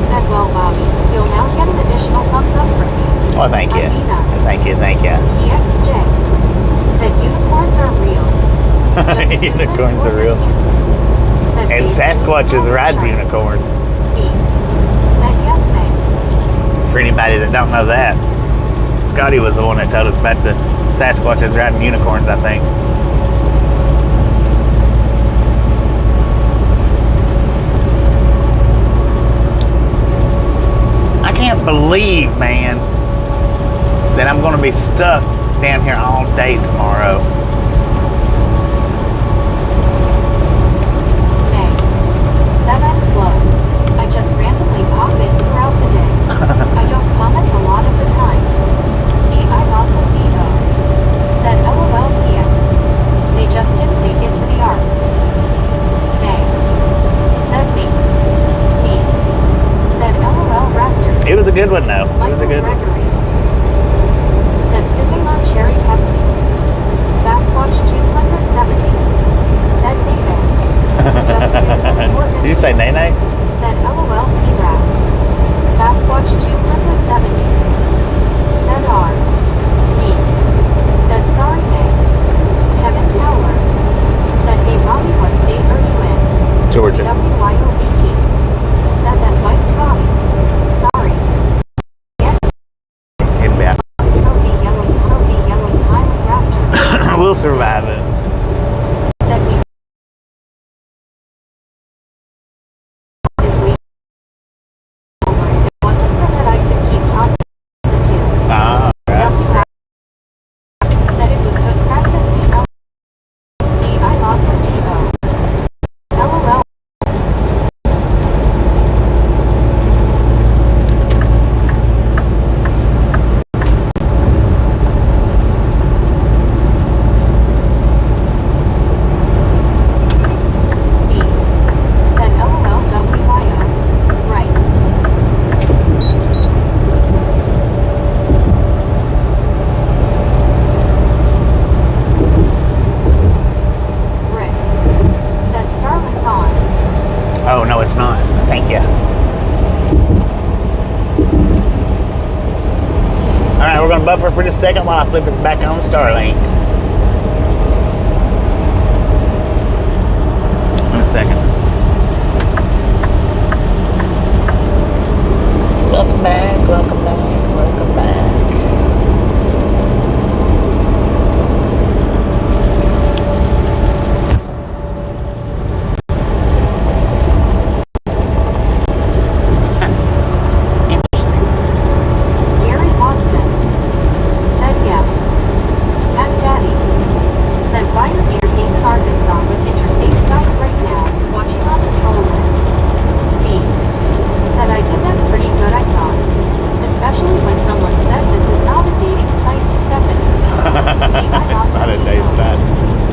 Said well Bobby, you'll now get an additional thumbs up from me. Well, thank you. I mean us. Thank you. TXJ. Said unicorns are real. Just Susan Unicorns or are real. Biscuit. Said And basically Sasquatches small rides shark. unicorns. Me. Said yes ma'am. For anybody that don't know that, Scotty was the one that told us about the Sasquatches riding unicorns, I think. I can't believe, man, that I'm going to be stuck down here all day tomorrow. May. Said I'm slow. I just randomly pop in throughout the day. I don't comment a lot of the time. I also D.O. Said LOLTX. They just didn't make it to the arc. May. Said me. Me. Said LOL Raptor. It was a good one, though. It was a good one. Gregory. Said sipping on cherry Pepsi. We'll survive it. Said we is waiting over. If it wasn't for that, I could keep talking to the two. Ah, right. Said it was good practice. We know. I also TO. LOL. B. Said LOL WYO. Right. Rick. Said Starlink on. Oh, no, it's not. Thank you. All right, we're going to buffer for just a second while I flip us back on Starlink. In a second. Welcome back, welcome back, welcome back. Gary Watson. Said yes. Matt Daddy. Said fire beer. He's in Arkansas with interstate stuff right now. Watching on patrolman. B. Said I did that pretty good, I thought. Especially when someone said this is not a dating site to Stephanie. It's not a date site.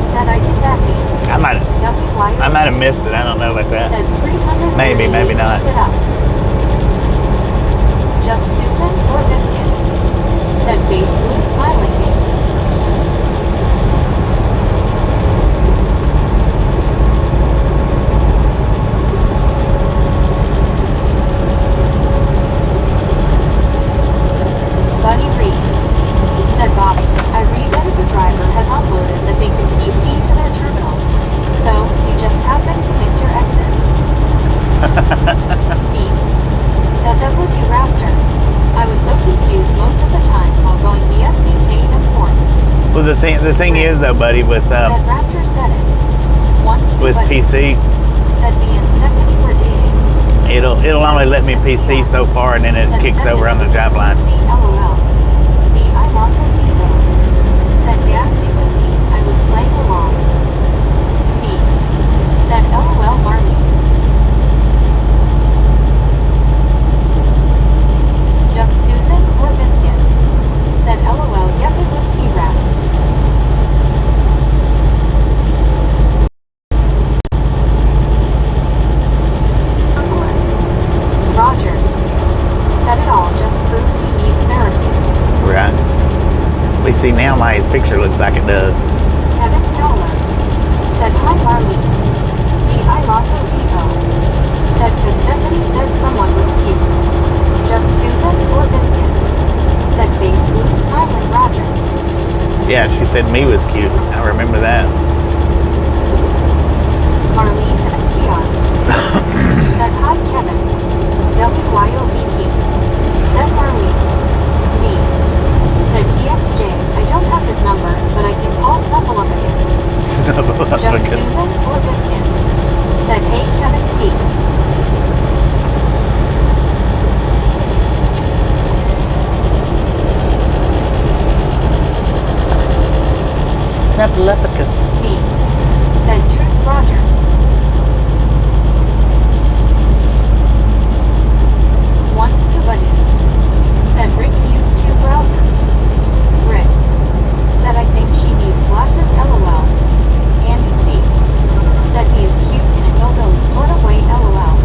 Said I did that B. I might have missed it. I don't know about that. Said 300. Maybe, maybe not. Keep it up. Just Susan or Biscuit. Said face blue smiling me. Buddy Reed. Said Bobby. I read that if a driver has uploaded that they can PC to their terminal. So, you just happen to miss your exit. B. Said that was you, Raptor. I was so confused most of the time while going BSBK and forth. Well, the thing is though, buddy, with Said Raptor said it. Once with Buddy PC, said me and Stephanie were dating. it'll only let me PC so far, and then it Said kicks over on the Stephanie drive line. was PC, LOL. D. I'm also Devo. Said yeah, it was me. I was playing along. B. Said LOL Marley. Just Susan or Biscuit. Said LOL, yep, it was P-Rap. Rogers. Said it all just proves he needs therapy. Right. We see now why his picture looks like it does. Kevin Towler. Said hi Marley. D. I also D.O. Said cause Stephanie said someone was cute. Just Susan or Biscuit. Said face blue smiling Roger. Yeah, she said me was cute. I remember that. Marlene STR. Said hi Kevin. WYOBT. Said Marlene. Me. Said TXJ. I don't have his number, but I can call Snuffleupagus. Just Snuffleupagus. Susan or Biscuit. Said hey Kevin T. Snuffleupagus. B. Said Truth Rogers. Once Culinary. Said Rick used 2 browsers. Rick. Said I think she needs glasses LOL. Andy C. Said he is cute in a hillbilly sort of way LOL.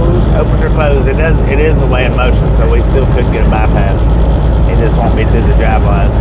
closed, opened or closed. It is a way in motion, so we still could get a bypass. It just won't be through the drive lines.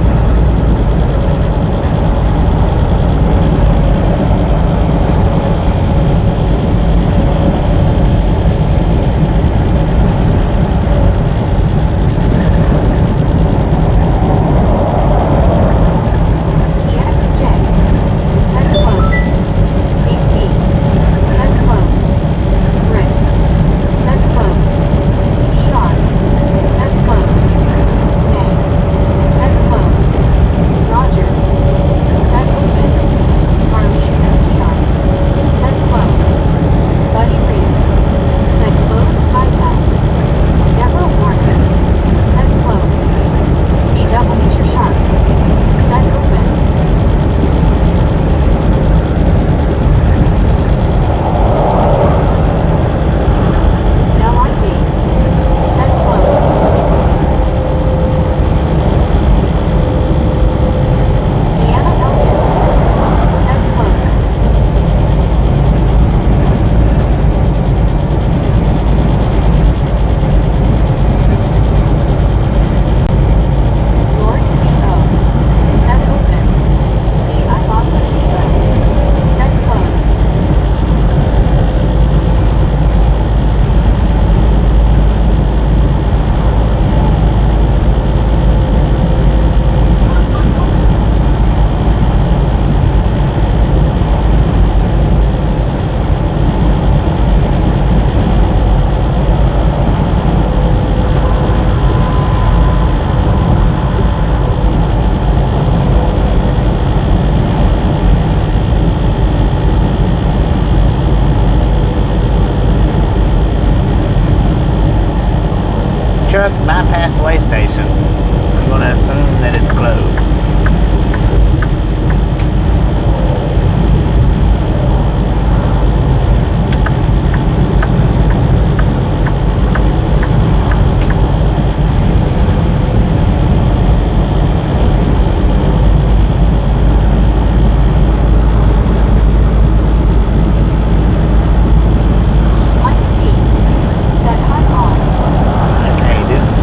Truck bypass way station. I'm going to assume that it's closed.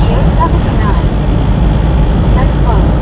Geo 79. Set close.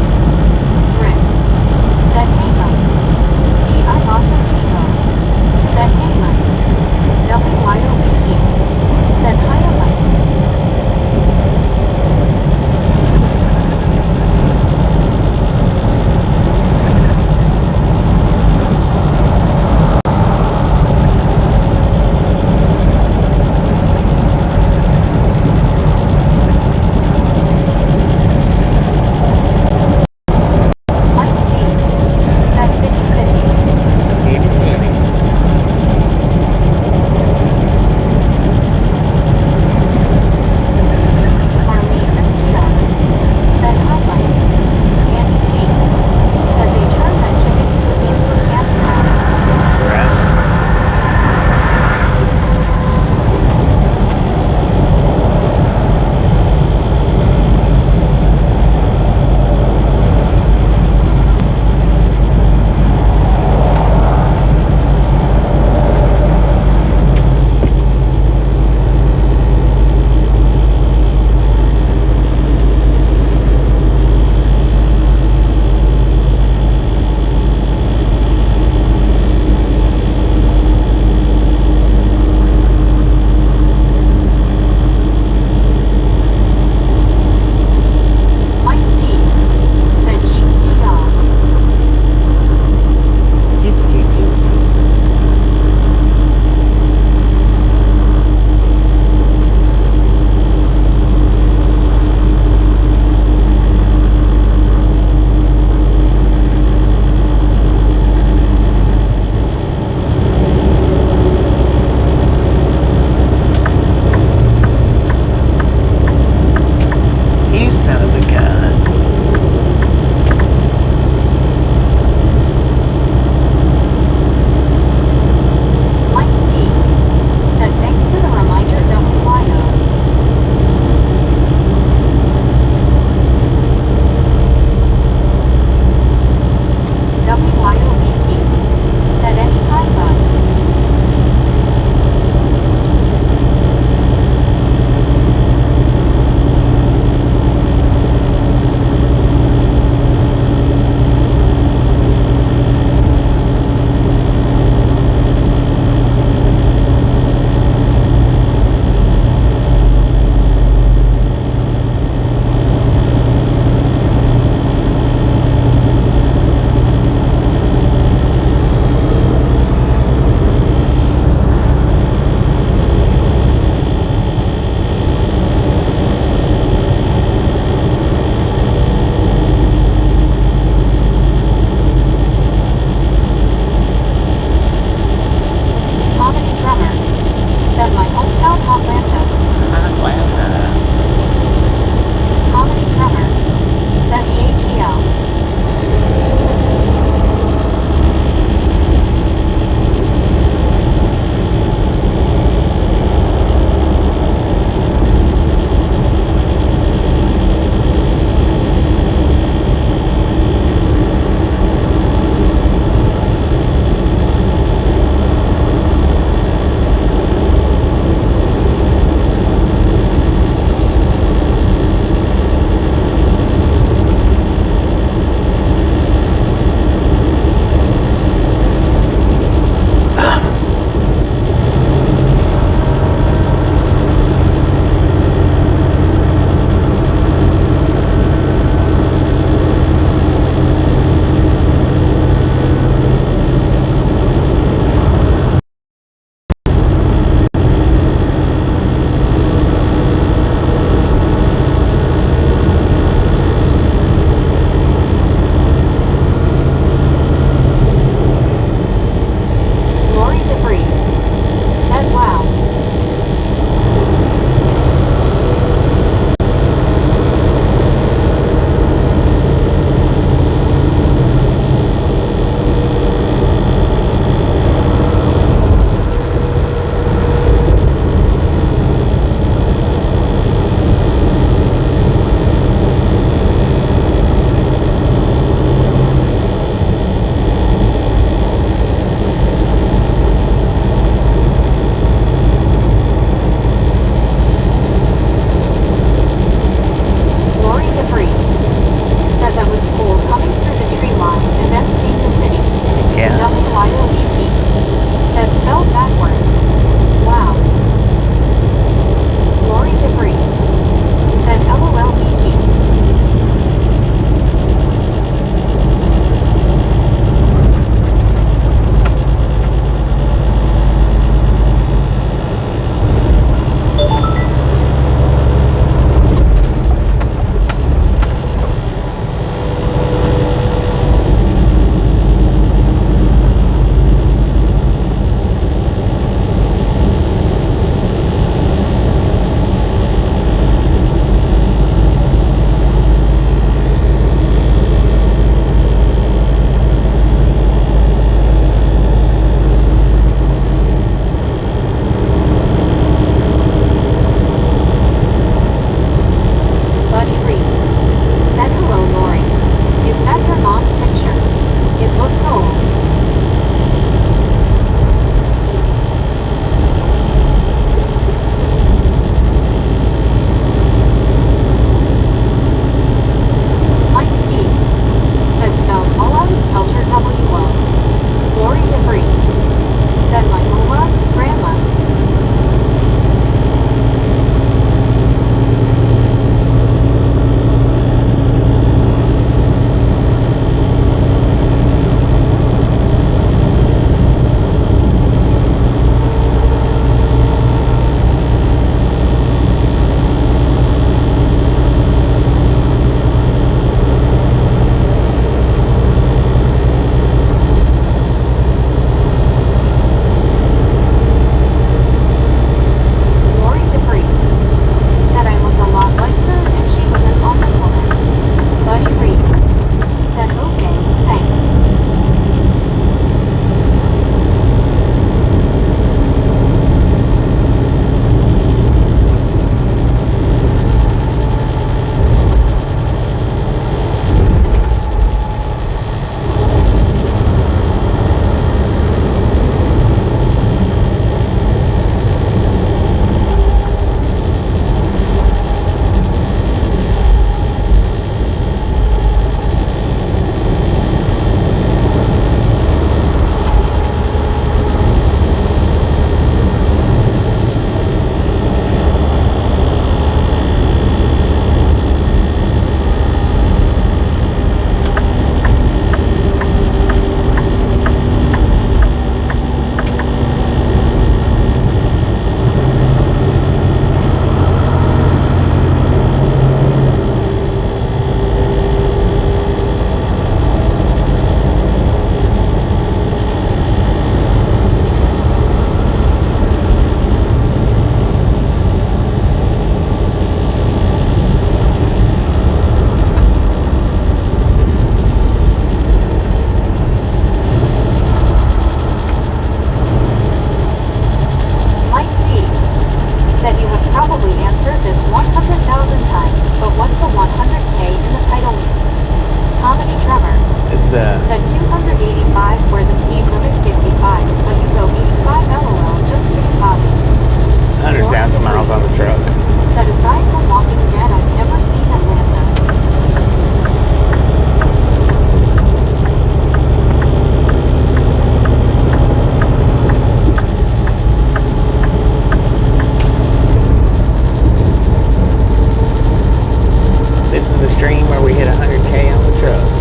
probably answered this 100,000 times, but what's the 100K in the title mean? Comedy Tremor. It's Said 285 where the speed limit 55, but you go 85 LOL, just kidding Bobby. 100,000 miles on the truck. Said aside from Walking Dead, I've never seen Atlanta. This is the stream where we hit 100K on the truck.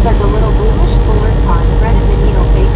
Said the little bluish colored car threaded the needle face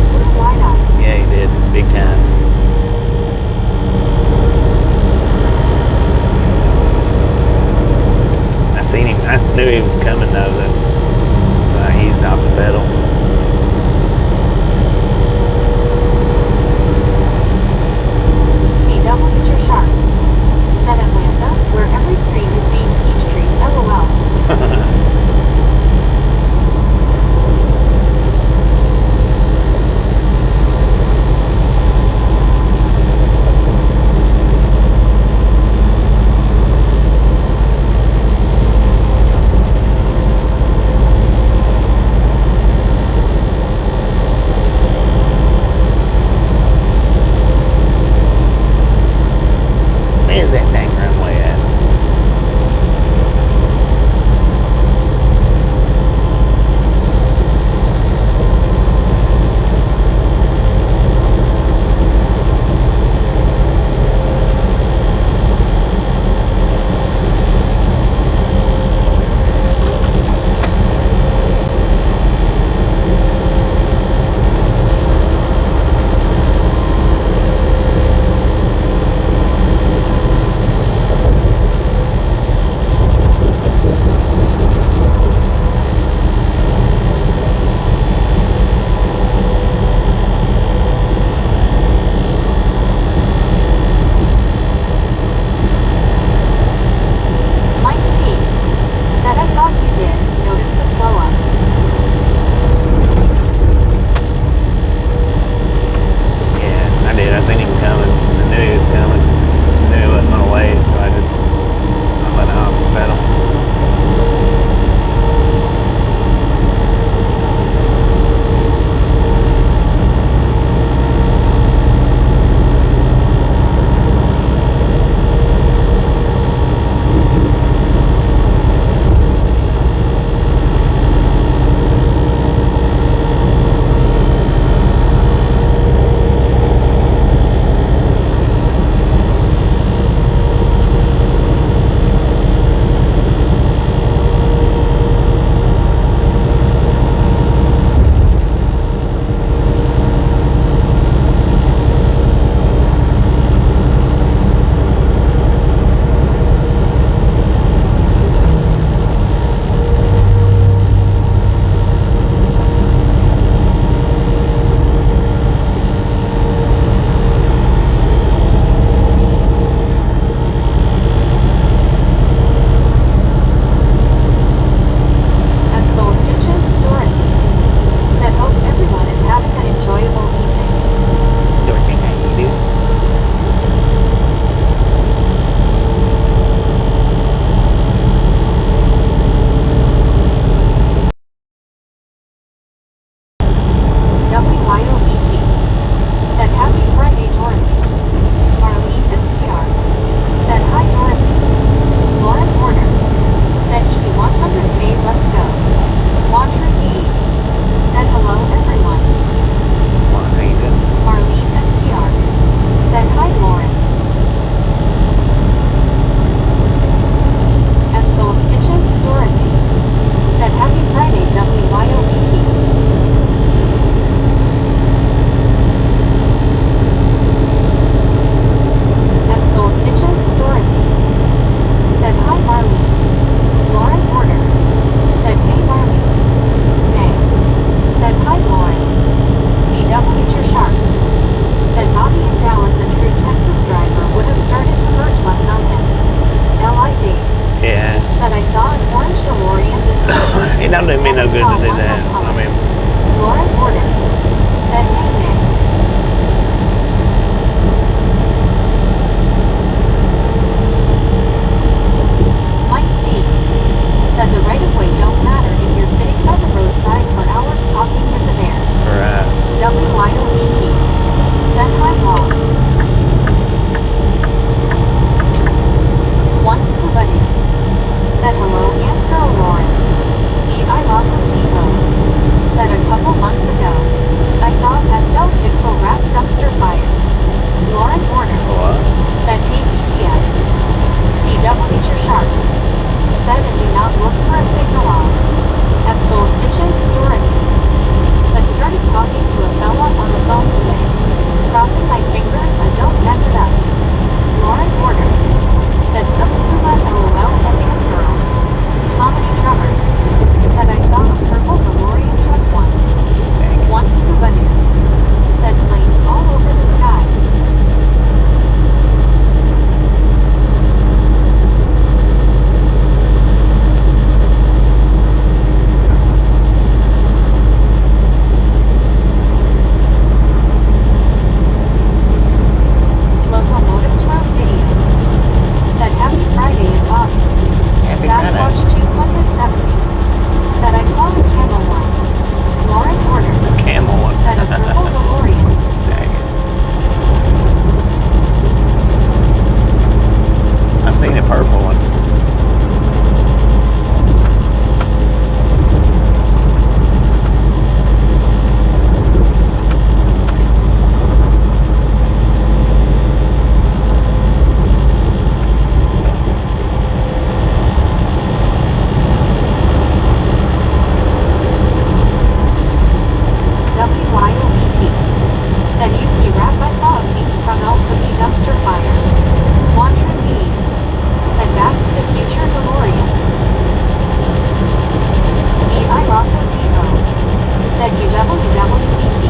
WWET.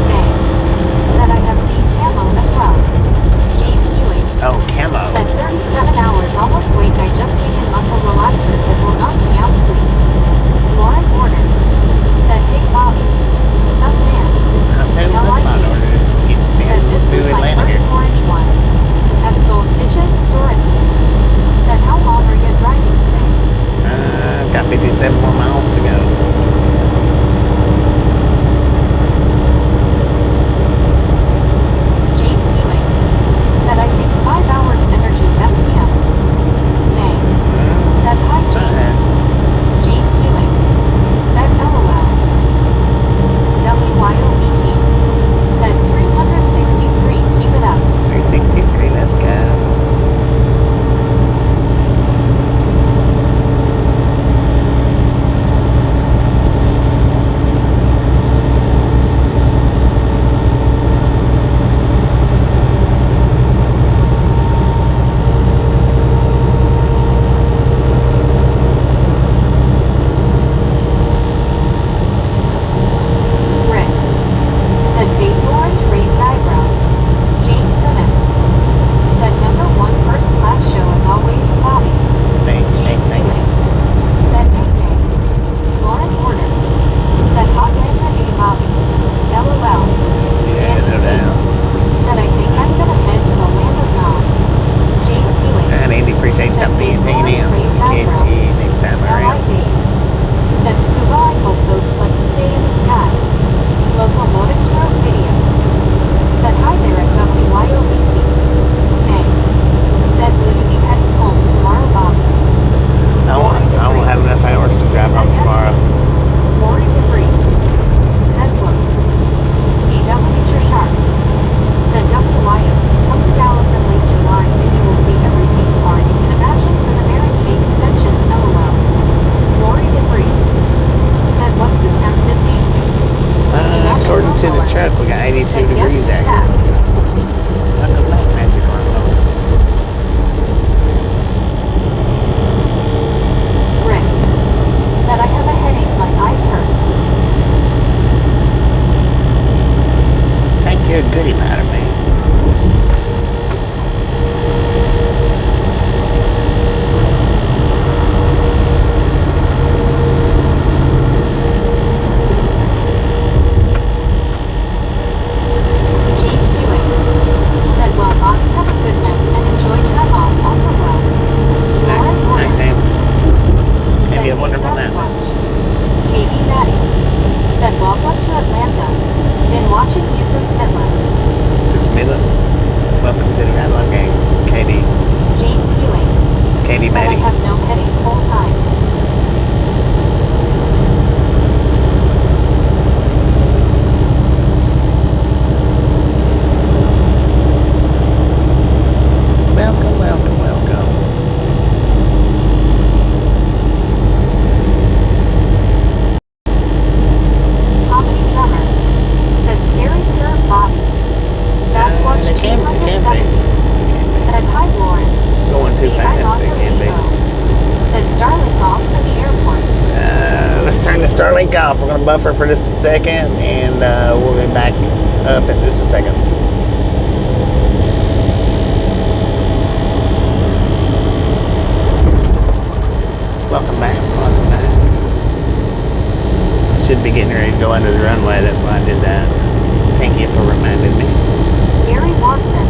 May. Said I have seen camo as well. James Ewing. Oh, camo. Said 37 hours almost wake. I just taken muscle relaxers. It will knock me out sleep. Lauren Warner. Said hey Bobby. Sup man. I'll tell you what's my order is. Said this was my first orange one. At Soul Stitches, Dorothy. Said how long are you driving today? Got 57 more miles to go. James Ewing. Said I think 5 hours energy SPM. May. Said hi James. James Ewing. Said LOL. WYOET. Said 363 keep it up. 363, let's go. Rick. Said face orange raised eyebrow. James Simmons. Said number 1 first class show as always Bobby. Thanks. Ewing. Said hey. Lauren Porter. Said hot Manta A Bobby. LOL. Yeah, no doubt. Said I think I'm gonna head to the land of God. James Ewing. And Andy, appreciate Said something being face singing orange in. raised Catch eyebrow. you next time L.I. around. Dave. Said Scuba I hope those planes stay in the sky. Locomotives road videos. Said hi there at WYOBT. May. Said will you be heading home tomorrow Bobby? I won't have enough hours to drive home tomorrow. Lori DeVries. Said Brooks. CW Sharp. Said WYO. Come to Dallas in late July and you will see everything bar you can imagine for the Mary Kay convention. LOL. Lori DeVries. Said what's the temp this evening? According to the truck, we got 82 Said guess degrees who's out back? here. Welcome back, Magic Lawnmower. Rick. Said I have a headache, my eyes hurt. Thank you, goodie powder, man. James Ewing. Said well Bobby have a good night and enjoy time off also well. Lauren Night, Warner. James. Said Maybe a hey wonderful night. Sasquatch. KD Maddie. Said welcome to Atlanta. Been watching you since Midland. Since Midland. Welcome to the Raleigh gang. KD. James Ewing. KD Said I Maddie. have no headache whole time. Welcome, welcome, welcome. Comedy drummer. Said scary curve Bobby. Sasquatch It can be. 270. Said hi Lauren. Going too I fast, also it can be. Said Starlink off for the airport. Let's turn the Starlink off. We're going to buffer for just a second, and we'll be back up in just a second. Welcome back. Welcome back. Should be getting ready to go under the runway. That's why I did that. Thank you for reminding me. Gary Watson.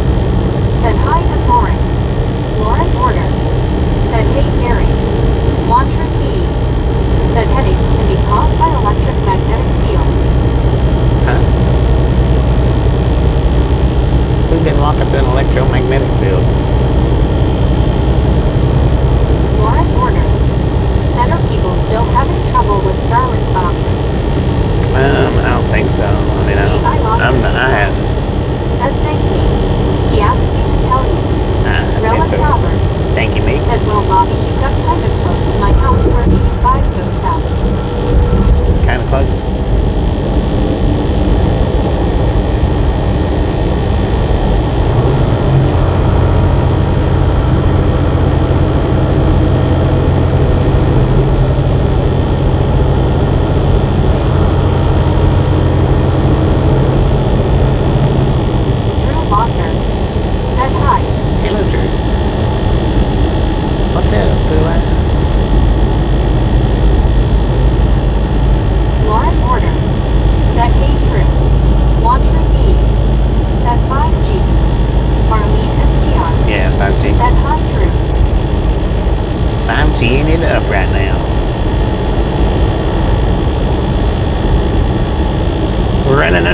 Said hi to Lauren. Lauren Porter. Said hey Gary. Mantra P. Said headaches can be caused by electromagnetic fields. Huh? Who's been walking through an electromagnetic field? Lauren Porter. Said are people still having trouble with Starlink Bobby? I don't think so. I mean, I hadn't. Said thank me. He asked me to tell you. Relic Robert. Thank you, mate. Said well Bobby you got kind of close to my house where 85 goes south.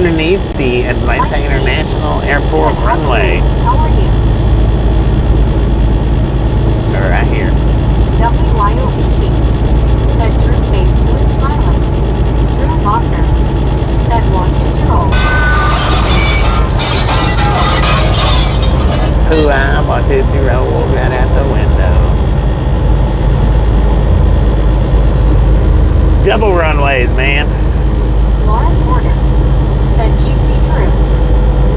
underneath the Atlanta International Airport Said, runway. How are you? Or right here. WYOBT. Said Drew face blue smiling. Drew Wagner. Said 120. Pooh, I'm on Tootsie Roll right out the window. Double runways, man. Lauren Porter. Said Jeetsy Drew.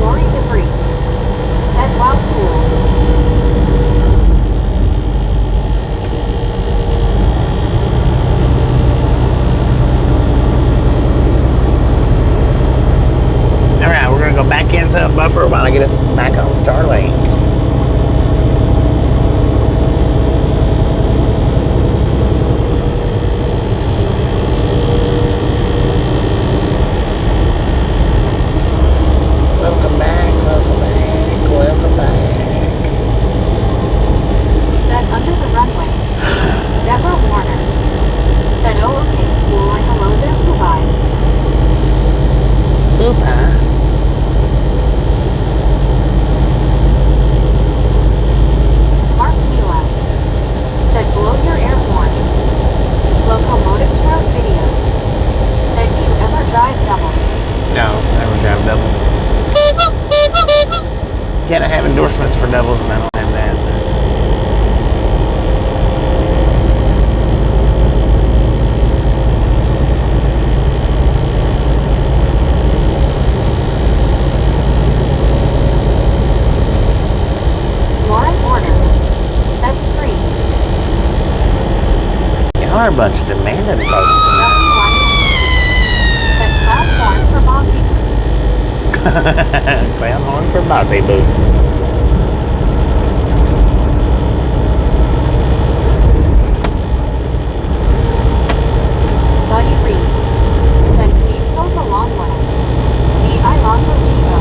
Lori DeVries. Said wow cool. Alright, we're gonna go back into a buffer while I get us back on Starlink. Welcome back, welcome back, welcome back. Said under the runway. Deborah Warner. Said oh okay cool and hello there goodbye. Goodbye. Mark Milas. Said blow your air horn. Locomotives wrote videos. Said do you ever drive doubles? No, never drive doubles. Yet I have endorsements for doubles and I don't have that. Lauren Warner. Said screen. Y'all are a bunch of demanding folks tonight. WYOBT. Said cloud horn for bossy boots. Clown horn for bossy boots. Buddy Reed. Said please close a long one. D.I. Lasso D.O.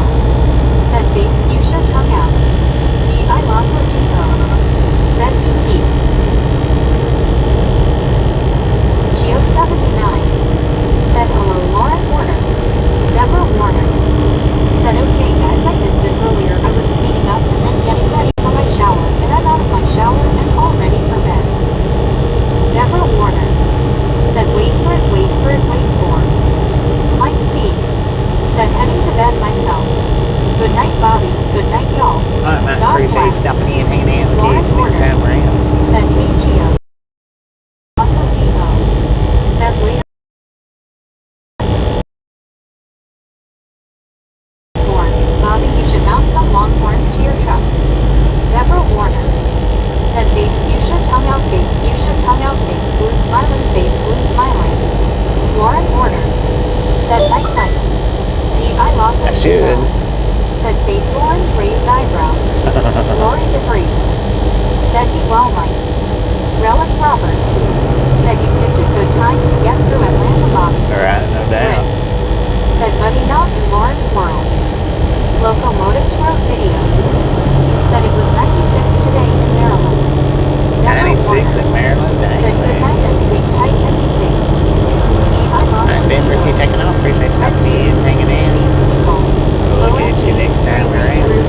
Said base fuchsia tongue out. D.I. Lasso D.O. Said BT. Geo 79. Said hello Lauren Warner. Deborah Warner. Said okay guys I missed it earlier. I was cleaning up and then getting ready for my shower and I'm out of my shower and all ready for bed. Deborah Warner. Said wait for it, wait for it, wait for. Mike D. Said heading to bed myself. Good night Bobby. Good night y'all. Alright, man. God Appreciate you bless. stopping in, hanging out with Lauren kids next Porter. time around. Said hey Geo. Also Demo. Said later. Horns. Bobby you should mount some long horns to your truck. Deborah Warner. Said face fuchsia tongue out face fuchsia tongue out face blue smiling. Lauren Porter. Said night night. D.I. Lawson. I should. Said face orange raised eyebrow. Lori DeVries. Said be well Mike. Relic Robert. Said you picked a good time to get through Atlanta Bobby. Alright, no doubt. Said buddy not in Lauren's world. Locomotives wrote videos. Said it was 96 today in Maryland. Deborah 96 Warner. in Maryland. Dang, Said good night man. and sleep tight and be safe. D.I. Lawson. Alright, Denver, if you're taking off, appreciate you stopping in, hanging in. These people. We'll look at you next time around.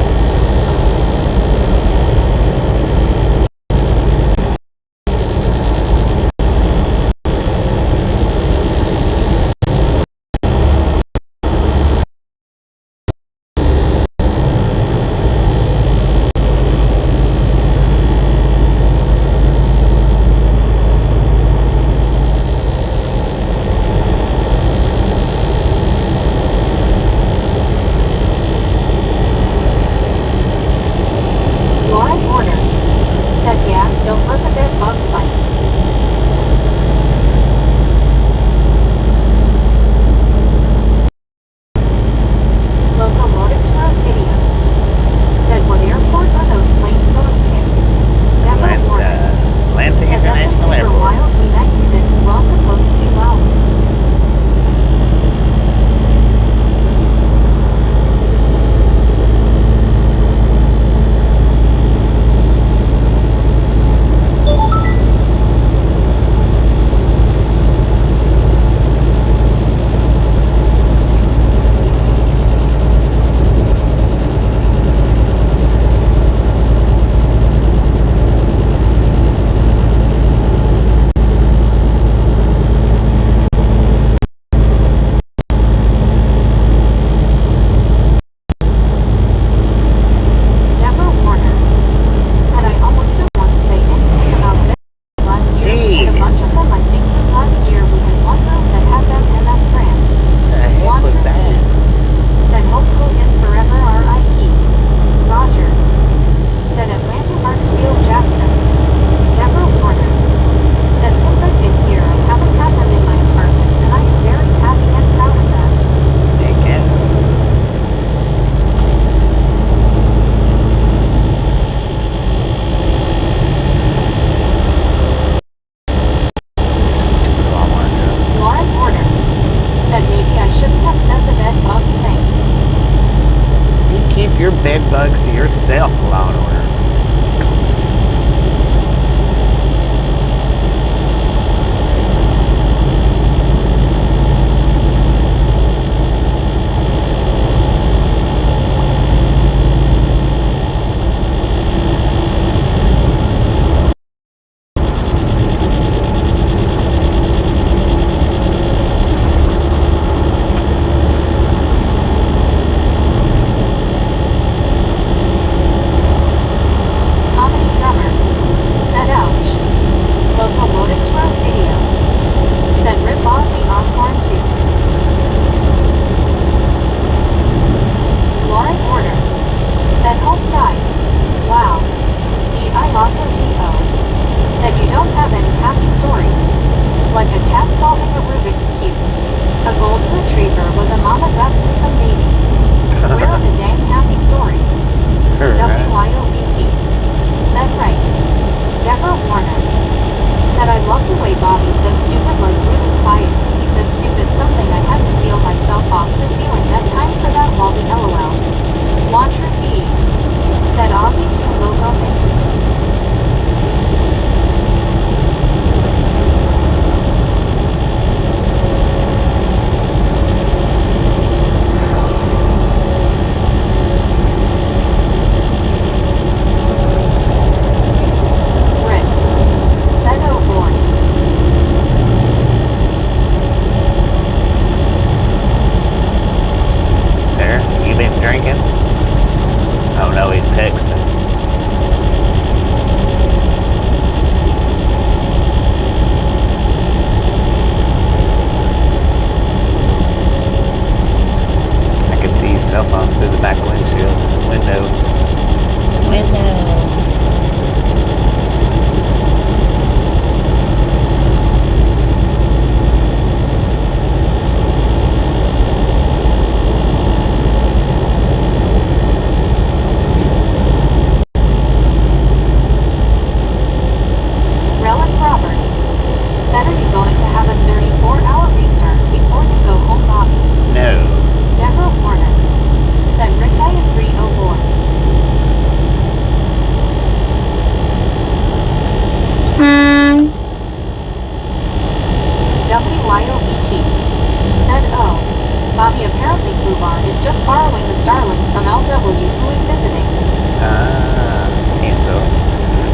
bed bugs to yourself, Law and Order.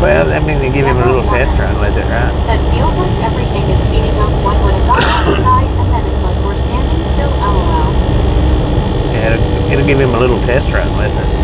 Well, I mean, they give him a little test run with it, right? Said feels like everything is speeding up when it's on the side, and then it's like we're standing still, LOL. Yeah, it'll give him a little test run with it.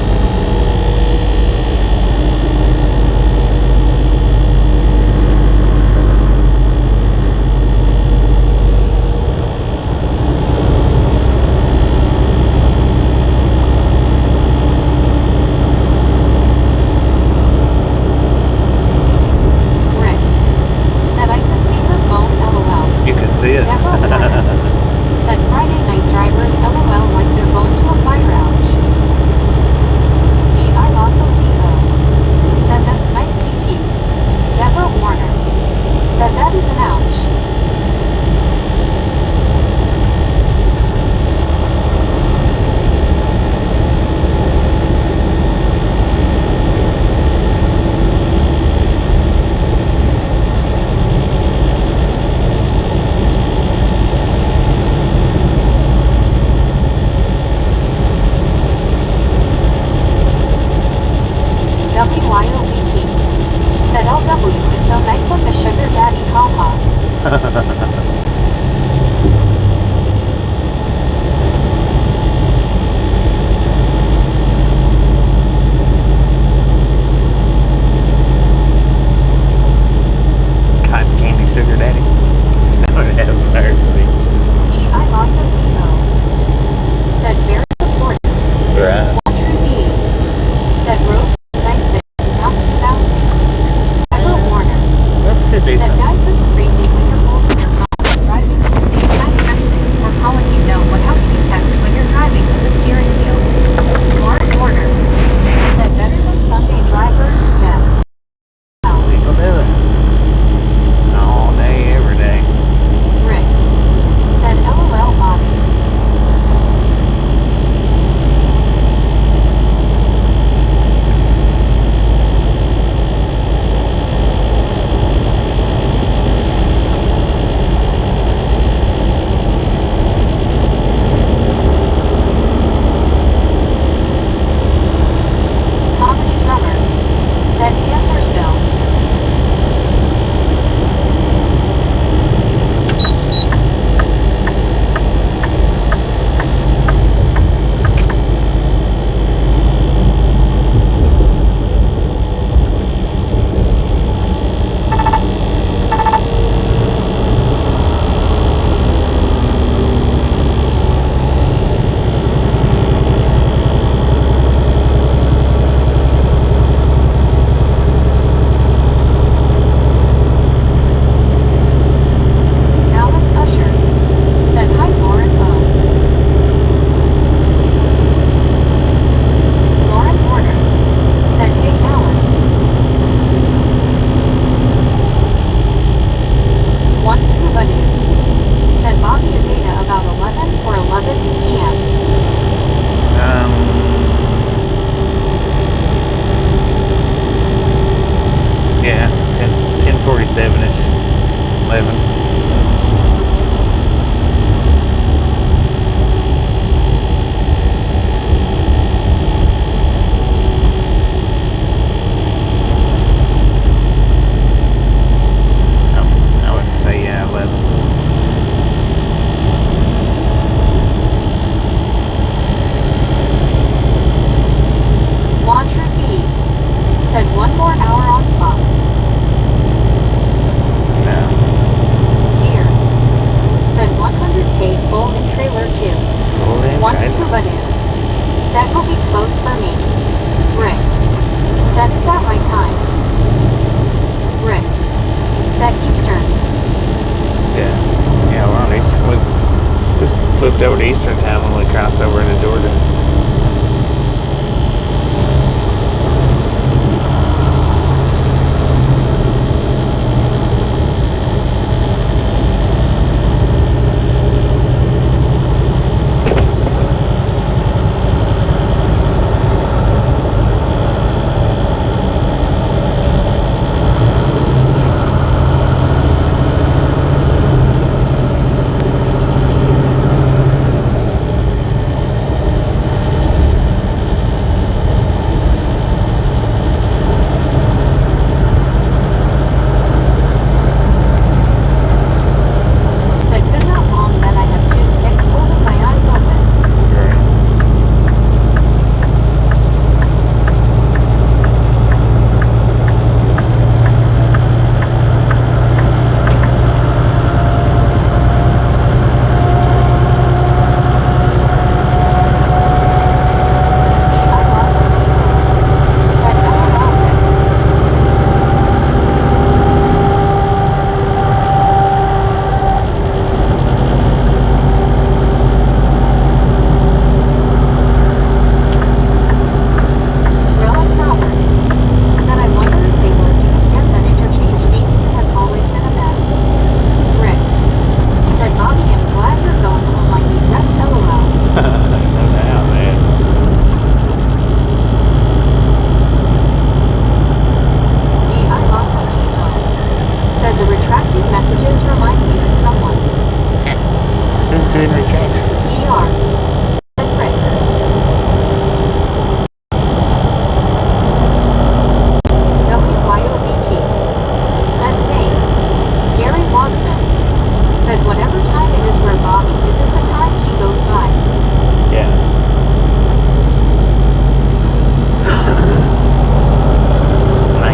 looped over to Eastern Town when we crossed over into Georgia.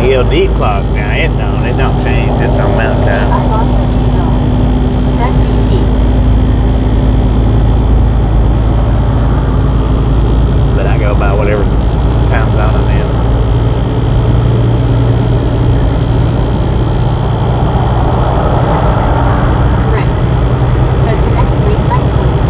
ELD clock now. It don't change. It's on Mountain Time. I also T-bill. Set BT. But I go by whatever time zone I'm in. Rick. Set to any late night sleep.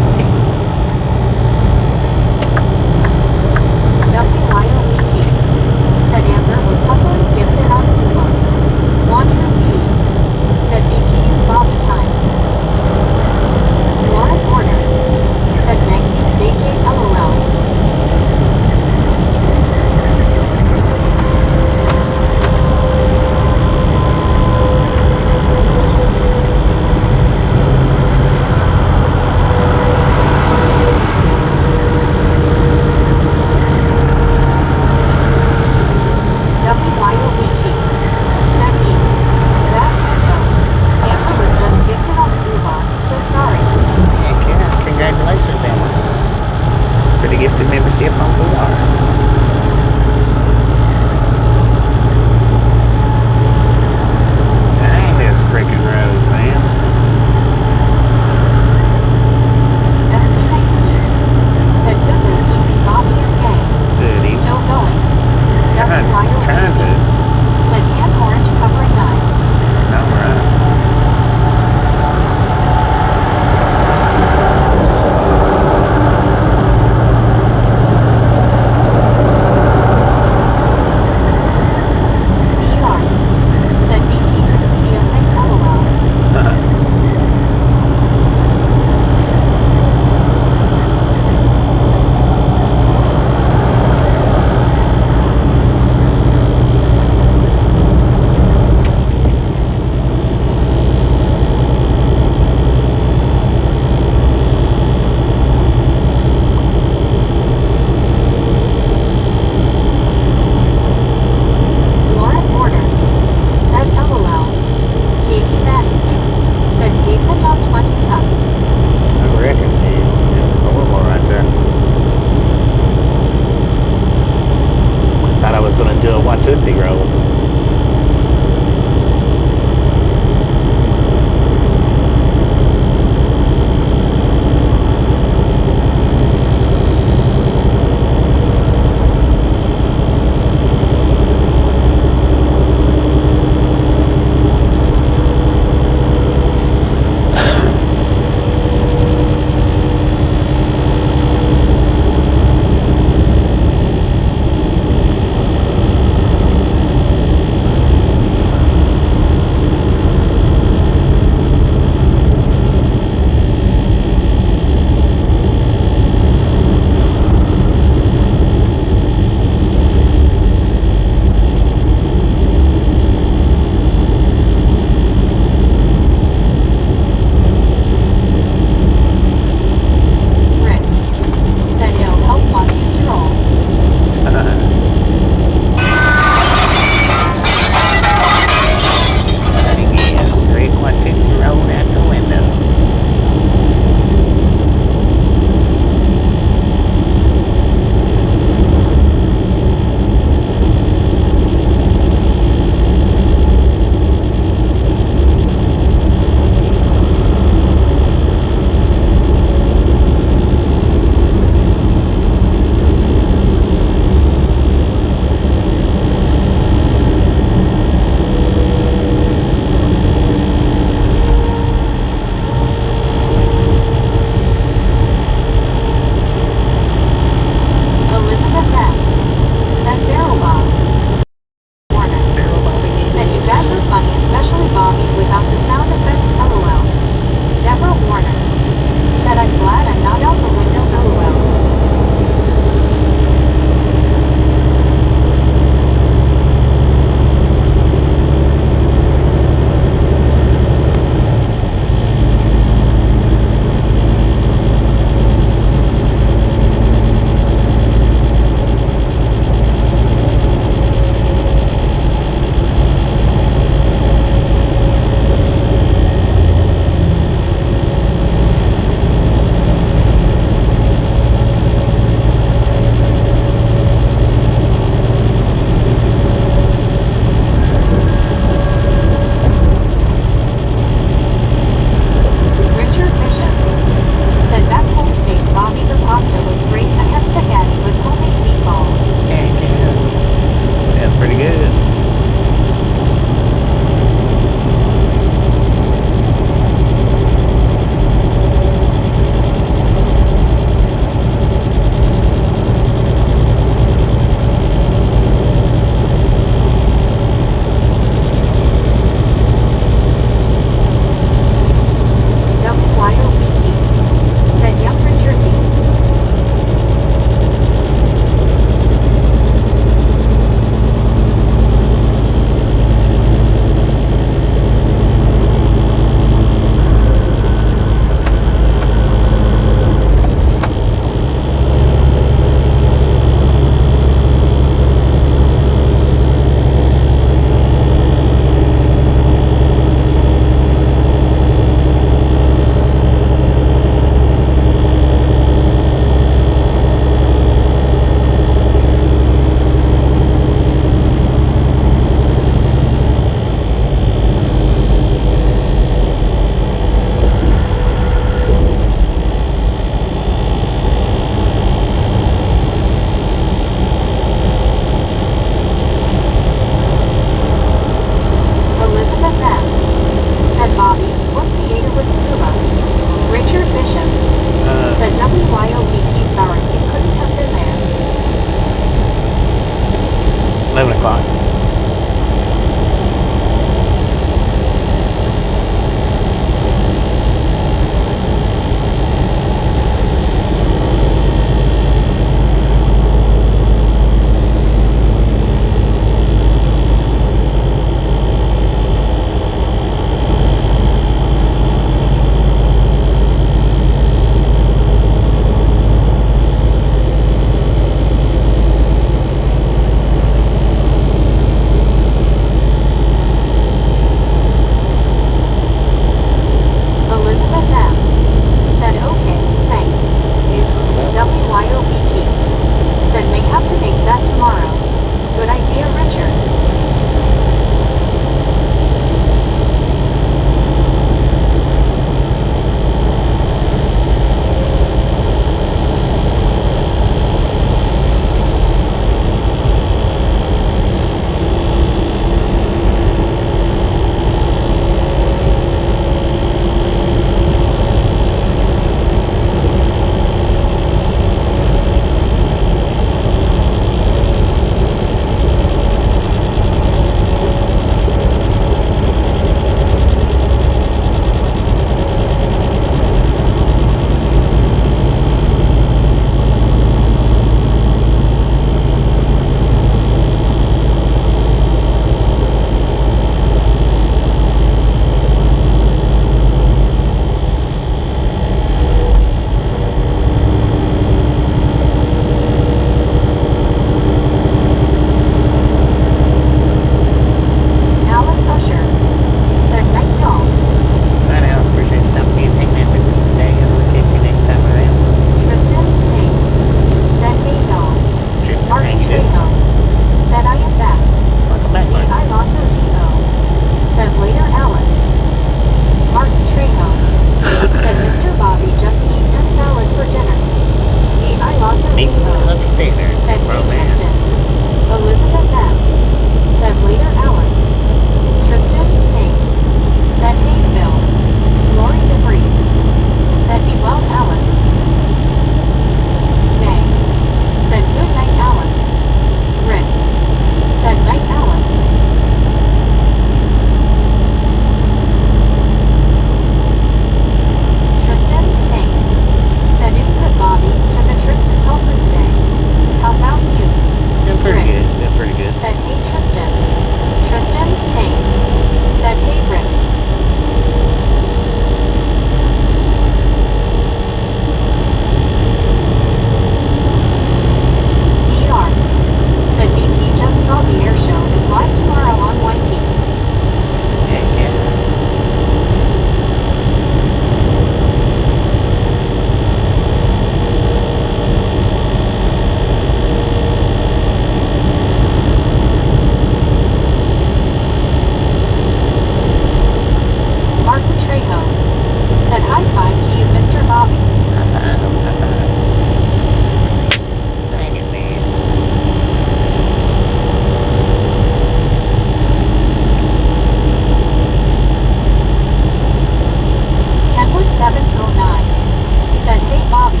709 said, "Hey Bobby."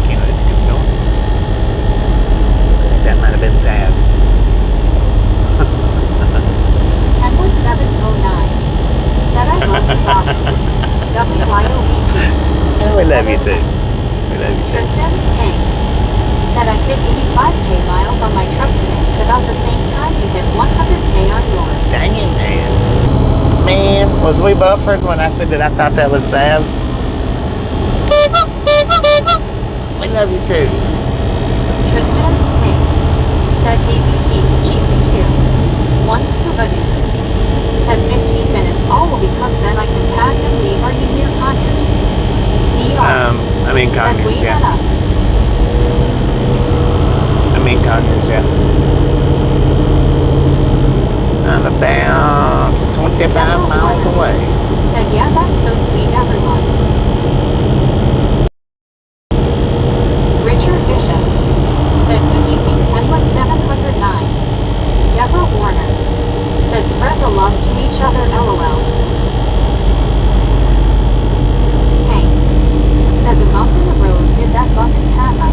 Can't let it keep going. I think that might have been Sabs. Kenwood 709 said, "I love you, Bobby." WYOBT. Oh, we love you too. We love you too. Tristan Hank said, "I hit 85k miles on my truck today at about the same time you hit 100k on yours." Dang it, man. Man, was we buffered when I said that I thought that was Sabs? We love you too. Tristan Hank said, "Hey BT, Jeetsy 2. One Scuba dude." Said 15 minutes, all will be cooked, then I can pack and leave. Are you near Conyers? I'm in said, Conyers, "Wait yeah. at us." I'm in Conyers, yeah. I'm about 25 miles away. Said, "Yeah, that's so sweet, everyone." Richard Bishop said, "Good evening, Kenwood 709. Deborah Warner said, "Spread the love to each other, LOL." Hank said, "The bump in the road did that bump in Katma."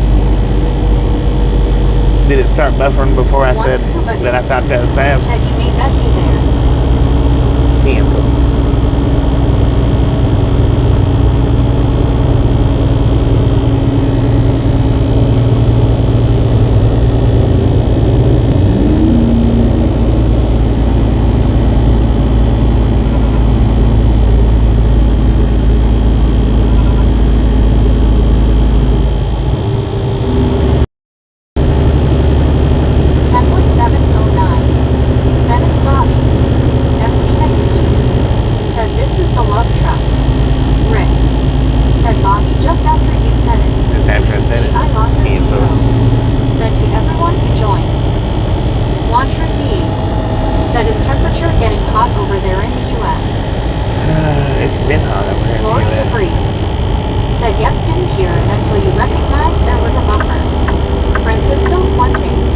Did it start buffering before I One said Scuba dude that I thought that was Sabs? said, "You may bet me there." 10. Kenwood 709 said, "It's Bobby." SC Knightsky said, "This is the love truck." Rick said, "Bobby, just after you said it." Just after I said it. I lost it 10. said, "To everyone who joined." Wantra V said, "Is temperature getting hot over there in the US?" It's been hot over here in Lori the US. DeVries said, "Yes, didn't hear it until you recognized there was a buffer." Francisco Fuentes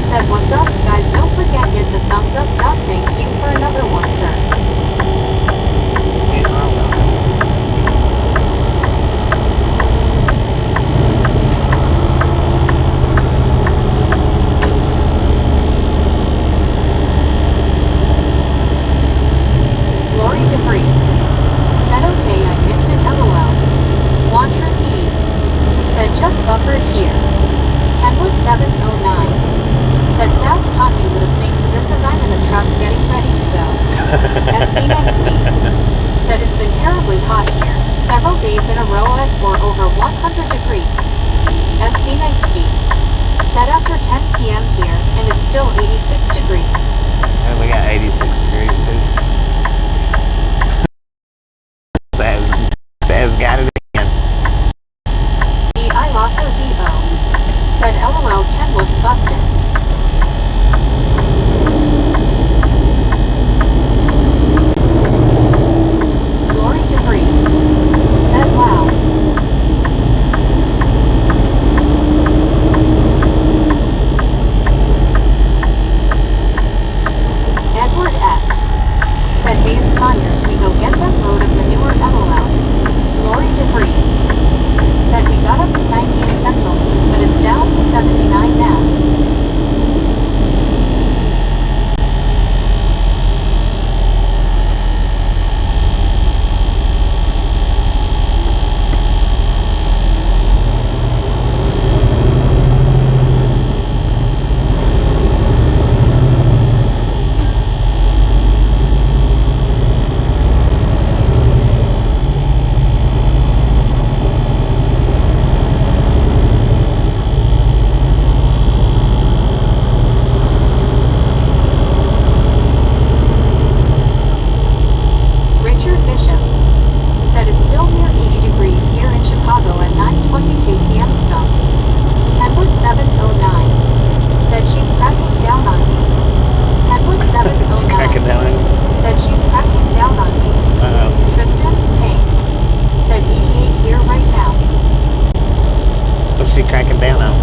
said, "What's up, guys? Don't forget hit the thumbs up. Thank you for another one, sir." You are welcome. Lori DeVries said, "Okay, I missed it, LOL." Wantra V said, "Just buffered here." Kenwood 709 said, "Sab's caught me listening to this as I'm in the truck getting ready to go." SC Nensky said, "It's been terribly hot here. Several days in a row or over 100 degrees." SC Nensky said, "After 10 p.m. here, and it's still 86 degrees." And we got 86 degrees too. Sab's got it again. I also DO said, "LOL, Kenwood busted." Lori DeVries said, "Wow." Edward S said, "Hey, it's Conyers, we go get that load of manure, LOL." Lori DeVries said, "We got up to 90 in Central, but it's down to 79 now." Richard Bishop said, "It's still near 80 degrees here in Chicago at 9:22 p.m. Skunk." Kenwood 709 said, "She's cracking down on me." Kenwood She's cracking 709 down on you. said, "She's cracking down on me." Tristan Hank said, 88 here right now. What's she cracking down on?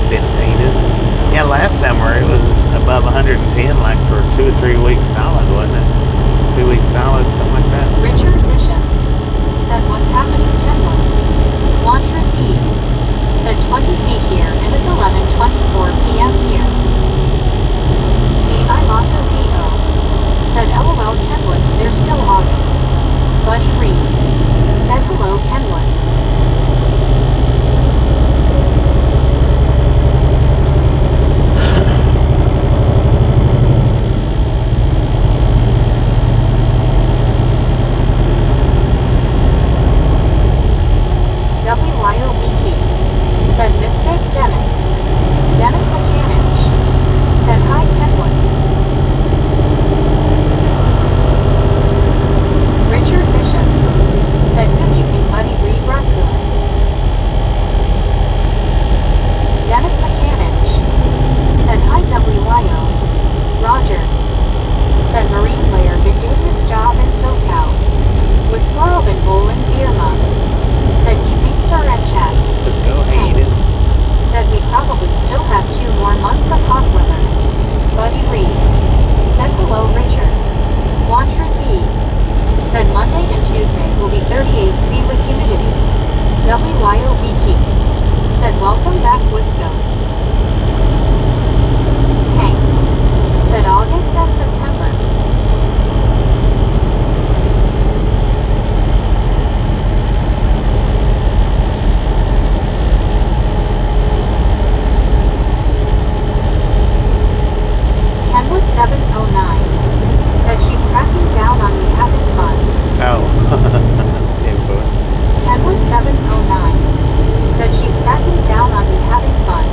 Didn't see it. Yeah, last summer it was above 110 like for 2 or 3 weeks solid, wasn't it? 2 weeks solid, something like that. Richard Bishop said, what's happening, Kenwood? Wantra V said 20C here and it's 11:24 p.m. here. D.I. Lasso D.O. said, LOL Kenwood, there's still August. Buddy Reed said, hello Kenwood. WYOBT said Misfit Dennis. Dennis Mechanic said hi Kenwood. Richard Bishop said good evening buddy Reed Raccoon. Dennis Mechanic said hi WYO. Rogers said Marine Layer been doing its job in SoCal. Whisperl been bowling beer mug. Said evening sir and chat. Let's go, Hayden. Said we probably still have 2 more months of hot weather. Buddy Reed said hello Richard. Wantra V said Monday and Tuesday will be 38C with humidity. WYOBT said welcome back Wisco. Hank said August and September. Kenwood 709 said she's cracking down on me having fun. Oh. Timbo. Kenwood 709 said she's cracking down on me having fun.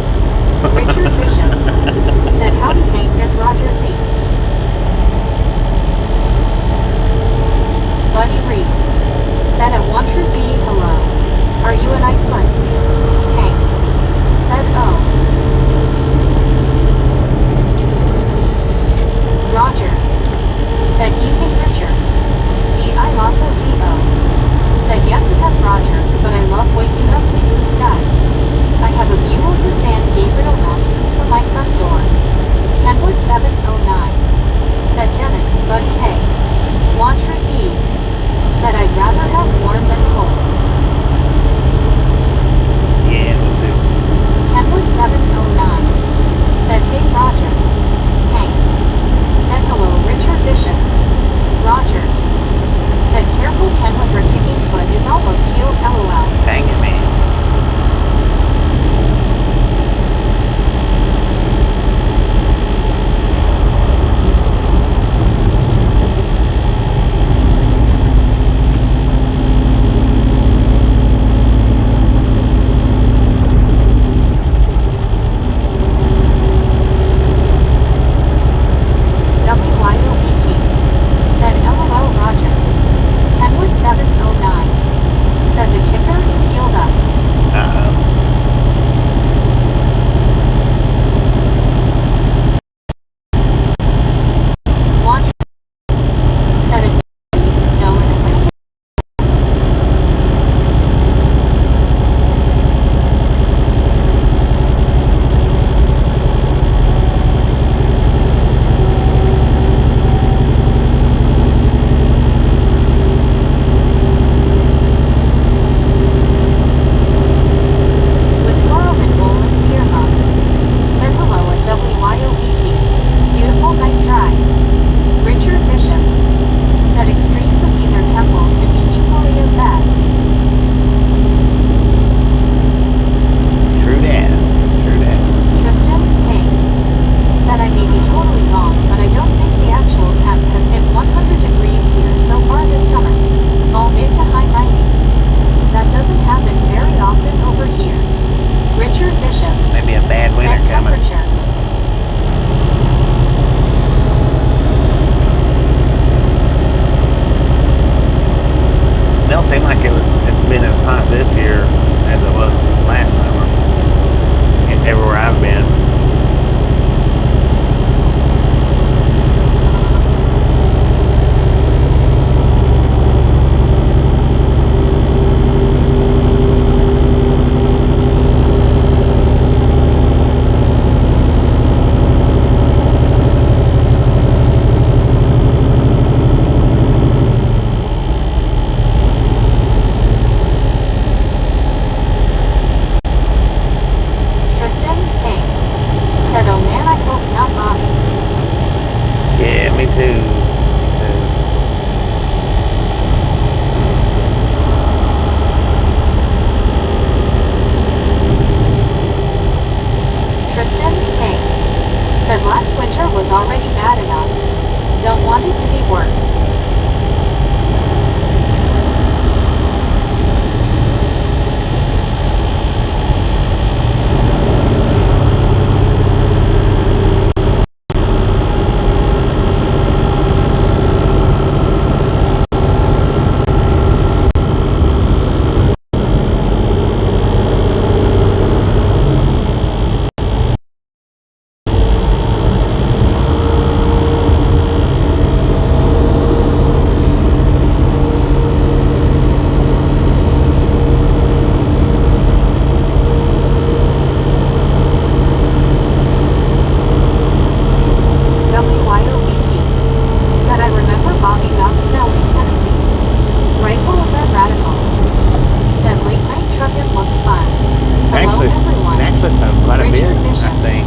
quite a bit, Richard Bishop I think.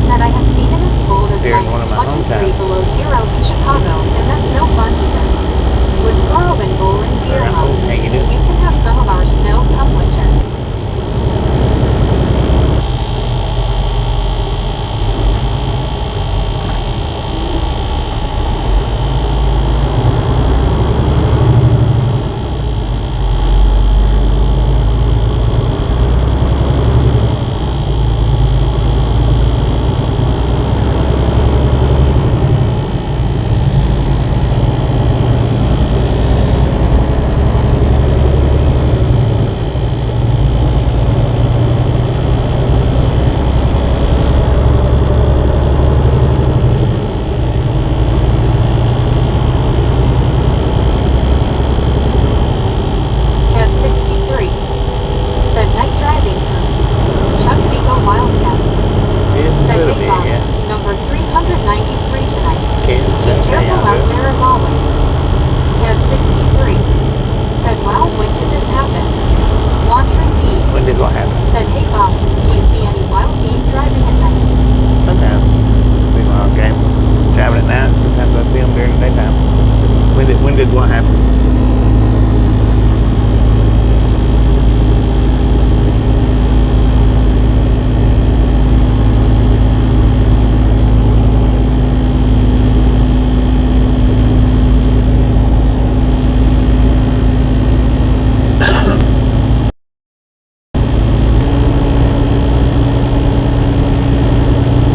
said I have seen it as cold as Here in one of my -23 hometowns. below zero in Chicago, and that's no fun either. Was Garland Bowling beer Raffles, how you doing? You can have some of our snow come winter. Kev 63 said night driving crew. Chuck Vigo Wildcats. Just a Said little hey bit, Bob, yeah. number 393 tonight. Can't Be tell careful how out good. there as always. Kev 63 said wow, when did this happen? Wandering V When did what happen? said hey Bob, do you see any wild game driving at night? Sometimes. See wild game. Driving at night, sometimes I see them during the daytime. When did what happen?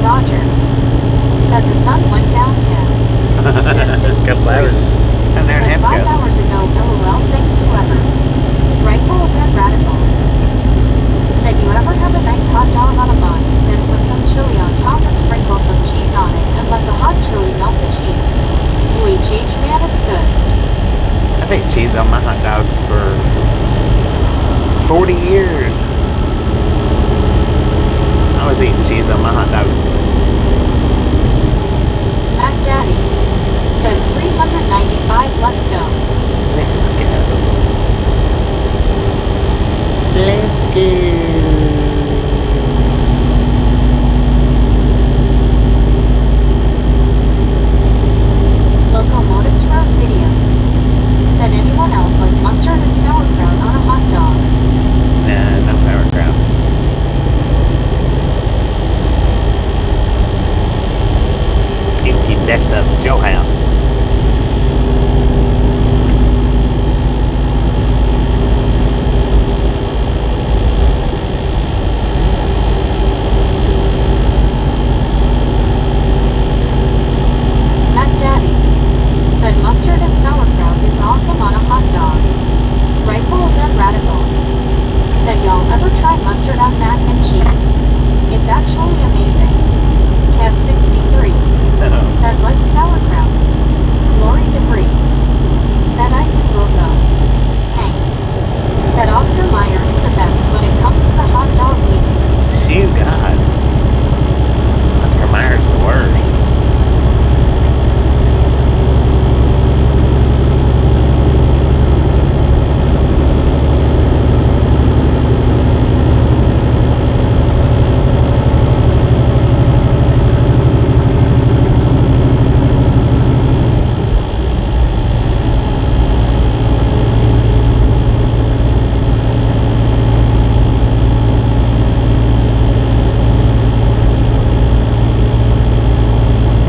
Rogers said the sun went down, Kev. A couple hours. An hour and a Said half 5 ago. hours ago, LOL, thanks whoever. Rifles and radicals. Said you ever have a nice hot dog on a bun, then put some chili on top and sprinkle some cheese on it, and let the hot chili melt the cheese. UHH, man, it's good. I've ate cheese on my hot dogs for 40 years. I was eating cheese on my hot dogs. Mac Daddy said 395, let's go. Let's go. Let's go. Locomotives Road videos. Said anyone else like mustard and sauerkraut on a hot dog? Nah, no sauerkraut. You keep that stuff at your house. Mac Daddy said mustard and sauerkraut is awesome on a hot dog. Rifles and radicals. Said y'all ever try mustard on mac and cheese? It's actually amazing. Kev 63 said let's sauerkraut. Lori DeVries said I do love them. Hank said Oscar Mayer is the best when it comes to the hot dog wings. Shoot, God. Oscar Mayer's the worst.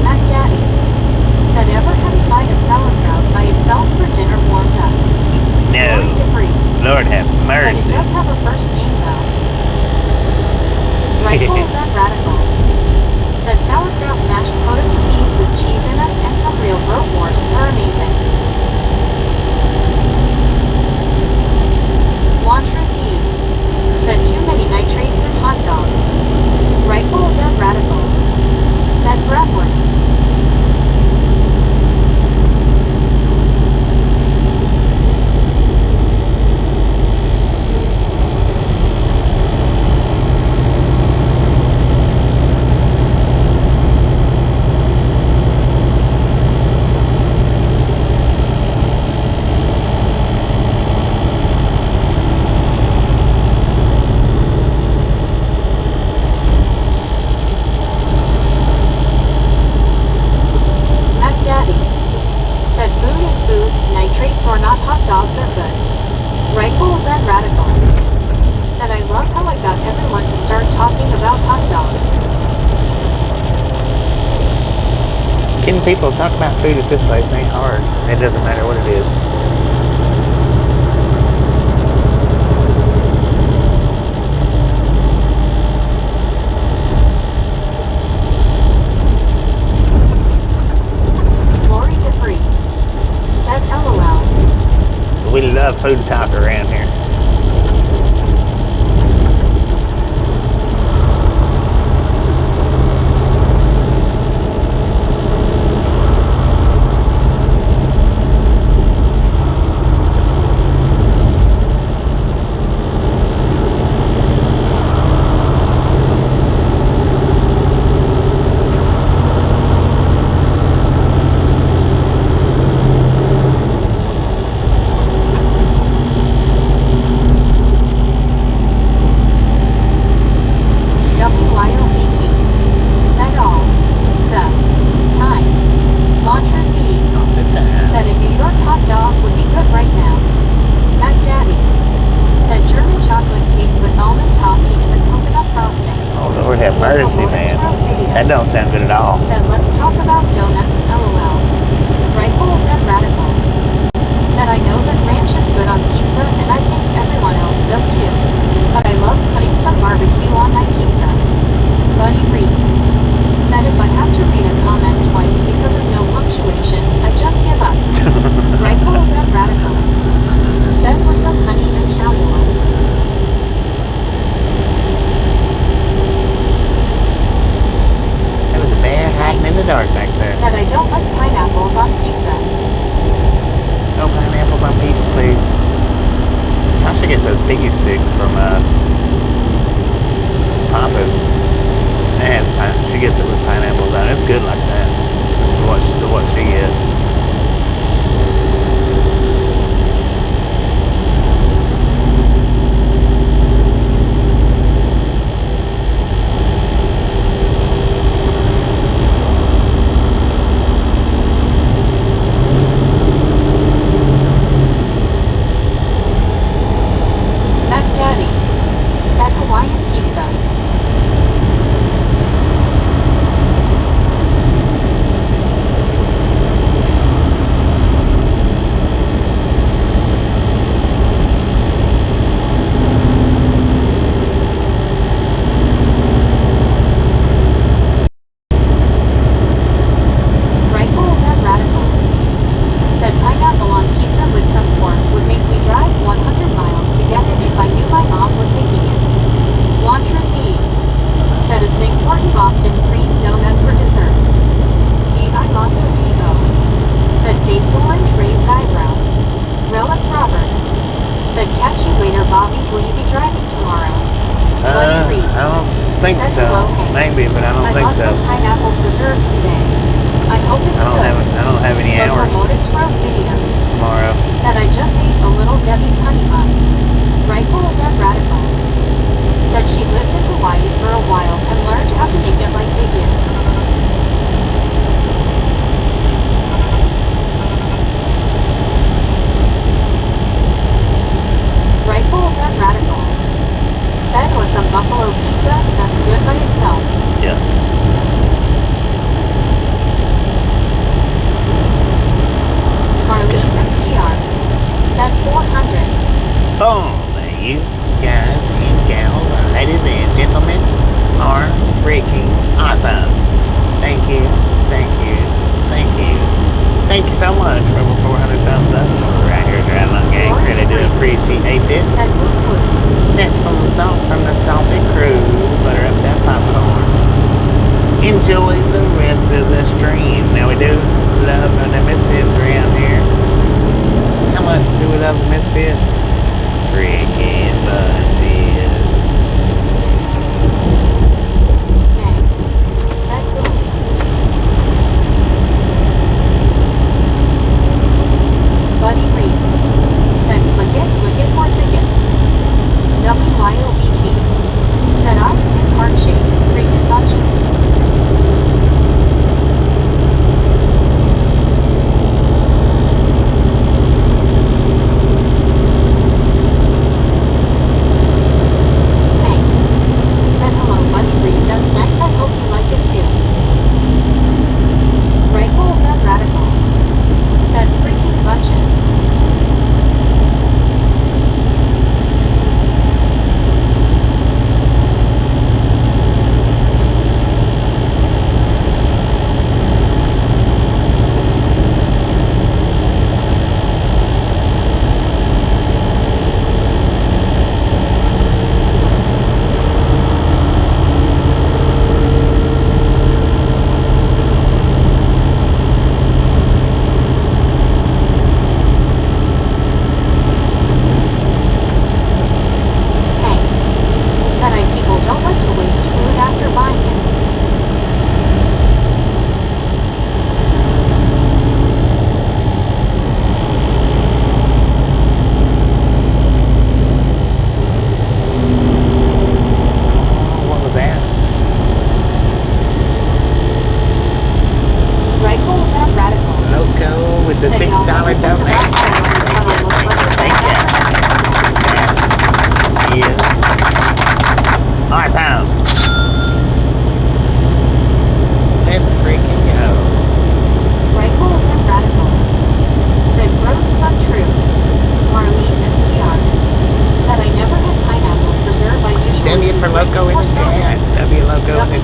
Mac Daddy said ever had a side of sauerkraut by itself for dinner warmed up. Lori No. DeVries Lord have said it mercy. does have a first name though. Rifles and radicals. Said sauerkraut mashed patatas with cheese in it and some real bratwursts are amazing. Wantree said too many nitrates in hot dogs. Rifles and radicals. Said bratwursts. people talk about food at this place. It ain't hard. It doesn't matter what it is. We love food talk around here. Mercy, man. That don't sound good at all. Said, let's talk about donuts, LOL. Rifles and radicals. Said, I know that ranch is good on pizza, and I think everyone else does too. But I love putting some barbecue on my pizza. Buddy Reed. Said, if I have to read a comment twice because of no punctuation, I just give up. Rifles and radicals. Said, for some honey and chow boy. Hiding in the dark back there. Said I don't like pineapples on pizza. No pineapples on pizza, please. Tasha gets those piggy sticks from Papa's. She gets it with pineapples on it. It's good like that. What she gets.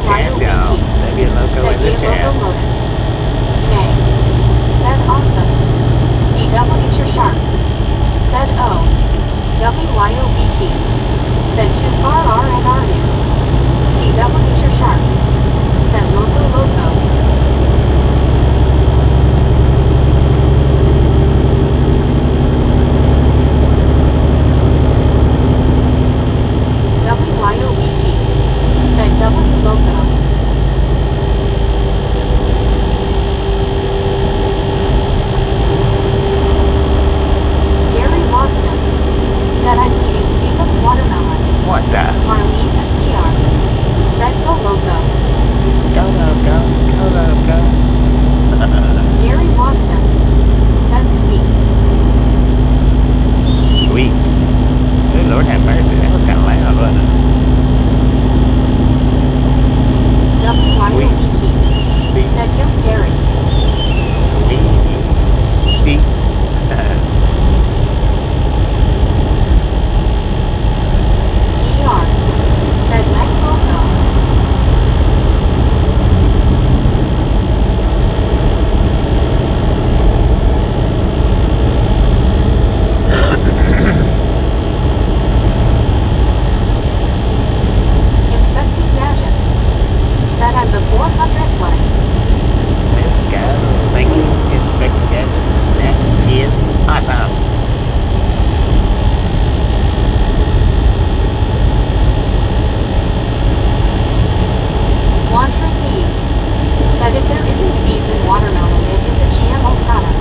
chat, y'all. W Loco said in the Ye chat. Loco Lotus. Nay. Said awesome. CW You're sharp. Said O. WYOBT. Said too far RNRU. CW You're sharp. Said Loco Loco. WYOBT. Said W Loco. Gary Watson. Said I'm eating seedless watermelon. What the? Marlene STR. Said go loco. Go Loco. Go Loco. Gary Watson. Said sweet. Sweet. Good Lord have mercy. That was kind of loud, wasn't it? WYOBT. Sweet. Said yep Gary. Sweet. Sweet. ER. Said nice loco. Inspecting gadgets. Said I'm the 400th one. Let's go. Thank you, Inspector Gadgets. That is awesome. Wantra V. Said if there isn't seeds in watermelon, it is a GMO product.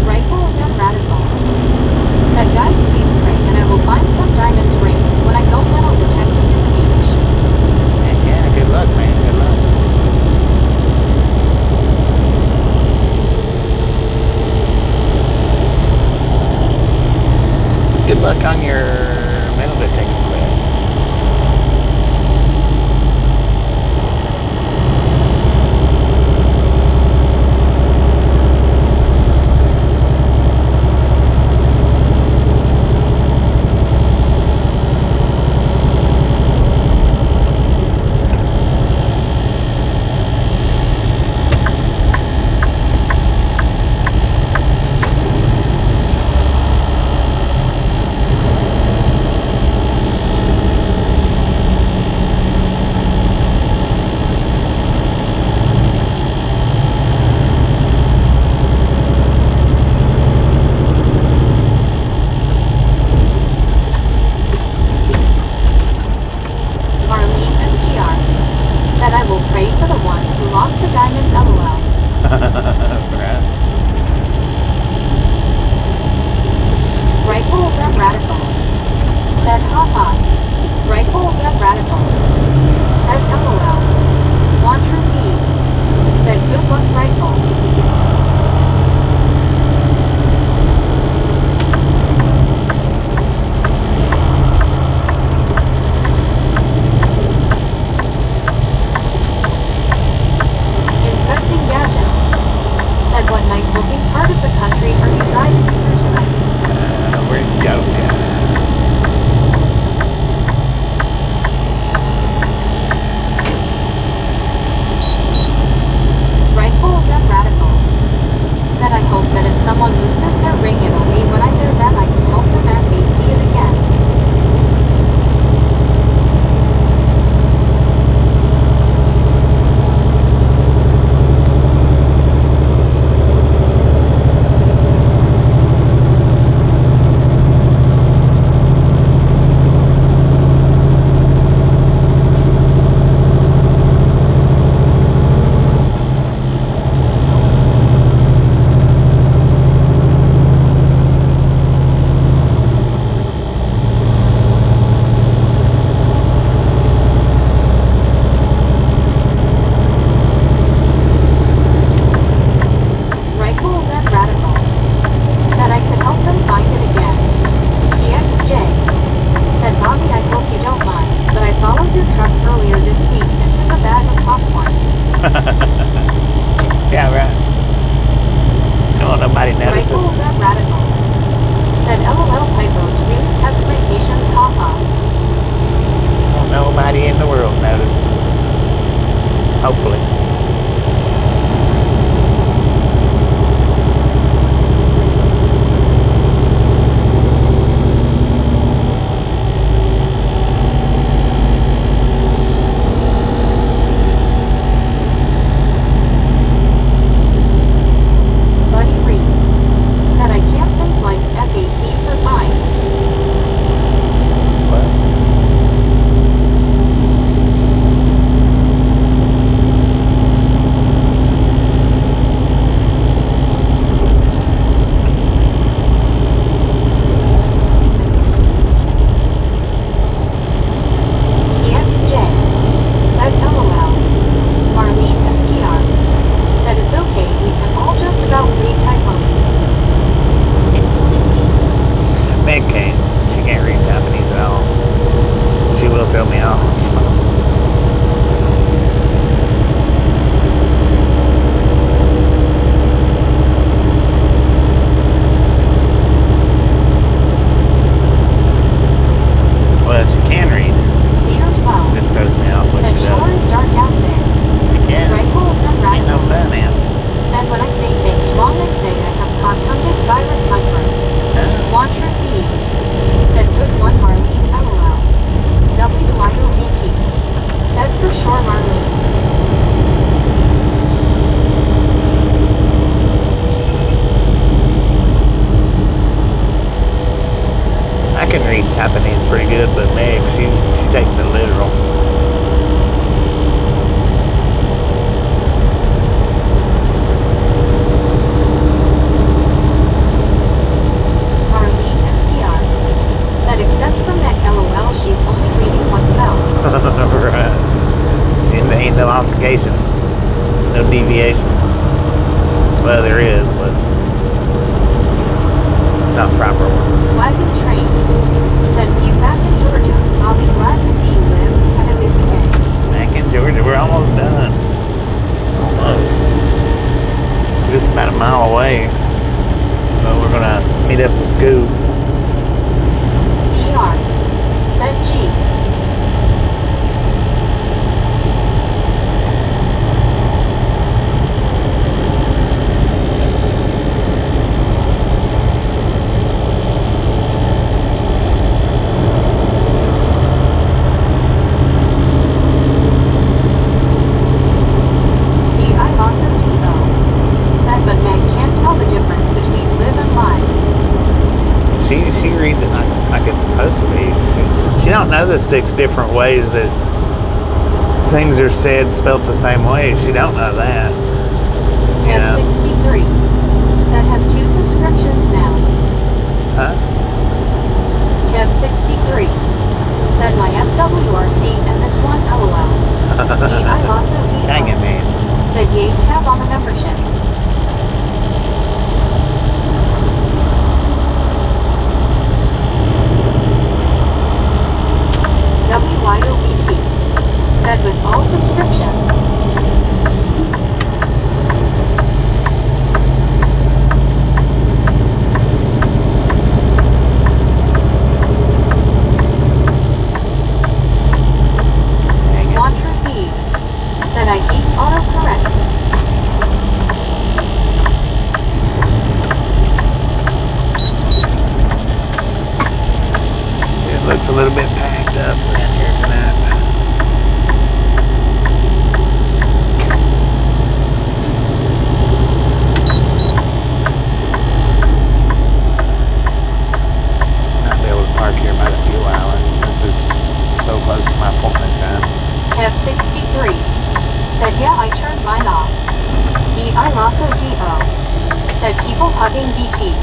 Rifles and radicals. Said guys please pray and I will find some diamonds rings when I go metal detecting at the beach. Yeah, good luck, man. Good luck. Good luck on your metal detecting quests. Marlene STR. Said I will pray for the ones who lost the diamond LOL. Right. Rifles and radicals. Said haha. Rifles and radicals. Said LOL. Wantra V. Said good luck rifles. Inspecting gadgets. Said what nice looking part of the country are you driving through tonight? We're in Georgia. Rifles and radicals. Said I hope that if someone loses their ring it'll be when I'm there then I can help them and make deal again. nobody noticing. Rifles and radicals. Said LOL typos really test my patience, haha. Won't nobody in the world notice. Hopefully. Buddy Reed. Said I can't think like FAD for fine. What? TXJ. Said LOL. Marlene STR. Said it's okay, we can all just about read typos. Meg can't. She can't read Japanese at all. She will tell me off. Well, she can read. Tater 12. Just throws me off what Said she sure does. is dark out there. Yeah. Rifles and Ain't no radicals. sun in. Said when I say things wrong I say I have contagious virus microbe. Wantra V. Said good one Marlene LOL. WIOVT. Said for sure Marlene. I can read Japanese pretty good, but Meg, she takes it literal. Marlene STR. Said except from that LOL she's only reading one spell. Right. She ain't no altercations, no deviations. Well, there is, but not proper ones. Wagon train. Said you back in Georgia. I'll be glad to see you live. Have a busy day. Back in Georgia, we're almost done. Almost. Just about a mile away. But we're gonna meet up with Scuba. VR. Said G. DI Lawson DO. Said but Meg can't tell the difference between live and lie. She reads it like it's supposed to be. She don't know the 6 different ways that things are said spelt the same way. She don't know that. You Kev know? 63. Said has 2 subscriptions now. Huh? Kev 63. Said my SWRC and this one LOL. DI Lasso DO. Dang it, man. Said yay Kev on the membership. WYOBT. Said with all subscriptions. Dang it. Wantra V. Said I hate autocorrect. It looks a little bit packed up around here tonight. Not be able to park here by the fuel island since it's so close to my appointment time. Kev 63. Said yeah I turned mine off. DI Lasso DO. Said people hugging BT.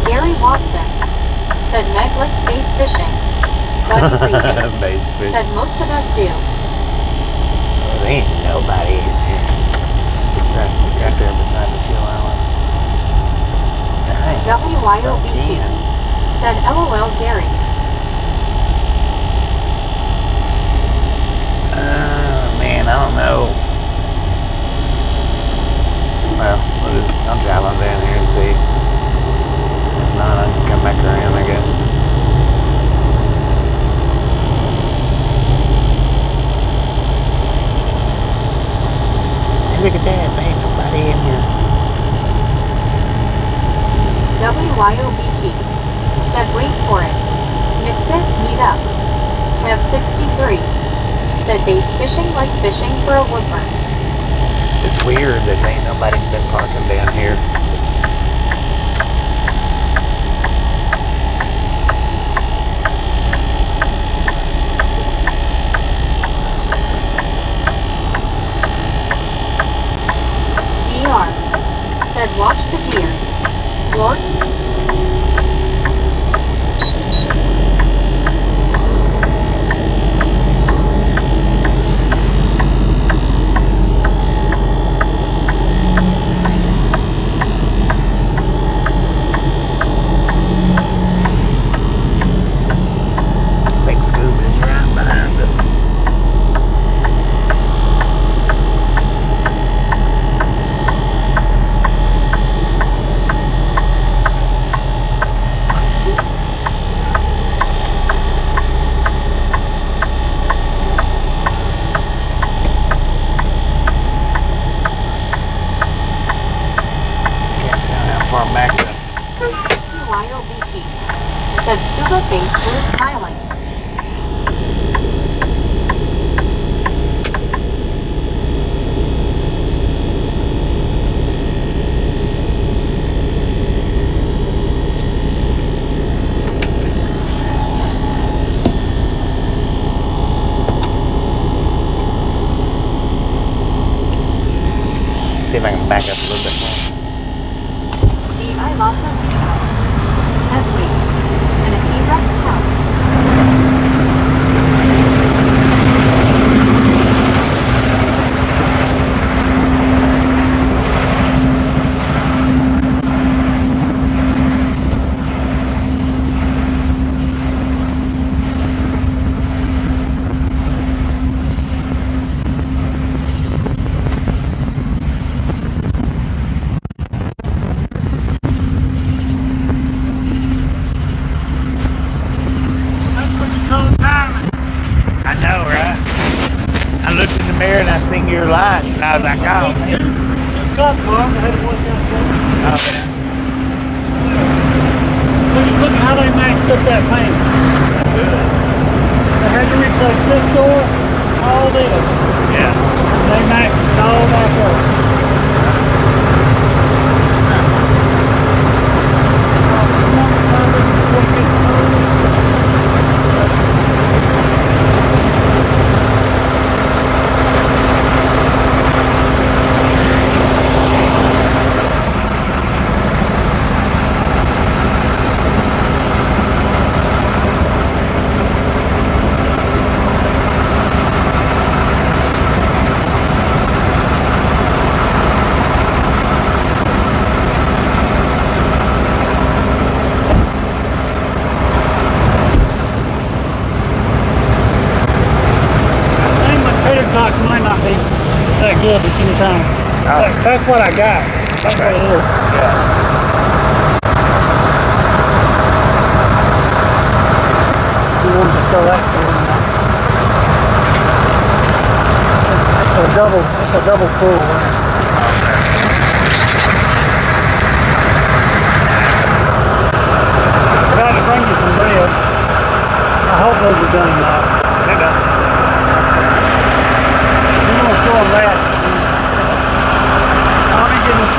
Gary Watson. Said Meg likes bass fishing. Buddy Reed. Base fish. Said most of us do. There ain't nobody in here. Right there beside the fuel island. Dang, WYOB2. so can. Said LOL Gary. Man, I don't know. Well, I'll drive on down here and see. If not, I can come back around, I guess. Hey, look at that. There ain't nobody in here. WYOBT said wait for it. Misfit, meet up. Kev63 said base fishing like fishing for a woodworm. It's weird that ain't nobody been parking down here. DR said watch the deer. Lord? I think Scuba is right behind us. Can't tell how far back the YOBT said Scuba face blue smiling. see if I can back up a little bit more. DI Lhasa Depot said wait, and a T-Rex counts. I know, right? I looked in the mirror and I seen your lights and I was like, oh, man. Got one, I had one down there. Oh, yeah. Look how they maxed up that paint. They had to replace this door, all this. Yeah. They maxed it all back up. Tots might not be that good at any time. Oh. That's what I got. That's what it is. Yeah. You want to throw that to him. That's a double pull. I got to bring you some bread. I hope those are done now. They're done. Show them that. I'll be getting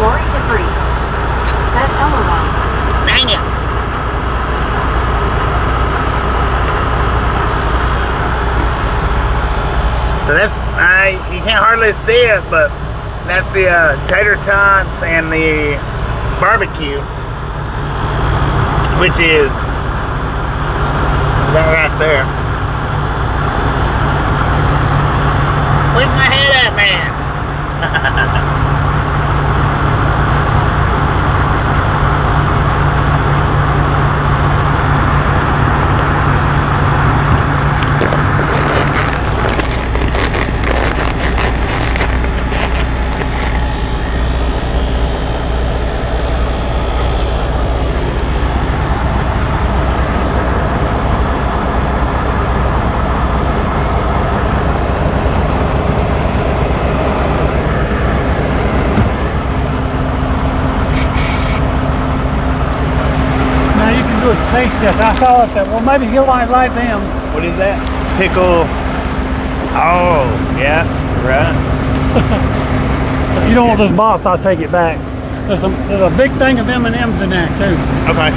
Lori DeVries said LOL. Dang it. So that's, you can't hardly see it, but that's the tater tots and the barbecue, which is that right there. Where's my head at, man? yes. I saw it. Said, well, maybe he'll like them. What is that? Pickle. Oh, yeah, right. If you don't want this box, I'll take it back. There's a big thing of M&Ms in there too. Okay.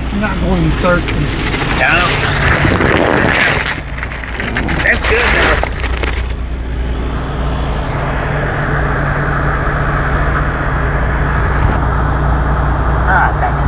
I'm not going to thirsty. No. That's good now. Ah, dang it.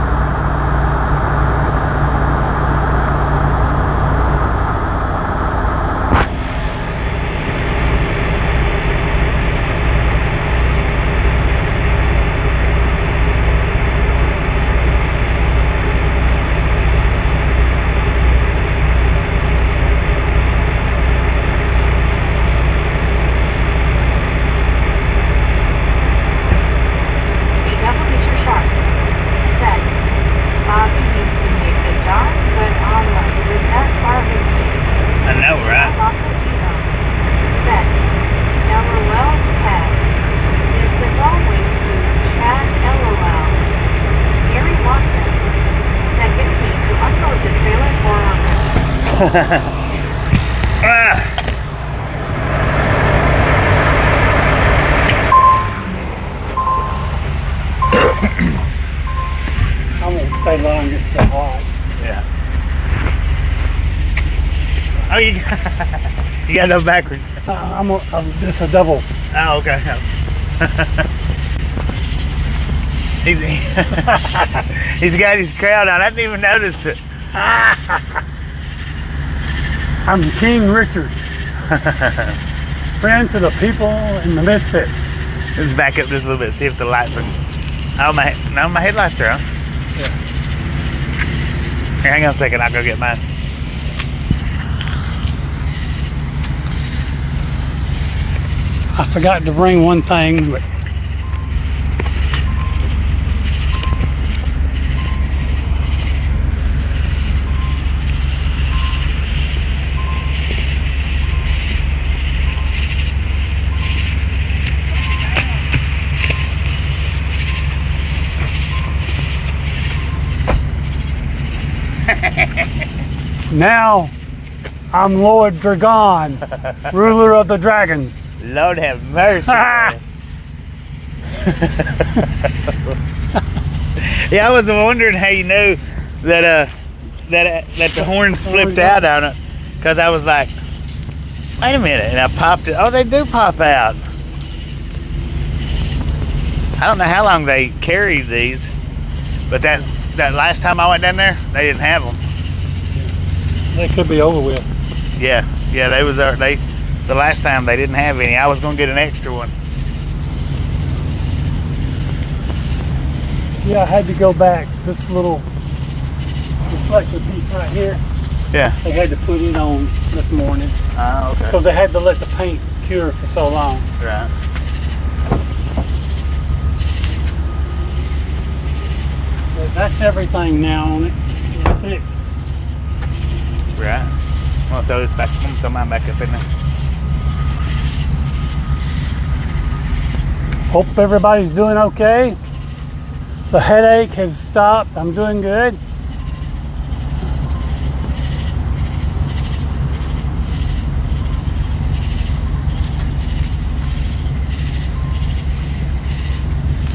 I won't stay long. It's so hot. Yeah. Oh, you got those backwards. It's a double. Oh, okay. He's got his crown on. I didn't even notice it. I'm King Richard. Friend to the people and the misfits. Let's back up just a little bit, see if the lights are. Oh, my headlights are on. Yeah. Here, hang on a second. I'll go get mine. I forgot to bring one thing, but now I'm Lord Dragon, ruler of the dragons. Lord have mercy. Yeah, I was wondering how you knew that that the horns flipped out on it, because I was like, wait a minute, and I popped it. Oh, they do pop out. I don't know how long they carried these, but that last time I went down there, they didn't have them. They could be over with. Yeah, they was the last time they didn't have any. I was gonna get an extra one. Yeah, I had to go back. This little reflective piece right here, Yeah. they had to put it on this morning Oh, okay. because they had to let the paint cure for so long. Right. But that's everything now on it. It's fixed. Right. I'm gonna throw this back. I'm gonna throw mine back up in there. Hope everybody's doing okay. The headache has stopped. I'm doing good.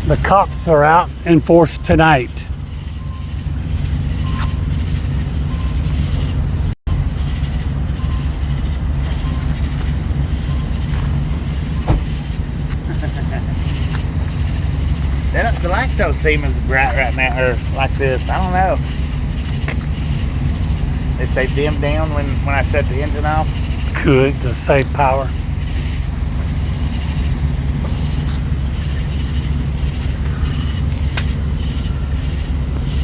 The cops are out in force tonight. the lights don't seem as bright right now, or like this. I don't know. If they dim down when I shut the engine off. Could to save power.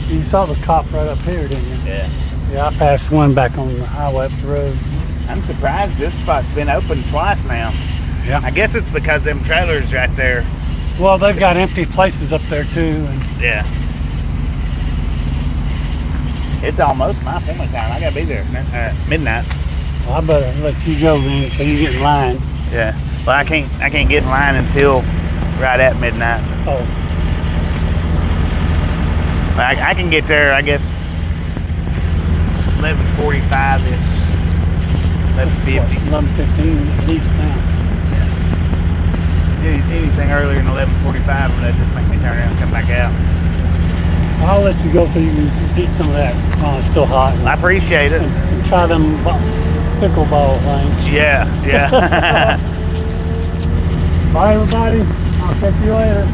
You saw the cop right up here, didn't you? Yeah. Yeah, I passed one back on the highway up the road. I'm surprised this spot's been open twice now. Yeah. I guess it's because them trailers right there. Well, they've got empty places up there too. And Yeah. It's almost my appointment time. I gotta be there midnight. well, I better let you go then, so you get in line. Yeah. Well, I can't get in line until right at midnight. Oh, But I can get there, I guess, 11:45-ish, 11:50. 11:15 at least now. Anything earlier than 11:45 would just make me turn around and come back out. I'll let you go so you can eat some of that while it's still hot. I appreciate it. And try them pickleball things. Yeah, yeah. Bye, everybody. I'll catch you later.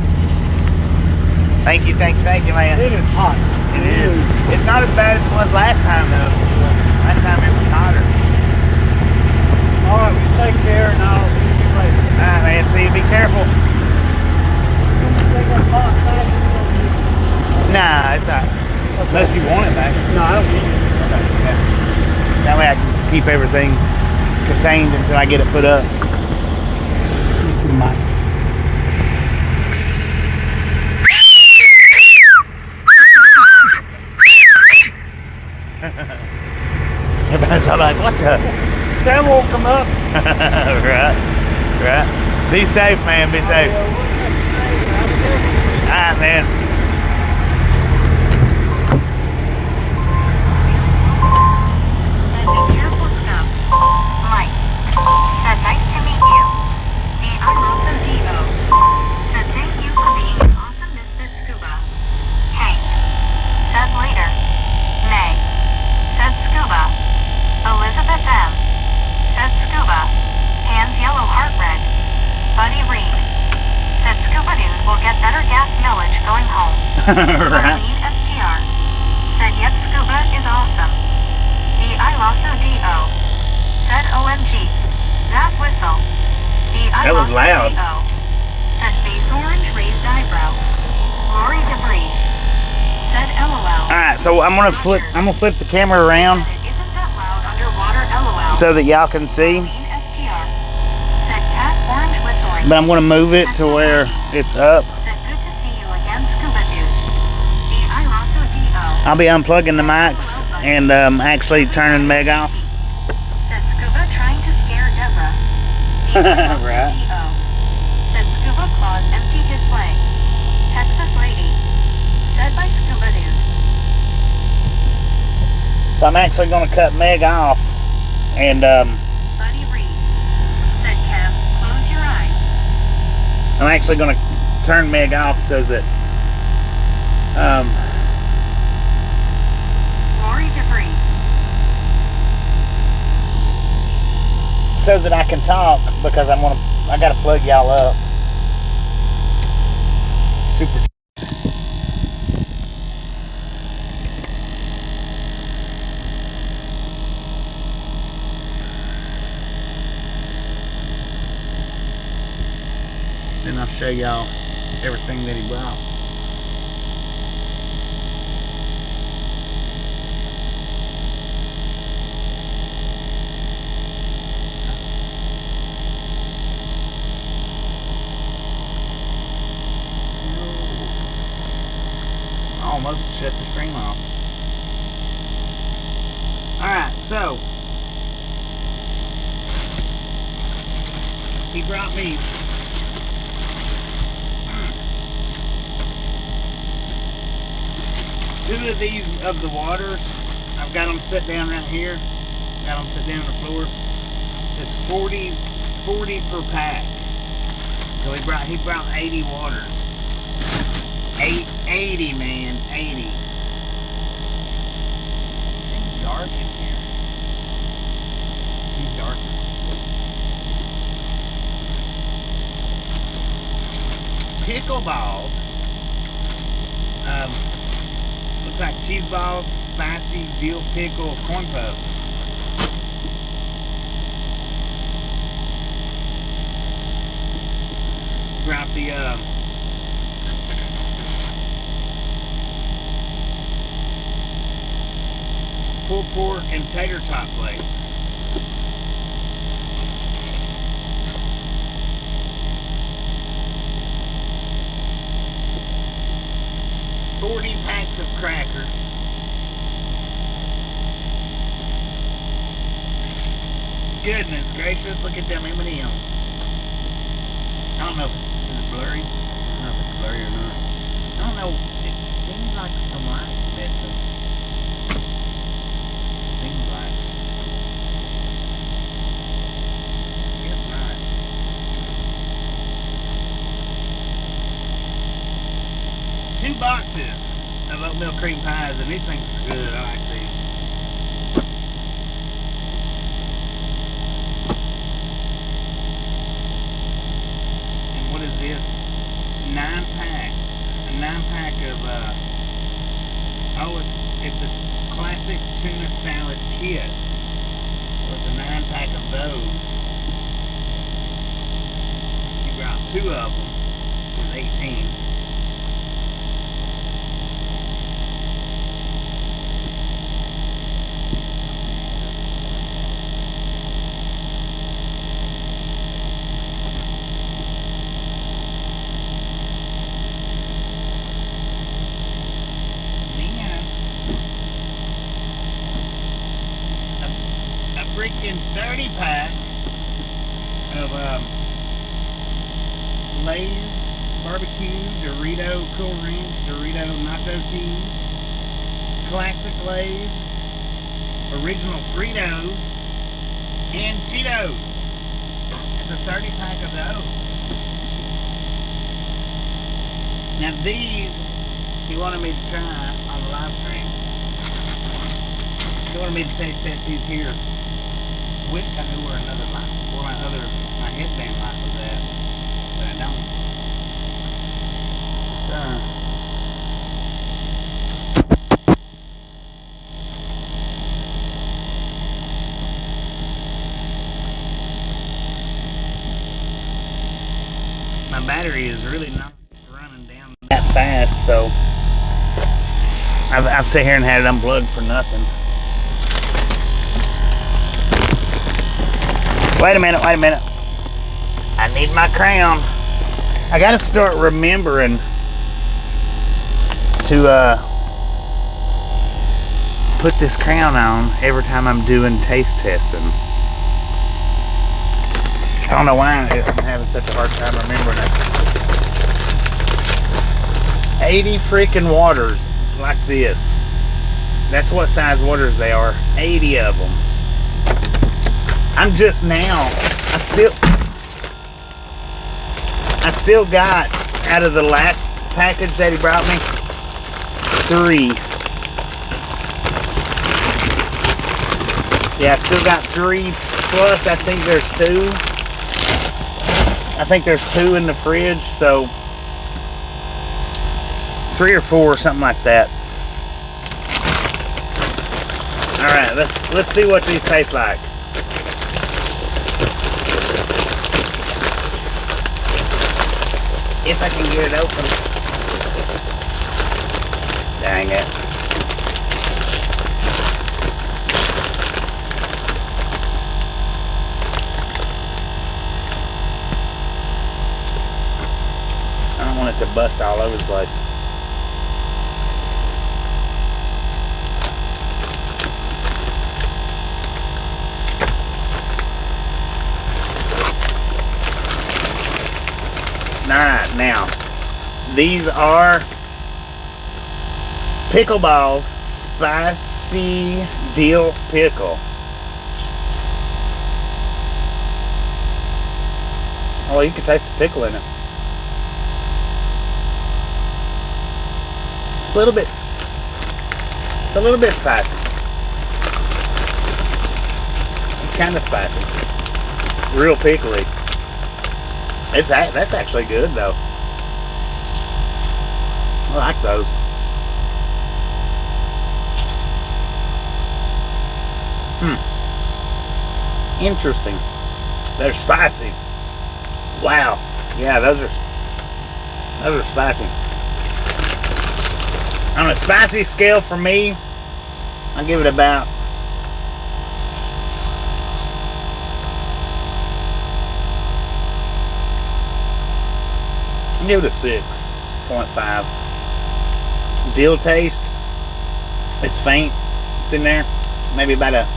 Thank you, man. It is hot. It is. It's not as bad as it was last time, though. Last time it was hotter. All right, you take care, and I'll see you later. All right, man. See you. Be careful. Take that pot back. Nah, it's not. Unless you want it back. No, I don't need it. Okay, yeah. That way I can keep everything contained until I get it put up. You see mine. Everybody's all like, what the? That won't come up. Right. Be safe, man. Be safe. All right, man. Said be careful, Scub. Mike. Said nice to meet you. I'm also D.O. Said thank you for being an awesome misfit Scuba. Hank. Said later. May. Said Scuba. Elizabeth M. Said Scuba. Hands yellow heart red. Buddy Reed. Said Scuba dude will get better gas millage going home. Right. Arlene STR. Said yep, Scuba is awesome. D.I. Lasso D.O. Said OMG. That whistle. D.I. That was Lasso loud. D.O. Said face orange raised eyebrow. Rory DeVries. Said LOL. All right, so I'm gonna flip the camera around Said it isn't that loud underwater LOL. so that y'all can see. Arlene STR. Said cat orange whistling. But I'm gonna move it to where it's up. Said good to see you again, Scuba dude. D.I. Lasso D.O. I'll be unplugging the mics and actually turning Meg off. Said Scuba trying to scare Deborah. D.I. Lasso Right. D.O. Said Scuba Claus emptied his sleigh. Texas lady. Said by Scuba dude. So I'm actually gonna cut Meg off and Buddy Reed. Said Kev, close your eyes. I'm actually gonna turn Meg off so that Rory DeVries. I can talk because I gotta plug y'all up. Super. Then I'll show y'all everything that he brought. Almost shut the stream off. Alright, so he brought me two of these of the waters. I've got them set down right here. Got them set down on the floor. It's 40 per pack. So he brought 80 waters. 80, man, 80. It seems dark in here. It seems dark. Pickleballs Looks like cheese balls, spicy dill pickle, corn puffs. Got the pulled pork and tater tot plate. Packs of crackers. Goodness gracious, look at them M&Ms. I don't know if is it blurry? I don't know if it's blurry or not. I don't know. It seems like some light's missing. Seems like. I guess not. Two boxes of oatmeal cream pies, and these things are good. I like these. And what is this? 9-pack. A 9-pack of it's a classic tuna salad kit. So it's a 9-pack of those. You got 2 of them. It's 18. Freaking 30-pack of Lay's barbecue, Dorito Cool Ranch, Dorito Nacho Cheese, classic Lay's, original Fritos, and Cheetos. It's a 30-pack of those. Now these, he wanted me to try on the live stream. He wanted me to taste test these here. Wished I knew where another light, where my headband light was at, but I don't. My battery is really not running down that fast, so I've sat here and had it unplugged for nothing. Wait a minute. I need my crown. I gotta start remembering to put this crown on every time I'm doing taste testing. I don't know why I'm having such a hard time remembering it. 80 freaking waters like this. That's what size waters they are. 80 of them. I'm just now, I still got, out of the last package that he brought me, 3. Yeah, I still got 3, plus I think there's 2. I think there's 2 in the fridge, so 3 or 4, something like that. Alright, let's see what these taste like. If I can get it open. Dang it. I don't want it to bust all over the place. Alright, now, these are pickle balls, spicy dill pickle. Oh, you can taste the pickle in it. It's a little bit spicy. It's kind of spicy. Real pickly. That's actually good though. I like those. Interesting. They're spicy. Wow. Yeah, those are spicy. On a spicy scale for me, I'll give it about I'll give it a 6.5. Dill taste, it's faint. It's in there. Maybe about a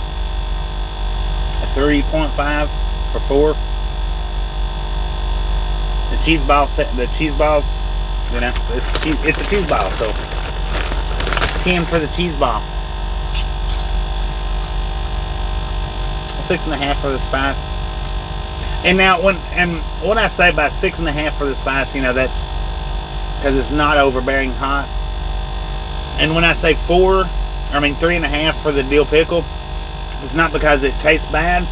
3.5 or 4. The cheese balls, you know, it's a cheese ball, so 10 for the cheese ball. 6.5 for the spice. And now when I say by 6.5 for the spice, you know, that's because it's not overbearing hot. And when I say 3.5 for the dill pickle, it's not because it tastes bad.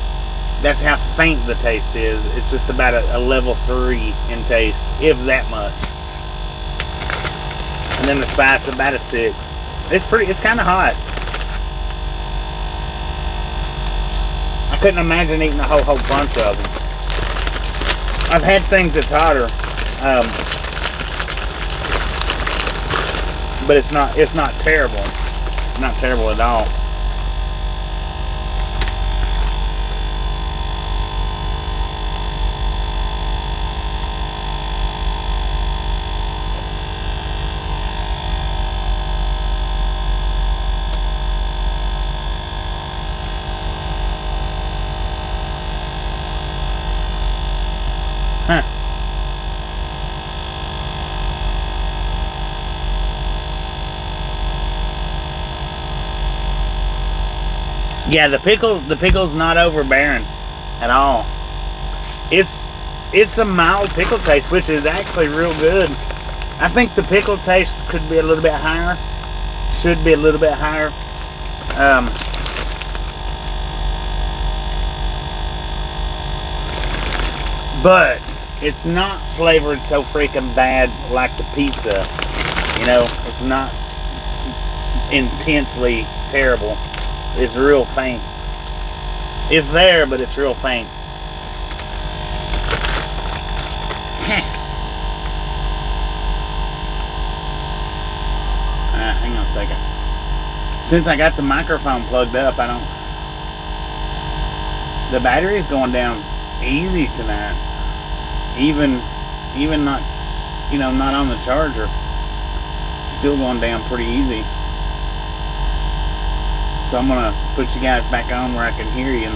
That's how faint the taste is. It's just about a level 3 in taste, if that much. And then the spice about a 6. It's kind of hot. I couldn't imagine eating a whole bunch of them. I've had things that's hotter, but it's not terrible. Not terrible at all. Huh. Yeah, the pickle's not overbearing at all. It's a mild pickle taste, which is actually real good. I think the pickle taste could be a little bit higher. Should be a little bit higher. But it's not flavored so freaking bad like the pizza. You know, it's not intensely terrible. It's real faint. It's there, but it's real faint. Hang on a second. Since I got the microphone plugged up, the battery's going down easy tonight. Even not, you know, not on the charger. Still going down pretty easy. So I'm gonna put you guys back on where I can hear you.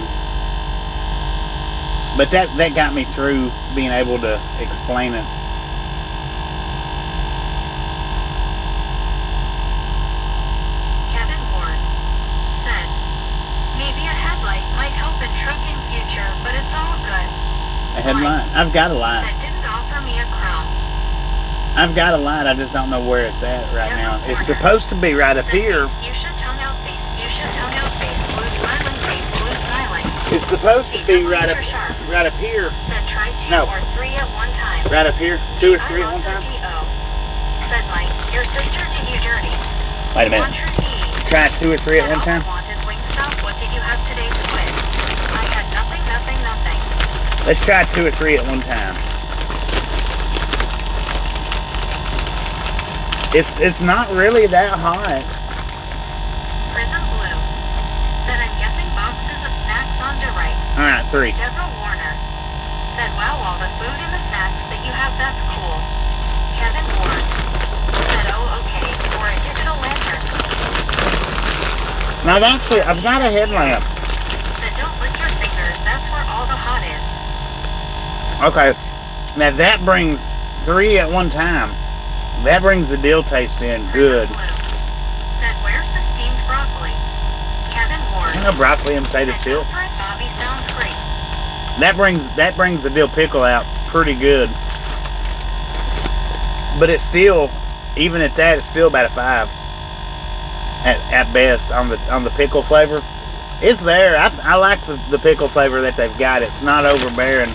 But that got me through being able to explain it. Kevin Ward said, maybe a headlight might help in truck in future, but it's all good. A headlight? I've got a light. Said didn't offer me a crown. I've got a light, I just don't know where it's at right now. It's supposed to be right up here. Face, fuchsia, tongue out face, fuchsia, tongue out face, blue smiling face, blue smiling. It's supposed to be right up here. Said try 2 No. or 3 at one time. Right up here? 2 or 3 at one also time? D.O. Said Mike, your sister did you dirty. Wait a minute. Try 2 or 3 at one time? All I want is Wingstop. What did you have today, Squid? I had nothing. Let's try 2 or 3 at one time. It's not really that hot. Prism Blue said, I'm guessing boxes of snacks on to right. Alright, 3. Deborah Warner said, wow, all the food and the snacks that you have, that's cool. Kevin Ward said, oh, okay, or a digital lantern. Now actually, I've got a headlamp. Said, don't lick your fingers, that's where all the hot is. Okay, now that brings 3 at one time. That brings the dill taste in good. Said, where's the steamed broccoli? Kevin Ward. I know broccoli and potato said, chips. go for it, Bobby, sounds great. That brings the dill pickle out pretty good. But it's still, even at that, it's still about a 5 at best on the pickle flavor. It's there. I like the pickle flavor that they've got. It's not overbearing.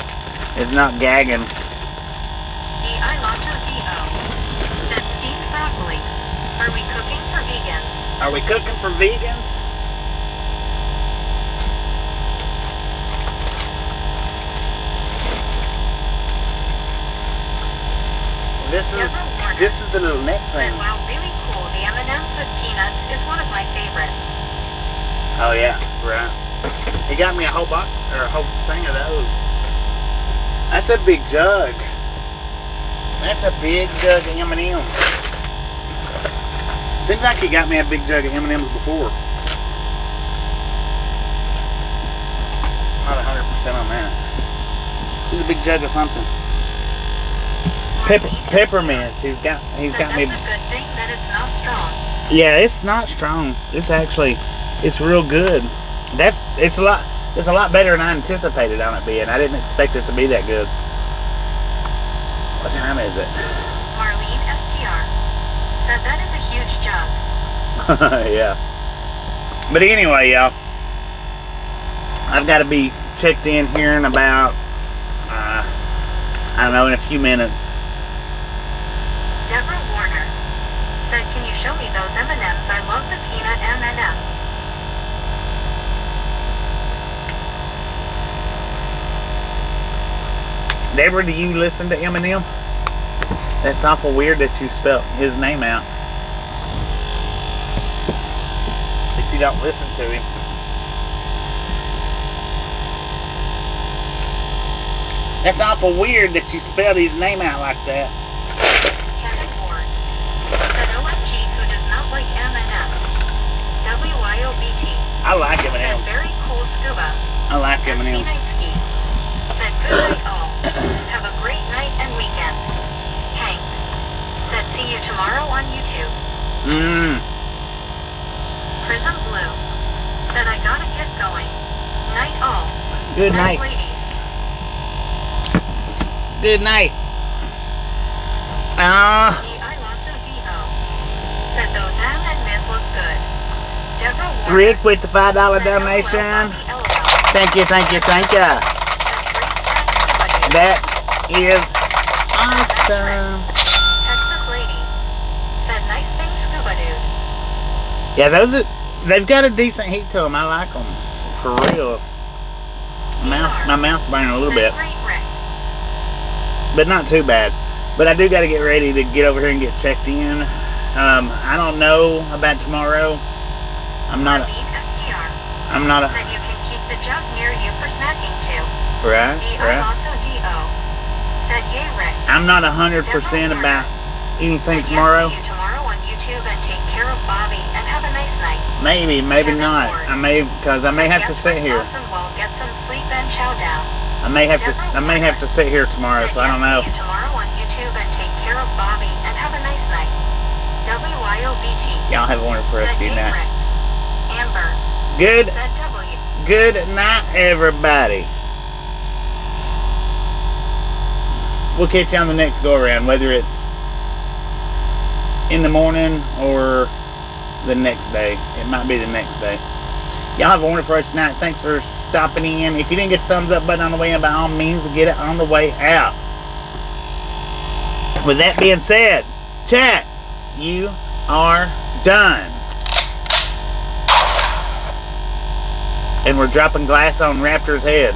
It's not gagging. D.I. Lasso D.O. said steamed broccoli. Are we cooking for vegans? Are we cooking for vegans? this is Deborah Warner this is the little neck said, thing. wow, really cool. The M&Ms with peanuts is one of my favorites. Oh yeah, right. He got me a whole box or a whole thing of those. That's a big jug. That's a big jug of M&Ms. Seems like he got me a big jug of M&Ms before. Not 100% on that. He's a big jug of something. Peppermints. He's got me. That's a good thing that it's not strong. Yeah, it's not strong. It's actually, it's real good. It's a lot better than I anticipated on it being. I didn't expect it to be that good. What time is it? Marlene STR said that is a huge jug. Yeah. But anyway, y'all, I've got to be checked in here in about, I don't know, in a few minutes. Deborah Warner said, can you show me those M&Ms? I love the peanut M&Ms. Deborah, do you listen to Eminem? That's awful weird that you spelled his name out. If you don't listen to him. That's awful weird that you spelled his name out like that. Kevin Ward said, OMG, who does not like M&Ms? WYOBT. I like Said, M&Ms. very cool Scuba. I like M&Ms. Scenic said, good night all. Have a great night and weekend. Hank said, see you tomorrow on YouTube. Prism Blue said, I gotta get going. Night all. Good night. Ladies. Good night. D.I. Lasso D.O. said, those M&Ms look good. Deborah Warner Rick with the $5 said, donation. LOL, LOL. Thank you, thank you, thank you. Said, great snack, Scuba dude. That is Said, that's awesome. right. Texas lady said, nice thing, Scuba dude. Yeah, they've got a decent heat to them. I like them. For real. My mouth's burning a little Said, bit. great Rick. But not too bad. But I do got to get ready to get over here and get checked in. I don't know about tomorrow. I'm not Marlene STR a said you can keep the jug near you for snacking too. right. D.I. also D.O. said, yay Rick. I'm not 100% about anything Said, tomorrow. Yes, see you tomorrow on YouTube and take care of Bobby and have a nice night. Maybe Kevin not. Ward I may said, have to yes, sit Rick, here. Awesome, well, get some sleep and chow down. I may have to sit here tomorrow. Said, So I don't yes, know. see you tomorrow on YouTube and take care of Bobby and have a nice night. WYOBT Y'all have a wonderful rest said, of your yay night. Rick. Amber Good. said W. Good night, everybody. We'll catch you on the next go around, whether it's in the morning or the next day. It might be the next day. Y'all have a wonderful rest of the night. Thanks for stopping in. If you didn't get the thumbs up button on the way in, by all means, get it on the way out. With that being said, chat, you are done. And we're dropping glass on Raptor's head.